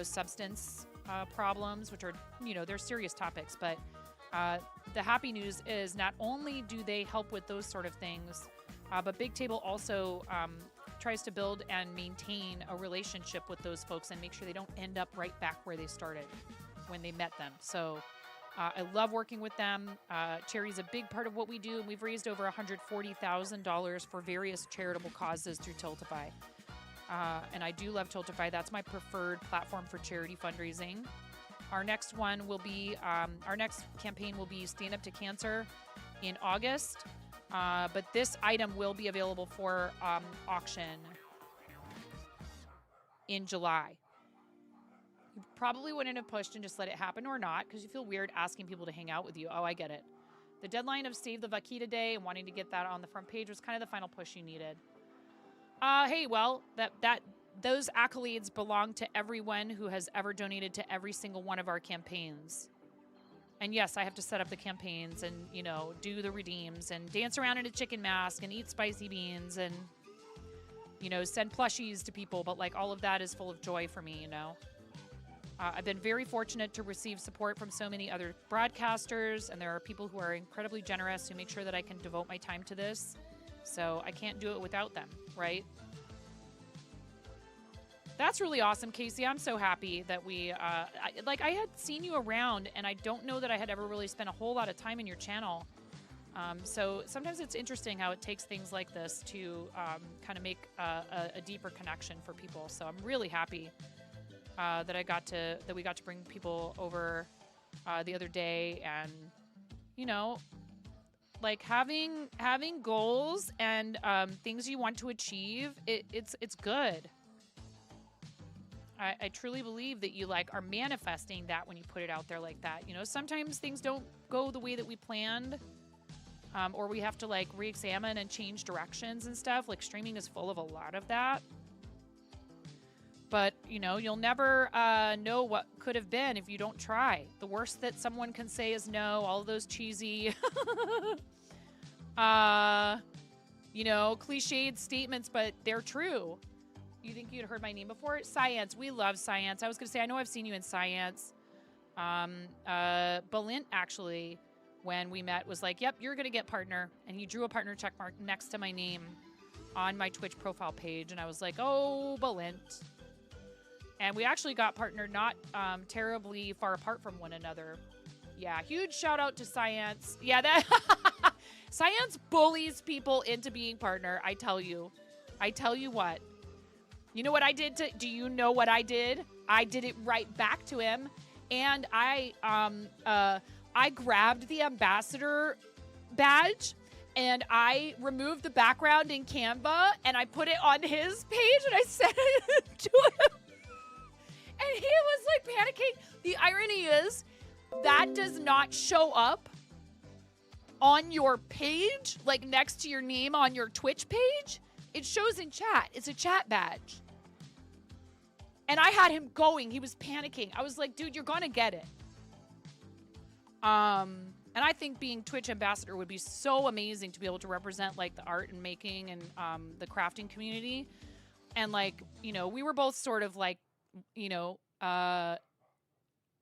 substance problems, which are, they're serious topics. But the happy news is not only do they help with those sort of things, but Big Table also tries to build and maintain a relationship with those folks and make sure they don't end up right back where they started when they met them. So I love working with them. Charity's a big part of what we do, and we've raised over $140,000 for various charitable causes through Tiltify. And I do love Tiltify. That's my preferred platform for charity fundraising. Our next one will be, our next campaign will be Stand Up to Cancer in August. But this item will be available for auction in July. You probably wouldn't have pushed and just let it happen or not, because you feel weird asking people to hang out with you. Oh, I get it. The deadline of Save the Vaquita Day and wanting to get that on the front page was kind of the final push you needed. Hey, well, those accolades belong to everyone who has ever donated to every single one of our campaigns. And yes, I have to set up the campaigns and, do the redeems and dance around in a chicken mask and eat spicy beans and, send plushies to people. But like all of that is full of joy for me, I've been very fortunate to receive support from so many other broadcasters. And there are people who are incredibly generous who make sure that I can devote my time to this. So I can't do it without them, right? That's really awesome, Casey. I'm so happy that I had seen you around, and I don't know that I had ever really spent a whole lot of time in your channel. So sometimes it's interesting how it takes things like this to kind of make a deeper connection for people. So I'm really happy that we got to bring people over the other day, and like having goals and things you want to achieve. It's good. I truly believe that you are manifesting that when you put it out there like that. Sometimes things don't go the way that we planned, or we have to re-examine and change directions and stuff. Like streaming is full of a lot of that. But, you'll never know what could have been if you don't try. The worst that someone can say is no. All of those cheesy, cliched statements, but they're true. You think you'd heard my name before? Science. We love Science. I was going to say, I know I've seen you in Science. Balint, actually, when we met, was like, yep, you're going to get partner. And he drew a partner check mark next to my name on my Twitch profile page. And I was like, oh, Balint. And we actually got partnered not terribly far apart from one another. Yeah, huge shout out to Science. Yeah, that Science bullies people into being partner, I tell you. I tell you what. You know what I did do you know what I did? I did it right back to him. And I grabbed the ambassador badge and I removed the background in Canva and I put it on his page and I sent it to him. And he was panicking. The irony is that does not show up on your page, next to your name on your Twitch page. It shows in chat. It's a chat badge. And I had him going. He was panicking. I was like, dude, you're going to get it. And I think being Twitch ambassador would be so amazing to be able to represent the art and making and the crafting community. And we were both sort of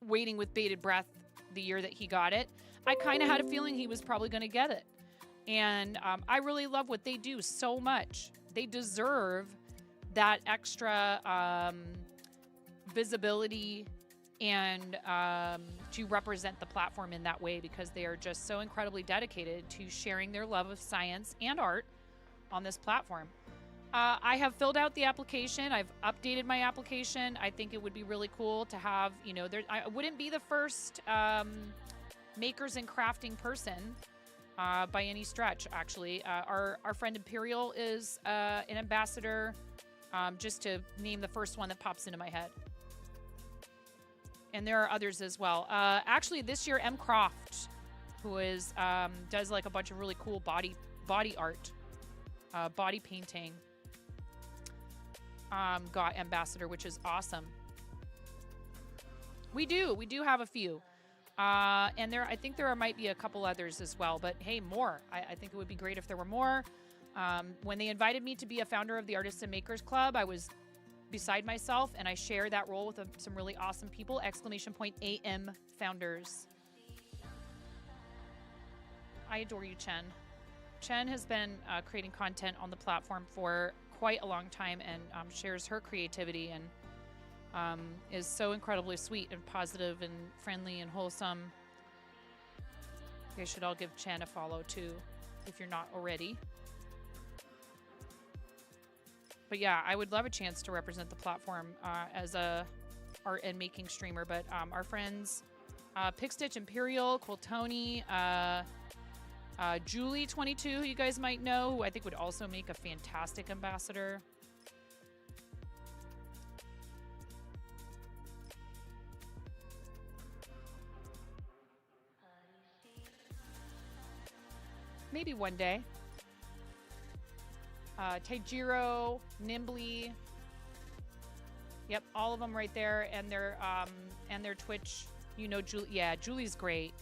waiting with bated breath the year that he got it. I kind of had a feeling he was probably going to get it. And I really love what they do so much. They deserve that extra visibility and to represent the platform in that way, because they are just so incredibly dedicated to sharing their love of science and art on this platform. I have filled out the application. I've updated my application. I think it would be really cool to have, I wouldn't be the first makers and crafting person by any stretch, actually. Our friend Imperial is an ambassador, just to name the first one that pops into my head. And there are others as well. Actually, this year, M. Croft, who is does a bunch of really cool body art, body painting, got ambassador, which is awesome. We do have a few. And I think there might be a couple others as well, but hey, more. I think it would be great if there were more. When they invited me to be a founder of the Artists and Makers Club, I was beside myself, and I share that role with some really awesome people. ! AM founders. I adore you, Chen. Chen has been creating content on the platform for quite a long time and shares her creativity and is so incredibly sweet and positive and friendly and wholesome. You guys should all give Chen a follow too, if you're not already. But yeah, I would love a chance to represent the platform as a art and making streamer. But our friends, Pickstitch Imperial, Coltoni, Julie22, who you guys might know, who I think would also make a fantastic ambassador. Maybe one day. Taijiro, Nimbly. Yep, all of them right there, and their Twitch. You know, Julie. Yeah, Julie's great.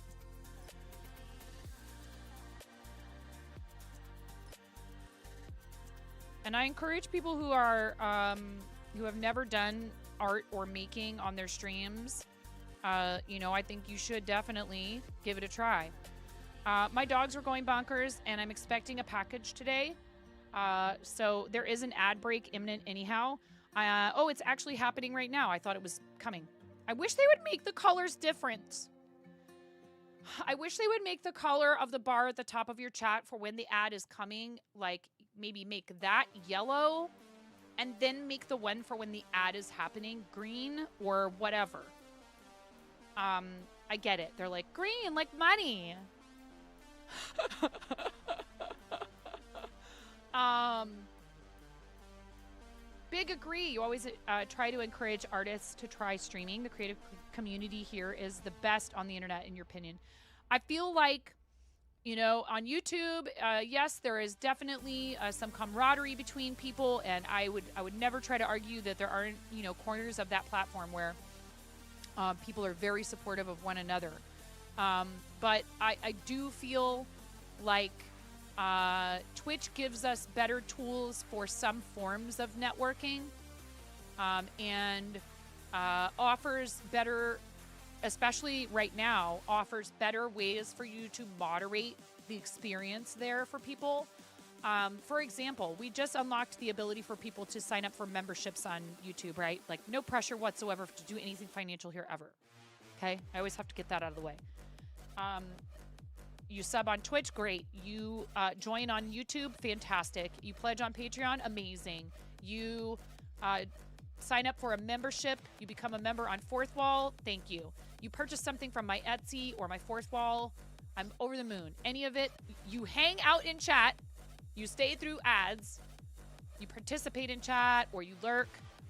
And I encourage people who are who have never done art or making on their streams. You know, I think you should definitely give it a try. My dogs were going bonkers, and I'm expecting a package today. So there is an ad break imminent anyhow. Oh, it's actually happening right now. I thought it was coming. I wish they would make the colors different. I wish they would make the color of the bar at the top of your chat for when the ad is coming, like maybe make that yellow and then make the one for when the ad is happening green or whatever. I get it. They're like, green, like money. Big agree. You always try to encourage artists to try streaming. The creative community here is the best on the internet, in your opinion. I feel like, you know, on YouTube, yes, there is definitely some camaraderie between people, and I would never try to argue that there aren't, you know, corners of that platform where people are very supportive of one another. But I do feel like Twitch gives us better tools for some forms of networking, and offers better, especially right now, offers better ways for you to moderate the experience there for people. For example, we just unlocked the ability for people to sign up for memberships on YouTube, right? Like no pressure whatsoever to do anything financial here ever. Okay? I always have to get that out of the way. You sub on Twitch, great. You join on YouTube, fantastic. You pledge on Patreon, amazing. You sign up for a membership, you become a member on Fourth Wall, thank you. You purchase something from my Etsy or my Fourth Wall, I'm over the moon. Any of it, you hang out in chat, you stay through ads, you participate in chat, or you lurk.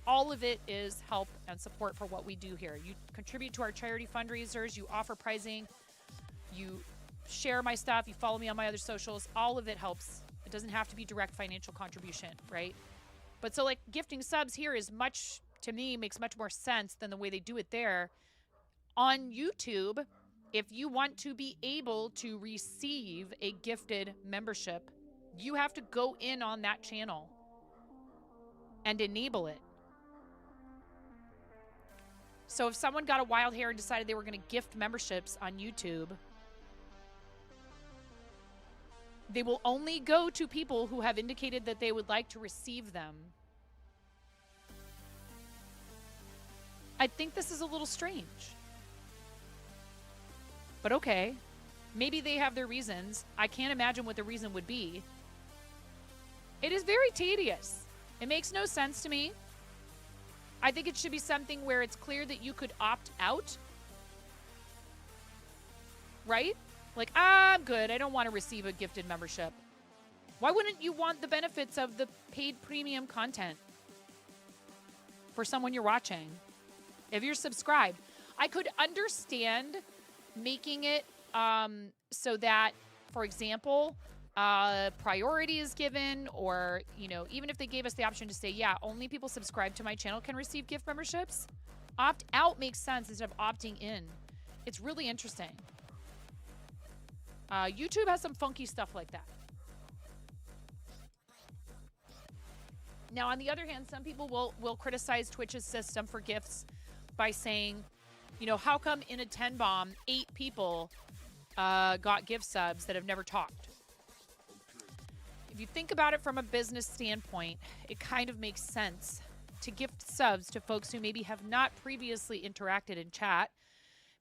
All of it is help and support for what we do here. You contribute to our charity fundraisers, you offer pricing, you share my stuff, you follow me on my other socials, all of it helps. It doesn't have to be direct financial contribution, right? But so like gifting subs here is much, to me, makes much more sense than the way they do it there. On YouTube, if you want to be able to receive a gifted membership, you have to go in on that channel and enable it. So if someone got a wild hair and decided they were going to gift memberships on YouTube, they will only go to people who have indicated that they would like to receive them. I think this is a little strange. But okay. Maybe they have their reasons. I can't imagine what the reason would be. It is very tedious. It makes no sense to me. I think it should be something where it's clear that you could opt out. Right? Like, I'm good. I don't want to receive a gifted membership. Why wouldn't you want the benefits of the paid premium content for someone you're watching? If you're subscribed, I could understand making it so that, for example, priority is given, or, you know, even if they gave us the option to say, yeah, only people subscribed to my channel can receive gift memberships. Opt out makes sense instead of opting in. It's really interesting. YouTube has some funky stuff like that. Now, on the other hand, some people will criticize Twitch's system for gifts by saying, you know, how come in a 10 bomb, 8 people got gift subs that have never talked? If you think about it from a business standpoint, it kind of makes sense to gift subs to folks who maybe have not previously interacted in chat,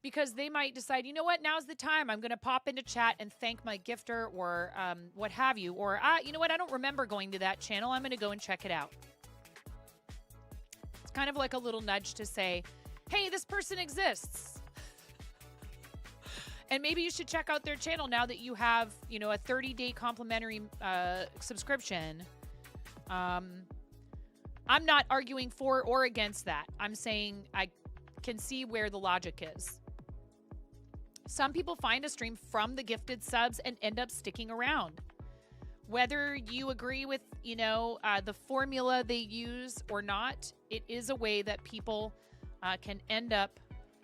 because they might decide, you know what, now's the time. I'm going to pop into chat and thank my gifter or what have you. Or, you know what, I don't remember going to that channel. I'm going to go and check it out. It's kind of like a little nudge to say, hey, this person exists. And maybe you should check out their channel now that you have, you know, a 30-day complimentary subscription. I'm not arguing for or against that. I'm saying I can see where the logic is. Some people find a stream from the gifted subs and end up sticking around. Whether you agree with, you know, the formula they use or not, it is a way that people can end up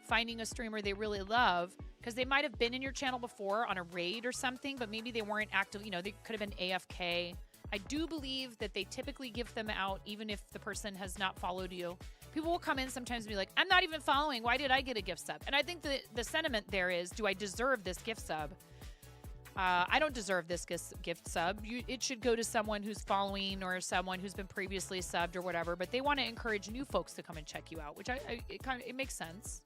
finding a streamer they really love, because they might have been in your channel before on a raid or something, but maybe they weren't active. You know, they could have been AFK. I do believe that they typically give them out even if the person has not followed you. People will come in sometimes and be like, I'm not even following. Why did I get a gift sub? And I think the sentiment there is, do I deserve this gift sub? I don't deserve this gift sub. It should go to someone who's following or someone who's been previously subbed or whatever, but they want to encourage new folks to come and check you out, which it makes sense.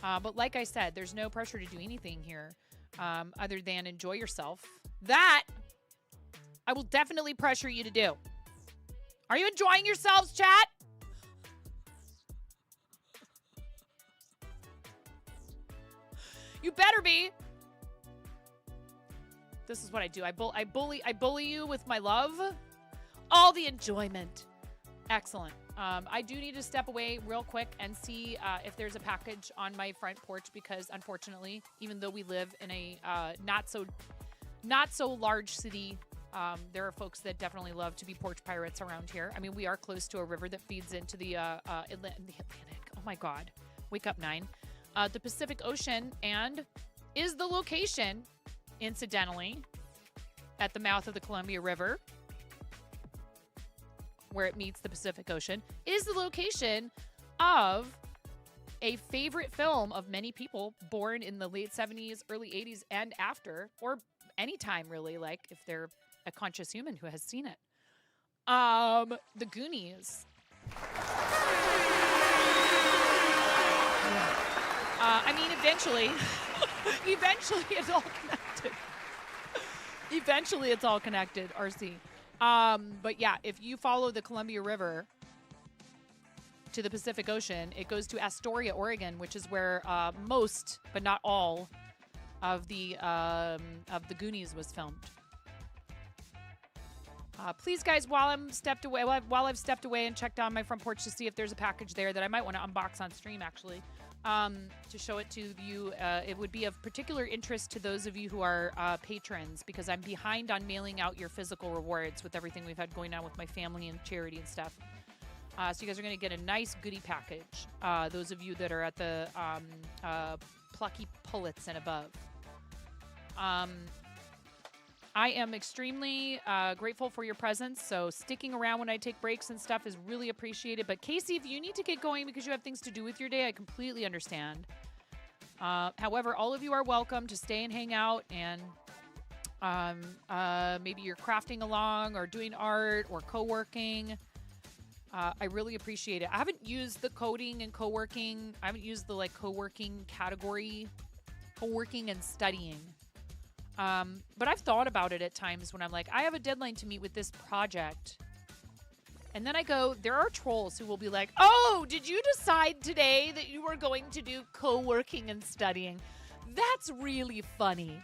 But like I said, there's no pressure to do anything here other than enjoy yourself. That I will definitely pressure you to do. Are you enjoying yourselves, chat? You better be. This is what I do. I bully you with my love. All the enjoyment. Excellent. I do need to step away real quick and see if there's a package on my front porch, because unfortunately, even though we live in a not so large city, there are folks that definitely love to be porch pirates around here. I mean, we are close to a river that feeds into the Atlantic. Oh my God. Wake up, 9. The Pacific Ocean, and is the location, incidentally, at the mouth of the Columbia River, where it meets the Pacific Ocean, is the location of a favorite film of many people born in the late 70s, early 80s, and after, or anytime really, like if they're a conscious human who has seen it. The Goonies. I mean, eventually it's all connected. Eventually it's all connected, RC. But yeah, if you follow the Columbia River to the Pacific Ocean, it goes to Astoria, Oregon, which is where most, but not all, of the Goonies was filmed. Please, guys, while I've stepped away and checked on my front porch to see if there's a package there that I might want to unbox on stream, actually, to show it to you. It would be of particular interest to those of you who are patrons, because I'm behind on mailing out your physical rewards with everything we've had going on with my family and charity and stuff. So you guys are going to get a nice goodie package, those of you that are at the plucky pullets and above. I am extremely grateful for your presence, so sticking around when I take breaks and stuff is really appreciated. But Casey, if you need to get going because you have things to do with your day, I completely understand. However, all of you are welcome to stay and hang out, and maybe you're crafting along or doing art or co-working. I really appreciate it. I haven't used the coding and co-working. I haven't used the like co-working category, co-working and studying. But I've thought about it at times when I'm like, I have a deadline to meet with this project. And then I go, there are trolls who will be like, oh, did you decide today that you were going to do co-working and studying? That's really funny.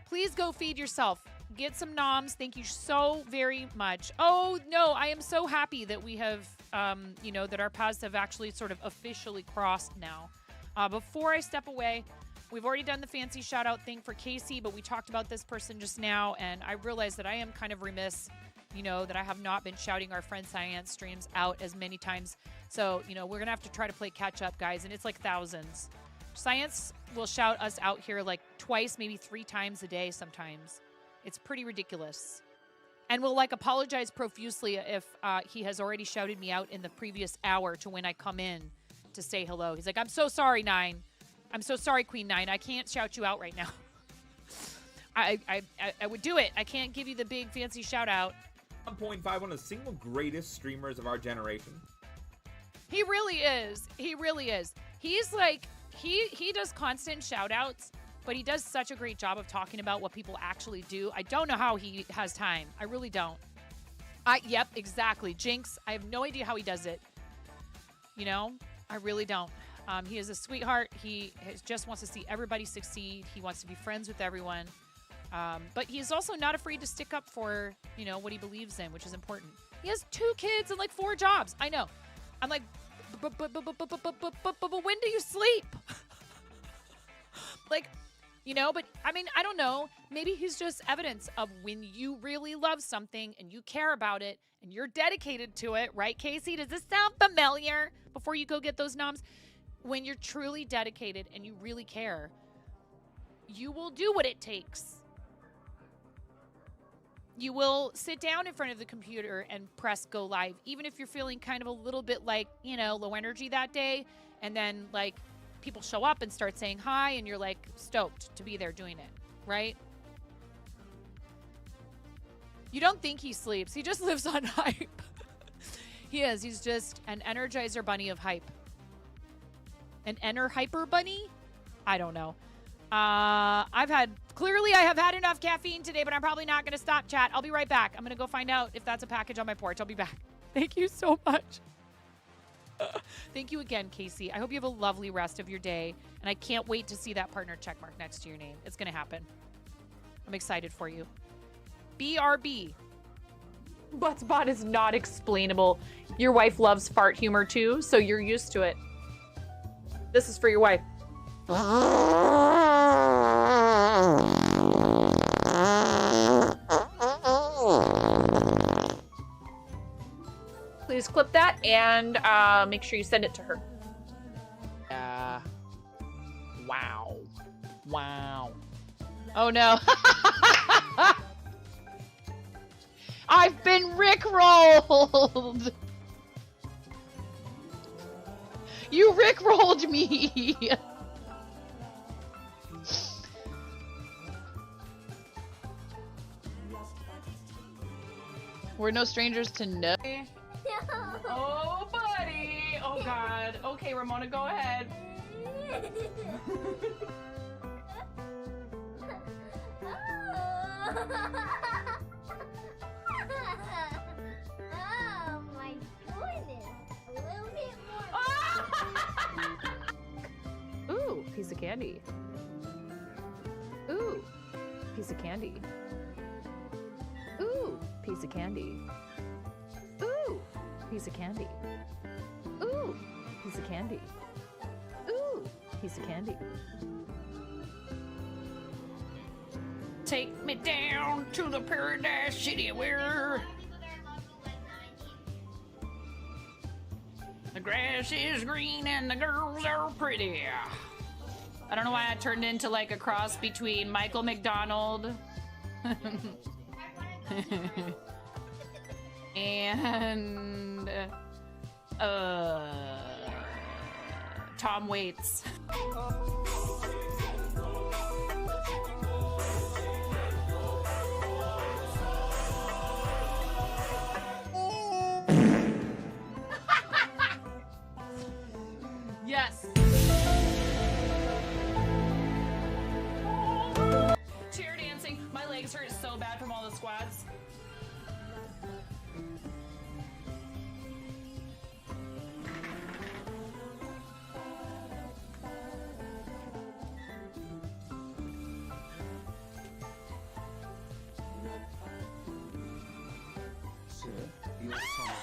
Please go feed yourself. Get some noms. Thank you so very much. Oh, no, I am so happy that we have, that our paths have actually sort of officially crossed now. Before I step away, we've already done the fancy shout out thing for Casey, but we talked about this person just now, and I realized that I am kind of remiss, that I have not been shouting our friend Science streams out as many times. So, we're going to have to try to play catch up, guys, and it's like thousands. Science will shout us out here like twice, maybe 3 times a day sometimes. It's pretty ridiculous. and will like apologize profusely if he has already shouted me out in the previous hour to when I come in to say hello. He's like, I'm so sorry, Nine. I'm so sorry, Queen Nine. I can't shout you out right now. I would do it. I can't give you the big fancy shout out. 1.5, one of the single greatest streamers of our generation. He really is. He really is. He's like, he does constant shout outs, but he does such a great job of talking about what people actually do. I don't know how he has time. I really don't. Yep, exactly. Jinx, I have no idea how he does it. You know, I really don't. He is a sweetheart. He just wants to see everybody succeed. He wants to be friends with everyone. But he's also not afraid to stick up for, you know, what he believes in, which is important. He has 2 kids and like 4 jobs. I know. I'm like, but when do you sleep? Like, you know, but I mean, I don't know. Maybe he's just evidence of when you really love something and you care about it and you're dedicated to it, right, Casey? Does this sound familiar before you go get those noms? When you're truly dedicated and you really care, you will do what it takes. You will sit down in front of the computer and press go live, even if you're feeling kind of a little bit like, you know, low energy that day. And then like people show up and start saying hi and you're like stoked to be there doing it, right? You don't think he sleeps. He just lives on hype. He is. He's just an Energizer bunny of hype. An hyper bunny? I don't know. I have had enough caffeine today, but I'm probably not going to stop, chat. I'll be right back. I'm going to go find out if that's a package on my porch. I'll be back. Thank you so much. Thank you again, Casey. I hope you have a lovely rest of your day, and I can't wait to see that partner checkmark next to your name. It's going to happen. I'm excited for you. BRB. Buttspot is not explainable. Your wife loves fart humor too, so you're used to it. This is for your wife. Please clip that and make sure you send it to her. Wow. Wow. Oh no. I've been rickrolled. You rickrolled me. We're no strangers to know. Oh, buddy. Oh, God. Okay, Ramona, go ahead. Oh my goodness. A little bit more. Ooh, piece of candy. Ooh, piece of candy. Ooh, piece of candy. Ooh, piece of candy. Ooh, piece of candy. Ooh, piece of candy. Take me down to the paradise city where the grass is green and the girls are pretty. I don't know why I turned into like a cross between Michael McDonald and Tom Waits. Yes. Chair dancing. My legs hurt so bad from all the squats. Sir, your soldier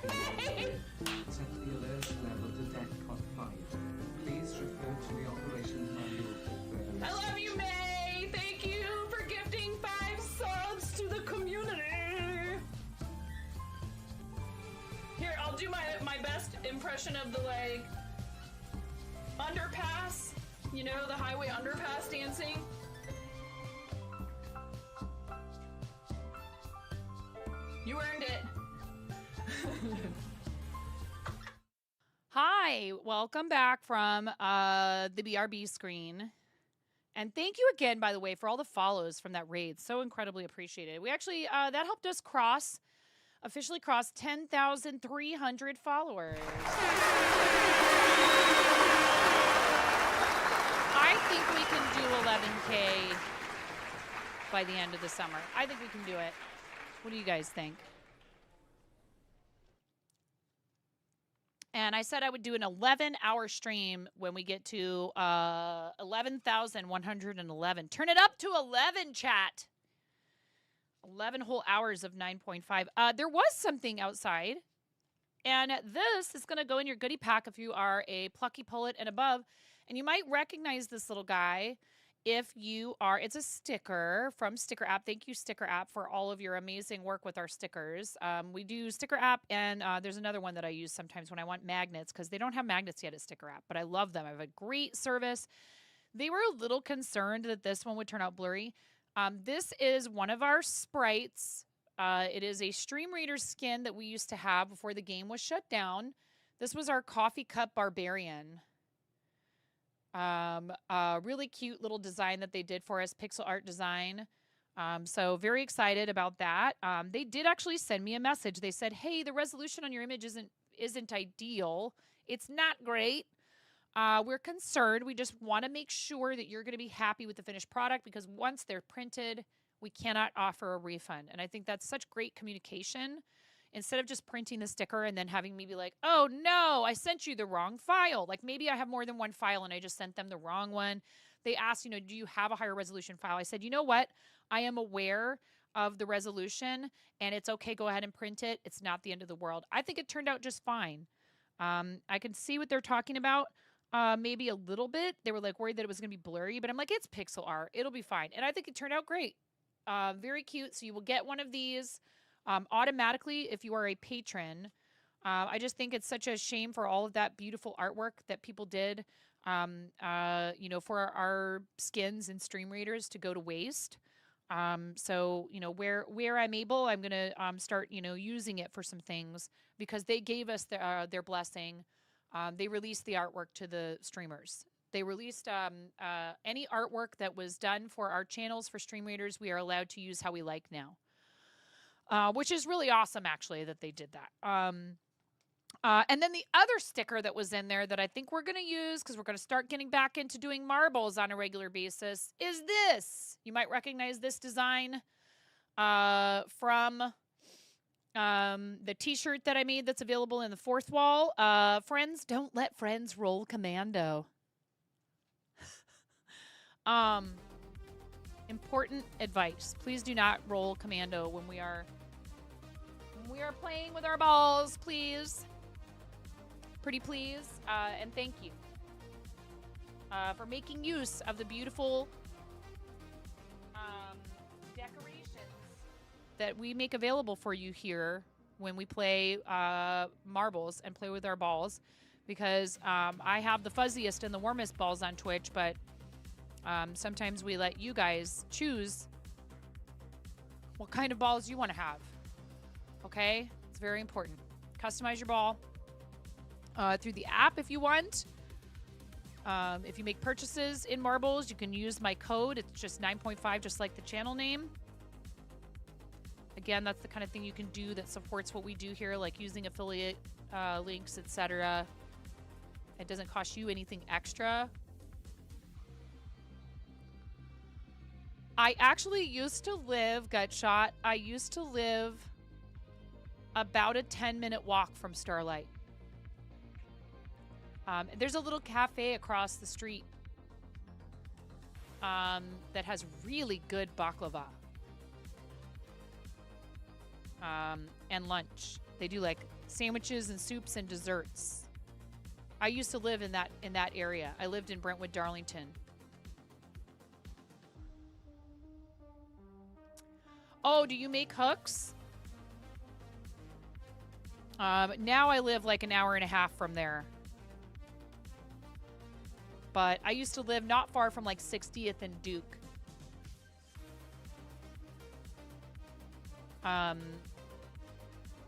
has been set the alert level to DEFCON 5. Please refer to the operation manual for further I love you, May. Thank you for gifting 5 subs to the community. Here, I'll do my best impression of the like underpass. You know, the highway underpass dancing. Hi, welcome back from the BRB screen. And thank you again, by the way, for all the follows from that raid. So incredibly appreciated. We actually, that helped us officially cross 10,300 followers. I think we can do 11K by the end of the summer. I think we can do it. What do you guys think? And I said I would do an 11-hour stream when we get to 11,111. Turn it up to 11, chat. 11 whole hours of 9.5. There was something outside. And this is going to go in your goodie pack if you are a plucky pullet and above. And you might recognize this little guy if you are. It's a sticker from Sticker App. Thank you, Sticker App, for all of your amazing work with our stickers. We do Sticker App, and there's another one that I use sometimes when I want magnets, because they don't have magnets yet at Sticker App, but I love them. I have a great service. They were a little concerned that this one would turn out blurry. This is one of our sprites. It is a Stream Reader skin that we used to have before the game was shut down. This was our Coffee Cup Barbarian. Really cute little design that they did for us, pixel art design. So very excited about that. They did actually send me a message. They said, hey, the resolution on your image isn't ideal. It's not great. We're concerned. We just want to make sure that you're going to be happy with the finished product, because once they're printed, we cannot offer a refund. And I think that's such great communication. Instead of just printing the sticker and then having me be like, oh, no, I sent you the wrong file. Like maybe I have more than one file and I just sent them the wrong one. They asked, do you have a higher resolution file? I said, you know what? I am aware of the resolution and it's okay. Go ahead and print it. It's not the end of the world. I think it turned out just fine. I can see what they're talking about. Maybe a little bit. They were like worried that it was going to be blurry, but I'm like, it's pixel art. It'll be fine. And I think it turned out great. Very cute. So you will get one of these automatically if you are a patron. I just think it's such a shame for all of that beautiful artwork that people did, for our skins and stream readers to go to waste. So, where I'm able, I'm going to start, using it for some things, because they gave us their blessing. They released the artwork to the streamers. They released any artwork that was done for our channels for stream readers. We are allowed to use how we like now. Which is really awesome, actually, that they did that. And then the other sticker that was in there that I think we're going to use, because we're going to start getting back into doing marbles on a regular basis, is this. You might recognize this design from the t-shirt that I made that's available in the fourth wall. Friends, don't let friends roll commando. Important advice. Please do not roll commando when we are playing with our balls, please. Pretty please. And thank you for making use of the beautiful decorations that we make available for you here when we play marbles and play with our balls. Because I have the fuzziest and the warmest balls on Twitch, but sometimes we let you guys choose what kind of balls you want to have. Okay? It's very important. Customize your ball through the app if you want. If you make purchases in marbles, you can use my code. It's just 9.5, just like the channel name. Again, that's the kind of thing you can do that supports what we do here, like using affiliate links, etc. It doesn't cost you anything extra. I actually used to live, Gutshot, I used to live about a 10-minute walk from Starlight. There's a little cafe across the street that has really good baklava and lunch. They do like sandwiches and soups and desserts. I used to live in that area. I lived in Brentwood, Darlington. Oh, do you make hooks? Now I live like an hour and a half from there. But I used to live not far from like 60th and Duke.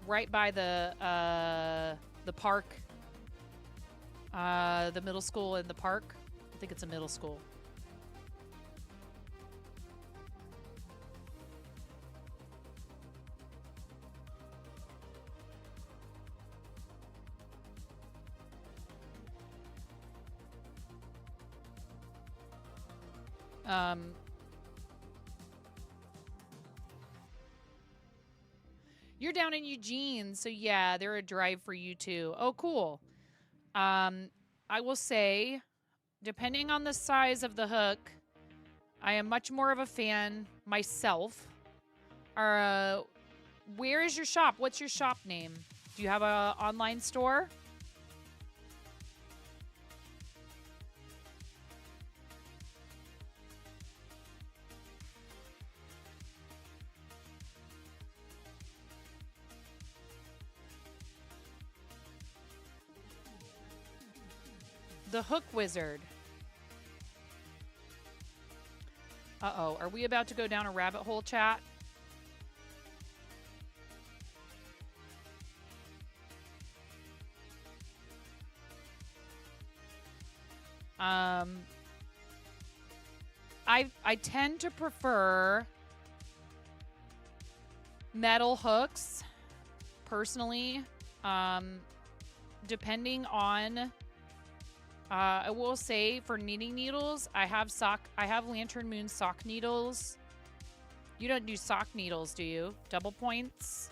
right by the park, the middle school in the park. I think it's a middle school. You're down in Eugene, so yeah, they're a drive for you too. Oh, cool. I will say, depending on the size of the hook, I am much more of a fan myself. Where is your shop? What's your shop name? Do you have a online store? The Hook Wizard. Uh-oh, are we about to go down a rabbit hole, chat? I tend to prefer metal hooks, personally. Depending on, I will say for knitting needles, I have Lantern Moon sock needles. You don't do sock needles, do you? Double points?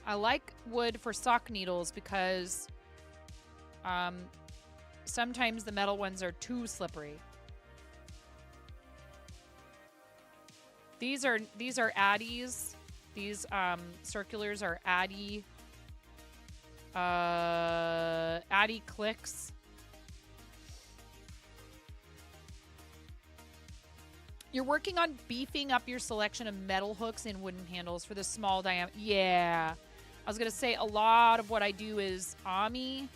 I like wood for sock needles because sometimes the metal ones are too slippery. These are Addies. These circulars are Addie clicks. You're working on beefing up your selection of metal hooks and wooden handles for the small diameter. Yeah. I was going to say a lot of what I do is Ami,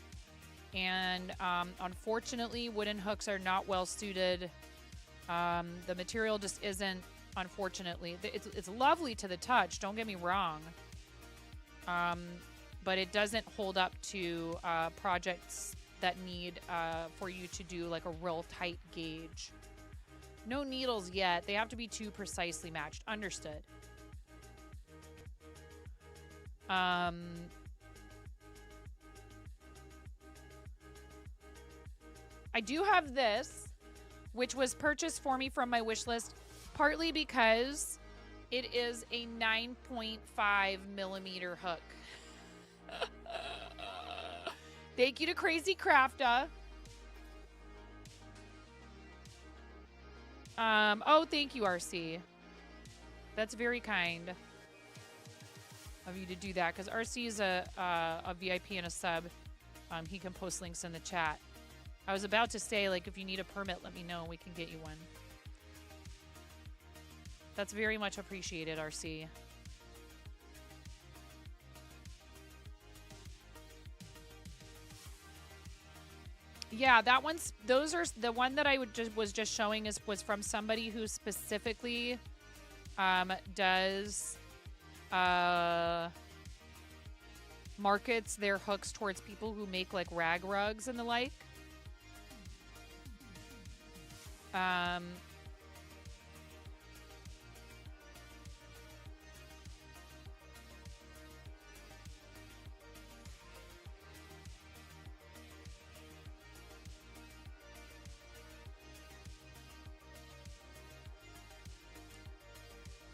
and unfortunately, wooden hooks are not well suited. The material just isn't, unfortunately. It's lovely to the touch, don't get me wrong. But it doesn't hold up to projects that need for you to do like a real tight gauge. No needles yet. They have to be too precisely matched. Understood. I do have this, which was purchased for me from my wish list, partly because it is a 9.5 millimeter hook. Thank you to Crazy Crafta. Oh, thank you, RC. That's very kind of you to do that, because RC is a VIP and a sub. He can post links in the chat. I was about to say, like, if you need a permit, let me know and we can get you one. That's very much appreciated, RC. Yeah, that one's, those are, the one that I was just showing was from somebody who specifically does markets their hooks towards people who make like rag rugs and the like.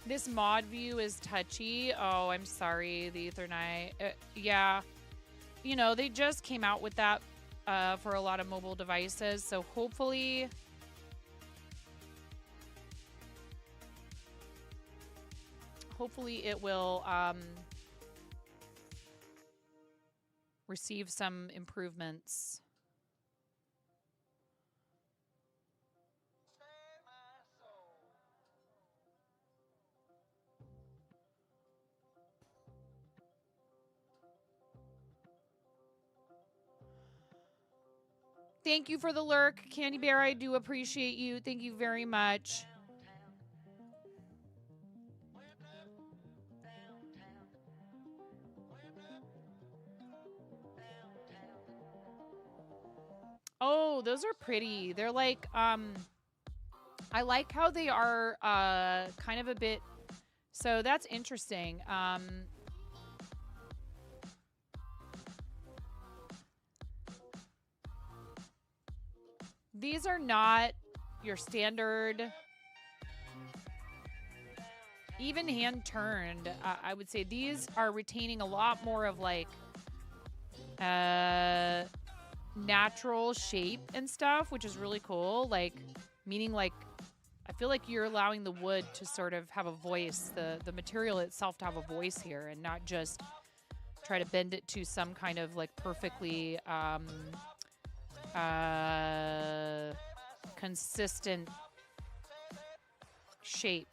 This mod view is touchy. Oh, I'm sorry, the Ethernet. Yeah, you know, they just came out with that for a lot of mobile devices, so hopefully it will receive some improvements. Thank you for the lurk, Candy Bear. I do appreciate you. Thank you very much. Oh, those are pretty. They're like, I like how they are kind of a bit, so that's interesting. These are not your standard, even hand turned. I would say these are retaining a lot more of like natural shape and stuff, which is really cool. Like, meaning like, I feel like you're allowing the wood to sort of have a voice, the material itself to have a voice here, and not just try to bend it to some kind of like perfectly consistent shape.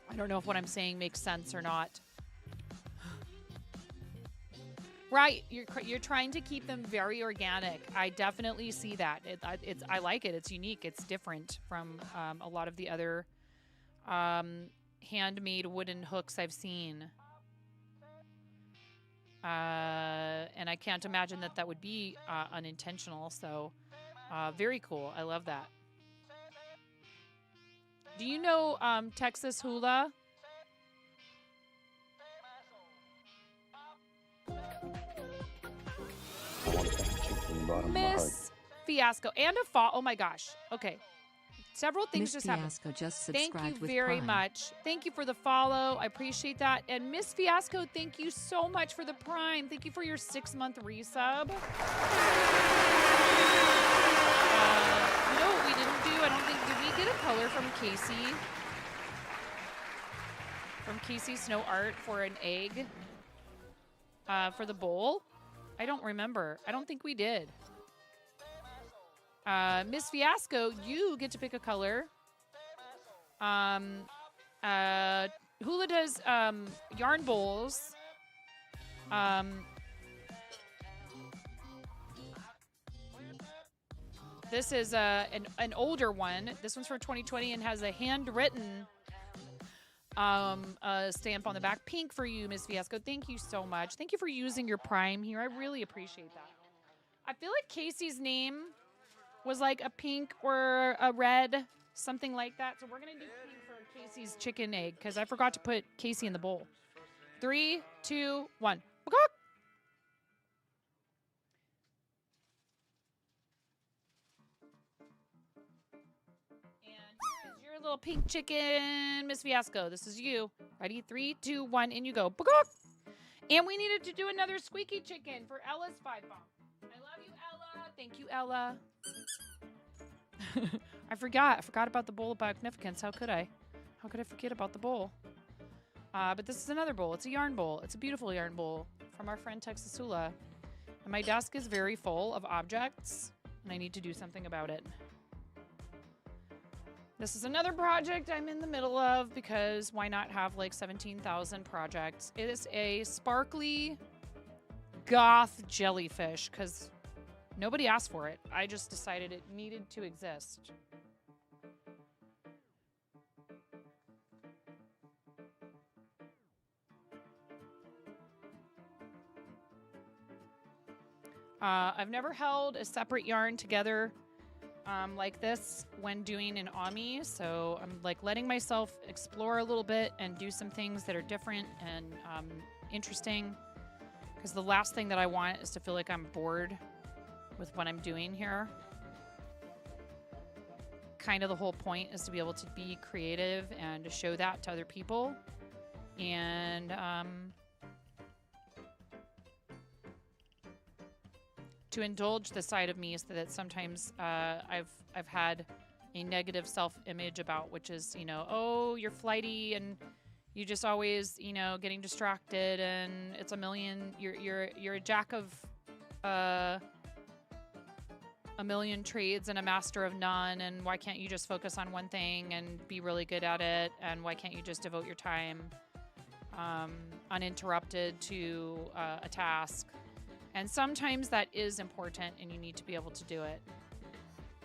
I don't know if what I'm saying makes sense or not. Right, you're trying to keep them very organic. I definitely see that. I like it. It's unique. It's different from a lot of the other handmade wooden hooks I've seen. And I can't imagine that that would be unintentional. So very cool. I love that. Do you know Texas hula? I want to thank you from the bottom of my heart. Miss Fiasco and a fall. Oh my gosh. Okay. Several things Miss just happened. Fiasco just Thank subscribed you with very Prime. much. Thank you for the follow. I appreciate that. And Miss Fiasco, thank you so much for the Prime. Thank you for your 6-month resub. You know what we didn't do? I don't think, did we get a color from Casey? From Casey Snow Art for an egg? For the bowl? I don't remember. I don't think we did. Miss Fiasco, you get to pick a color. Hula does yarn bowls. This is an older one. This one's from 2020 and has a handwritten stamp on the back. Pink for you, Miss Fiasco. Thank you so much. Thank you for using your Prime here. I really appreciate that. I feel like Casey's name was like a pink or a red, something like that. So we're going to do pink for Casey's chicken egg because I forgot to put Casey in the bowl. 3, 2, 1. Your little pink chicken, Miss Fiasco. This is you. Ready? 3, 2, 1, and you go. And we needed to do another squeaky chicken for Ella's 5-bomb. I love you, Ella. Thank you, Ella. I forgot about the bowl of magnificence. How could I? How could I forget about the bowl? But this is another bowl. It's a yarn bowl. It's a beautiful yarn bowl from our friend Texas Hula. And my desk is very full of objects, and I need to do something about it. This is another project I'm in the middle of because why not have like 17,000 projects? It is a sparkly goth jellyfish because nobody asked for it. I just decided it needed to exist. I've never held a separate yarn together like this when doing an Ami, so I'm like letting myself explore a little bit and do some things that are different and interesting, because the last thing that I want is to feel like I'm bored with what I'm doing here. Kind of the whole point is to be able to be creative and to show that to other people, and to indulge the side of me so that sometimes I've had a negative self-image about, which is, you know, oh, you're flighty and you just always, you know, getting distracted and it's a million, you're a jack of a million trades and a master of none, and why can't you just focus on one thing and be really good at it, and why can't you just devote your time uninterrupted to a task? And sometimes that is important and you need to be able to do it.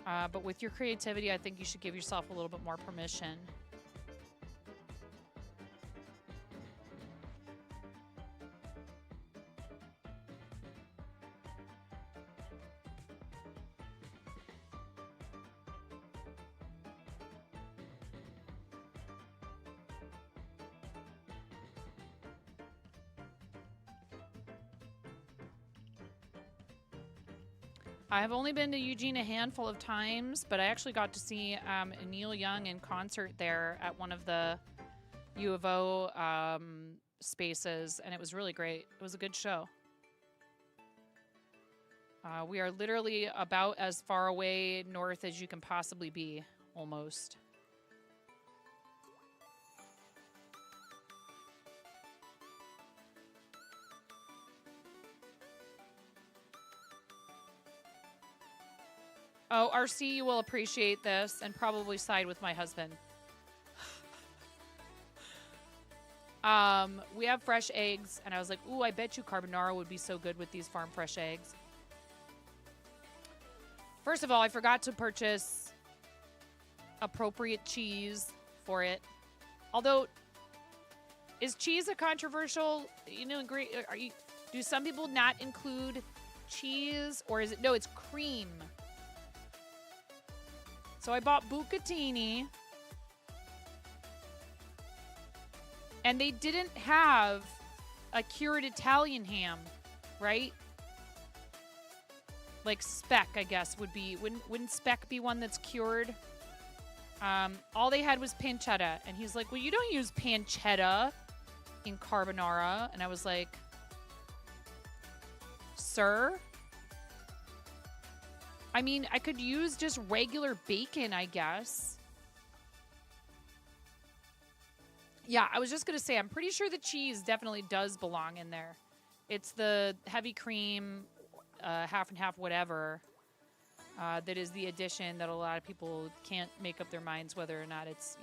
But with your creativity, I think you should give yourself a little bit more permission. I've only been to Eugene a handful of times, but I actually got to see Neil Young in concert there at one of the U of O spaces, and it was really great. It was a good show. We are literally about as far away north as you can possibly be, almost. Oh, RC, you will appreciate this and probably side with my husband. We have fresh eggs, and I was like, ooh, I bet you carbonara would be so good with these farm fresh eggs. First of all, I forgot to purchase appropriate cheese for it. Although, is cheese a controversial, ingredient? Do some people not include cheese, or is it? No, it's cream. So I bought bucatini, and they didn't have a cured Italian ham, right? Like speck, I guess, would be. Wouldn't speck be one that's cured? All they had was pancetta. And he's like, well, you don't use pancetta in carbonara. And I was like, sir? I mean, I could use just regular bacon, I guess. Yeah, I was just going to say, I'm pretty sure the cheese definitely does belong in there. It's the heavy cream, half and half whatever, that is the addition that a lot of people can't make up their minds whether or not it's,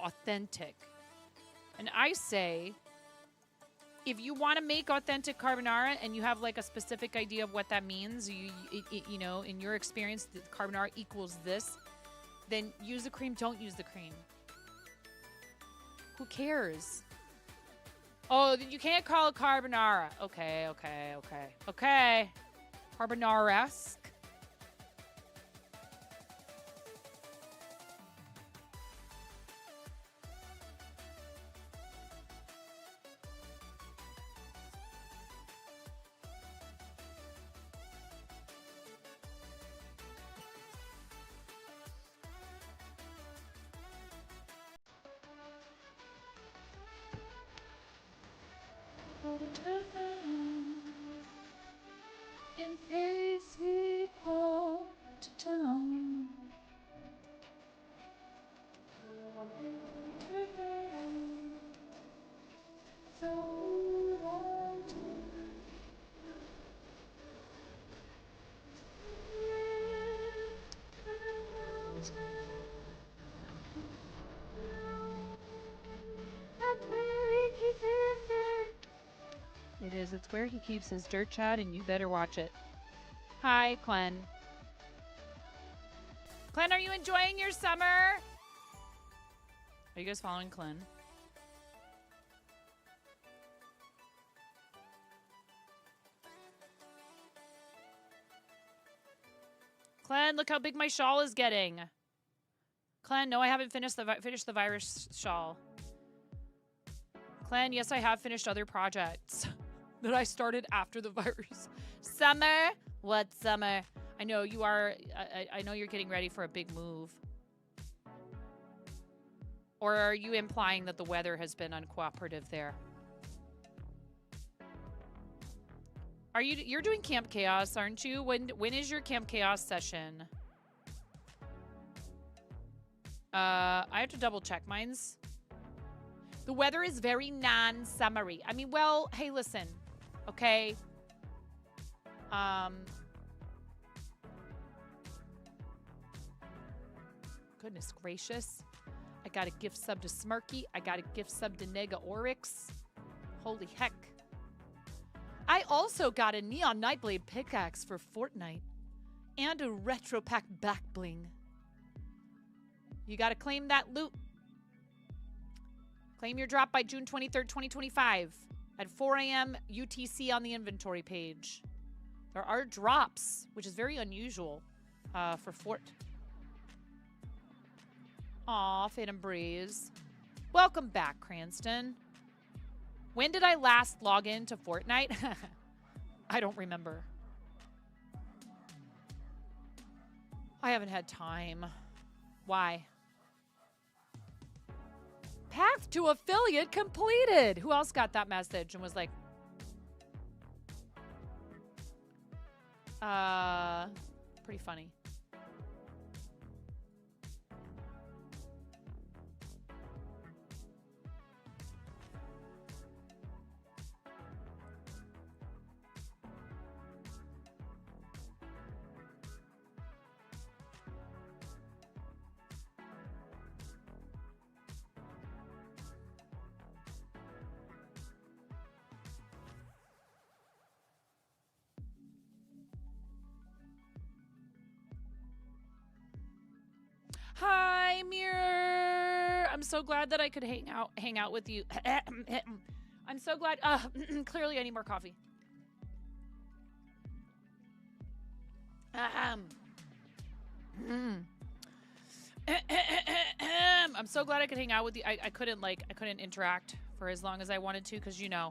authentic. And I say, if you want to make authentic carbonara and you have like a specific idea of what that means, in your experience, the carbonara equals this, then use the cream, don't use the cream. Who cares? Oh, you can't call it carbonara. Okay. Carbonara-esque. In AC to town. It is. It's where he keeps his dirt chat, and you better watch it. Hi, Clen. Clen, are you enjoying your summer? Are you guys following Clen? Clen, look how big my shawl is getting. Clen, no, I haven't finished the virus shawl. Clen, yes, I have finished other projects that I started after the virus. Summer? What summer? I know you are. I know you're getting ready for a big move. Or are you implying that the weather has been uncooperative there? You're doing Camp Chaos, aren't you? When is your Camp Chaos session? I have to double check. Mine's. The weather is very non-summery. I mean, well, hey, listen, okay? Goodness gracious. I got a gift sub to Smarky. I got a gift sub to Nega Oryx. Holy heck. I also got a Neon Nightblade pickaxe for Fortnite. And a Retro Pack back bling. You gotta claim that loot. Claim your drop by June 23rd, 2025 at 4 a.m. UTC on the inventory page. There are drops, which is very unusual for Fort. Aw, Fate and Breeze. Welcome back, Cranston. When did I last log in to Fortnite? I don't remember. I haven't had time. Why? Path to affiliate completed. Who else got that message and was like, pretty funny. Hi, Mirror. I'm so glad that I could hang out with you. I'm so glad. Clearly, I need more coffee. I'm so glad I could hang out with you. I couldn't interact for as long as I wanted to because, you know,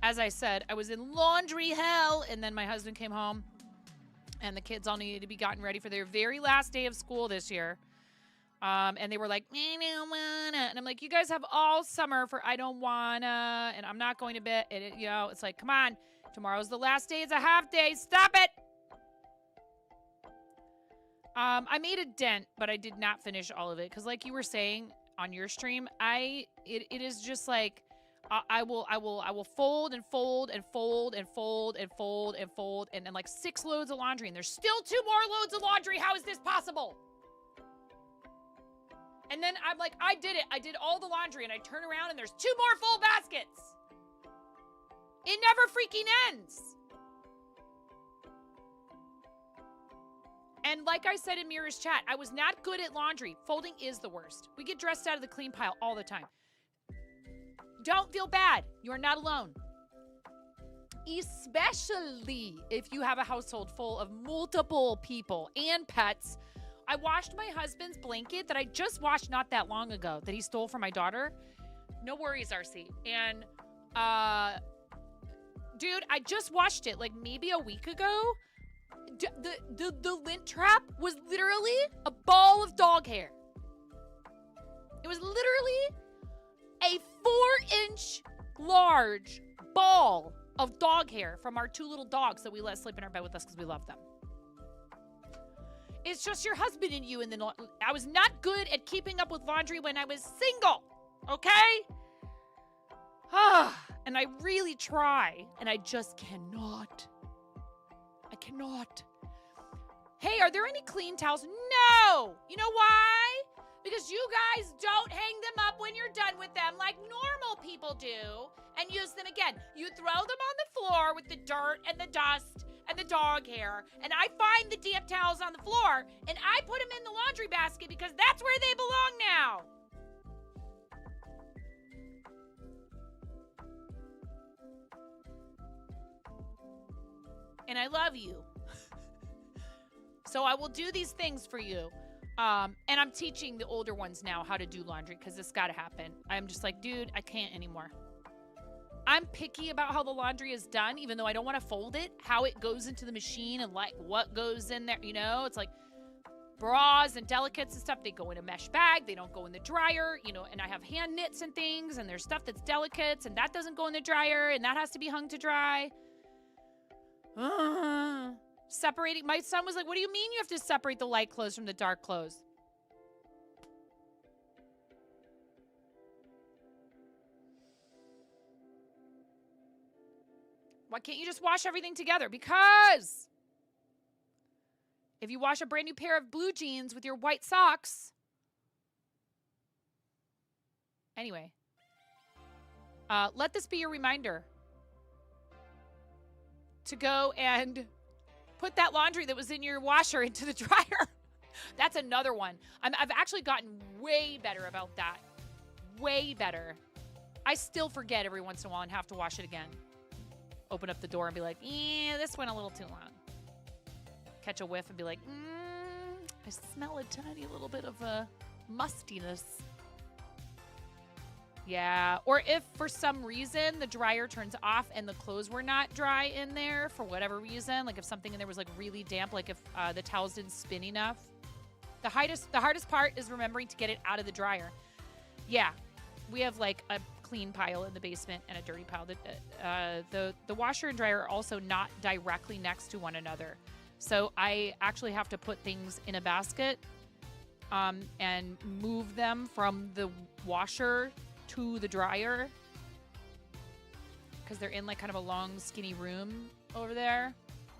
as I said, I was in laundry hell, and then my husband came home, and the kids all needed to be gotten ready for their very last day of school this year. And they were like, I don't wanna. And I'm like, you guys have all summer for I don't wanna, and I'm not going to bed. And you know, it's like, come on, tomorrow's the last day. It's a half day. Stop it. I made a dent, but I did not finish all of it. Cause like you were saying on your stream, it is just like, I will fold and fold and fold and fold and fold and fold. And then like 6 loads of laundry, and there's still 2 more loads of laundry. How is this possible? And then I'm like, I did it. I did all the laundry, and I turn around, and there's 2 more full baskets. It never freaking ends. And like I said in Mira's chat, I was not good at laundry. Folding is the worst. We get dressed out of the clean pile all the time. Don't feel bad. You are not alone. Especially if you have a household full of multiple people and pets. I washed my husband's blanket that I just washed not that long ago that he stole from my daughter. No worries, RC. And, dude, I just washed it like maybe a week ago. The lint trap was literally a ball of dog hair. It was literally a 4-inch large ball of dog hair from our 2 little dogs that we let sleep in our bed with us because we love them. It's just your husband and you. And then I was not good at keeping up with laundry when I was single. Okay? And I really try. And I just cannot. I cannot. Hey, are there any clean towels? No! You know why? Because you guys don't hang them up when you're done with them like normal people do and use them again. You throw them on the floor with the dirt and the dust and the dog hair, and I find the damp towels on the floor, and I put them in the laundry basket because that's where they belong now. And I love you. So I will do these things for you. And I'm teaching the older ones now how to do laundry because it's got to happen. I'm just like, dude, I can't anymore. I'm picky about how the laundry is done, even though I don't want to fold it, how it goes into the machine and like what goes in there. You know, it's like bras and delicates and stuff. They go in a mesh bag. They don't go in the dryer, you know, and I have hand knits and things, and there's stuff that's delicates and that doesn't go in the dryer and that has to be hung to dry. Separating. My son was like, what do you mean you have to separate the light clothes from the dark clothes? Why can't you just wash everything together? Because if you wash a brand new pair of blue jeans with your white socks. Anyway, let this be your reminder to go and put that laundry that was in your washer into the dryer. That's another one. I've actually gotten way better about that. Way better. I still forget every once in a while and have to wash it again. Open up the door and be like, this went a little too long. Catch a whiff and be like, I smell a tiny little bit of mustiness. Yeah, or if for some reason the dryer turns off and the clothes were not dry in there for whatever reason, like if something in there was like really damp, like if the towels didn't spin enough. The hardest part is remembering to get it out of the dryer. Yeah, we have like a clean pile in the basement and a dirty pile. The washer and dryer are also not directly next to one another. So I actually have to put things in a basket and move them from the washer to the dryer because they're in like kind of a long skinny room over there.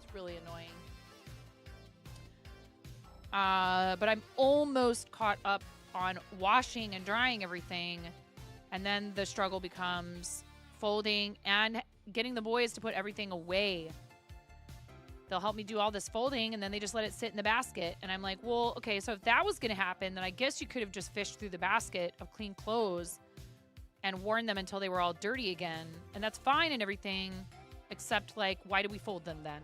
It's really annoying. But I'm almost caught up on washing and drying everything, and then the struggle becomes folding and getting the boys to put everything away. They'll help me do all this folding, and then they just let it sit in the basket. And I'm like, well, okay, so if that was going to happen, then I guess you could have just fished through the basket of clean clothes and worn them until they were all dirty again. And that's fine and everything, except, like, why do we fold them then?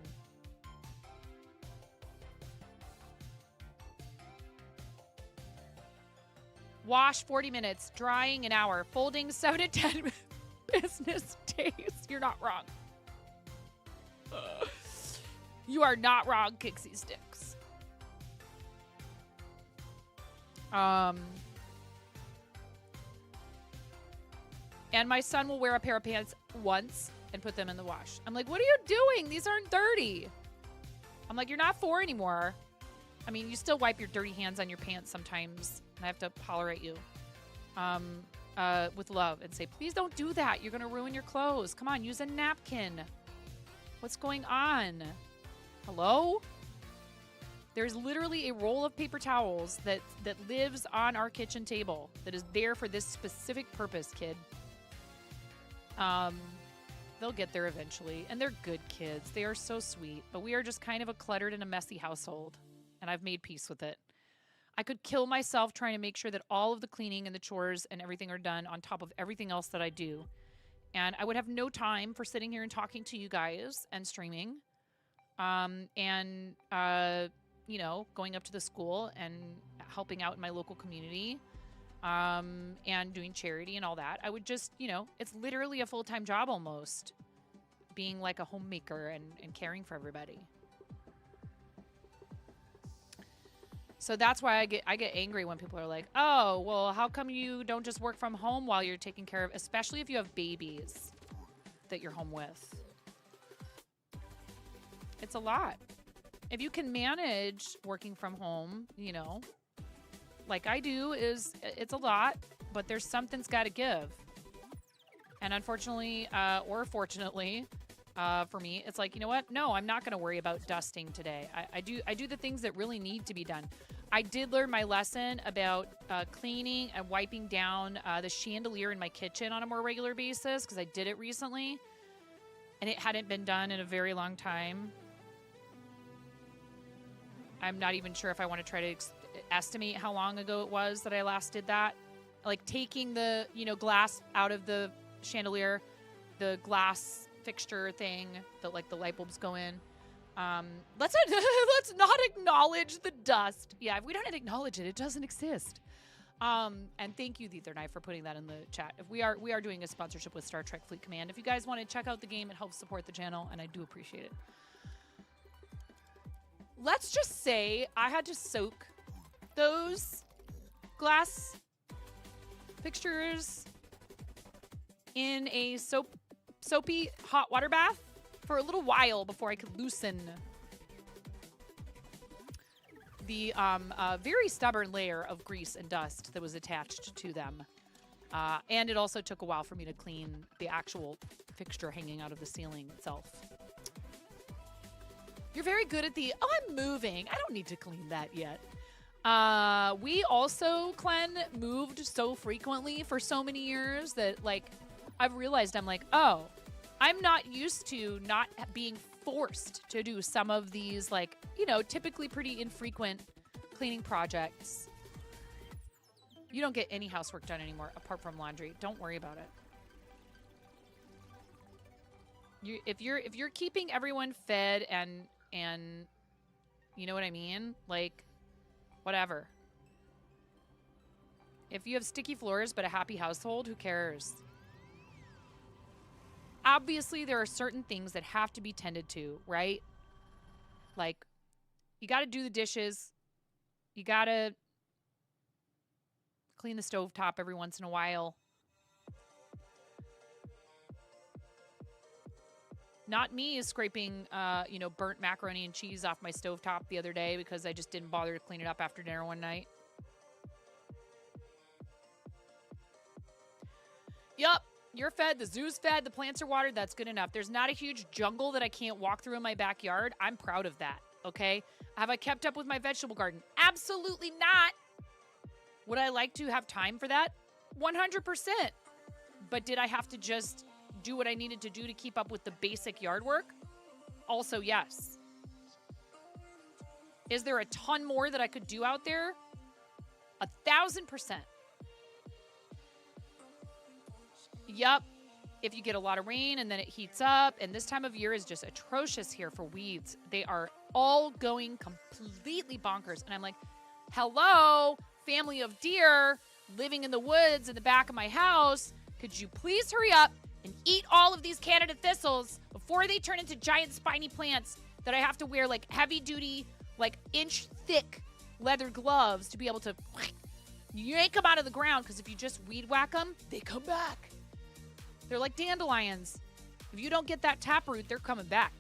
Wash 40 minutes, drying an hour, folding 7 to 10 business days. You're not wrong. You are not wrong, Kixie Sticks. And my son will wear a pair of pants once and put them in the wash. I'm like, what are you doing? These aren't dirty. I'm like, you're not 4 anymore. I mean, you still wipe your dirty hands on your pants sometimes. And I have to holler at you with love and say, please don't do that. You're going to ruin your clothes. Come on, use a napkin. What's going on? Hello? There's literally a roll of paper towels that lives on our kitchen table that is there for this specific purpose, kid. They'll get there eventually. And they're good kids. They are so sweet. But we are just kind of a cluttered and a messy household. And I've made peace with it. I could kill myself trying to make sure that all of the cleaning and the chores and everything are done on top of everything else that I do. And I would have no time for sitting here and talking to you guys and streaming. You know, going up to the school and helping out in my local community. And doing charity and all that. I would just, you know, it's literally a full-time job almost. Being like a homemaker and caring for everybody. So that's why I get angry when people are like, oh, well, how come you don't just work from home while you're taking care of, especially if you have babies that you're home with. It's a lot. If you can manage working from home, you know, like I do, it's a lot, but there's something's got to give. And unfortunately, or fortunately, for me, it's like, you know what? No, I'm not going to worry about dusting today. I do the things that really need to be done. I did learn my lesson about cleaning and wiping down the chandelier in my kitchen on a more regular basis because I did it recently, and it hadn't been done in a very long time. I'm not even sure if I want to try to estimate how long ago it was that I last did that. Like taking the, you know, glass out of the chandelier, the glass fixture thing that like the light bulbs go in. Let's not acknowledge the dust. Yeah, if we don't acknowledge it, it doesn't exist. And thank you, the Ether Knife, for putting that in the chat. If we are doing a sponsorship with Star Trek Fleet Command. If you guys want to check out the game, it helps support the channel, and I do appreciate it. Let's just say I had to soak those glass fixtures in a soapy hot water bath for a little while before I could loosen the very stubborn layer of grease and dust that was attached to them. And it also took a while for me to clean the actual fixture hanging out of the ceiling itself. You're very good at the, oh, I'm moving. I don't need to clean that yet. We also, Clen, moved so frequently for so many years that, like, I've realized I'm like, oh, I'm not used to not being forced to do some of these, like, you know, typically pretty infrequent cleaning projects. You don't get any housework done anymore apart from laundry. Don't worry about it. If you're keeping everyone fed and you know what I mean? Like, whatever. If you have sticky floors but a happy household, who cares? Obviously, there are certain things that have to be tended to, right? Like, you got to do the dishes. You got to clean the stovetop every once in a while. Not me scraping, burnt macaroni and cheese off my stovetop the other day because I just didn't bother to clean it up after dinner one night. Yup, you're fed, the zoo's fed, the plants are watered, that's good enough. There's not a huge jungle that I can't walk through in my backyard. I'm proud of that, okay? Have I kept up with my vegetable garden? Absolutely not. Would I like to have time for that? 100%. But did I have to just do what I needed to do to keep up with the basic yard work? Also, yes. Is there a ton more that I could do out there? 1,000%. Yup. If you get a lot of rain and then it heats up, and this time of year is just atrocious here for weeds. They are all going completely bonkers. And I'm like, hello, family of deer living in the woods in the back of my house. Could you please hurry up and eat all of these Canada thistles before they turn into giant spiny plants that I have to wear like heavy duty, like inch thick leather gloves to be able to yank them out of the ground, because if you just weed whack them, they come back. They're like dandelions. If you don't get that taproot, they're coming back.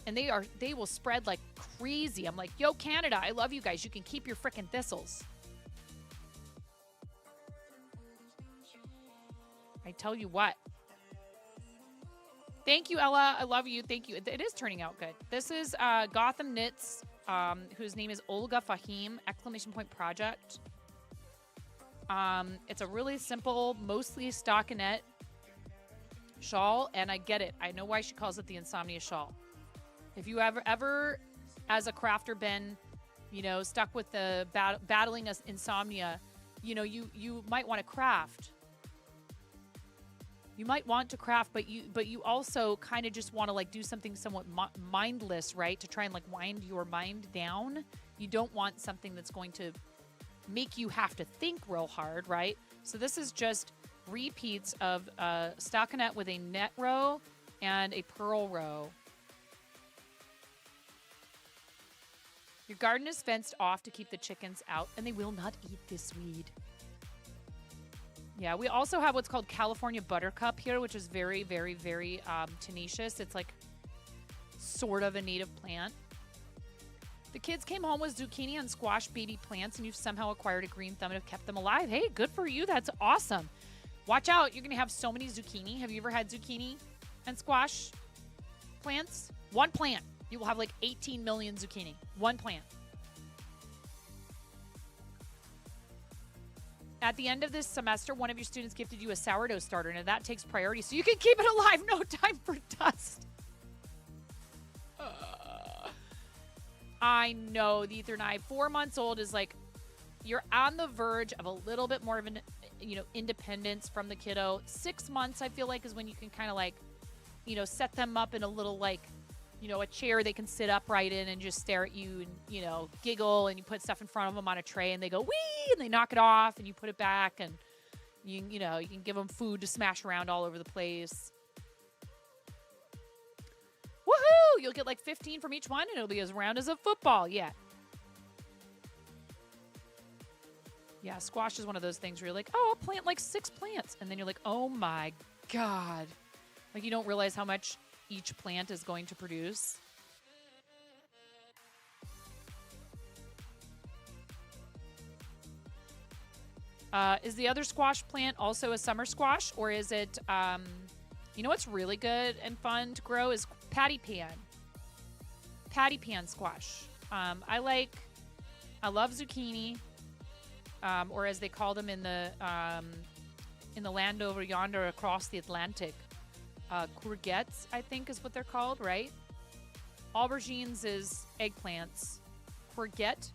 And they will spread like crazy. I'm like, yo, Canada, I love you guys. You can keep your frickin' thistles. I tell you what. Thank you, Ella. I love you. Thank you. It is turning out good. This is Gotham Knits, whose name is Olga Fahim, ! Project. It's a really simple, mostly stockinette shawl, and I get it. I know why she calls it the Insomnia Shawl. If you ever as a crafter been, stuck with the battling insomnia, you might want to craft. You might want to craft, but you also kind of just want to like do something somewhat mindless, right? To try and like wind your mind down. You don't want something that's going to make you have to think real hard, right? So this is just repeats of a stockinette with a net row and a purl row. Your garden is fenced off to keep the chickens out, and they will not eat this weed. Yeah, we also have what's called California Buttercup here, which is very, very, very tenacious. It's like sort of a native plant. The kids came home with zucchini and squash baby plants, and you've somehow acquired a green thumb and have kept them alive. Hey, good for you. That's awesome. Watch out. You're going to have so many zucchini. Have you ever had zucchini and squash plants? One plant. You will have like 18 million zucchini. One plant. At the end of this semester, one of your students gifted you a sourdough starter, and that takes priority so you can keep it alive. No time for dust. I know, the Ether and I, 4 months old is like, you're on the verge of a little bit more of an, independence from the kiddo. 6 months, I feel like, is when you can kind of like, set them up in a little like, a chair they can sit upright in and just stare at you and, giggle, and you put stuff in front of them on a tray and they go, wee, and they knock it off and you put it back, and you can give them food to smash around all over the place. Woohoo! You'll get like 15 from each one, and it'll be as round as a football. Yeah. Yeah, squash is one of those things where you're like, oh, I'll plant like 6 plants. And then you're like, oh my God. Like, you don't realize how much each plant is going to produce. Is the other squash plant also a summer squash, or is it, what's really good and fun to grow is patty pan. Patty pan squash. I love zucchini, or as they call them in the land over yonder across the Atlantic, courgettes, I think is what they're called, right? Aubergines is eggplants. Courgette,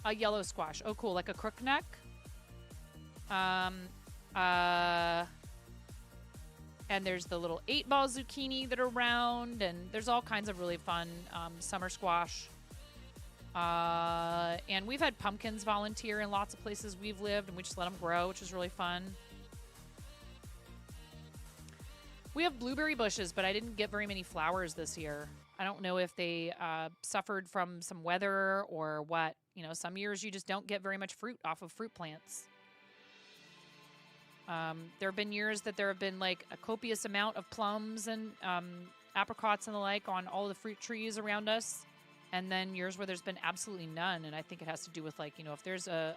a yellow squash. Oh, cool, like a crookneck. And there's the little 8-ball zucchini that are round, and there's all kinds of really fun summer squash. And we've had pumpkins volunteer in lots of places we've lived, and we just let them grow, which is really fun. We have blueberry bushes, but I didn't get very many flowers this year. I don't know if they suffered from some weather or what. You know, some years you just don't get very much fruit off of fruit plants. There have been years that there have been like a copious amount of plums and apricots and the like on all the fruit trees around us. And then years where there's been absolutely none. And I think it has to do with like, you know, if there's an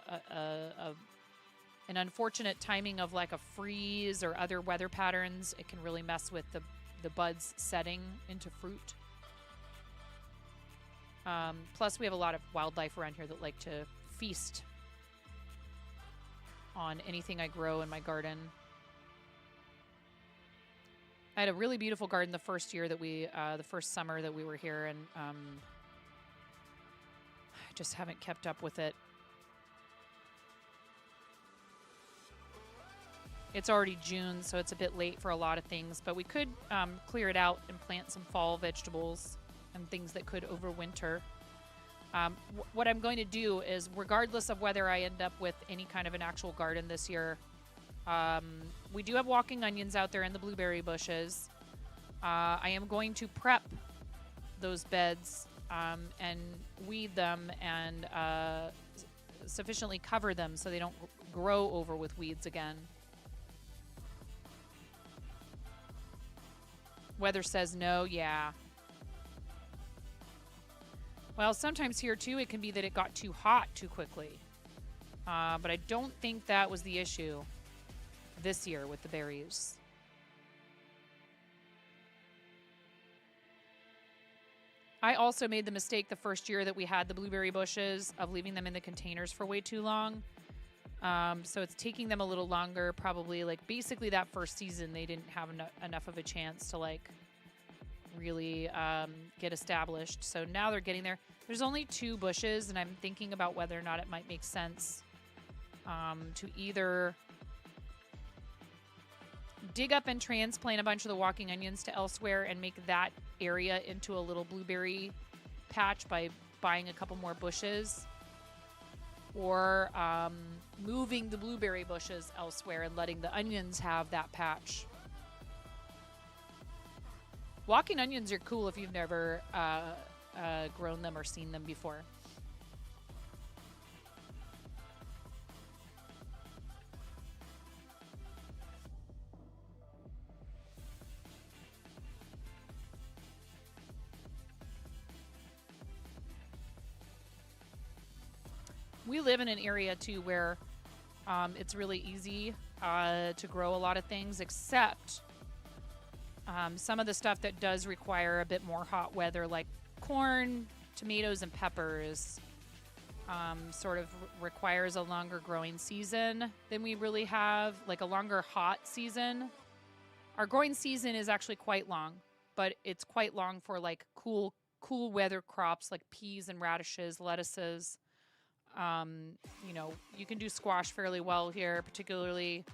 unfortunate timing of like a freeze or other weather patterns, it can really mess with the buds setting into fruit. Plus, we have a lot of wildlife around here that like to feast on anything I grow in my garden. I had a really beautiful garden the first year that the first summer that we were here, and I just haven't kept up with it. It's already June, so it's a bit late for a lot of things, but we could clear it out and plant some fall vegetables and things that could overwinter. What I'm going to do is, regardless of whether I end up with any kind of an actual garden this year, we do have walking onions out there in the blueberry bushes. I am going to prep those beds and weed them and sufficiently cover them so they don't grow over with weeds again. Weather says no, yeah. Well, sometimes here too it can be that it got too hot too quickly. But I don't think that was the issue this year with the berries. I also made the mistake the first year that we had the blueberry bushes of leaving them in the containers for way too long. So it's taking them a little longer, probably like basically that first season they didn't have enough of a chance to like really get established. So now they're getting there. There's only 2 bushes, and I'm thinking about whether or not it might make sense to either dig up and transplant a bunch of the walking onions to elsewhere and make that area into a little blueberry patch by buying a couple more bushes, or moving the blueberry bushes elsewhere and letting the onions have that patch. Walking onions are cool if you've never grown them or seen them before. We live in an area too where it's really easy to grow a lot of things, except some of the stuff that does require a bit more hot weather, like corn, tomatoes, and peppers, sort of requires a longer growing season than we really have, like a longer hot season. Our growing season is actually quite long, but it's quite long for like cool weather crops like peas and radishes, lettuces. You know, you can do squash fairly well here, particularly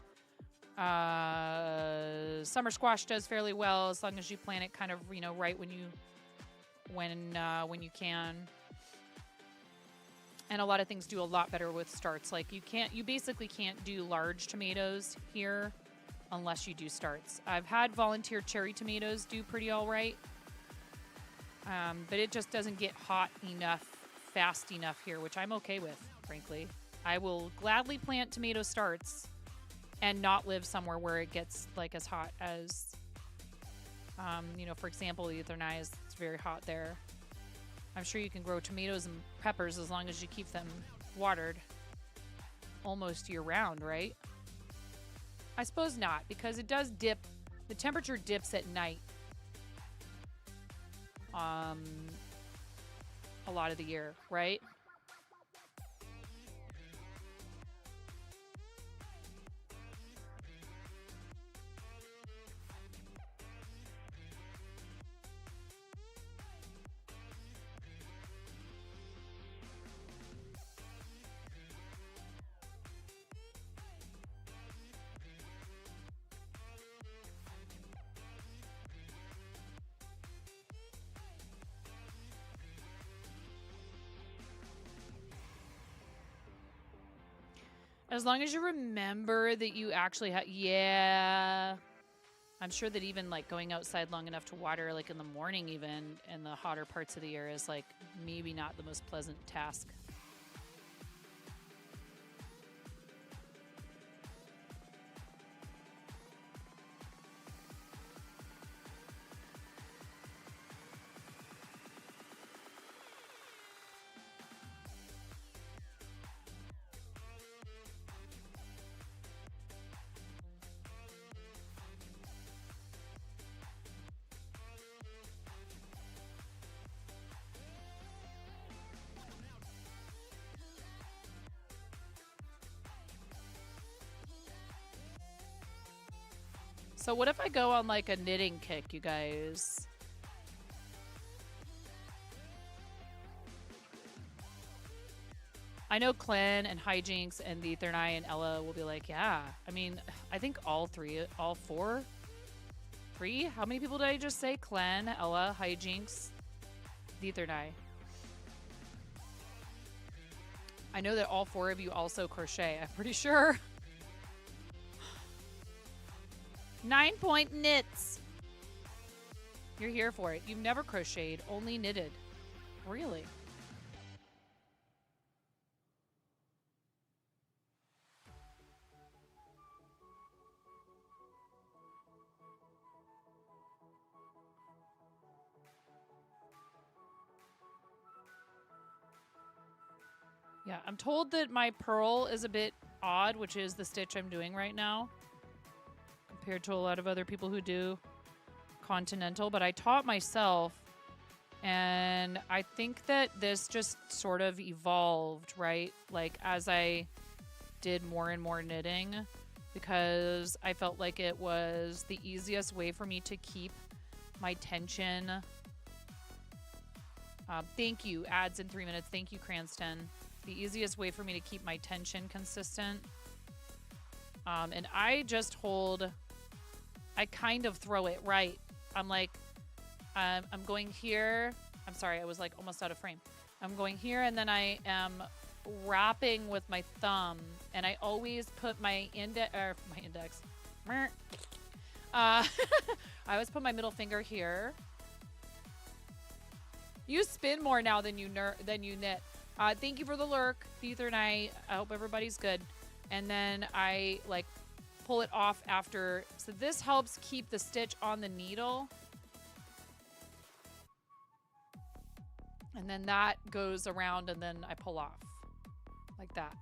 summer squash does fairly well as long as you plant it kind of, you know, right when you can. And a lot of things do a lot better with starts. Like you basically can't do large tomatoes here unless you do starts. I've had volunteer cherry tomatoes do pretty all right. But it just doesn't get hot enough, fast enough here, which I'm okay with, frankly. I will gladly plant tomato starts and not live somewhere where it gets like as hot as, you know, for example, the other night it's very hot there. I'm sure you can grow tomatoes and peppers as long as you keep them watered almost year round, right? I suppose not, because it does dip. The temperature dips at night a lot of the year, right? As long as you remember that you actually have, yeah. I'm sure that even like going outside long enough to water, like in the morning, even in the hotter parts of the year, is like maybe not the most pleasant task. So what if I go on like a knitting kick, you guys? I know Clen and Hijinks and the Ethernai and Ella will be like, yeah. I mean, I think all four? Three? How many people did I just say? Clen, Ella, Hijinks, the Ethernai. I know that all four of you also crochet, I'm pretty sure. 9-point knits. You're here for it. You've never crocheted, only knitted. Really? Yeah, I'm told that my purl is a bit odd, which is the stitch I'm doing right now, compared to a lot of other people who do continental, but I taught myself, and I think that this just sort of evolved, right? Like as I did more and more knitting, because I felt like it was the easiest way for me to keep my tension. Thank you, ads in 3 minutes. Thank you, Cranston. The easiest way for me to keep my tension consistent. And I just hold, I kind of throw it right. I'm like, I'm going here. I'm sorry, I was like almost out of frame. I'm going here, and then I am wrapping with my thumb, and I always put my index. I always put my middle finger here. You spin more now than you knit. Thank you for the lurk, Ether, and I hope everybody's good. And then I like pull it off after. So this helps keep the stitch on the needle. And then that goes around, and then I pull off like that.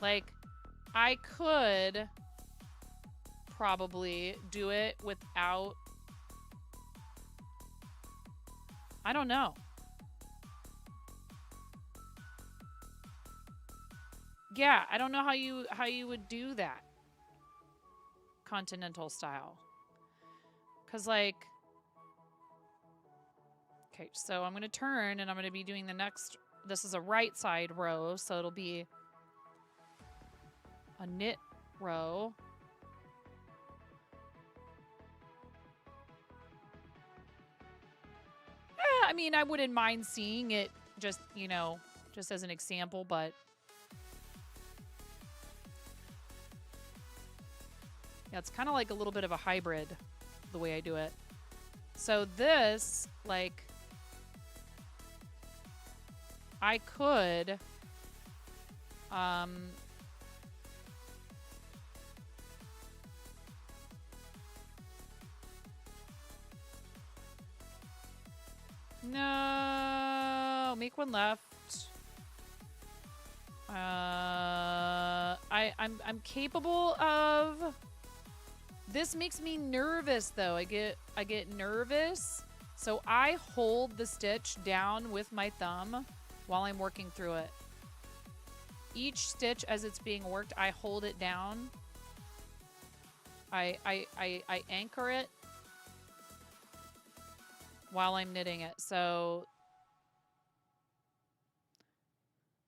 Like, I could probably do it without, I don't know. Yeah, I don't know how you would do that continental style. 'Cause like, okay, so I'm going to turn, and I'm going to be doing the next, this is a right side row, so it'll be a knit row. Yeah, I mean, I wouldn't mind seeing it just, you know, just as an example, but yeah, it's kind of like a little bit of a hybrid the way I do it. So this, like, I could, no, make one left. I'm capable of. This makes me nervous though. I get nervous, so I hold the stitch down with my thumb while I'm working through it. Each stitch as it's being worked, I hold it down. I anchor it while I'm knitting it. So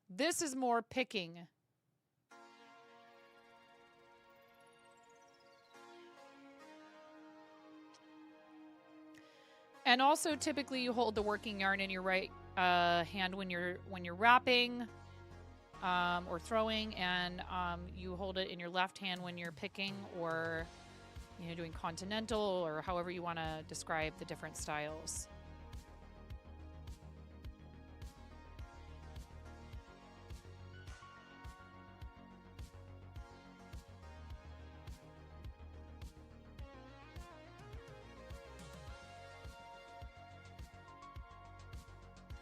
this is more picking. And also, typically, you hold the working yarn in your right hand when you're wrapping or throwing, and you hold it in your left hand when you're picking or doing continental, or however you want to describe the different styles.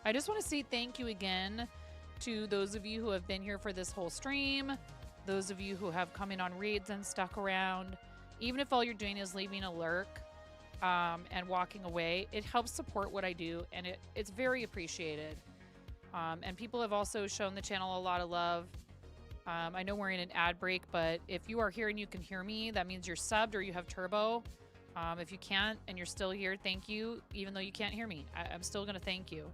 I just want to say thank you again to those of you who have been here for this whole stream, those of you who have come in on raids and stuck around. Even if all you're doing is leaving a lurk and walking away, it helps support what I do, and it's very appreciated. And people have also shown the channel a lot of love. I know we're in an ad break, but if you are here and you can hear me, that means you're subbed or you have turbo. If you can't and you're still here, thank you. Even though you can't hear me, I'm still going to thank you.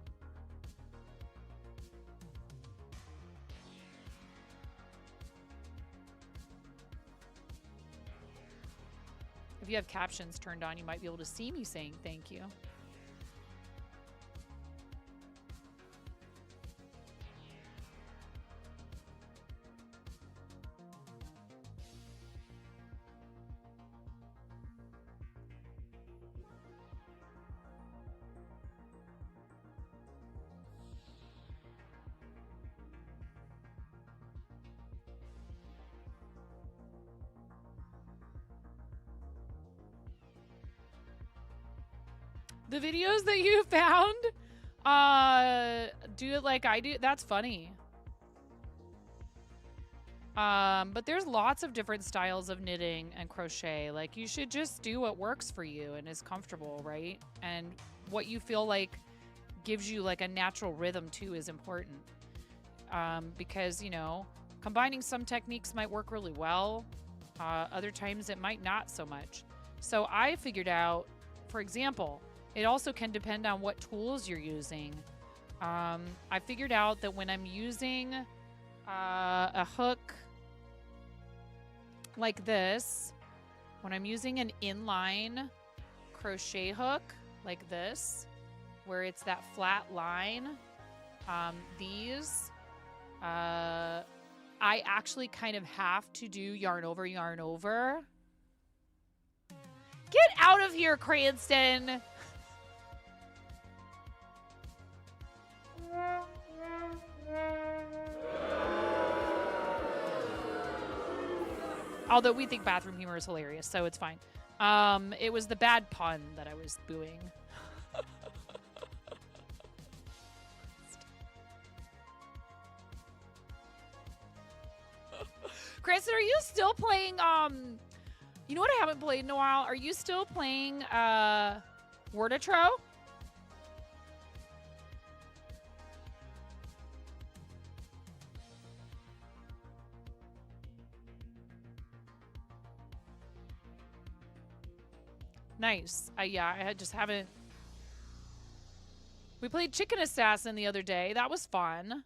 If you have captions turned on, you might be able to see me saying thank you. The videos that you found, do it like I do. That's funny. But there's lots of different styles of knitting and crochet. Like, you should just do what works for you and is comfortable, right? And what you feel like gives you like a natural rhythm too is important. Because, combining some techniques might work really well. Other times it might not so much. So I figured out, for example, it also can depend on what tools you're using. I figured out that when I'm using a hook like this, when I'm using an inline crochet hook like this, where it's that flat line, I actually kind of have to do yarn over, yarn over. Get out of here, Cranston! Although we think bathroom humor is hilarious, so it's fine. It was the bad pun that I was booing. Kristen, are you still playing, you know what I haven't played in a while? Are you still playing, Worditro? Nice. Yeah, I just haven't. We played Chicken Assassin the other day. That was fun.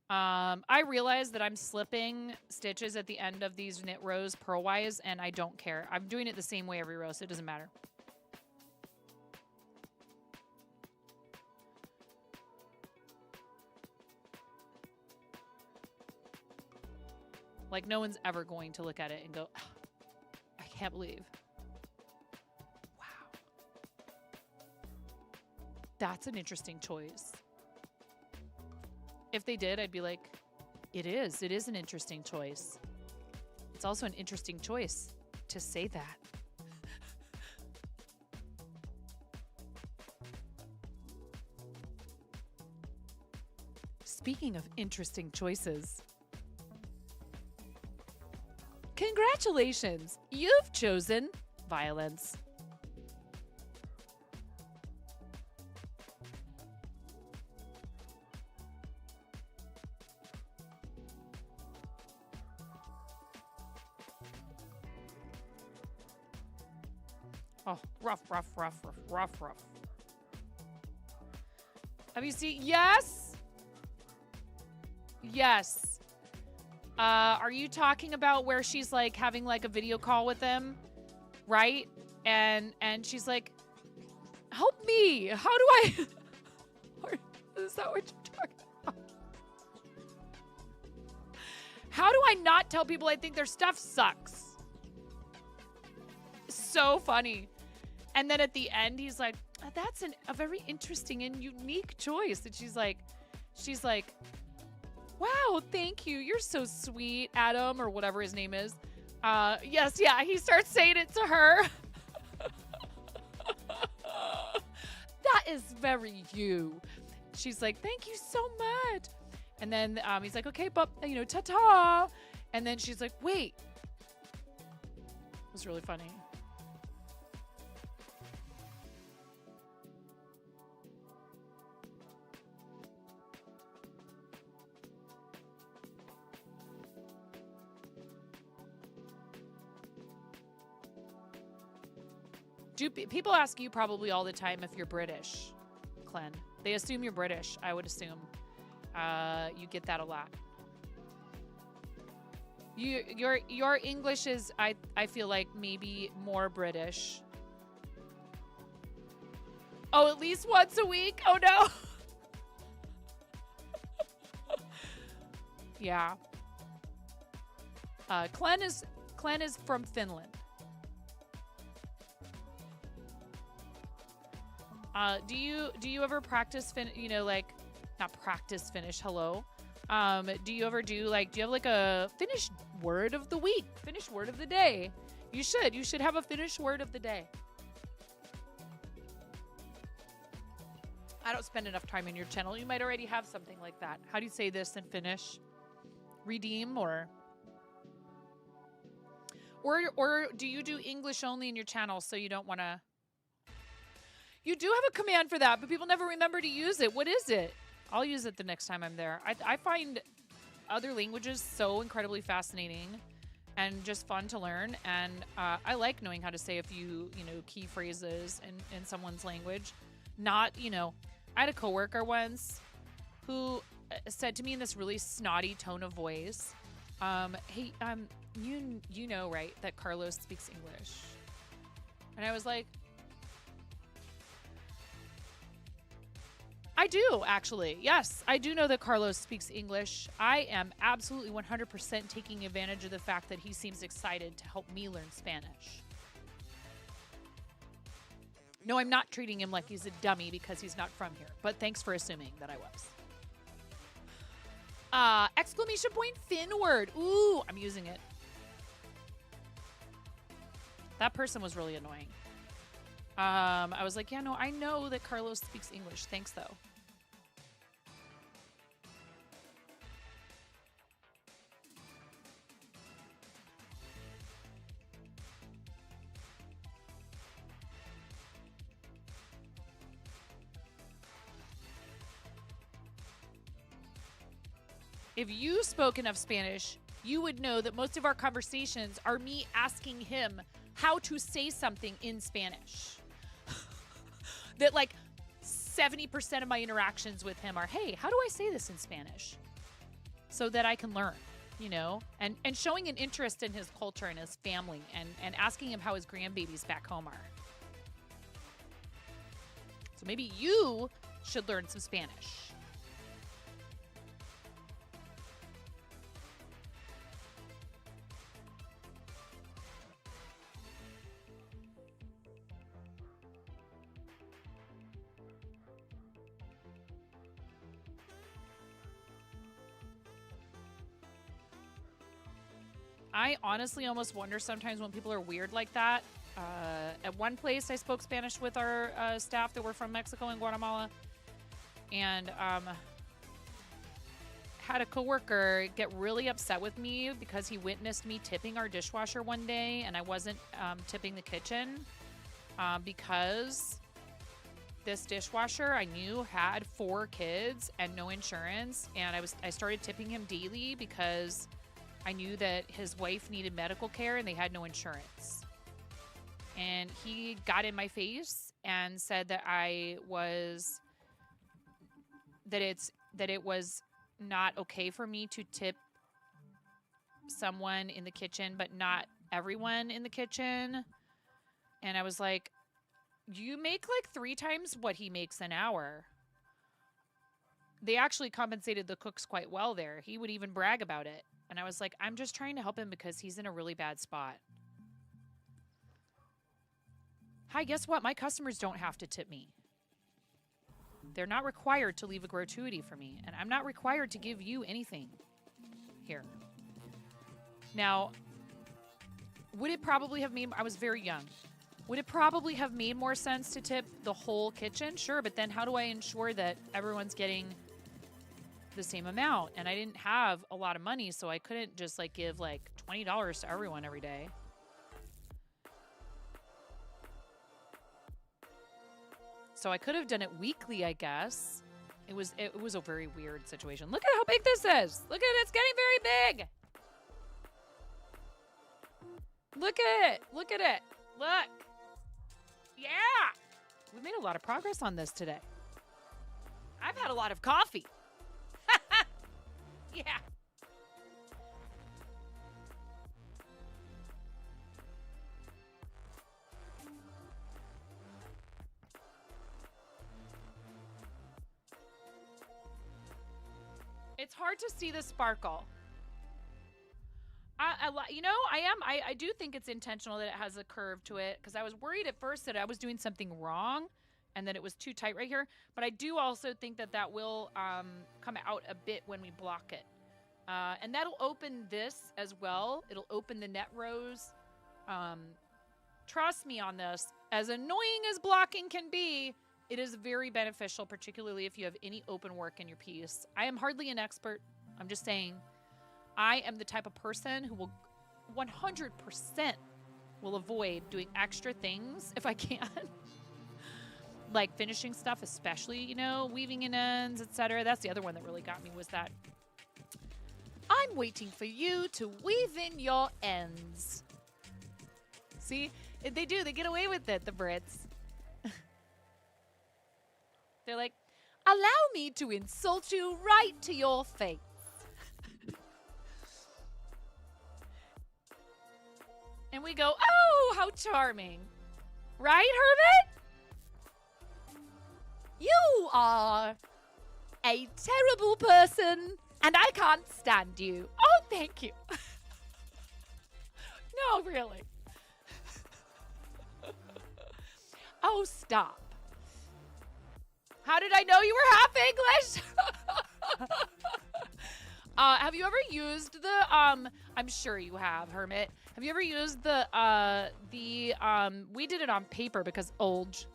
I realized that I'm slipping stitches at the end of these knit rows purlwise, and I don't care. I'm doing it the same way every row, so it doesn't matter. Like, no one's ever going to look at it and go, oh, I can't believe. Wow. That's an interesting choice. If they did, I'd be like, it is an interesting choice. It's also an interesting choice to say that. Speaking of interesting choices, congratulations, you've chosen violence. Oh, rough. Have you seen? Yes. Yes. Are you talking about where she's like having like a video call with them? Right? and she's like, help me. How do I? Or, is that what you're talking about? How do I not tell people I think their stuff sucks? So funny. And then at the end, he's like, that's a very interesting and unique choice. And she's like, wow, thank you. You're so sweet, Adam, or whatever his name is. Yes, yeah, he starts saying it to her. That is very you. She's like, thank you so much. And then he's like, okay, but, ta-ta. And then she's like, wait. It was really funny. People ask you probably all the time if you're British, Clen. They assume you're British, I would assume. You get that a lot. Your English is, I feel like, maybe more British. Oh, at least once a week? Oh, no. Yeah. Clen is from Finland. Do you ever practice not practice Finnish, hello? Do you ever do you have like a Finnish word of the week, Finnish word of the day? You should have a Finnish word of the day. I don't spend enough time in your channel. You might already have something like that. How do you say this in Finnish? Redeem or do you do English only in your channel so you don't want to? You do have a command for that, but people never remember to use it. What is it? I'll use it the next time I'm there. I find other languages so incredibly fascinating and just fun to learn. And I like knowing how to say a few, key phrases in someone's language. Not, I had a coworker once who said to me in this really snotty tone of voice, hey, you know, right, that Carlos speaks English. And I was like, I do, actually. Yes, I do know that Carlos speaks English. I am absolutely 100% taking advantage of the fact that he seems excited to help me learn Spanish. No, I'm not treating him like he's a dummy because he's not from here, but thanks for assuming that I was. Exclamation point Finn word. Ooh, I'm using it. That person was really annoying. I was like, yeah, no, I know that Carlos speaks English. Thanks, though. If you spoke enough Spanish, you would know that most of our conversations are me asking him how to say something in Spanish. That like 70% of my interactions with him are, hey, how do I say this in Spanish? So that I can learn, and showing an interest in his culture and his family and asking him how his grandbabies back home are. So maybe you should learn some Spanish. I honestly almost wonder sometimes when people are weird like that. At one place, I spoke Spanish with our staff that were from Mexico and Guatemala. And had a coworker get really upset with me because he witnessed me tipping our dishwasher one day and I wasn't tipping the kitchen because this dishwasher I knew had 4 kids and no insurance. And I started tipping him daily because I knew that his wife needed medical care and they had no insurance. And he got in my face and said that it was not okay for me to tip someone in the kitchen, but not everyone in the kitchen. And I was like, you make like 3 times what he makes an hour. They actually compensated the cooks quite well there. He would even brag about it. And I was like, I'm just trying to help him because he's in a really bad spot. Hi, guess what? My customers don't have to tip me. They're not required to leave a gratuity for me. And I'm not required to give you anything here. Now, would it probably have made... I was very young. Would it probably have made more sense to tip the whole kitchen? Sure, but then how do I ensure that everyone's getting the same amount? And I didn't have a lot of money, so I couldn't just like give like $20 to everyone every day. So I could have done it weekly, I guess. It was a very weird situation. Look at how big this is. Look at it. It's getting very big. Look at it. Look at it. Look. Yeah. We made a lot of progress on this today. I've had a lot of coffee. Yeah. It's hard to see the sparkle. I do think it's intentional that it has a curve to it, because I was worried at first that I was doing something wrong and that it was too tight right here. But I do also think that that will come out a bit when we block it. And that'll open this as well. It'll open the net rows. Trust me on this. As annoying as blocking can be, it is very beneficial, particularly if you have any open work in your piece. I am hardly an expert. I'm just saying. I am the type of person who will 100% will avoid doing extra things if I can. Like finishing stuff, especially, you know, weaving in ends, etc. That's the other one that really got me, was that I'm waiting for you to weave in your ends. See? They do. They get away with it, the Brits. They're like, allow me to insult you right to your face. And we go, oh, how charming. Right, Hermit? You are a terrible person, and I can't stand you. Oh, thank you. No, really. Oh, stop. How did I know you were half English? Have you ever used the, I'm sure you have, Hermit. Have you ever used the we did it on paper because old,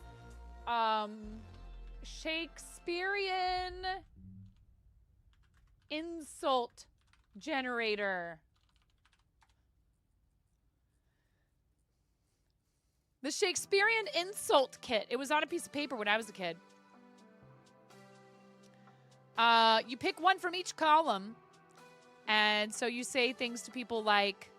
Shakespearean insult generator. The Shakespearean insult kit. It was on a piece of paper when I was a kid. You pick one from each column, and so you say things to people like,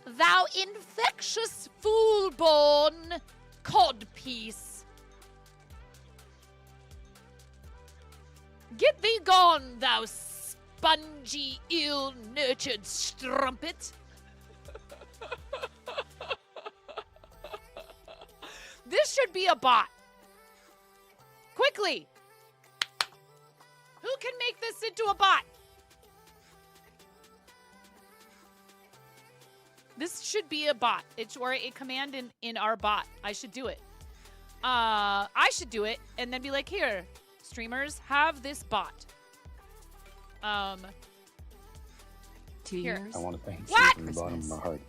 "Thou infectious fool-born codpiece. Get thee gone, thou spongy, ill-nurtured strumpet." This should be a bot. Quickly. Who can make this into a bot? This should be a bot. It's or a command in our bot. I should do it. I should do it and then be like, here, streamers, have this bot. 2 years. I want to thank you What? from the bottom of my heart.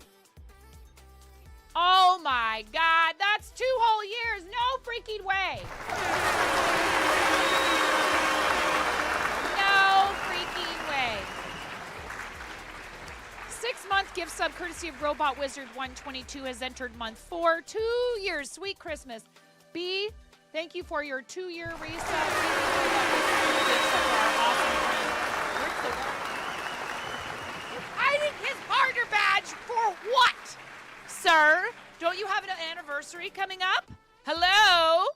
Oh my God, that's 2 whole years. No freaking way. No freaking way. 6-month gift sub courtesy of Robot Wizard 122 has entered month 4. 2 years. Sweet Christmas. B, thank you for your 2-year resub. Hiding his partner badge for what? Sir, don't you have an anniversary coming up? Hello?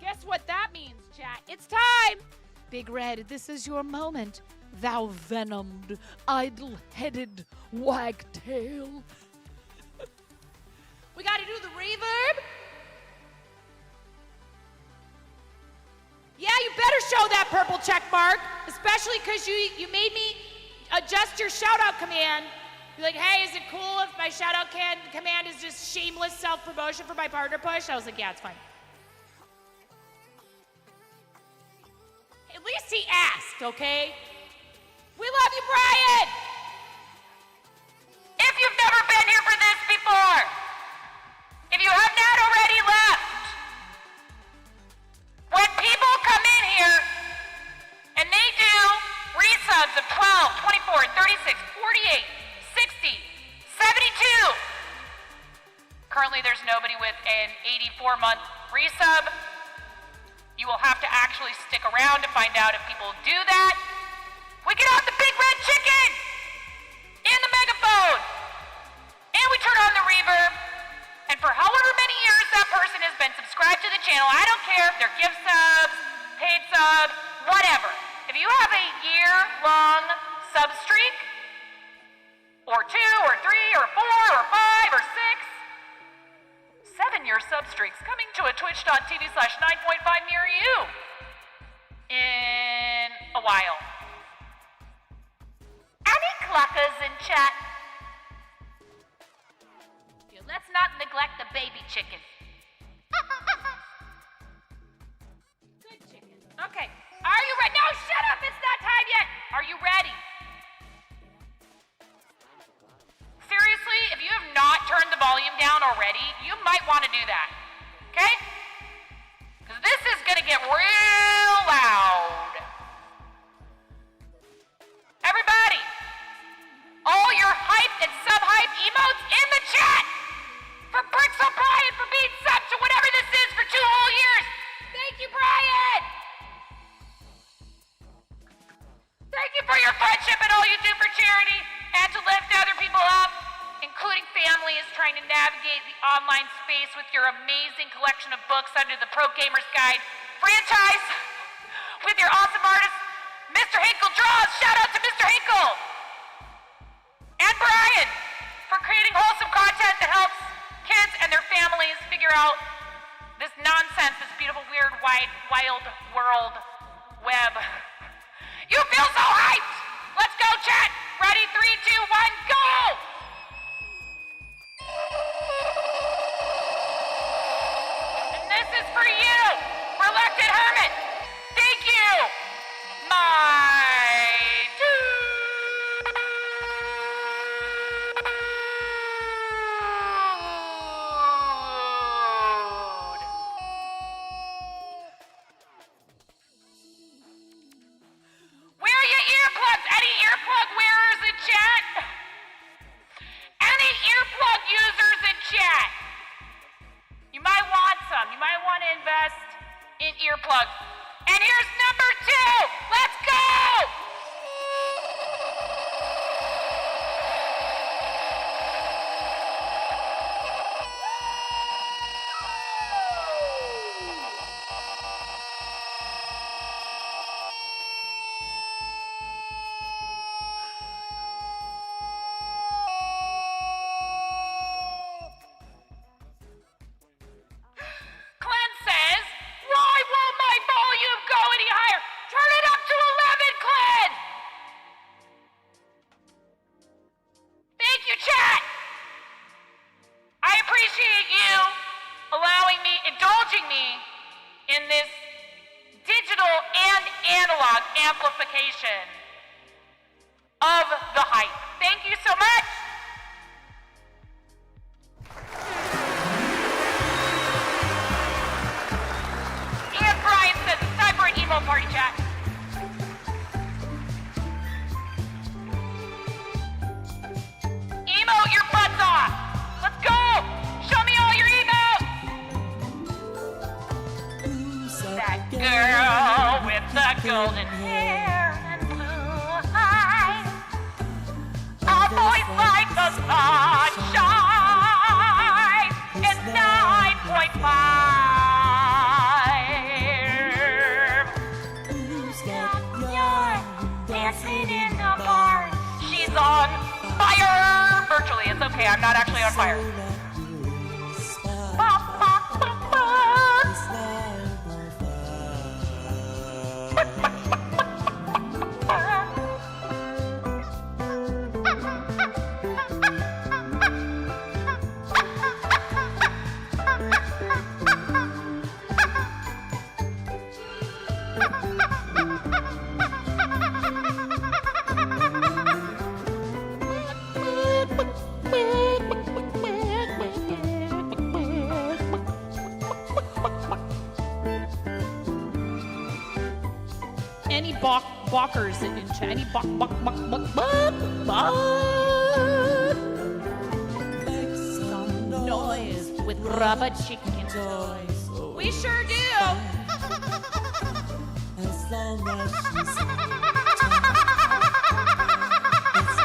Guess what that means, chat? It's time Big Red, this is your moment, thou venomed, idle-headed wagtail. We gotta do the reverb. Yeah, you better show that purple check mark, especially because you made me adjust your shout-out command. You're like, hey, is it cool if my shout-out command is just shameless self-promotion for my partner push? I was like, yeah, it's fine. At least he asked, okay? We love you, Brian! If you've never been here for this before, if you have not already left, when people come in here and they do resubs of 12, 24, 36, 48, 60, 72. Currently there's nobody with an 84-month resub. You will have to actually stick around to find out if people do that. We get out the big red chicken and the megaphone. And we turn on the reverb. And for however many years that person has been subscribed to the channel, I don't care if they're gift subs, paid subs, whatever. If you have a year-long sub streak, or 2, or 3, or 4, or 5, or 6, 7-year sub streaks coming to a twitch.tv/9.5 near you in a while. Any cluckers in chat? Yeah, let's not neglect the baby chicken. Good chicken. Okay, are you ready? No, shut up, it's not time yet. Are you ready? Seriously, if you have not turned the volume down already, you might want to do that, okay? Because this is going to get real loud. Everybody, all your hype and sub-hype emotes in the chat for Bricks O'Brien for being sub to whatever this is for 2 whole years. Thank you, Brian. Thank you for your friendship and all you do for charity and to lift other people up, including families trying to navigate the online space with your amazing collection of books under the Pro Gamer's Guide franchise with your awesome artist, Mr. Hinkle Draws. Shout out to Mr. Hinkle. And Brian for creating wholesome content that helps kids and their families figure out this nonsense, this beautiful, weird, wide, wild world web. You feel so hyped! Let's go, chat! Ready, 3, 2, 1, go! And this is for you, Reluctant Hermit. Thank you, my dude. Where are your earplugs? Any earplug wearers in chat? Any earplug users in chat? You might want some. You might want to invest in earplugs. And here's number 2. Let's go! Glenn says, why won't my volume go any higher? Turn it up to 11, Glenn! Thank you, chat! I appreciate you allowing me, indulging me in this digital and analog amplification of the hype. Thank you so much! And Brian says it's time for an emo party chat. Emote your butts off. Let's go. Show me all your emotes. That girl with the golden hair and blue eyes. A voice like the sunshine. It's 9.5. I'm not actually on fire. Any balkers in chat? Any balk? Make some noise with rubber chicken toys. We sure do. As long as she's it's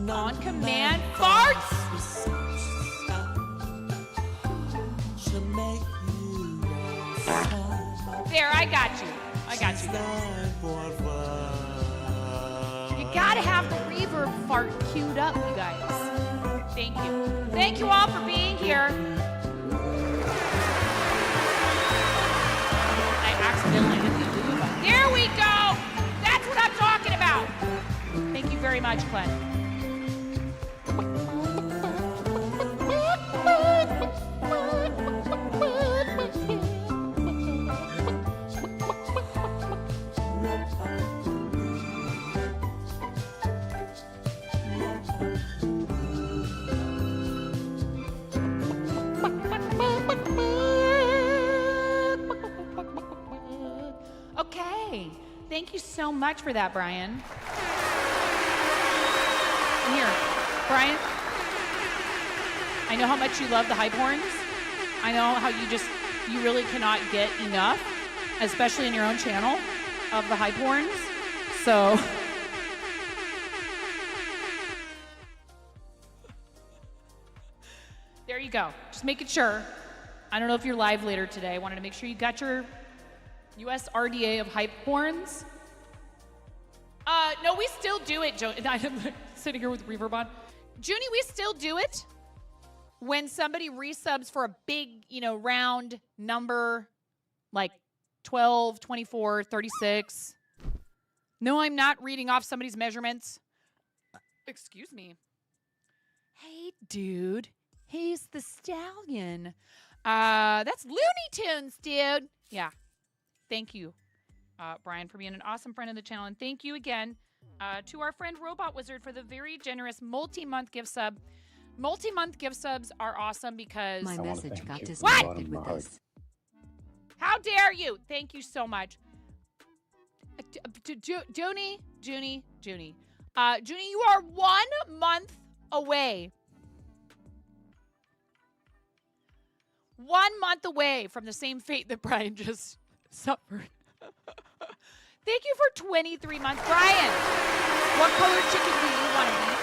not on command, farts. There, I got you. You gotta have the reverb fart queued up, you guys. Thank you. Thank you all for being here. I accidentally hit the blue button. There we go. That's what I'm talking about. Thank you very much, Glenn. Okay, thank you so much for that, Brian. And here, Brian, I know how much you love the hype horns. I know how you really cannot get enough, especially in your own channel, of the hype horns. So there you go. Just making sure. I don't know if you're live later today. I wanted to make sure you got your US RDA of hype horns. No, we still do it, I'm sitting here with reverb on. Junie, we still do it when somebody resubs for a big, round number, like 12, 24, 36. No, I'm not reading off somebody's measurements. Excuse me. Hey, dude. He's the stallion. That's Looney Tunes, dude. Yeah. Thank you, Brian, for being an awesome friend of the channel. And thank you again to our friend Robot Wizard for the very generous multi-month gift sub. Multi-month gift subs are awesome because... My message got disconnected with this. How dare you? Thank you so much. Junie, you are 1 month away. 1 month away from the same fate that Brian just suffered. Thank you for 23 months. Brian, what color chicken do you want to be?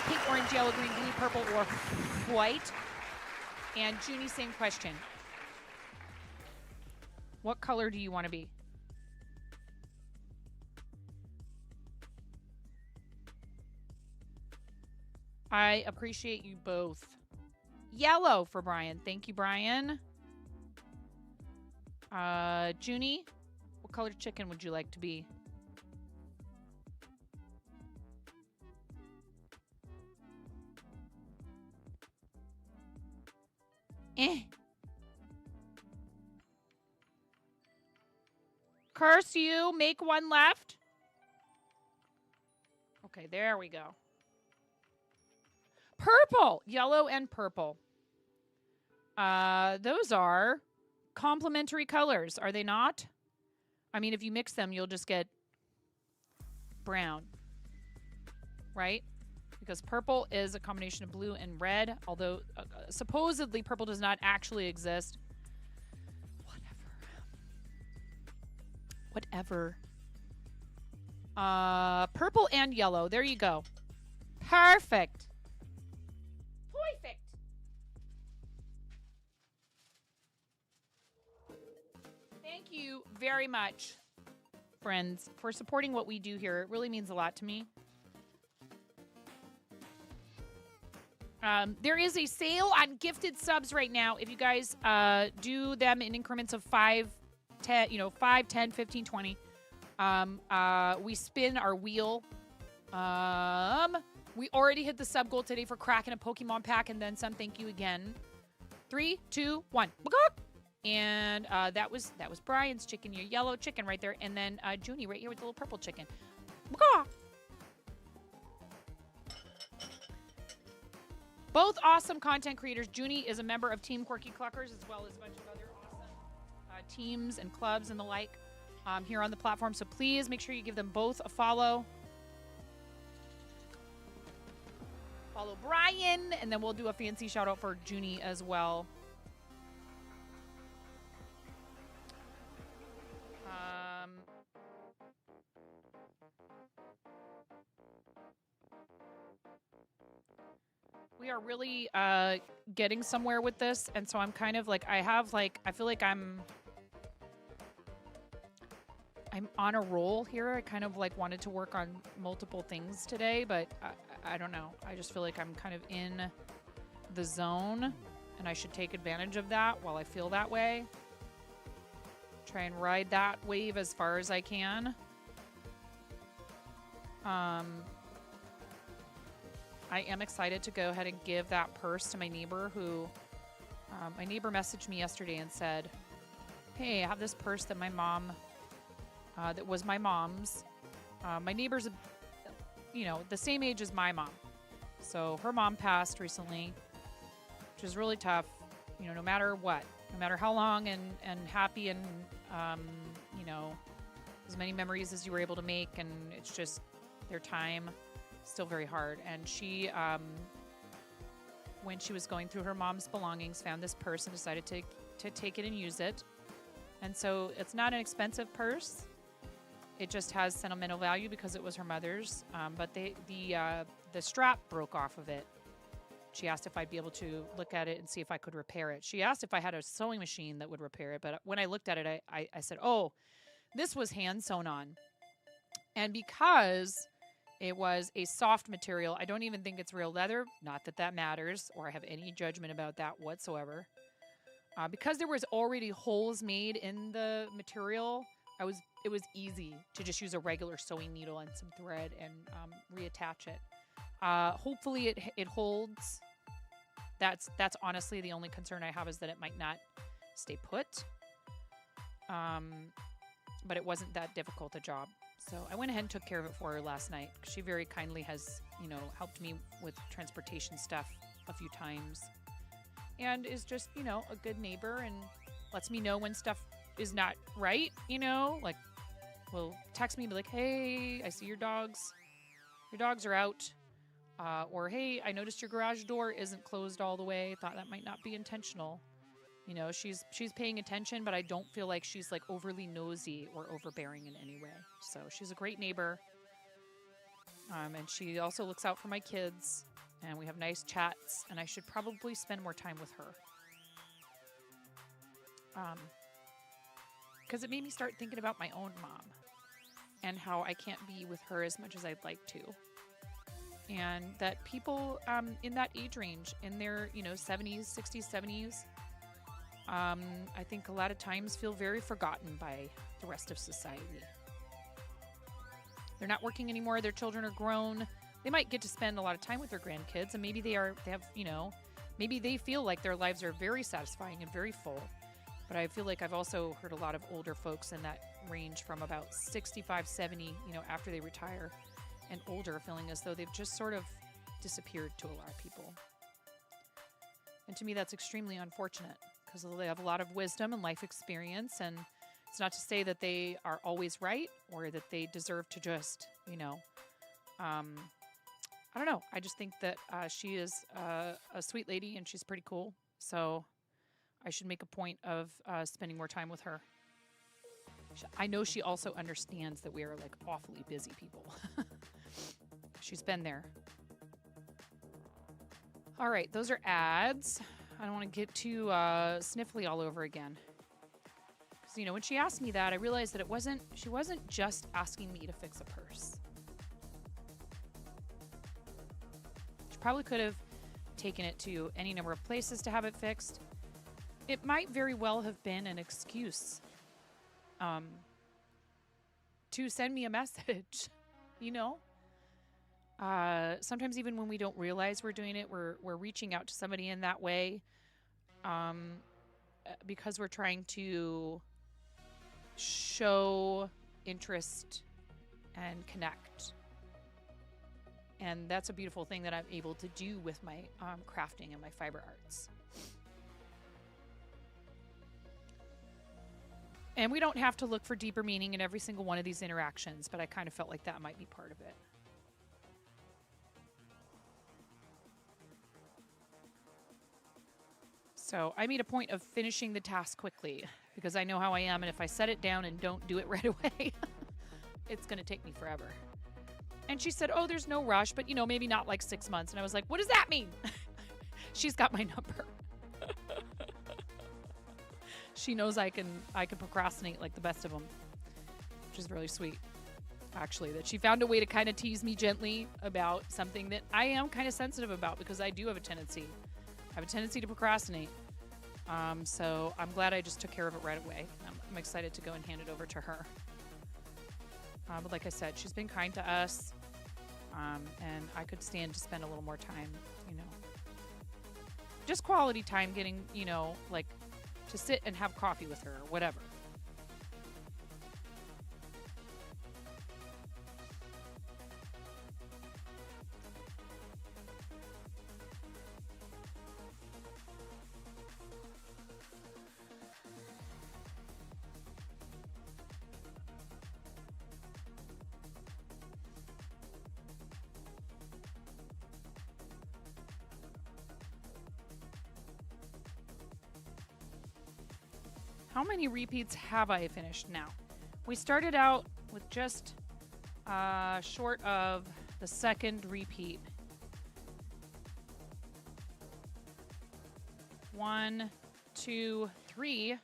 Pink, orange, yellow, green, blue, purple, or white? And Junie, same question. What color do you want to be? I appreciate you both. Yellow for Brian. Thank you, Brian. Junie, what color chicken would you like to be? Curse you. Make one left. Okay, there we go. Purple. Yellow and purple. Those are complementary colors, are they not? I mean, if you mix them, you'll just get brown, right? Because purple is a combination of blue and red, although supposedly purple does not actually exist. Whatever. Purple and yellow. There you go. Perfect. Perfect. Thank you very much, friends, for supporting what we do here. It really means a lot to me. There is a sale on gifted subs right now. If you guys do them in increments of 5, 10, 5, 10, 15, 20. We spin our wheel. We already hit the sub goal today for cracking a Pokemon pack and then some. Thank you again. 3, 2, 1. And that was Brian's chicken, your yellow chicken right there. And then Junie right here with the little purple chicken. Both awesome content creators. Junie is a member of Team Quirky Cluckers as well as a bunch of other awesome teams and clubs and the like here on the platform. So please make sure you give them both a follow. Follow Brian, and then we'll do a fancy shout out for Junie as well. We are really getting somewhere with this, and so I'm kind of like, I feel like I'm on a roll here. I kind of like wanted to work on multiple things today, but I don't know. I just feel like I'm kind of in the zone, and I should take advantage of that while I feel that way. Try and ride that wave as far as I can. I am excited to go ahead and give that purse to my neighbor who, my neighbor messaged me yesterday and said, hey, I have this purse that my mom, that was my mom's. My neighbor's, the same age as my mom. So her mom passed recently, which is really tough, no matter what, no matter how long and happy and, as many memories as you were able to make. And it's just their time. Still very hard. And she, when she was going through her mom's belongings, found this purse and decided to take it and use it. And so it's not an expensive purse. It just has sentimental value because it was her mother's. But the strap broke off of it. She asked if I'd be able to look at it and see if I could repair it. She asked if I had a sewing machine that would repair it. But when I looked at it, I said, oh, this was hand sewn on. And because it was a soft material, I don't even think it's real leather. Not that that matters, or I have any judgment about that whatsoever. Because there was already holes made in the material, it was easy to just use a regular sewing needle and some thread and reattach it. Hopefully it holds. That's honestly the only concern I have, is that it might not stay put. But it wasn't that difficult a job. So I went ahead and took care of it for her last night. She very kindly has, helped me with transportation stuff a few times. And is just, a good neighbor and lets me know when stuff is not right, like will text me and be like, hey, I see your dogs are out. Or, hey, I noticed your garage door isn't closed all the way. Thought that might not be intentional. She's paying attention, but I don't feel like she's like overly nosy or overbearing in any way. So she's a great neighbor. And she also looks out for my kids, and we have nice chats, and I should probably spend more time with her. Because it made me start thinking about my own mom and how I can't be with her as much as I'd like to. And that people in that age range, in their 70s, 60s, 70s, I think a lot of times feel very forgotten by the rest of society. They're not working anymore. Their children are grown. They might get to spend a lot of time with their grandkids, and maybe maybe they feel like their lives are very satisfying and very full. But I feel like I've also heard a lot of older folks in that range from about 65, 70, after they retire and older, feeling as though they've just sort of disappeared to a lot of people. And to me, that's extremely unfortunate, because they have a lot of wisdom and life experience, and it's not to say that they are always right or that they deserve to just, I don't know. I just think that she is a sweet lady, and she's pretty cool. So I should make a point of spending more time with her. I know she also understands that we are like awfully busy people. She's been there. All right, those are ads. I don't want to get too sniffly all over again. So, you know, when she asked me that, I realized that she wasn't just asking me to fix a purse. She probably could have taken it to any number of places to have it fixed. It might very well have been an excuse to send me a message, you know? Sometimes even when we don't realize we're doing it, we're reaching out to somebody in that way because we're trying to show interest and connect. And that's a beautiful thing that I'm able to do with my crafting and my fiber arts. And we don't have to look for deeper meaning in every single one of these interactions, but I kind of felt like that might be part of it. So I made a point of finishing the task quickly because I know how I am, and if I set it down and don't do it right away, it's going to take me forever. And she said, oh, there's no rush, but, you know, maybe not like 6 months. And I was like, what does that mean? She's got my number. She knows I can procrastinate like the best of them, which is really sweet, actually, that she found a way to kind of tease me gently about something that I am kind of sensitive about because I do have a tendency. I have a tendency to procrastinate. So I'm glad I just took care of it right away. I'm excited to go and hand it over to her. But like I said, she's been kind to us, and I could stand to spend a little more time, you know, just quality time getting, you know, like to sit and have coffee with her or whatever. How many repeats have I finished now? We started out with just short of the second repeat. 1, 2, 3.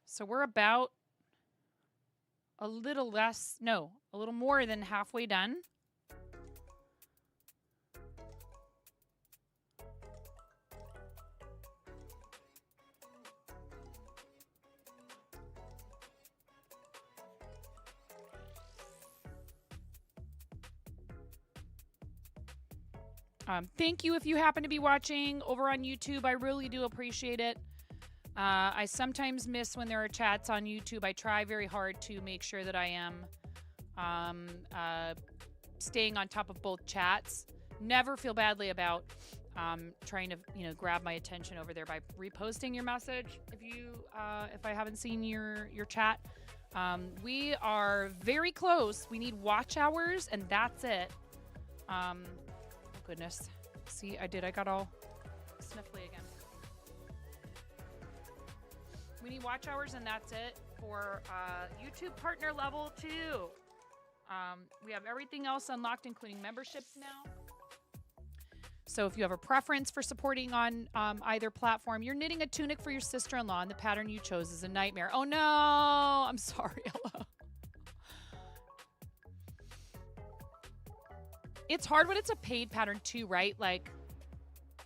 So we're about a little more than halfway done. Thank you if you happen to be watching over on YouTube. I really do appreciate it. I sometimes miss when there are chats on YouTube. I try very hard to make sure that I am staying on top of both chats. Never feel badly about trying to, you know, grab my attention over there by reposting your message. If I haven't seen your chat, we are very close. We need watch hours, and that's it. Goodness. See, I got all sniffly again. We need watch hours, and that's it for YouTube partner level 2. We have everything else unlocked, including memberships now. So if you have a preference for supporting on either platform, you're knitting a tunic for your sister-in-law, and the pattern you chose is a nightmare. Oh no, I'm sorry, Ella. It's hard when it's a paid pattern too, right? Like,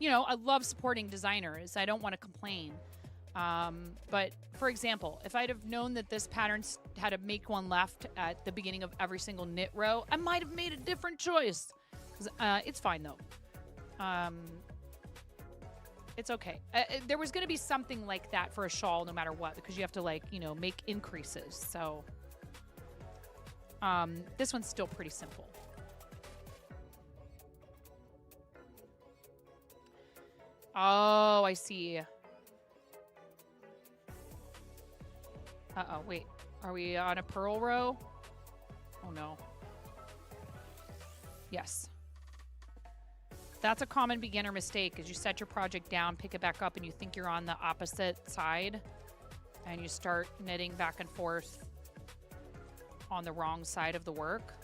you know, I love supporting designers. I don't want to complain. But for example, if I'd have known that this pattern had to make one left at the beginning of every single knit row, I might have made a different choice. It's fine though. It's okay. There was going to be something like that for a shawl no matter what, because you have to, like, you know, make increases. So this one's still pretty simple. Oh, I see. Uh-oh, wait. Are we on a purl row? Oh, no. Yes. That's a common beginner mistake, is you set your project down, pick it back up, and you think you're on the opposite side, and you start knitting back and forth on the wrong side of the work.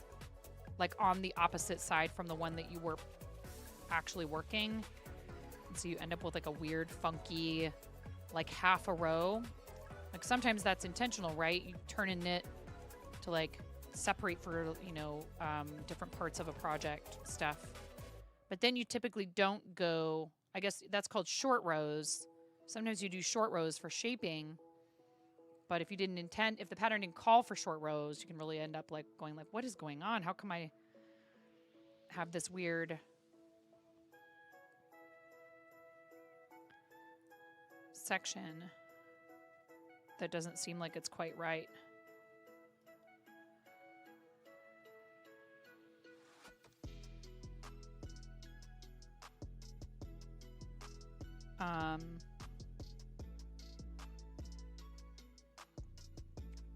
Like on the opposite side from the one that you were actually working. And so you end up with like a weird, funky, like half a row. Like sometimes that's intentional, right? You turn a knit to like separate for, you know, different parts of a project stuff. But then you typically don't go, I guess that's called short rows. Sometimes you do short rows for shaping. But if you didn't intend, if the pattern didn't call for short rows, you can really end up like going like, what is going on? How come I have this weird section that doesn't seem like it's quite right?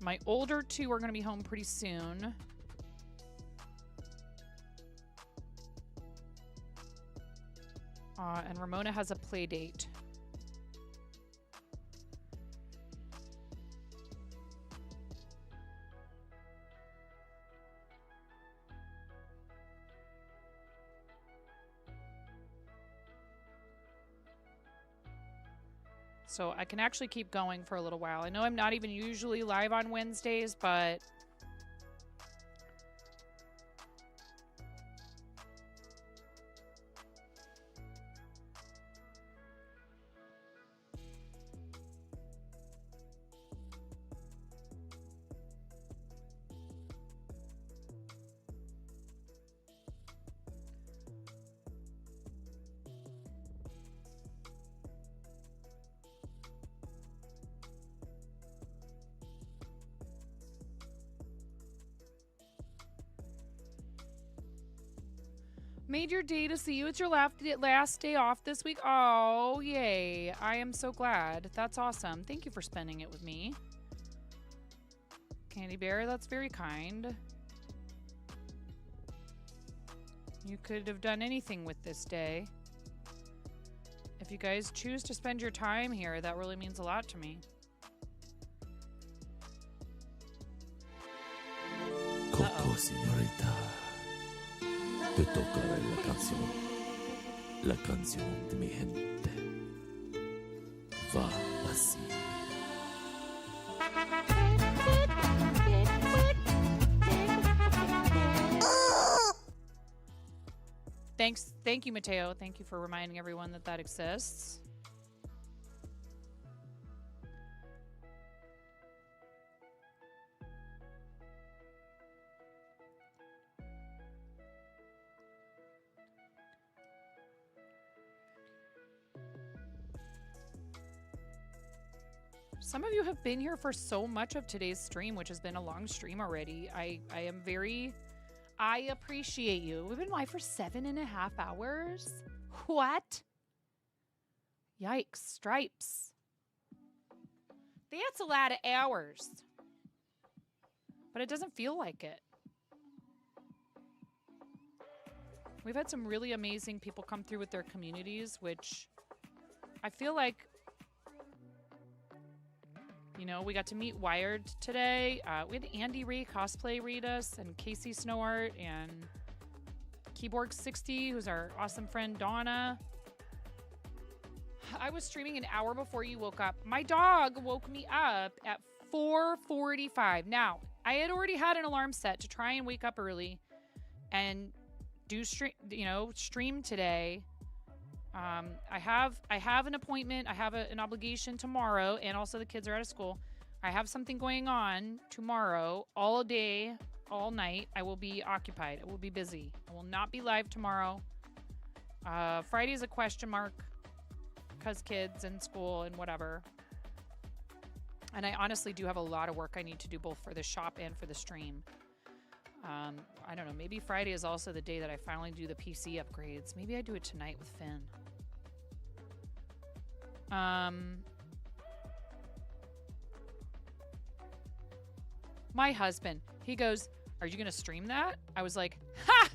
My older two are going to be home pretty soon. And Ramona has a play date. So I can actually keep going for a little while. I know I'm not even usually live on Wednesdays, but made your day to see you. It's your last day off this week. Oh, yay. I am so glad. That's awesome. Thank you for spending it with me. Candy Bear, that's very kind. You could have done anything with this day. If you guys choose to spend your time here, that really means a lot to me. Coco, señorita. Te tocará la canción de mi gente. Va así. Thank you, Mateo. Thank you for reminding everyone that that exists. Some of you have been here for so much of today's stream, which has been a long stream already. I appreciate you. We've been live for 7.5 hours. What? Yikes, stripes. That's a lot of hours. But it doesn't feel like it. We've had some really amazing people come through with their communities, which I feel like, you know, we got to meet Wired today. We had Andy Ray Cosplay read us, and Casey Snowart, and Keyboard60, who's our awesome friend Donna. I was streaming an hour before you woke up. My dog woke me up at 4:45. Now, I had already had an alarm set to try and wake up early and do stream today. I have an appointment. I have an obligation tomorrow, and also the kids are out of school. I have something going on tomorrow, all day, all night. I will be occupied. I will be busy. I will not be live tomorrow. Friday is a question mark because kids and school and whatever. And I honestly do have a lot of work I need to do both for the shop and for the stream. I don't know. Maybe Friday is also the day that I finally do the PC upgrades. Maybe I do it tonight with Finn. My husband, he goes, "Are you going to stream that?" I was like, "Ha!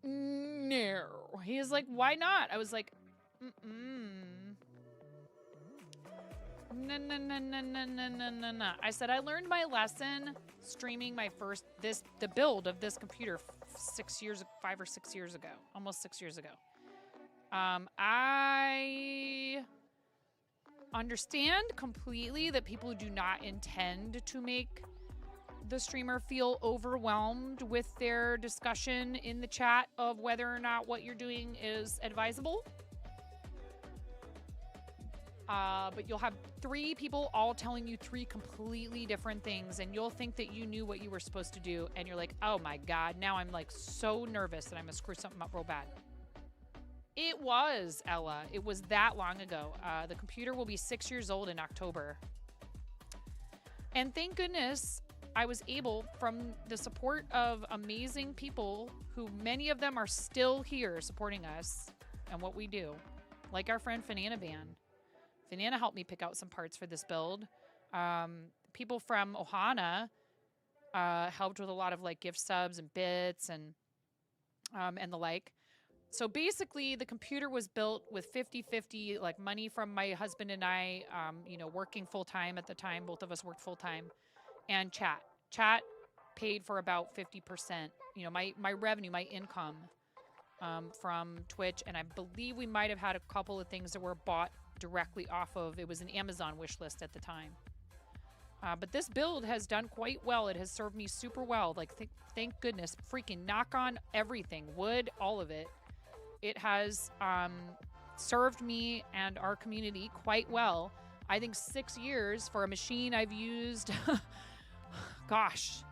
No." He is like, "Why not?" I was like, No. I said, I learned my lesson streaming the build of this computer 5 or 6 years ago, almost 6 years ago. I understand completely that people do not intend to make the streamer feel overwhelmed with their discussion in the chat of whether or not what you're doing is advisable. But you'll have 3 people all telling you 3 completely different things, and you'll think that you knew what you were supposed to do, and you're like, oh my god, now I'm like so nervous that I'm gonna screw something up real bad. It was, Ella. It was that long ago. The computer will be 6 years old in October. And thank goodness I was able, from the support of amazing people who many of them are still here supporting us and what we do, like our friend Fanana Band. Fanana helped me pick out some parts for this build. People from Ohana helped with a lot of like gift subs and bits and the like. So basically, the computer was built with 50-50, like money from my husband and I, you know, working full-time at the time. Both of us worked full-time. And chat. Chat paid for about 50%. You know, my revenue, my income from Twitch. And I believe we might have had a couple of things that were bought directly off of, it was an Amazon wish list at the time. But this build has done quite well. It has served me super well. Like, thank goodness. Freaking knock on everything. Wood, all of it. It has served me and our community quite well. I think 6 years for a machine I've used, gosh,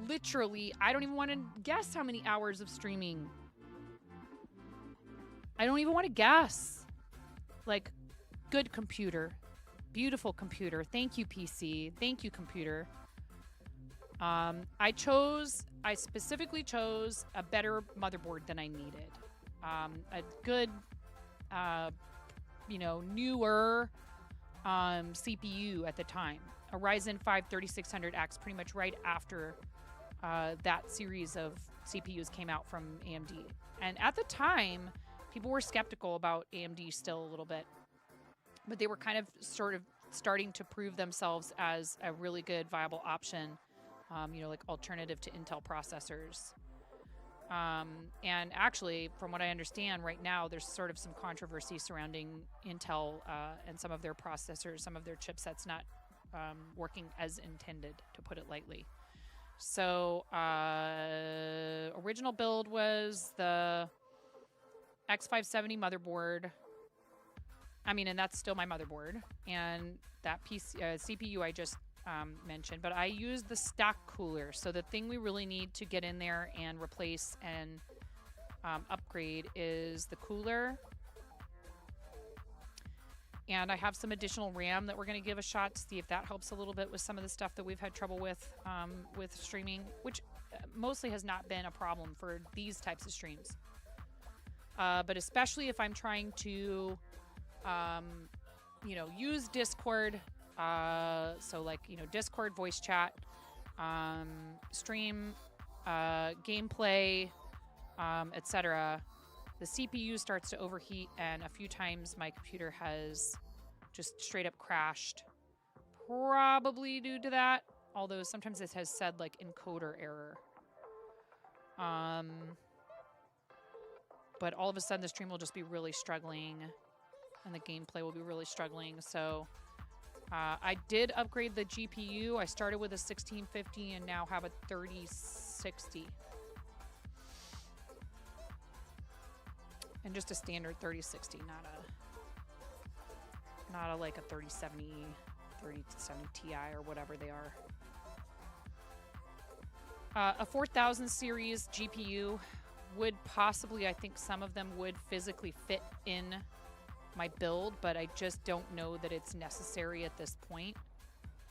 literally, I don't even want to guess how many hours of streaming. I don't even want to guess. Like, good computer. Beautiful computer. Thank you, PC. Thank you, computer. I specifically chose a better motherboard than I needed. A good, you know, newer CPU at the time. A Ryzen 5 3600X, pretty much right after that series of CPUs came out from AMD. And at the time, people were skeptical about AMD still a little bit. But they were kind of sort of starting to prove themselves as a really good, viable option, you know, like alternative to Intel processors. And actually, from what I understand right now, there's sort of some controversy surrounding Intel and some of their processors, some of their chipsets not working as intended, to put it lightly. So, original build was the X570 motherboard. I mean, and that's still my motherboard. And that CPU I just mentioned. But I used the stock cooler. So the thing we really need to get in there and replace and upgrade is the cooler. And I have some additional RAM that we're going to give a shot to see if that helps a little bit with some of the stuff that we've had trouble with streaming, which mostly has not been a problem for these types of streams. But especially if I'm trying to, you know, use Discord, so like, you know, Discord voice chat, stream, gameplay, etc. The CPU starts to overheat, and a few times my computer has just straight up crashed, probably due to that, although sometimes it has said like encoder error. But all of a sudden the stream will just be really struggling and the gameplay will be really struggling. So I did upgrade the GPU. I started with a 1650 and now have a 3060. And just a standard 3060, not a like a 3070, 3070 Ti or whatever they are. A 4000 series GPU would possibly, I think some of them would physically fit in my build, but I just don't know that it's necessary at this point.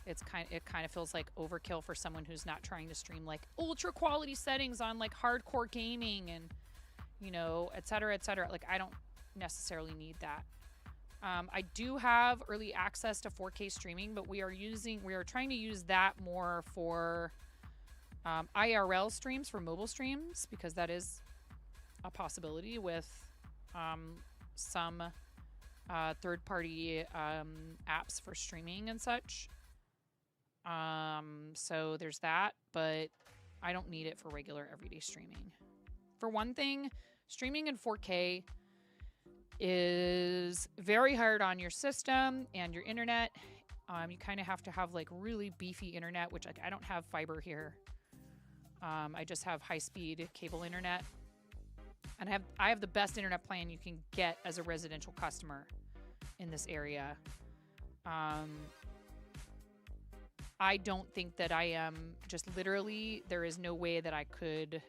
It kind of feels like overkill for someone who's not trying to stream like ultra quality settings on like hardcore gaming and, you know, et cetera, et cetera. Like, I don't necessarily need that. I do have early access to 4K streaming, but we are trying to use that more for IRL streams, for mobile streams, because that is a possibility with some third-party apps for streaming and such. So there's that, but I don't need it for regular everyday streaming. For one thing, streaming in 4K is very hard on your system and your internet. You kind of have to have like really beefy internet, which I don't have fiber here. I just have high-speed cable internet, and I have the best internet plan you can get as a residential customer in this area. I don't think that I am just literally, there is no way that I could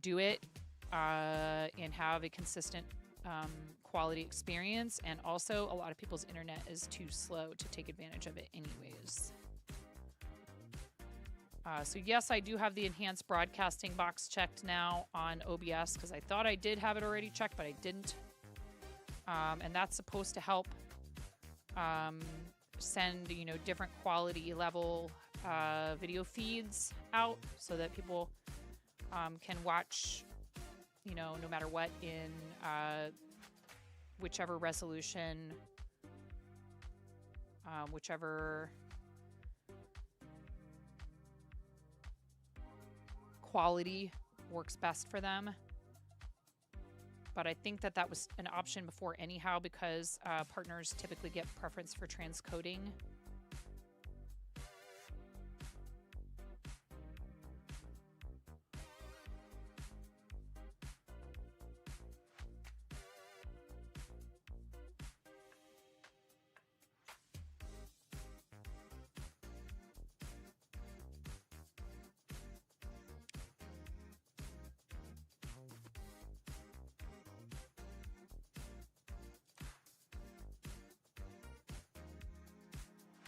do it and have a consistent quality experience. And also, a lot of people's internet is too slow to take advantage of it anyways. So yes, I do have the enhanced broadcasting box checked now on OBS because I thought I did have it already checked, but I didn't. And that's supposed to help send, you know, different quality level video feeds out so that people can watch, you know, no matter what in whichever resolution, whichever quality works best for them. But I think that was an option before anyhow because partners typically get preference for transcoding.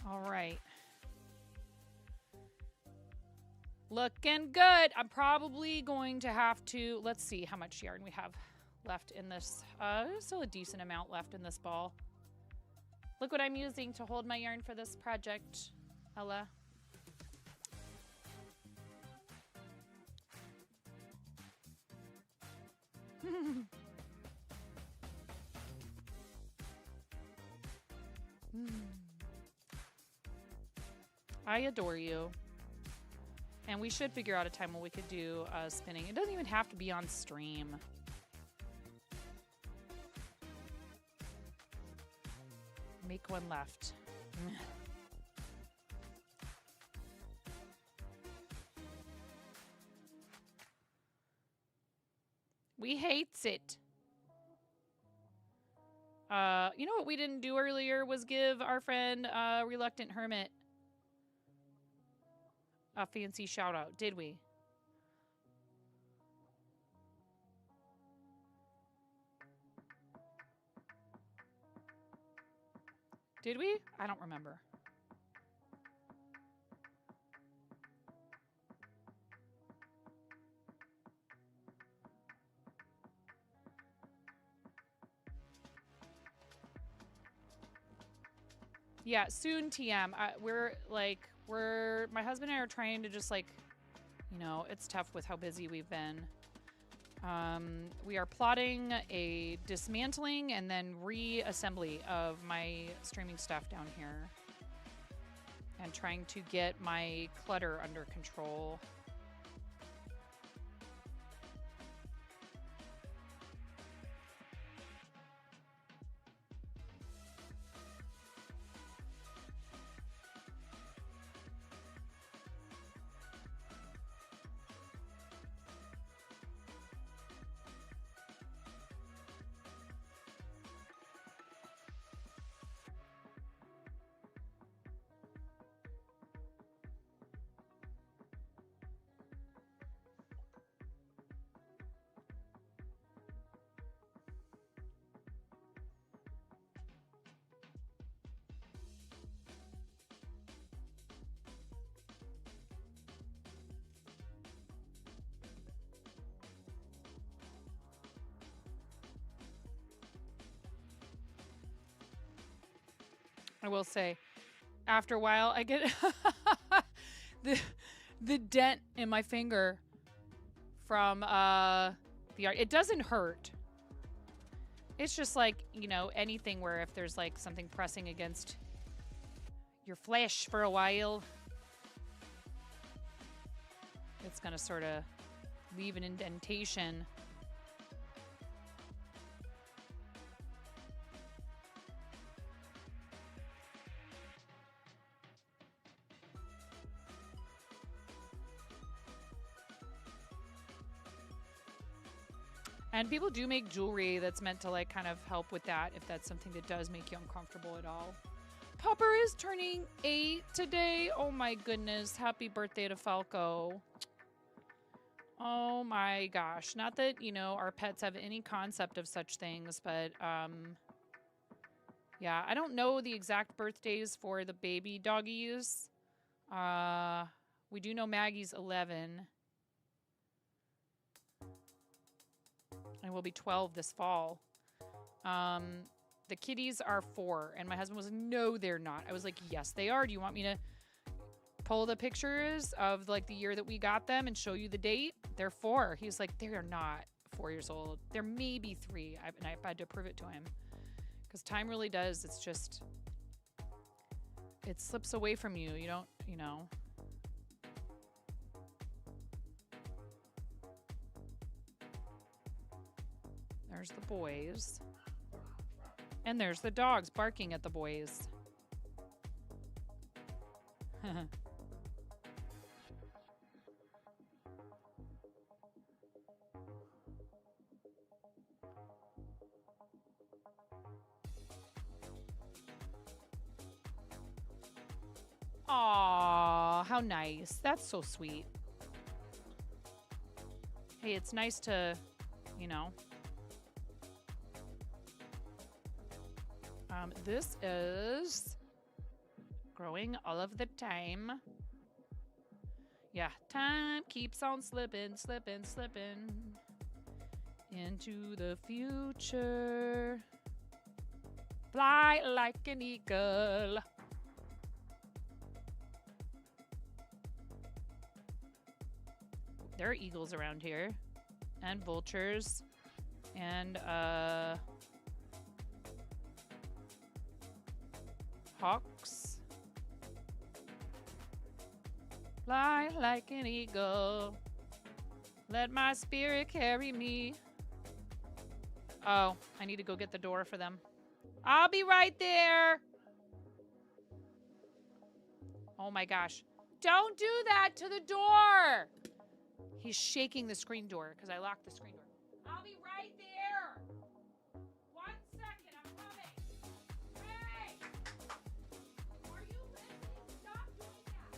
All right. Looking good. I'm probably going to have to, let's see how much yarn we have left in this. There's still a decent amount left in this ball. Look what I'm using to hold my yarn for this project, Ella. I adore you. And we should figure out a time when we could do spinning. It doesn't even have to be on stream. Make one left. We hates it. You know what we didn't do earlier was give our friend Reluctant Hermit a fancy shout out, did we? Did we? I don't remember. Yeah, soon TM. My husband and I are trying to just you know, it's tough with how busy we've been. We are plotting a dismantling and then reassembly of my streaming stuff down here. And trying to get my clutter under control. I will say, after a while, I get the dent in my finger from the art. It doesn't hurt. It's just like, you know, anything where if there's like something pressing against your flesh for a while, it's gonna sort of leave an indentation. And people do make jewelry that's meant to like kind of help with that if that's something that does make you uncomfortable at all. Popper is turning 8 today. Oh my goodness. Happy birthday to Falco. Oh my gosh. Not that, you know, our pets have any concept of such things, but yeah, I don't know the exact birthdays for the baby doggies. We do know Maggie's 11. And will be 12 this fall. The kitties are 4. And my husband was like, no, they're not. I was like, yes, they are. Do you want me to pull the pictures of like the year that we got them and show you the date? They're 4. He's like, they are not 4 years old. They're maybe 3. And I've had to prove it to him. Because time really does. It's just, it slips away from you. You don't, you know. There's the boys. And there's the dogs barking at the boys. Aw, how nice. That's so sweet. Hey, it's nice to, you know. This is growing all of the time. Yeah, time keeps on slipping, slipping, slipping into the future. Fly like an eagle. There are eagles around here. And vultures. And, hawks. Fly like an eagle. Let my spirit carry me. Oh, I need to go get the door for them. I'll be right there. Oh my gosh. Don't do that to the door. He's shaking the screen door because I locked the screen door. I'll be right there. 1 second, I'm coming. Hey! Are you listening? Stop doing that.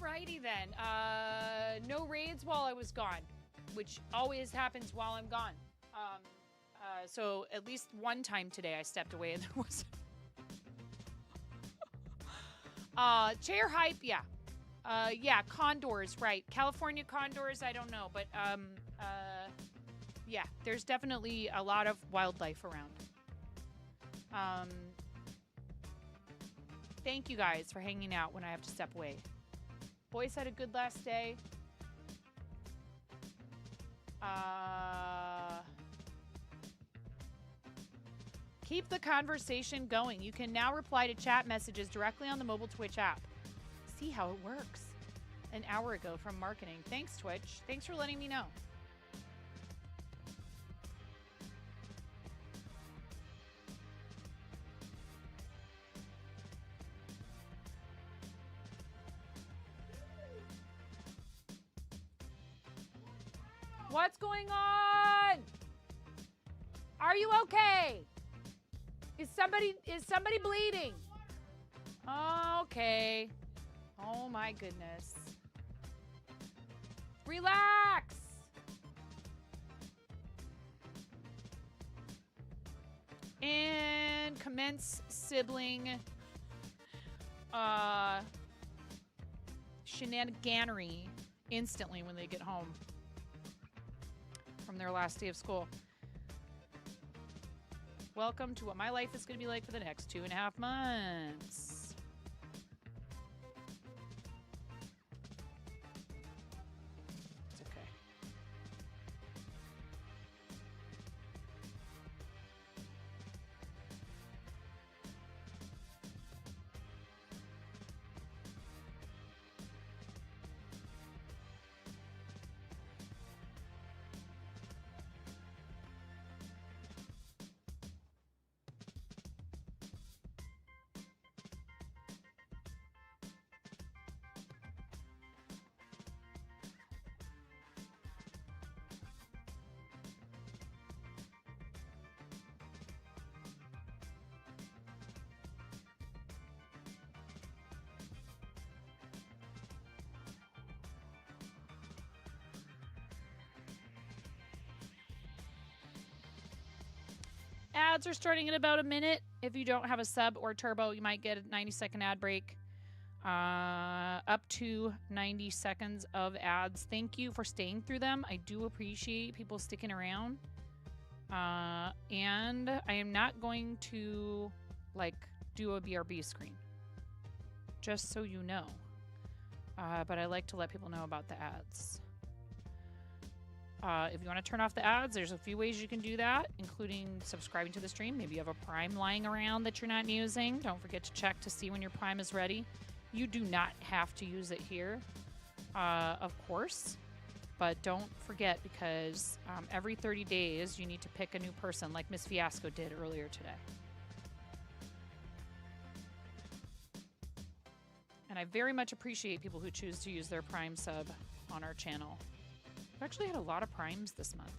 Alrighty then. No raids while I was gone, which always happens while I'm gone. So at least one time today I stepped away and there was chair hype, yeah. Yeah, condors, right. California condors, I don't know, but yeah, there's definitely a lot of wildlife around. Thank you guys for hanging out when I have to step away. Boys had a good last day. Keep the conversation going. You can now reply to chat messages directly on the mobile Twitch app. See how it works. An hour ago from marketing. Thanks, Twitch. Thanks for letting me know. What's going on? Are you okay? Is somebody bleeding? Okay. Oh my goodness. Relax. And commence sibling shenaniganery instantly when they get home from their last day of school. Welcome to what my life is going to be like for the next 2.5 months. It's okay. Ads are starting in about a minute. If you don't have a sub or turbo, you might get a 90-second ad break. Up to 90 seconds of ads. Thank you for staying through them. I do appreciate people sticking around. And I am not going to, do a BRB screen. Just so you know. But I like to let people know about the ads. If you want to turn off the ads, there's a few ways you can do that, including subscribing to the stream. Maybe you have a Prime lying around that you're not using. Don't forget to check to see when your Prime is ready. You do not have to use it here, of course, but don't forget because every 30 days you need to pick a new person like Miss Fiasco did earlier today. And I very much appreciate people who choose to use their Prime sub on our channel. I've actually had a lot of primes this month.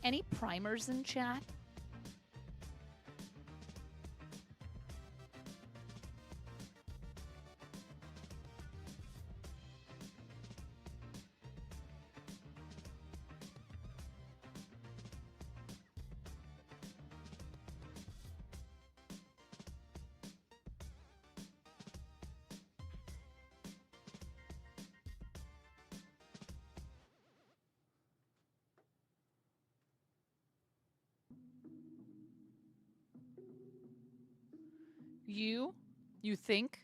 Any primers in chat? You think?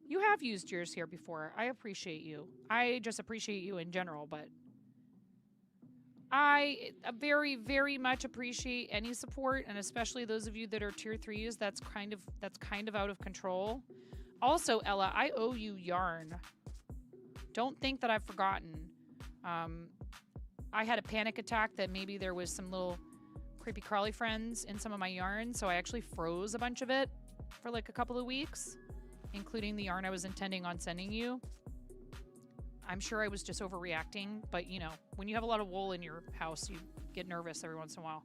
You have used yours here before. I appreciate you. I just appreciate you in general, but I very, very much appreciate any support, and especially those of you that are tier 3s. That's kind of out of control. Also, Ella, I owe you yarn. Don't think that I've forgotten. I had a panic attack that maybe there was some little creepy crawly friends in some of my yarn, so I actually froze a bunch of it for like a couple of weeks, including the yarn I was intending on sending you. I'm sure I was just overreacting, but you know, when you have a lot of wool in your house, you get nervous every once in a while.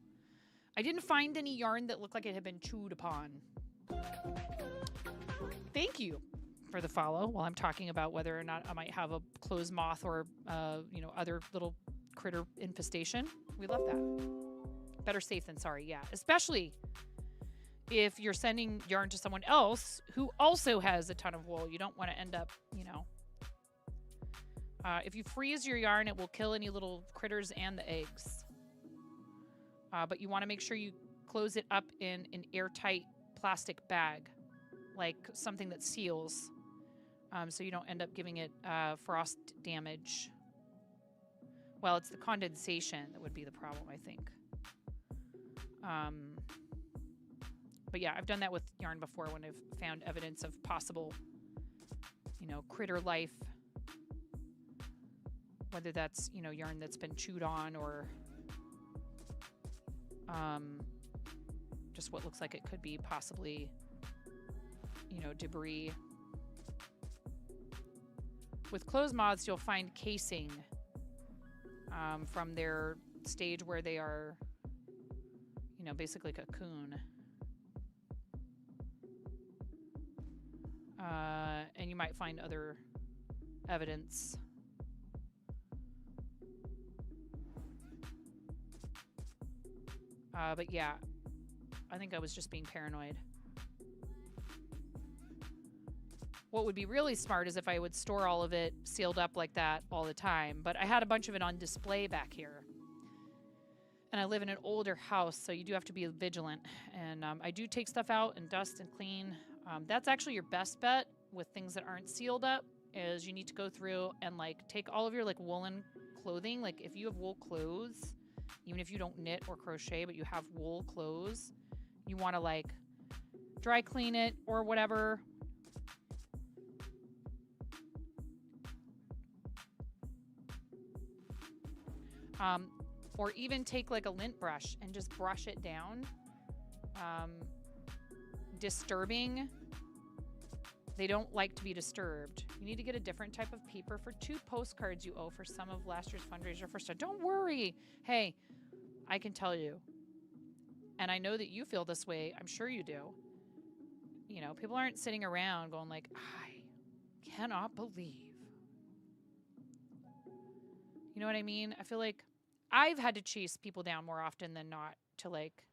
I didn't find any yarn that looked like it had been chewed upon. Thank you for the follow while I'm talking about whether or not I might have a clothes moth or, you know, other little critter infestation. We love that. Better safe than sorry, yeah. Especially if you're sending yarn to someone else who also has a ton of wool. You don't want to end up, you know. If you freeze your yarn, it will kill any little critters and the eggs. But you want to make sure you close it up in an airtight plastic bag, like something that seals, so you don't end up giving it frost damage. Well, it's the condensation that would be the problem, I think. But yeah, I've done that with yarn before when I've found evidence of possible, you know, critter life. Whether that's, you know, yarn that's been chewed on or just what looks like it could be possibly, you know, debris. With clothes moths, you'll find casing from their stage where they are, you know, basically cocoon. And you might find other evidence. But yeah, I think I was just being paranoid. What would be really smart is if I would store all of it sealed up like that all the time. But I had a bunch of it on display back here. And I live in an older house, so you do have to be vigilant. And I do take stuff out and dust and clean. That's actually your best bet with things that aren't sealed up, is you need to go through and like take all of your like woolen clothing. Like if you have wool clothes, even if you don't knit or crochet, but you have wool clothes, you want to like dry clean it or whatever. Or even take like a lint brush and just brush it down. Disturbing. They don't like to be disturbed. You need to get a different type of paper for 2 postcards you owe for some of last year's fundraiser for stuff. Don't worry. Hey, I can tell you. And I know that you feel this way. I'm sure you do. You know, people aren't sitting around going like, I cannot believe. You know what I mean? I feel like I've had to chase people down more often than not to like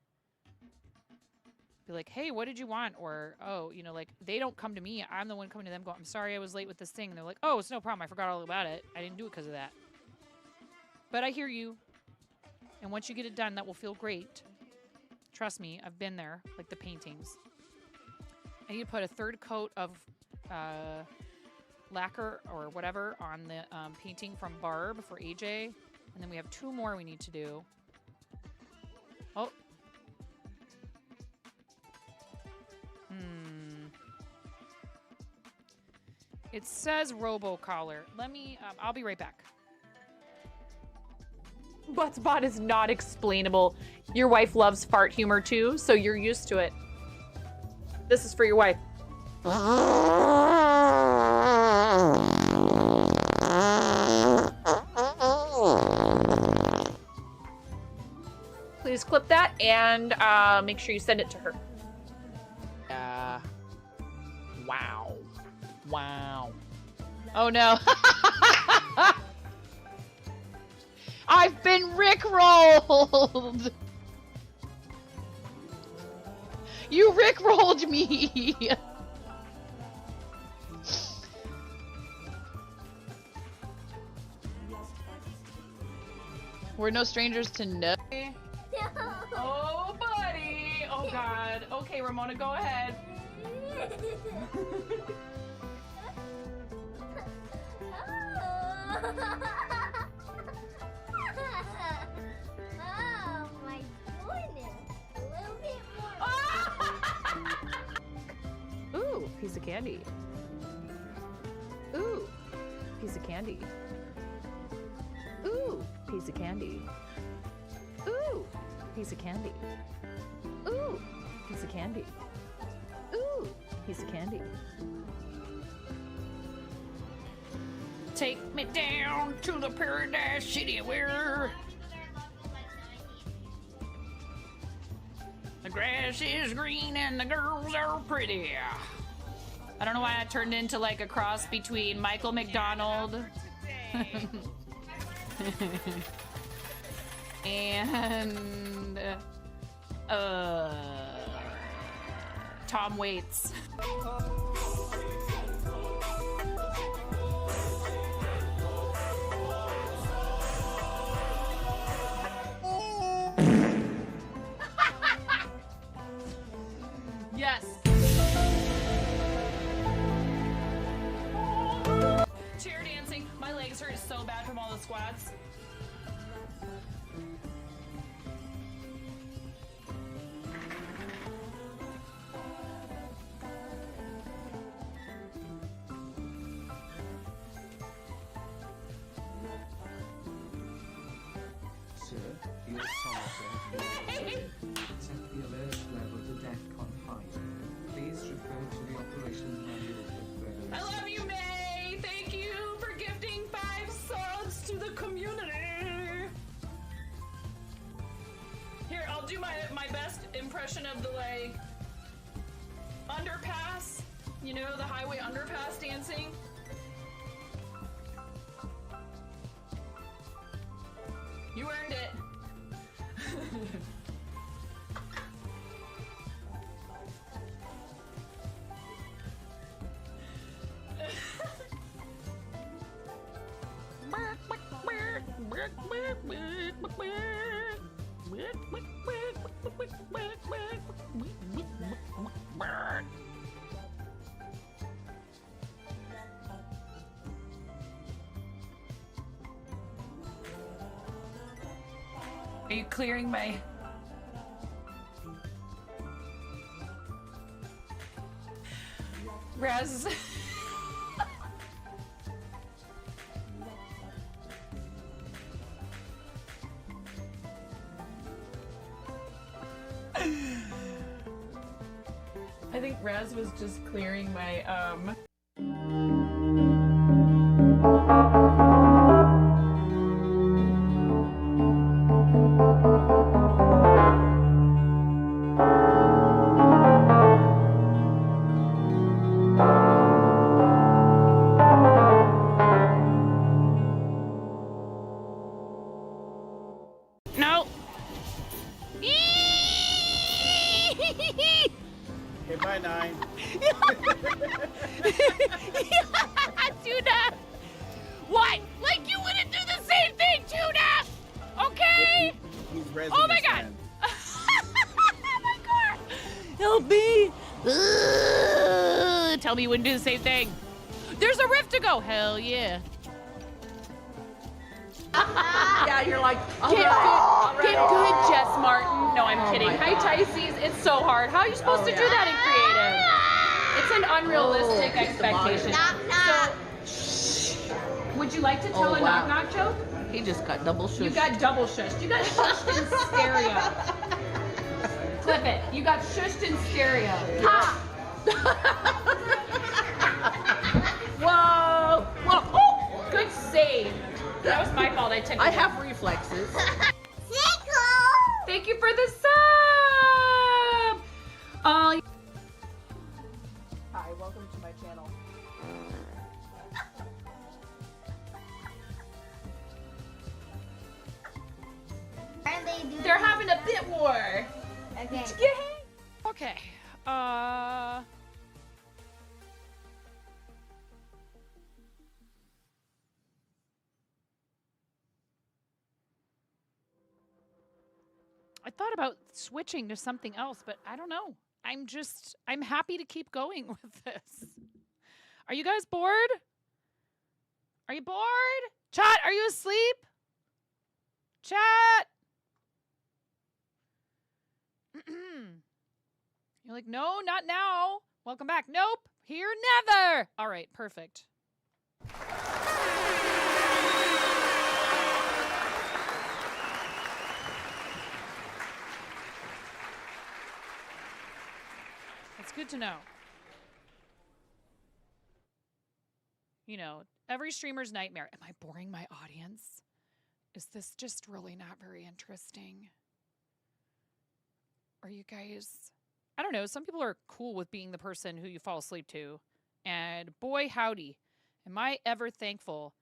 be like, hey, what did you want? Or, oh, you know, like they don't come to me. I'm the one coming to them going, I'm sorry I was late with this thing. And they're like, oh, it's no problem. I forgot all about it. I didn't do it because of that. But I hear you. And once you get it done, that will feel great. Trust me, I've been there, like the paintings. I need to put a 3rd coat of lacquer or whatever on the painting from Barb for AJ. And then we have 2 more we need to do. Oh. It says robo-collar. Let me, I'll be right back. Buttspot is not explainable. Your wife loves fart humor too, so you're used to it. This is for your wife. Please clip that and make sure you send it to her. Wow. Wow. Oh no. I've been rickrolled. You rickrolled me. We're no strangers to know. Oh, buddy. Oh, God. Okay, Ramona, go ahead. Oh my goodness. A little bit more. Ooh, piece of candy. Ooh, piece of candy. Ooh, piece of candy. Ooh, piece of candy. Ooh, piece of candy. Ooh, piece of candy. Take me down to the paradise city where the grass is green and the girls are pretty. I don't know why I turned into like a cross between Michael McDonald and Tom Waits. Yes. Chair dancing. My legs hurt so bad from all the squats. Sir, your sonogram set the alert level to DEFCON 5. Please refer to the operations manual for further I love you, May. Thank you for gifting 5 subs to the community. Here, I'll do my best impression of the like underpass. You know, the highway underpass dancing. You earned it. Are you clearing my... Raz... I think Raz was just clearing my, No! Okay, bye, 9. Tuna! What? Like you wouldn't do the same thing, Tuna! Okay? He's resin Oh my his god! hand. Oh my god! Help me! Tell me you wouldn't do the same thing. There's a rift to go. Hell yeah. Yeah, you're like, Get good, Jess Martin. No, I'm kidding. Hi, Tysees. It's so hard. How are you supposed to do that in creative? It's an unrealistic expectation. So, would you like to tell a knock-knock joke? He just got double shushed. You got double shushed. You got shushed in stereo. Clip it. You got shushed in stereo. Ha! Whoa! Whoa! Oh! Good save. That was my fault. I have reflexes. Thank you for the sub. Hi, welcome to my channel. They're having a bit war. Okay. Okay. I thought about switching to something else, but I don't know. I'm happy to keep going with this. Are you guys bored? Are you bored? Chat, are you asleep? Chat! You're like, no, not now. Welcome back. Nope. Here never. All right, perfect. That's good to know. You know, Every streamer's nightmare. Am I boring my audience? Is this just really not very interesting? Are you guys... I don't know. Some people are cool with being the person who you fall asleep to. And boy, howdy, am I ever thankful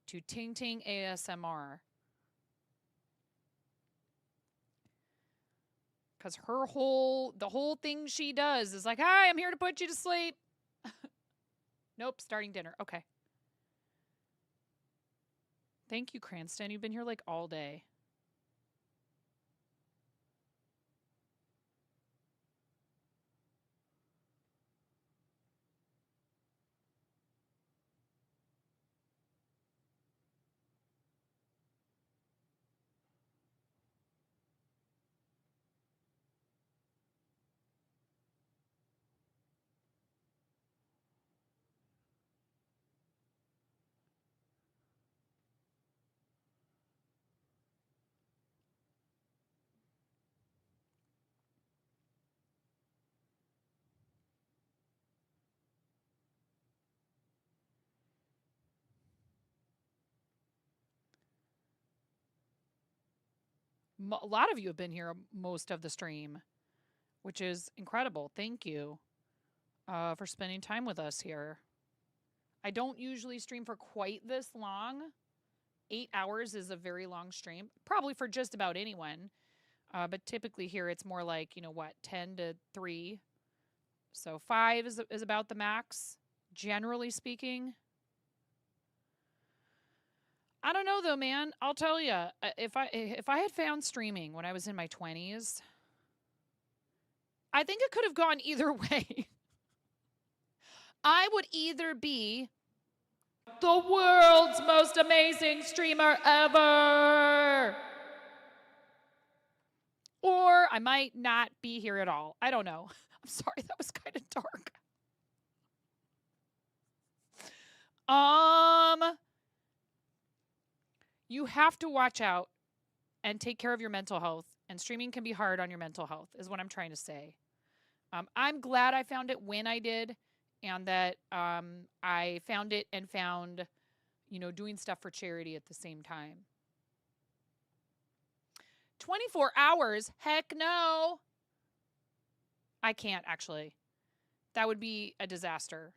to Ting Ting ASMR. Because the whole thing she does is like, hi, I'm here to put you to sleep. Nope, starting dinner. Okay. Thank you, Cranston. You've been here like all day. A lot of you have been here most of the stream, which is incredible. Thank you for spending time with us here. I don't usually stream for quite this long. 8 hours is a very long stream, probably for just about anyone. But typically here it's more like, 10 to 3. So 5 is about the max, generally speaking. I don't know though, man. I'll tell you, if I had found streaming when I was in my 20s, I think it could have gone either way. I would either be the world's most amazing streamer ever, or I might not be here at all. I don't know. I'm sorry, that was kind of dark. You have to watch out and take care of your mental health, and streaming can be hard on your mental health, is what I'm trying to say. I'm glad I found it when I did, and that I found it and found, doing stuff for charity at the same time. 24 hours? Heck no. I can't, actually. That would be a disaster.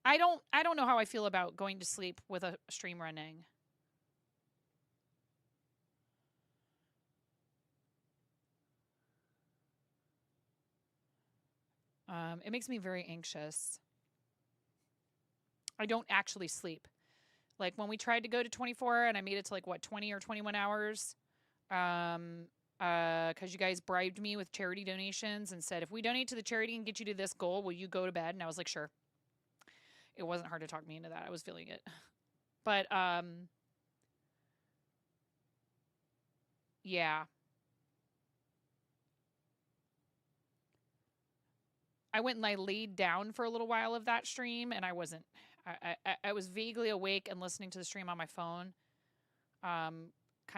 I don't know how I feel about going to sleep with a stream running. It makes me very anxious. I don't actually sleep. Like when we tried to go to 24 and I made it to 20 or 21 hours, because you guys bribed me with charity donations and said, if we donate to the charity and get you to this goal, will you go to bed? And I was like, sure. It wasn't hard to talk me into that. I was feeling it. But, yeah. I went and I laid down for a little while of that stream, and I wasn't. I was vaguely awake and listening to the stream on my phone, kind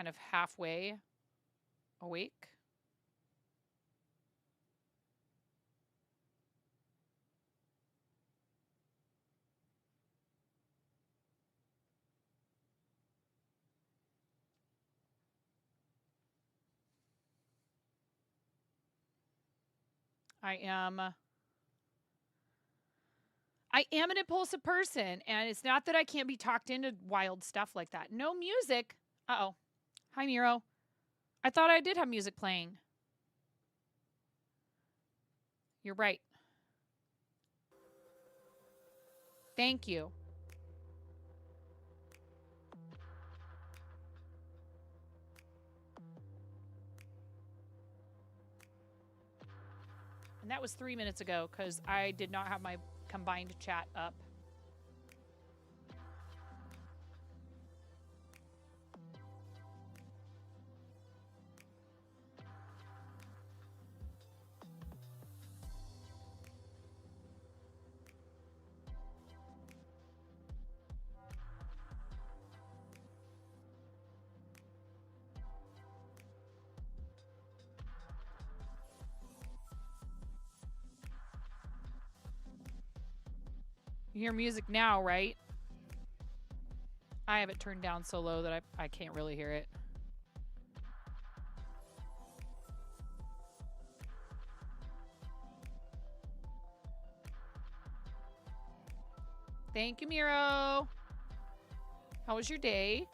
of halfway awake. I am an impulsive person, and it's not that I can't be talked into wild stuff like that. No music. Uh-oh. Hi, Miro. I thought I did have music playing. You're right. Thank you. And that was 3 minutes ago because I did not have my combined chat up. You hear music now, right? I have it turned down so low that I can't really hear it. Thank you, Miro. How was your day?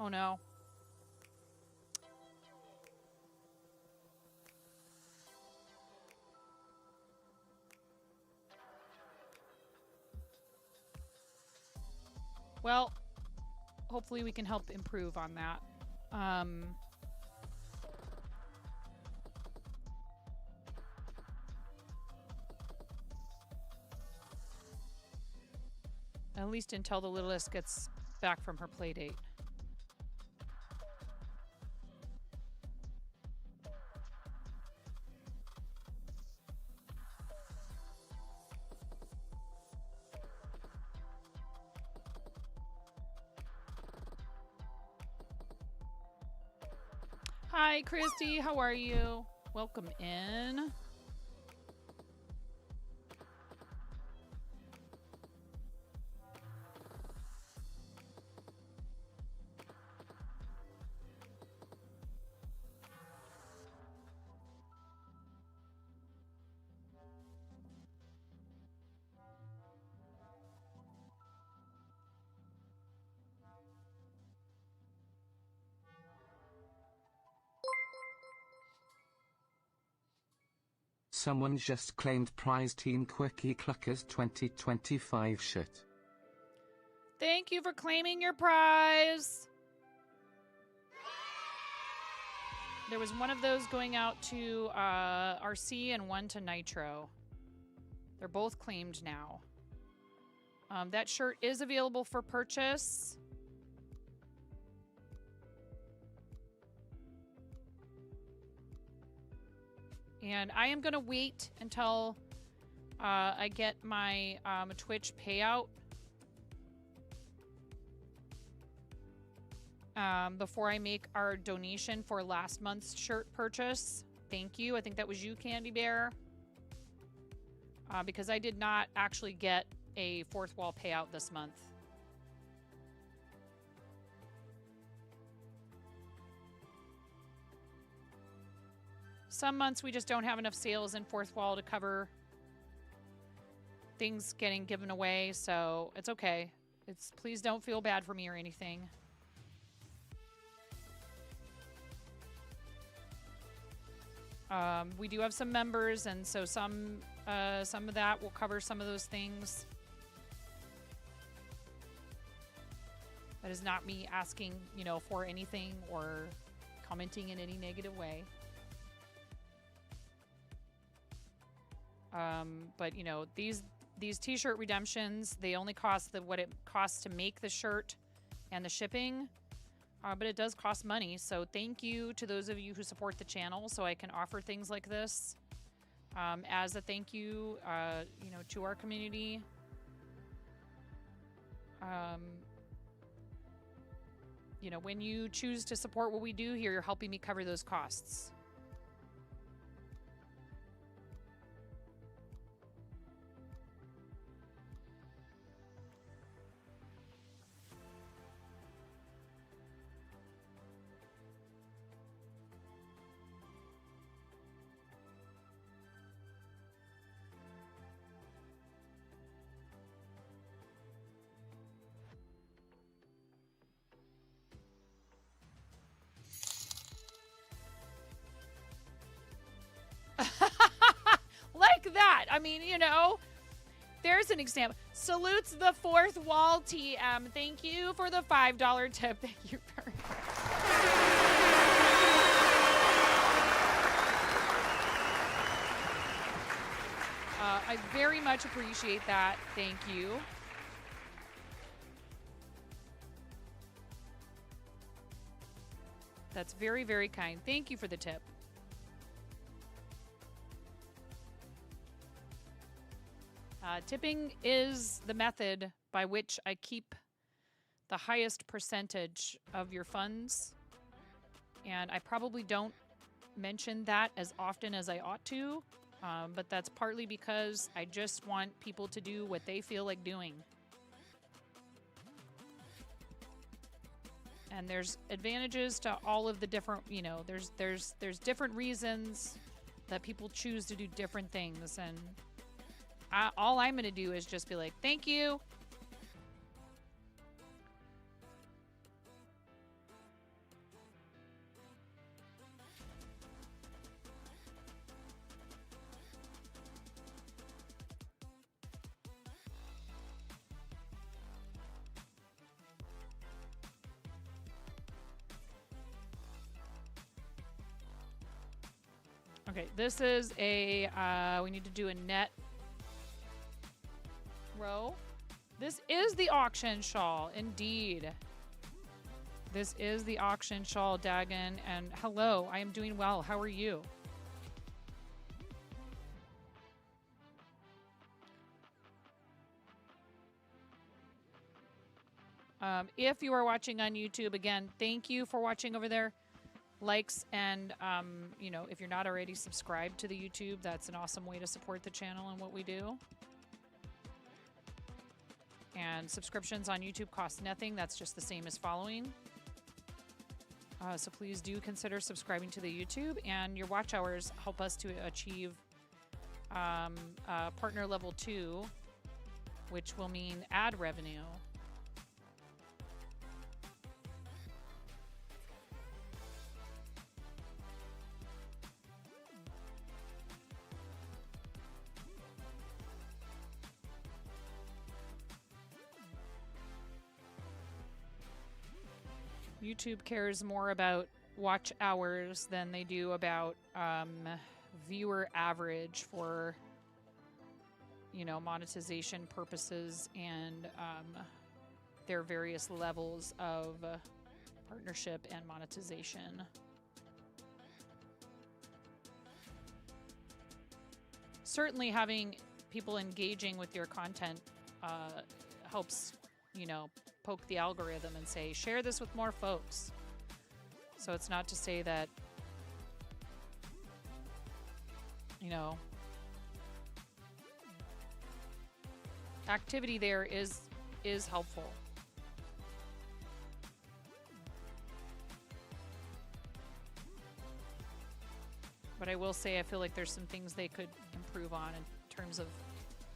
Oh no. Well, hopefully we can help improve on that. At least until the littlest gets back from her play date. Hi, Christy. How are you? Welcome in. Someone just claimed prize Team Quickie Cluckers 2025 shit. Thank you for claiming your prize. There was one of those going out to RC and one to Nitro. They're both claimed now. That shirt is available for purchase. And I am going to wait until I get my Twitch payout before I make our donation for last month's shirt purchase. Thank you. I think that was you, Candy Bear. Because I did not actually get a fourth wall payout this month. Some months we just don't have enough sales in fourth wall to cover things getting given away, so it's okay. Please don't feel bad for me or anything. We do have some members, and so some of that will cover some of those things. That is not me asking, for anything or commenting in any negative way. But these t-shirt redemptions, they only cost what it costs to make the shirt and the shipping, but it does cost money. So thank you to those of you who support the channel so I can offer things like this as a thank you, to our community. When you choose to support what we do here, you're helping me cover those costs. Like that. I mean, there's an example. Salutes the fourth wall TM. Thank you for the $5 tip. Thank you very much. I very much appreciate that. Thank you. That's very, very kind. Thank you for the tip. Tipping is the method by which I keep the highest percentage of your funds. And I probably don't mention that as often as I ought to, but that's partly because I just want people to do what they feel like doing. And there's advantages to all of the different, you know, there's different reasons that people choose to do different things. And all I'm going to do is just be like, thank you. Okay, this is a, we need to do a net row. This is the auction shawl, indeed. This is the auction shawl, Dagon, and hello, I am doing well. How are you? If you are watching on YouTube, again, thank you for watching over there. Likes and, you know, if you're not already subscribed to the YouTube, that's an awesome way to support the channel and what we do. And subscriptions on YouTube cost nothing. That's just the same as following. So please do consider subscribing to the YouTube, and your watch hours help us to achieve partner level 2, which will mean ad revenue. YouTube cares more about watch hours than they do about viewer average for, you know, monetization purposes and their various levels of partnership and monetization. Certainly having people engaging with your content helps, you know, poke the algorithm and say, share this with more folks. So it's not to say that, you know, activity there is helpful. But I will say I feel like there's some things they could improve on in terms of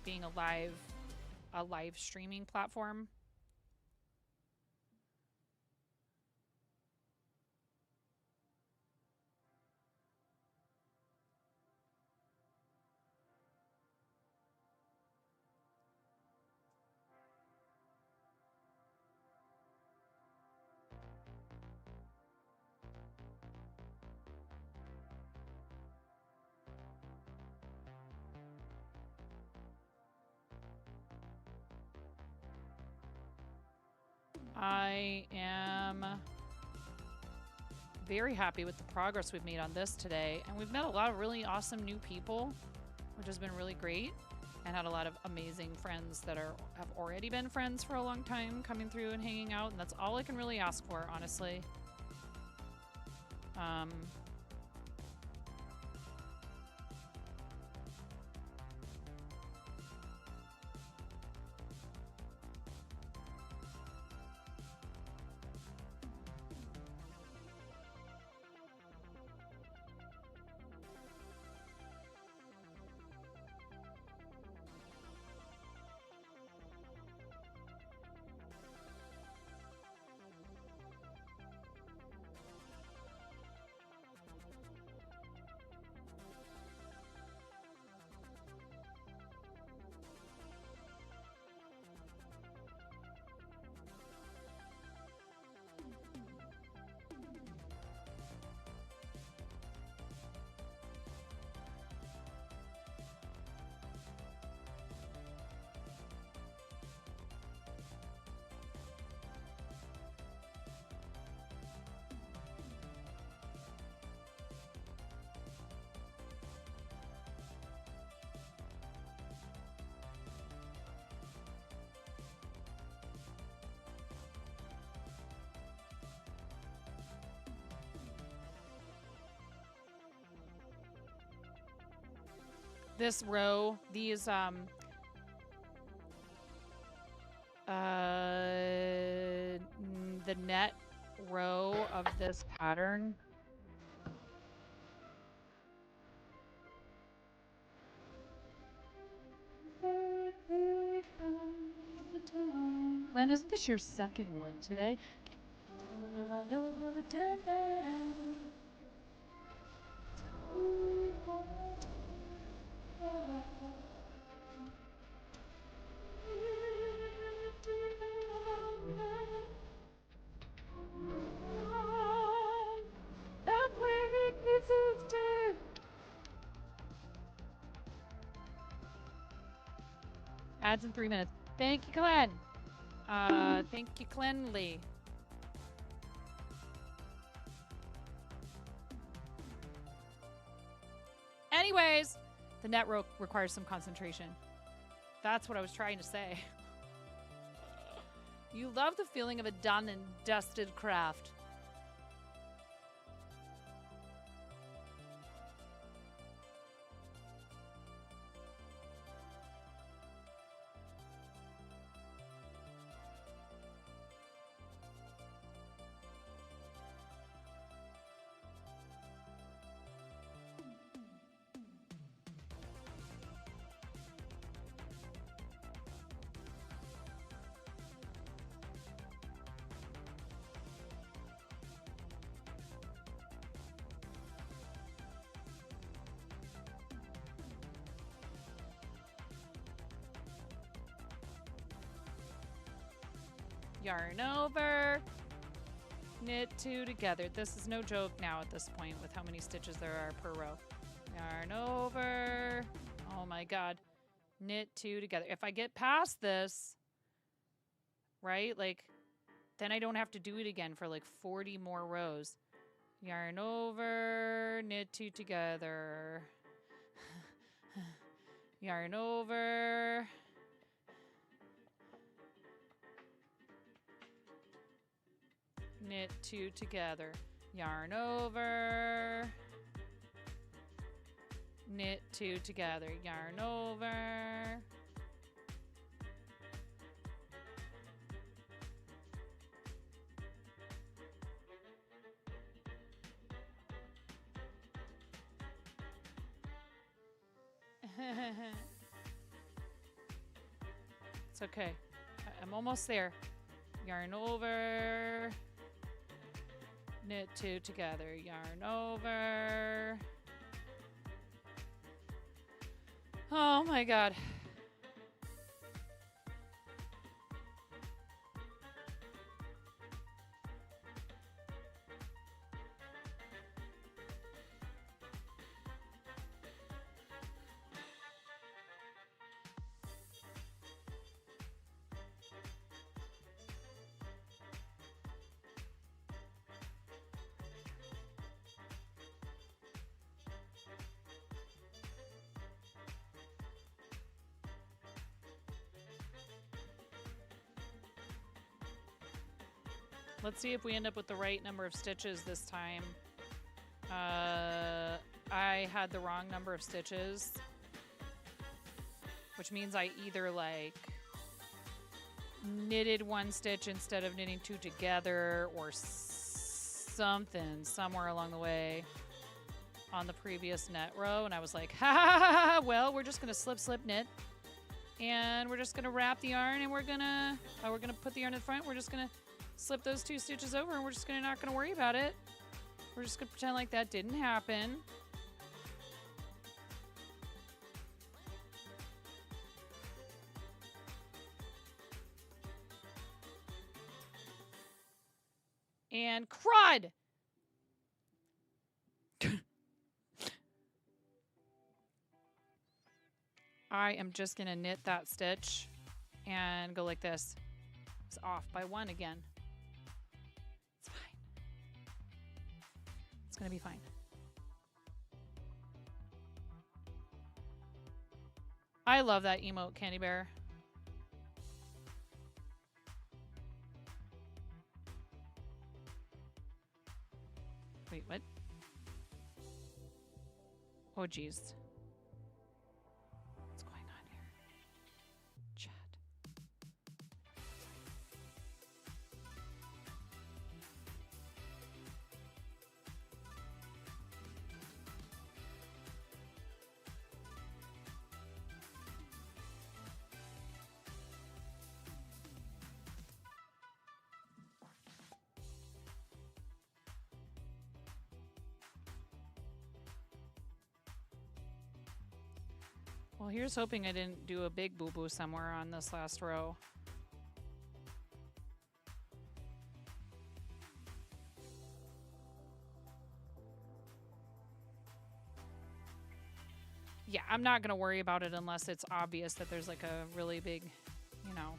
being a live streaming platform. I am very happy with the progress we've made on this today, and we've met a lot of really awesome new people, which has been really great, and had a lot of amazing friends that have already been friends for a long time coming through and hanging out, and that's all I can really ask for, honestly. this row, these the net row of this pattern. Len, isn't this your second one today? Ads in 3 minutes. Thank you, Glenn. Thank you, Cleanly. Anyways, the net row requires some concentration. That's what I was trying to say. You love the feeling of a done and dusted craft. Yarn over, knit 2 together. This is no joke now at this point with how many stitches there are per row. Yarn over, oh my god, knit 2 together. If I get past this, right, like, then I don't have to do it again for like 40 more rows. Yarn over, knit 2 together. Yarn over. Knit 2 together. Yarn over. Knit 2 together. Yarn over. It's okay. I'm almost there. Yarn over. Knit 2 together. Yarn over. Oh my god. Let's see if we end up with the right number of stitches this time. I had the wrong number of stitches, which means I either like knitted 1 stitch instead of knitting 2 together or something somewhere along the way on the previous net row. And I was like, ha ha ha ha, well, we're just gonna slip, slip, knit. And we're just gonna wrap the yarn and we're gonna put the yarn in the front. We're just gonna slip those 2 stitches over and we're just not gonna worry about it. We're just gonna pretend like that didn't happen. And crud! I am just gonna knit that stitch and go like this. It's off by 1 again. It's fine. It's gonna be fine. I love that emote, Candy Bear. Wait, what? Oh, geez. Well, here's hoping I didn't do a big boo-boo somewhere on this last row. Yeah, I'm not going to worry about it unless it's obvious that there's like a really big, you know,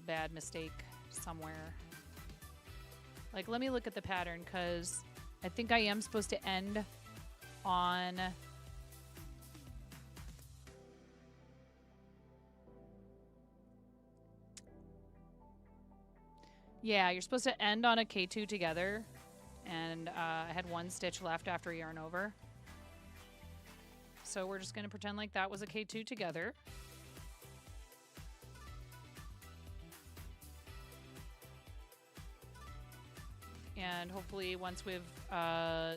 bad mistake somewhere. Like, let me look at the pattern because I think I am supposed to end on... Yeah, you're supposed to end on a K2 together. And I had one stitch left after yarn over. So we're just going to pretend like that was a K2 together. And hopefully once we've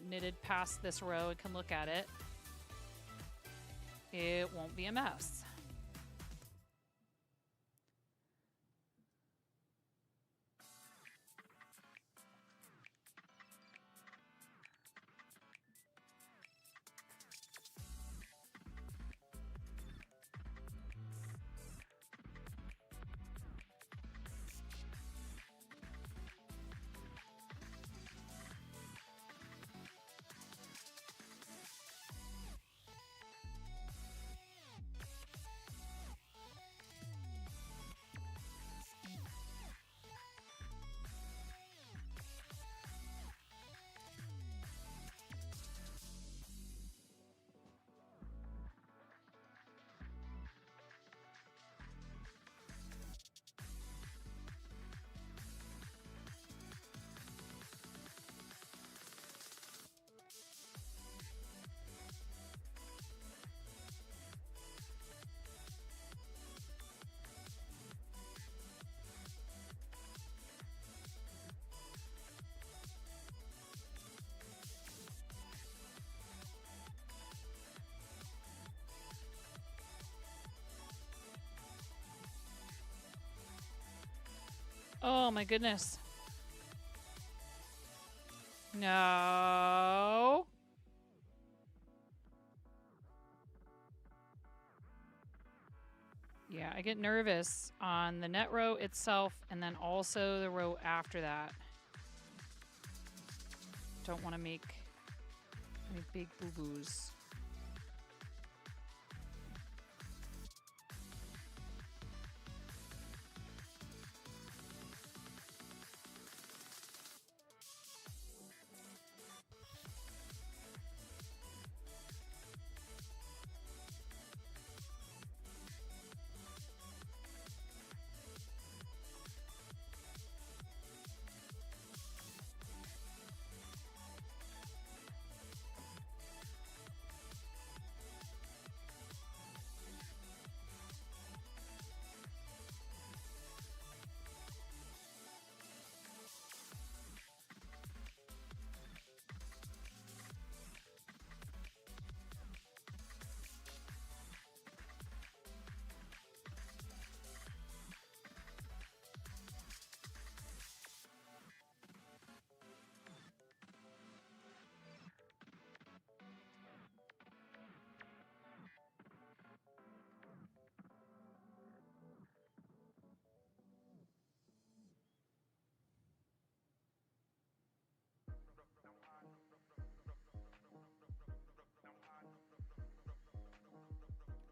knitted past this row and can look at it, it won't be a mess. Oh my goodness. No. Yeah, I get nervous on the net row itself and then also the row after that. Don't want to make any big boo-boos.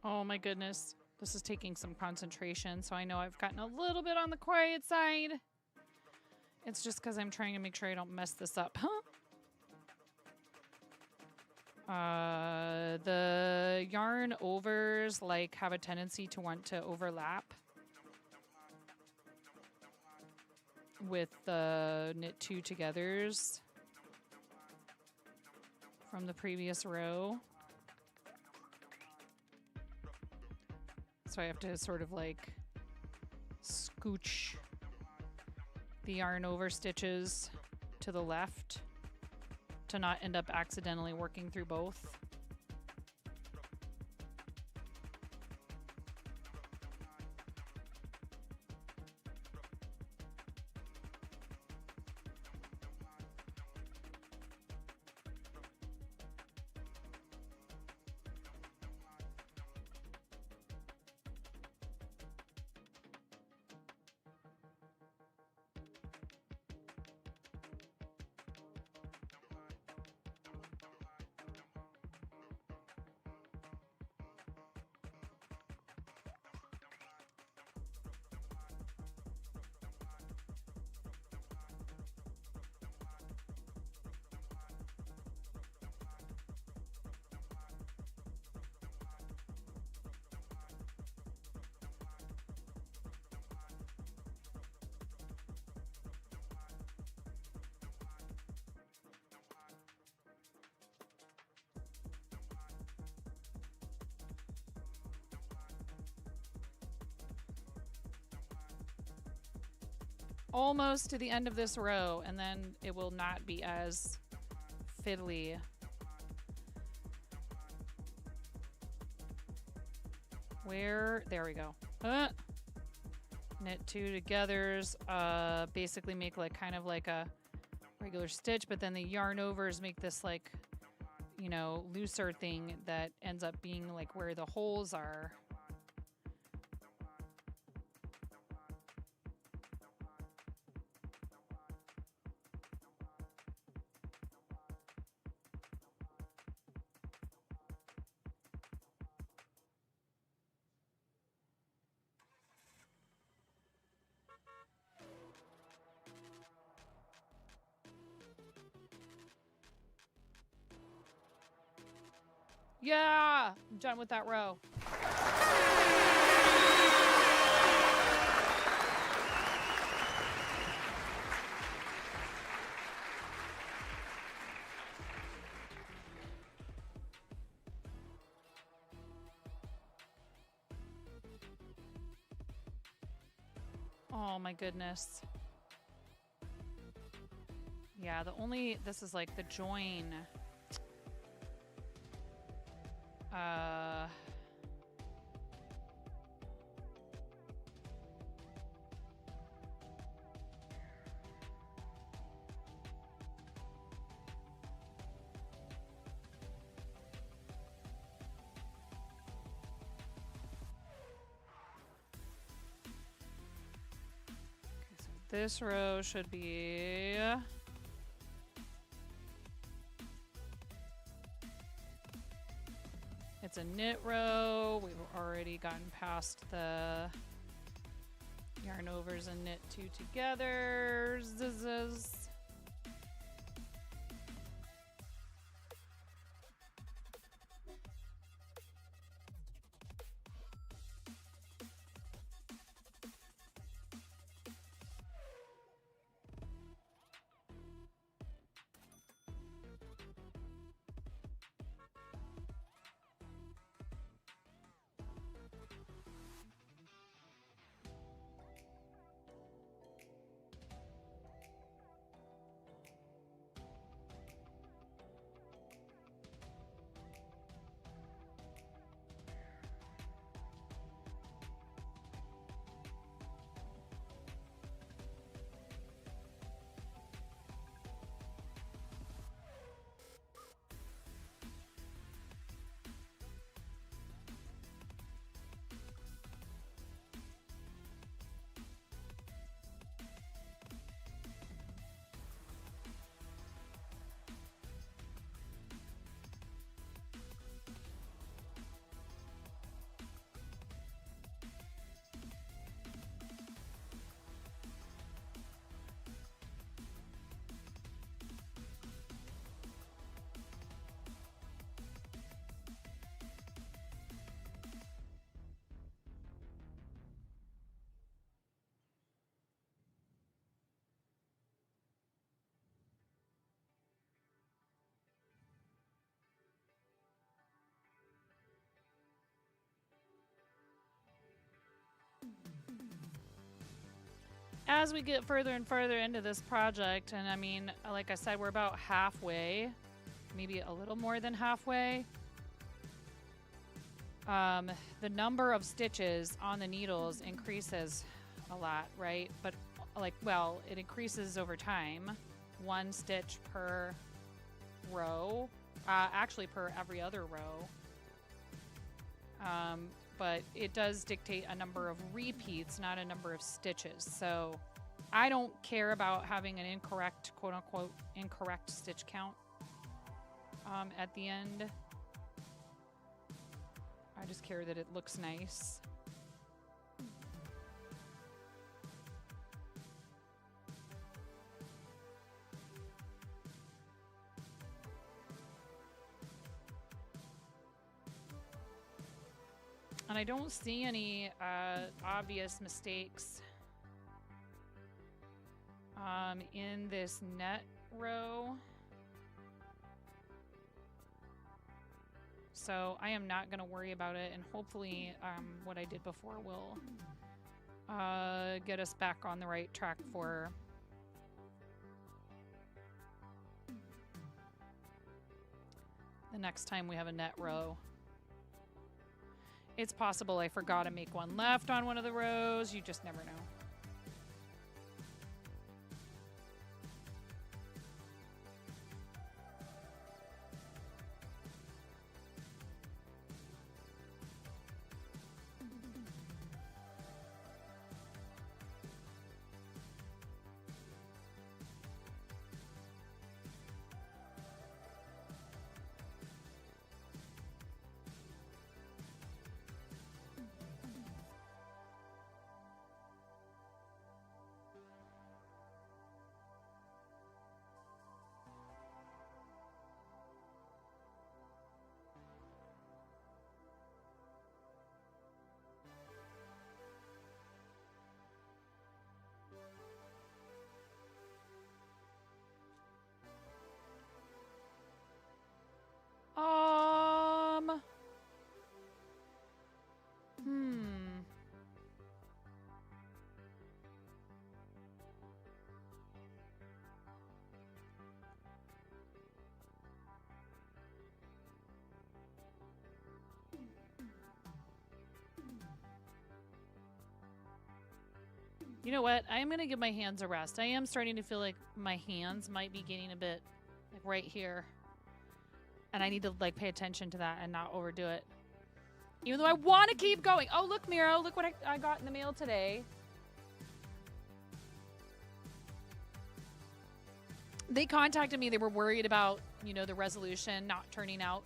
Oh my goodness. This is taking some concentration, so I know I've gotten a little bit on the quiet side. It's just because I'm trying to make sure I don't mess this up, huh? The yarn overs like have a tendency to want to overlap with the knit two togethers from the previous row. So I have to sort of like scooch the yarn over stitches to the left to not end up accidentally working through both. almost to the end of this row, and then it will not be as fiddly. Where? There we go. Knit 2 togethers, basically make like kind of like a regular stitch, but then the yarn overs make this like, you know, looser thing that ends up being like where the holes are. Yeah, I'm done with that row. Oh my goodness. Yeah, this is like the join. This row should be... It's a knit row. We've already gotten past the yarn overs and knit 2 together. Zzz. As we get further and further into this project, and I mean, like I said, we're about halfway, maybe a little more than halfway. The number of stitches on the needles increases a lot, right? But like, well, it increases over time. 1 stitch per row, actually per every other row. But it does dictate a number of repeats, not a number of stitches. So I don't care about having an incorrect, quote unquote, incorrect stitch count at the end. I just care that it looks nice. And I don't see any obvious mistakes in this net row. So I am not going to worry about it, and hopefully what I did before will get us back on the right track for the next time we have a net row. It's possible I forgot to make one left on one of the rows. You just never know. You know what? I am going to give my hands a rest. I am starting to feel like my hands might be getting a bit like right here. And I need to like pay attention to that and not overdo it. Even though I want to keep going. Oh, look, Miro. Look what I got in the mail today. They contacted me. They were worried about, you know, the resolution not turning out.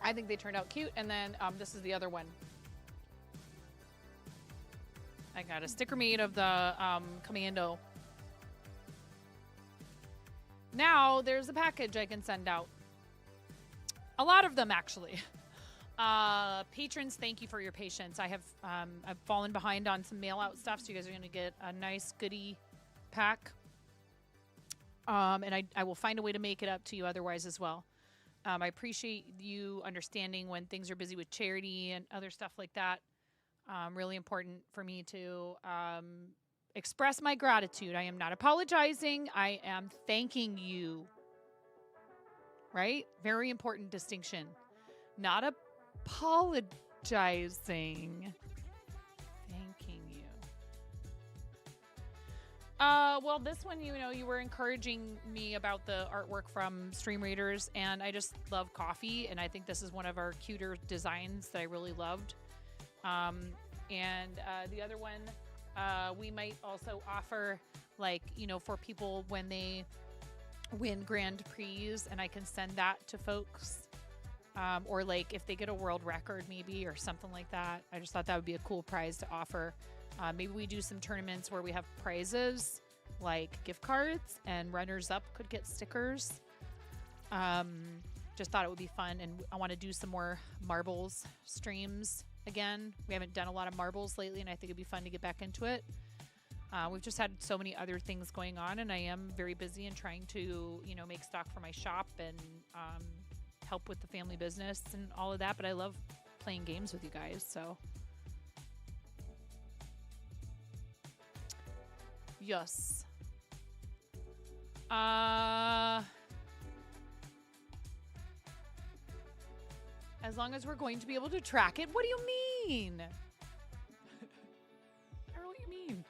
I think they turned out cute. And then this is the other one. I got a sticker made of the Commando. Now there's a package I can send out. A lot of them, actually. Patrons, thank you for your patience. I've fallen behind on some mail out stuff, so you guys are going to get a nice goodie pack. And I will find a way to make it up to you otherwise as well. I appreciate you understanding when things are busy with charity and other stuff like that. Really important for me to express my gratitude. I am not apologizing. I am thanking you. Right? Very important distinction. Not apologizing. Thanking you. Well, this one, you know, you were encouraging me about the artwork from Stream Raiders, and I just love coffee, and I think this is one of our cuter designs that I really loved. And the other one, we might also offer, like, you know, for people when they win Grand Prix, and I can send that to folks. Or like if they get a world record maybe or something like that. I just thought that would be a cool prize to offer. Maybe we do some tournaments where we have prizes like gift cards, and runners up could get stickers. Just thought it would be fun, and I want to do some more marbles streams again. We haven't done a lot of marbles lately, and I think it'd be fun to get back into it. We've just had so many other things going on, and I am very busy and trying to, you know, make stock for my shop and help with the family business and all of that. But I love playing games with you guys, so yes. As long as we're going to be able to track it. What do you mean? What do you mean?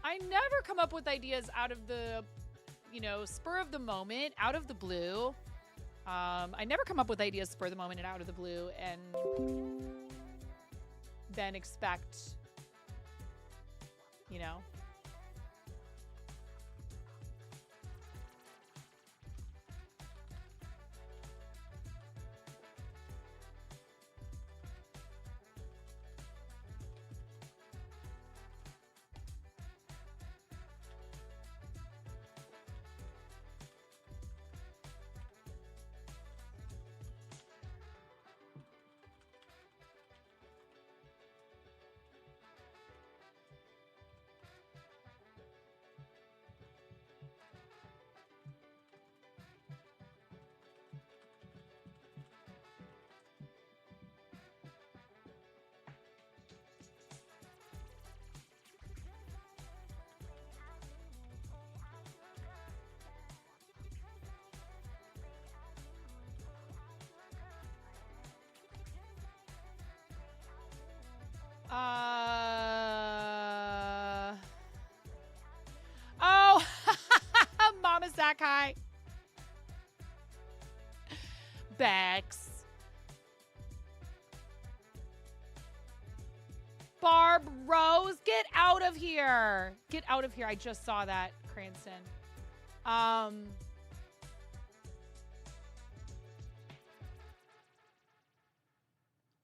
I never come up with ideas out of the, you know, spur of the moment, out of the blue. I never come up with ideas spur of the moment and out of the blue and then expect, you know. Bex. Barb Rose, get out of here. Get out of here. I just saw that, Cranston.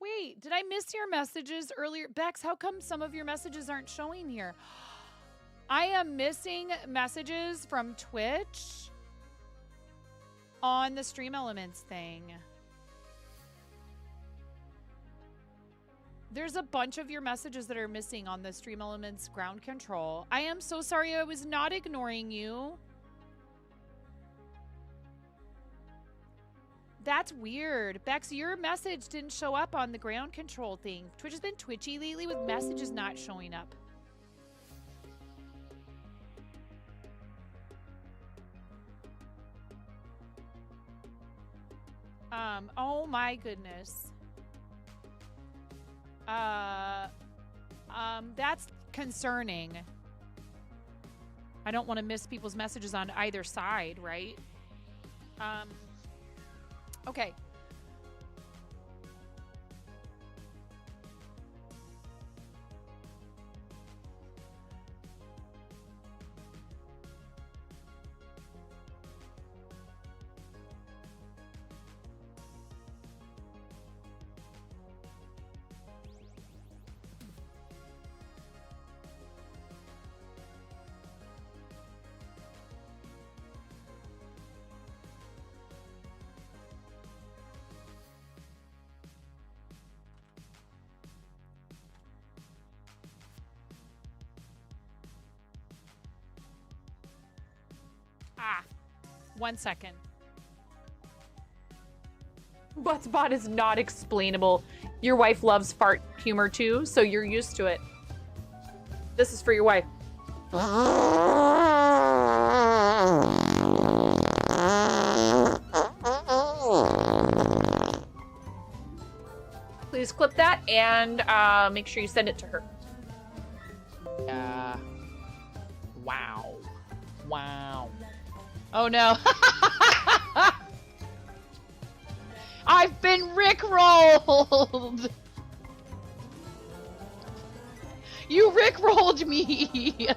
Wait, did I miss your messages earlier? Bex, how come some of your messages aren't showing here? I am missing messages from Twitch on the Stream Elements thing. There's a bunch of your messages that are missing on the Stream Elements ground control. I am so sorry. I was not ignoring you. That's weird. Bex, your message didn't show up on the ground control thing. Twitch has been twitchy lately with messages not showing up. Oh my goodness. That's concerning. I don't want to miss people's messages on either side, right? Okay. Ah, 1 second. Buttspot is not explainable. Your wife loves fart humor too, so you're used to it. This is for your wife. Please clip that and make sure you send it to her. Wow. Wow. Oh no. I've been rickrolled. You rickrolled me.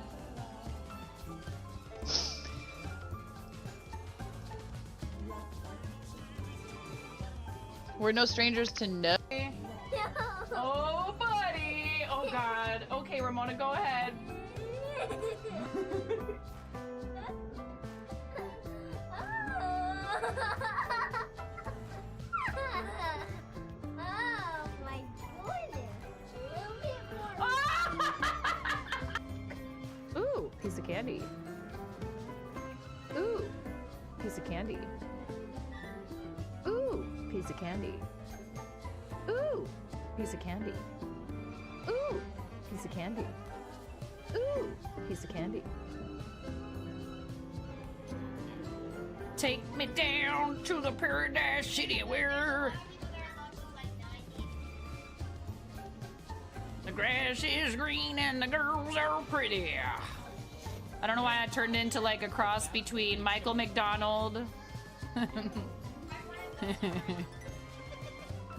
We're no strangers to know. Oh, buddy. Oh, God. Okay, Ramona, go ahead. Oh my goodness. A little bit more. Ooh, piece of candy. Ooh, piece of candy. Ooh, piece of candy. Ooh, piece of candy. Ooh, piece of candy. Ooh, piece of candy. Take me down to the paradise city where the grass is green and the girls are pretty. I don't know why I turned into like a cross between Michael McDonald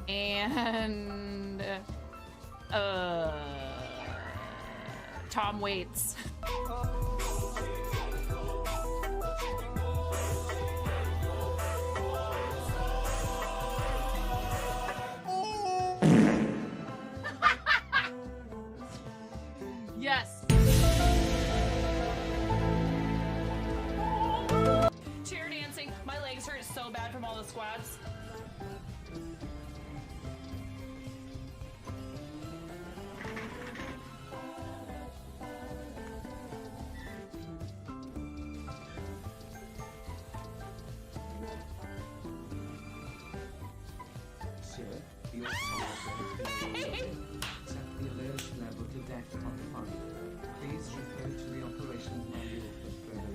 and Tom Waits. Yes. Chair dancing. My legs hurt so bad from all the squats.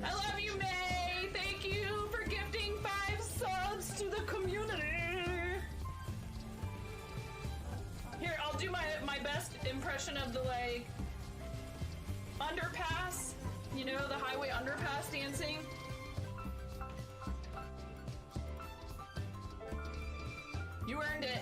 I love you, May. Thank you for gifting 5 subs to the community. Here, I'll do my best impression of the like underpass. You know, the highway underpass dancing. You earned it.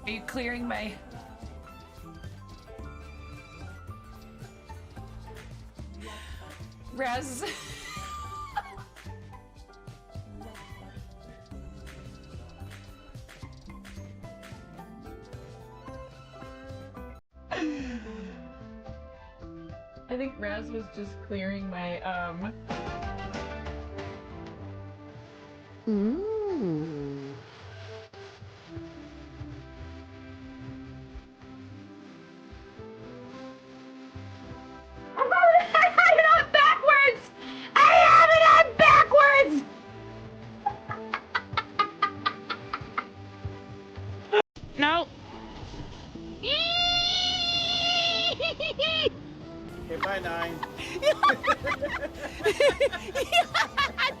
Are you clearing my... Raz? I think Raz was just clearing my, No. Okay, bye, 9.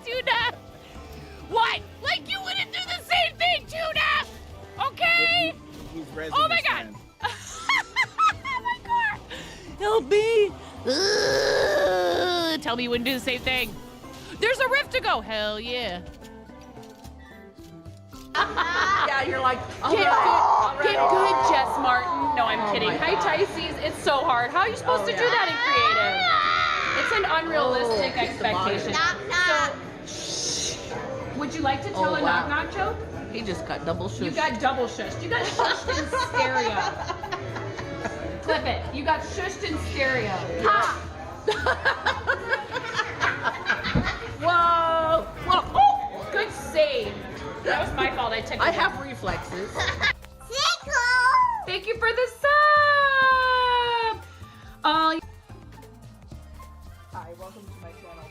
Tuna! What? Like you wouldn't do the same thing, Tuna! Okay? He's resin Oh my this god! time. Oh my god! Help me! Tell me you wouldn't do the same thing. There's a rift to go. Hell yeah. Yeah, you're like, Get good, Jess Martin. No, I'm kidding. Hi, Tysees. It's so hard. How are you supposed to do that in creative? It's an unrealistic expectation. So, would you like to tell a knock-knock joke? He just got double shushed. You got double shushed. You got shushed in stereo. Clip it. You got shushed in stereo. Ha! Whoa! Whoa! Oh! Good save. That was my fault. I took it. I have reflexes. Thank you for the sub! Hi, welcome to my channel.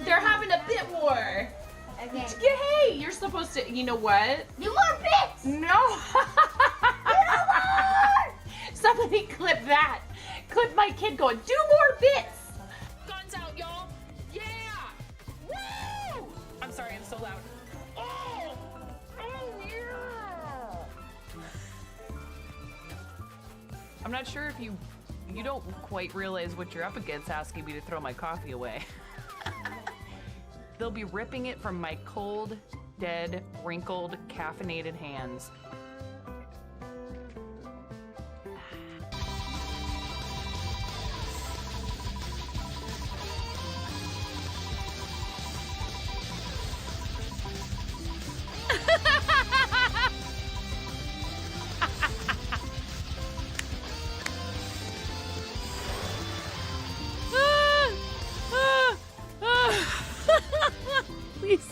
They're having a bit war. Okay. Hey, you're supposed to, you know what? Do more bits! No! Somebody clip that. Clip my kid going, do more bits! Guns out, y'all! Yeah! Woo! I'm sorry, I'm so loud. Oh! Oh, yeah! I'm not sure if you don't quite realize what you're up against asking me to throw my coffee away. They'll be ripping it from my cold, dead, wrinkled, caffeinated hands. Please.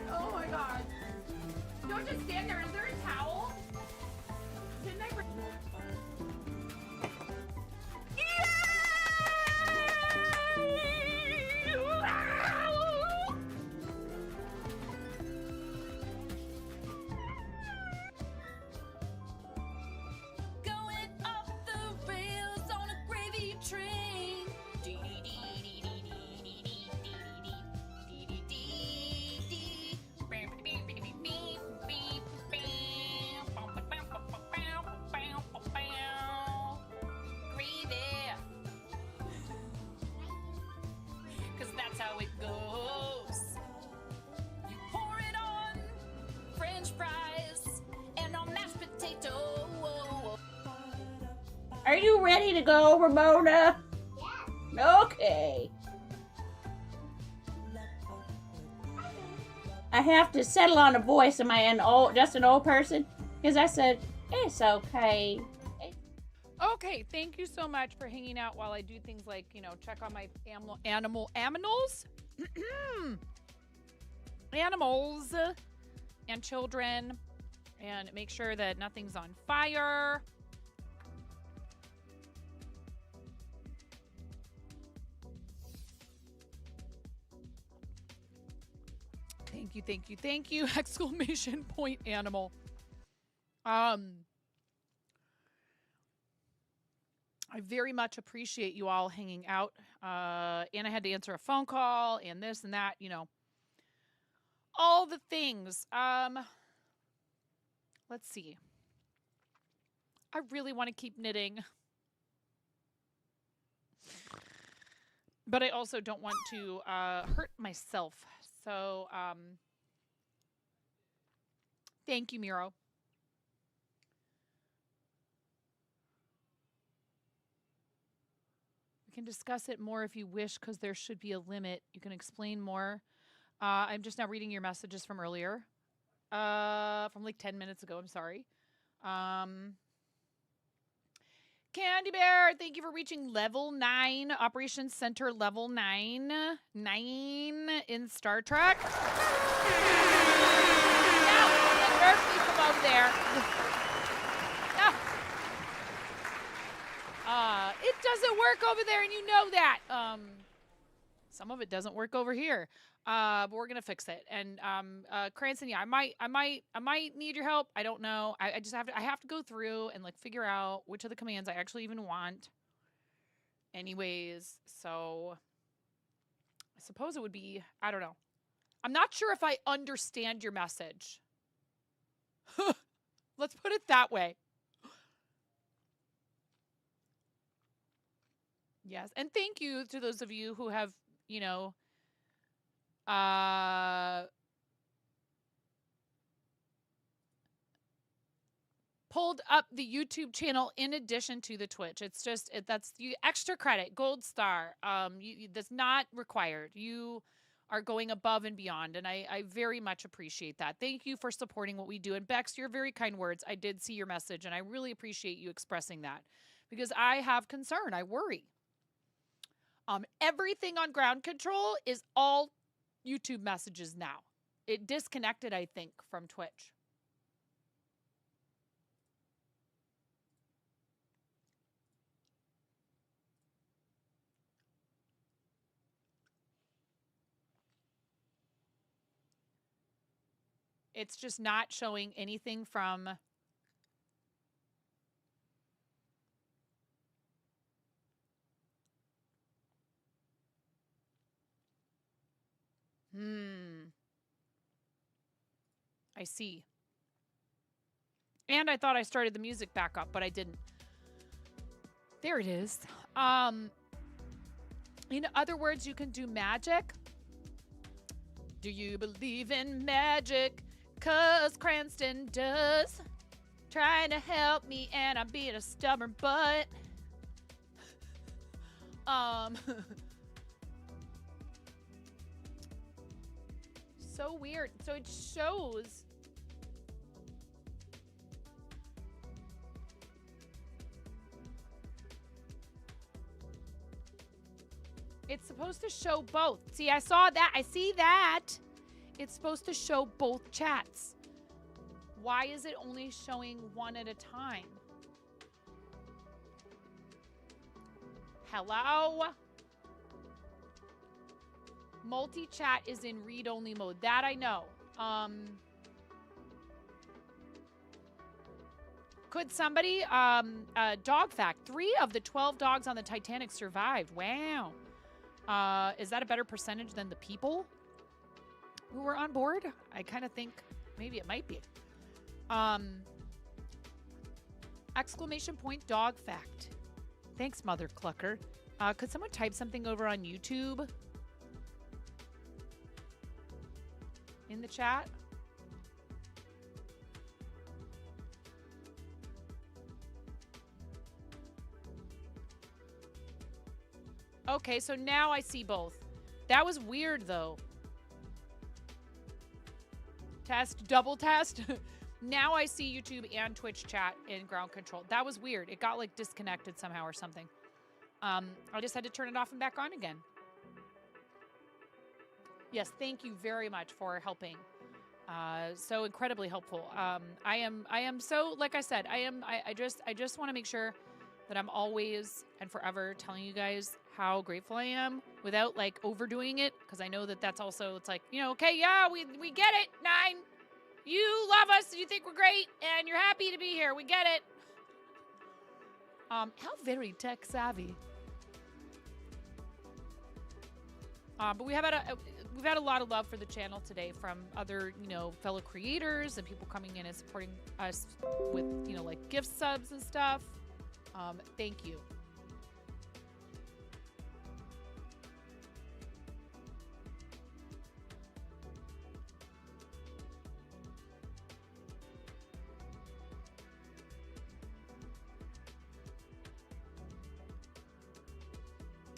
Oh my god. Don't just stand there. Is there a towel? Didn't I bring... Going up the rails on a gravy train. Cause that's how it goes. You pour it on French fries and on mashed potato. Are you ready to go, Ramona? Yeah. Okay. I have to settle on a voice. Am I just an old person? Because I said, it's okay. Okay, thank you so much for hanging out while I do things like, check on my animals animals and children, and make sure that nothing's on fire. Thank you, thank you, thank you! Exclamation point animal. I very much appreciate you all hanging out. And I had to answer a phone call and this and that, all the things. Let's see. I really want to keep knitting. But I also don't want to hurt myself. So, thank you, Miro. We can discuss it more if you wish, because there should be a limit. You can explain more. I'm just now reading your messages from earlier. From like 10 minutes ago. I'm sorry. Candy Bear, thank you for reaching level 9. Operations Center level 9. 9 in Star Trek. Now, the Nerfy from over there. It doesn't work over there, and you know that. Some of it doesn't work over here. But we're gonna fix it. And Cranston, yeah, I might need your help. I don't know. I just have to go through and like figure out which of the commands I actually even want. Anyways, so I suppose it would be, I don't know. I'm not sure if I understand your message. Let's put it that way. Yes, and thank you to those of you who have, pulled up the YouTube channel in addition to the Twitch. It's just that's you extra credit, gold star. That's not required. You are going above and beyond, and I very much appreciate that. Thank you for supporting what we do. And Bex, your very kind words. I did see your message, and I really appreciate you expressing that, because I have concern. I worry. Everything on ground control is all YouTube messages now. It disconnected, I think, from Twitch. It's just not showing anything from... I see. And I thought I started the music back up, but I didn't. There it is. In other words, you can do magic. Do you believe in magic? 'Cause Cranston does. Trying to help me and I'm being a stubborn butt. So weird. So it shows... It's supposed to show both. See, I saw that. I see that. It's supposed to show both chats. Why is it only showing one at a time? Hello? Multi-chat is in read-only mode. That I know. Could somebody... dog fact. 3 of the 12 dogs on the Titanic survived. Wow. Is that a better percentage than the people who were on board? I kind of think maybe it might be. Exclamation point dog fact. Thanks, Mother Clucker. Could someone type something over on YouTube? In the chat? Okay, so now I see both. That was weird, though. Test, double test. Now I see YouTube and Twitch chat in ground control. That was weird. It got like disconnected somehow or something. I just had to turn it off and back on again. Yes, thank you very much for helping. So incredibly helpful. I am so, like I said, I just want to make sure that I'm always and forever telling you guys how grateful I am without like overdoing it. Cause I know that that's also, it's like, you know, okay, yeah, we get it. 9, you love us. You think we're great and you're happy to be here. We get it. How very tech savvy. But we've had a lot of love for the channel today from other, you know, fellow creators and people coming in and supporting us with, you know, like gift subs and stuff. Thank you.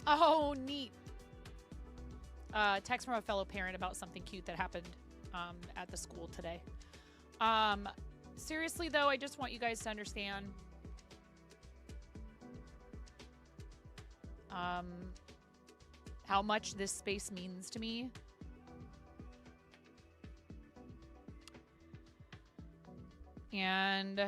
Oh, neat. Text from a fellow parent about something cute that happened at the school today. Seriously, though, I just want you guys to understand how much this space means to me. And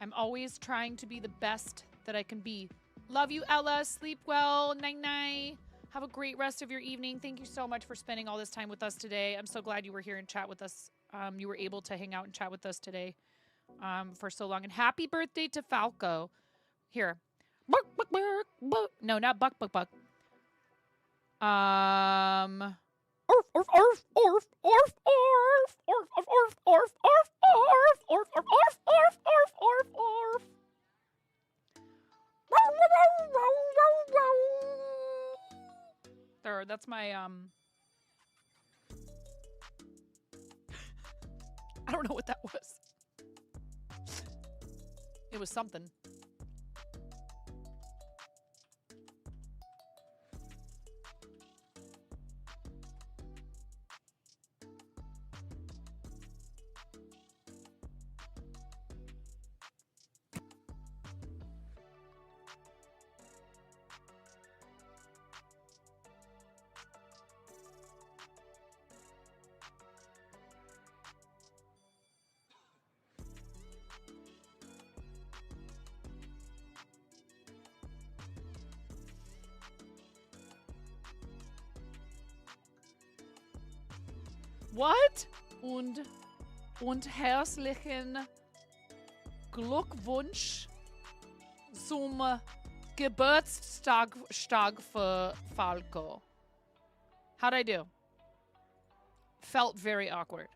I'm always trying to be the best that I can be. Love you, Ella. Sleep well. Night-night. Have a great rest of your evening. Thank you so much for spending all this time with us today. I'm so glad you were here and chat with us. You were able to hang out and chat with us today for so long. And happy birthday to Falco. Here. Buck, buck, buck, buck. No, not buck, buck, buck. Orf, orf, orf, orf, orf, orf, orf, orf, orf, orf, orf, orf, orf, orf, orf, orf, orf, orf, orf. There, that's my I don't know what that was. It was something. What? Und herzlichen Glückwunsch zum Geburtstag für Falco. How'd I do? Felt very awkward.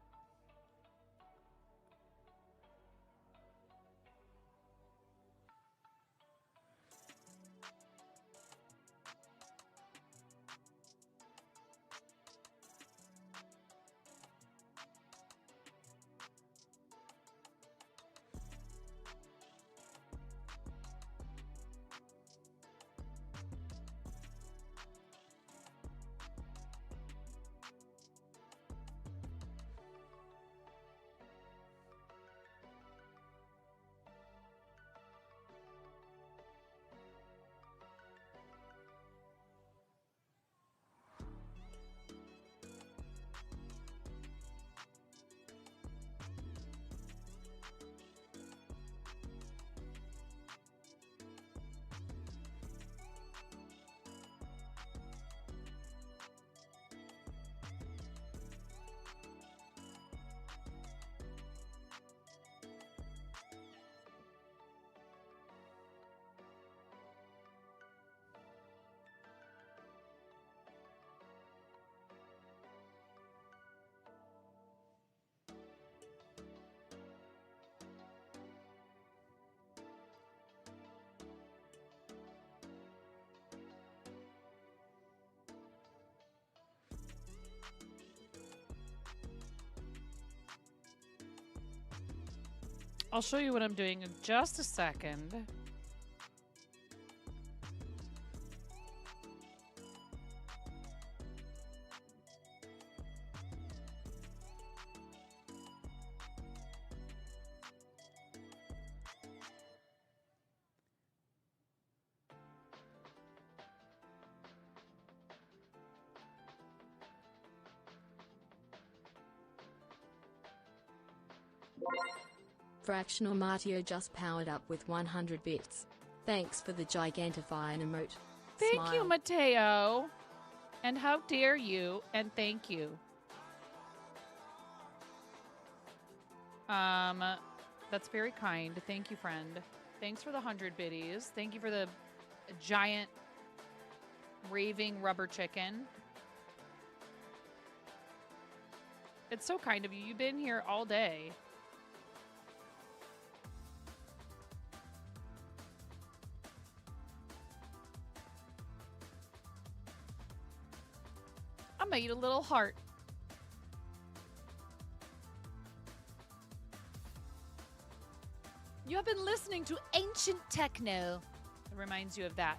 I'll show you what I'm doing in just a second. Fractional Martio just powered up with 100 bits. Thanks for the gigantifying emote. Thank Smile. you, Mateo. And how dare you? And thank you. That's very kind. Thank you, friend. Thanks for the 100 biddies. Thank you for the giant raving rubber chicken. It's so kind of you. You've been here all day. I made a little heart. You have been listening to Ancient Techno. It reminds you of that.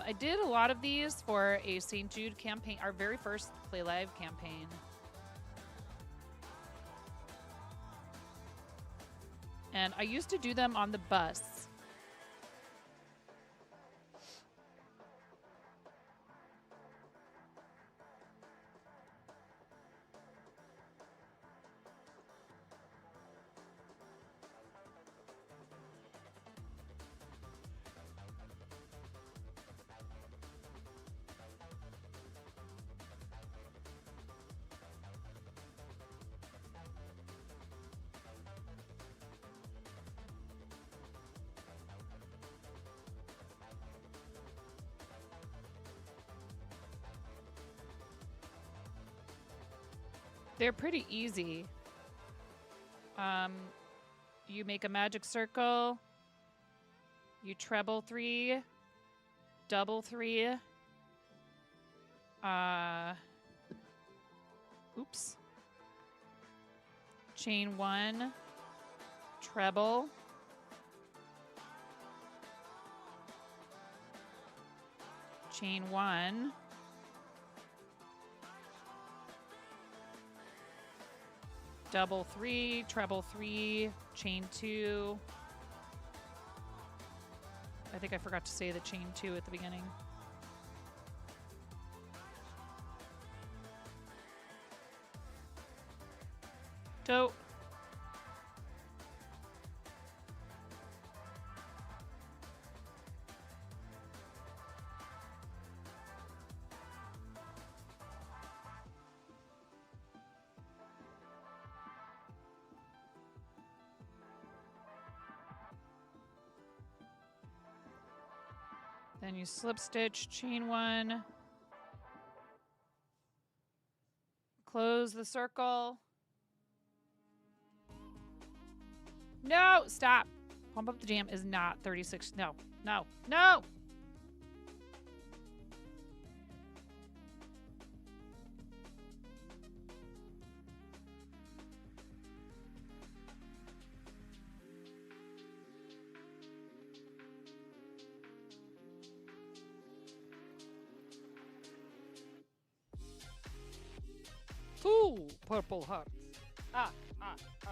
I did a lot of these for a St. Jude campaign, our very first Play Live campaign. And I used to do them on the bus. They're pretty easy. You make a magic circle. You treble 3, double 3. Oops. Chain 1, treble. Chain 1. Double 3, treble 3, chain 2. I think I forgot to say the chain 2 at the beginning. Dope. Then you slip stitch, chain 1, close the circle. No, stop. Pump Up the Jam is not 36. No, no, no. Two purple hearts. Ah, ah, ah.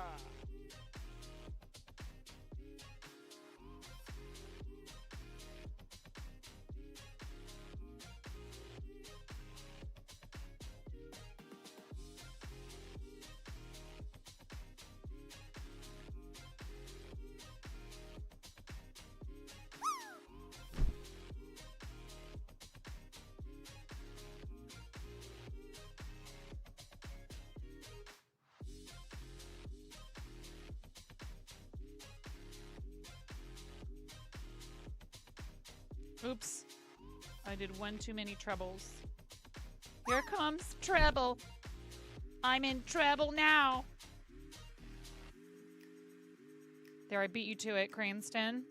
Oops. I did one too many trebles. Here comes treble. I'm in treble now. There, I beat you to it, Cranston.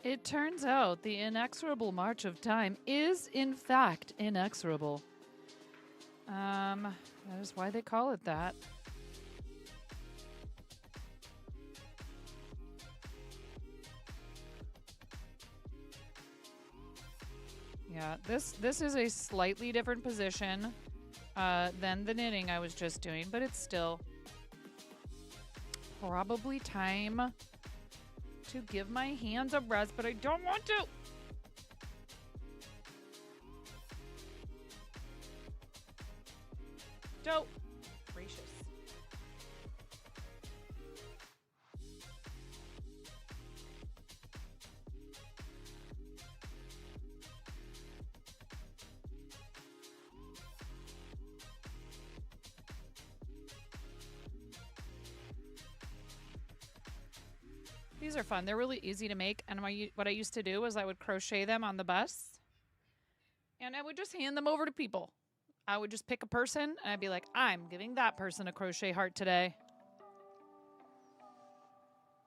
It turns out the inexorable march of time is, in fact, inexorable. That is why they call it that. Yeah, this is a slightly different position than the knitting I was just doing, but it's still probably time to give my hands a rest, but I don't want to. Dope. Gracious. These are fun. They're really easy to make. And what I used to do was I would crochet them on the bus. And I would just hand them over to people. I would just pick a person and I'd be like, I'm giving that person a crochet heart today.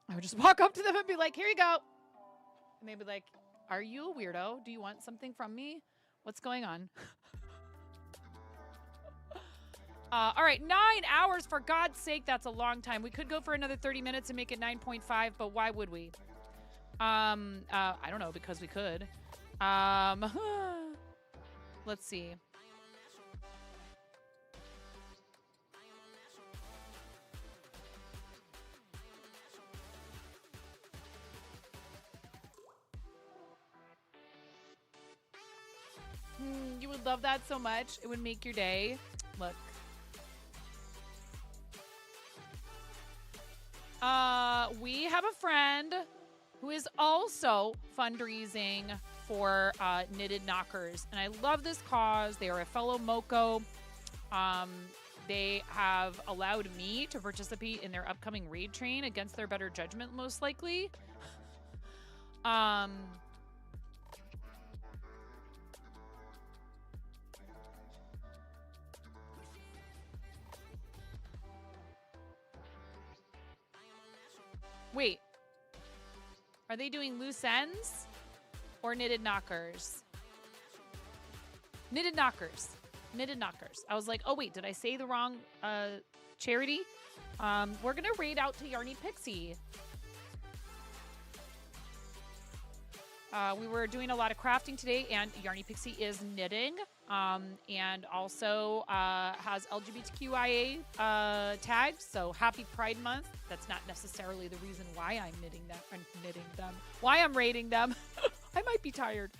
I would just walk up to them and be like, here you go. And they'd be like, are you a weirdo? Do you want something from me? What's going on? All right, 9 hours, for God's sake. That's a long time. We could go for another 30 minutes and make it 9.5, but why would we? I don't know, because we could. Let's see. You would love that so much. It would make your day. Look. We have a friend who is also fundraising for Knitted Knockers. And I love this cause. They are a fellow MoCo. They have allowed me to participate in their upcoming raid train against their better judgment, most likely. Wait. Are they doing loose ends or knitted knockers? Knitted knockers. Knitted knockers. I was like, oh wait, did I say the wrong charity? We're gonna raid out to Yarny Pixie. We were doing a lot of crafting today, and Yarny Pixie is knitting, and also has LGBTQIA tags. So happy Pride Month. That's not necessarily the reason why I'm knitting them. Why I'm raiding them. I might be tired,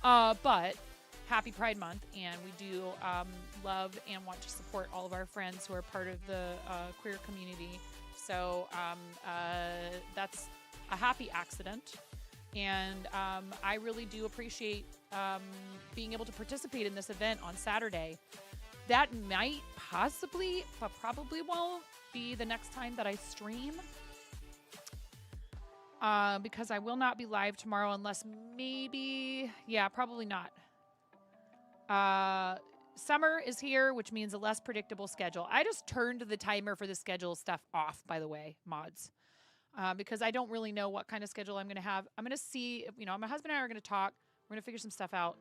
but happy Pride Month, and we do love and want to support all of our friends who are part of the queer community. So that's a happy accident. And I really do appreciate being able to participate in this event on Saturday. That might possibly, but probably won't, be the next time that I stream. Because I will not be live tomorrow unless maybe, yeah, probably not. Summer is here, which means a less predictable schedule. I just turned the timer for the schedule stuff off, by the way, mods. Because I don't really know what kind of schedule I'm going to have. I'm going to see, if, my husband and I are going to talk. We're going to figure some stuff out.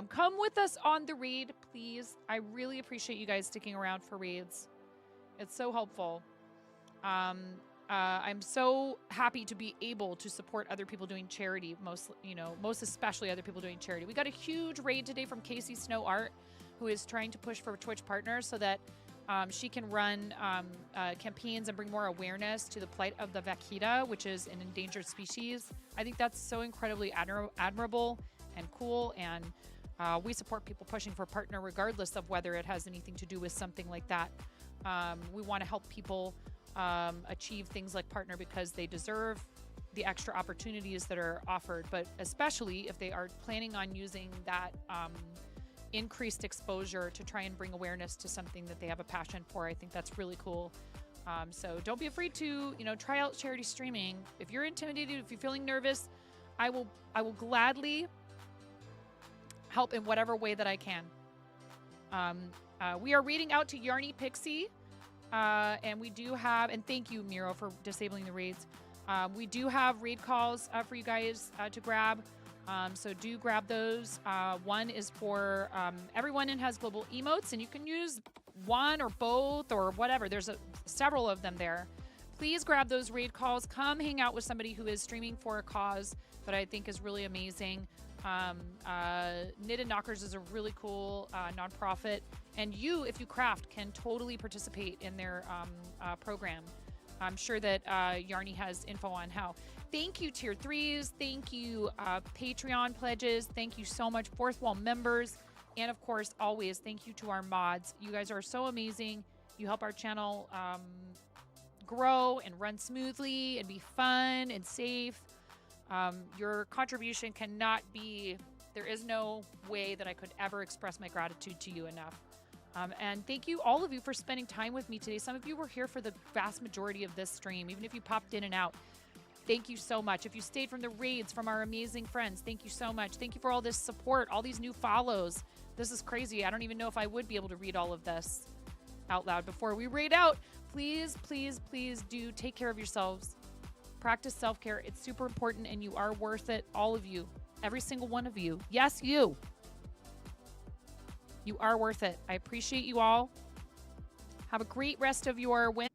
Come with us on the raid, please. I really appreciate you guys sticking around for raids. It's so helpful. I'm so happy to be able to support other people doing charity, most especially other people doing charity. We got a huge raid today from Casey Snow Art, who is trying to push for Twitch partners so that she can run campaigns and bring more awareness to the plight of the vaquita, which is an endangered species. I think that's so incredibly admirable and cool, and we support people pushing for partner regardless of whether it has anything to do with something like that. We want to help people achieve things like partner because they deserve the extra opportunities that are offered, but especially if they are planning on using that increased exposure to try and bring awareness to something that they have a passion for. I think that's really cool. So don't be afraid to, try out charity streaming. If you're intimidated, if you're feeling nervous, I will gladly help in whatever way that I can. We are reading out to Yarny Pixie, and we do have, and thank you, Miro, for disabling the raids. We do have raid calls for you guys to grab. So do grab those. One is for everyone in Has Global emotes, and you can use one or both or whatever. There's several of them there. Please grab those raid calls. Come hang out with somebody who is streaming for a cause that I think is really amazing. Knitted Knockers is a really cool nonprofit, and you, if you craft, can totally participate in their program. I'm sure that Yarny has info on how. Thank you, Tier 3s. Thank you, Patreon pledges. Thank you so much, Fourth Wall members. And, of course, always thank you to our mods. You guys are so amazing. You help our channel grow and run smoothly and be fun and safe. Your contribution cannot be... There is no way that I could ever express my gratitude to you enough. And thank you, all of you, for spending time with me today. Some of you were here for the vast majority of this stream, even if you popped in and out. Thank you so much. If you stayed from the raids from our amazing friends, thank you so much. Thank you for all this support, all these new follows. This is crazy. I don't even know if I would be able to read all of this out loud before we raid out. Please, please, please do take care of yourselves. Practice self-care. It's super important, and you are worth it, all of you. Every single one of you. Yes, you. You are worth it. I appreciate you all. Have a great rest of your Wednesday.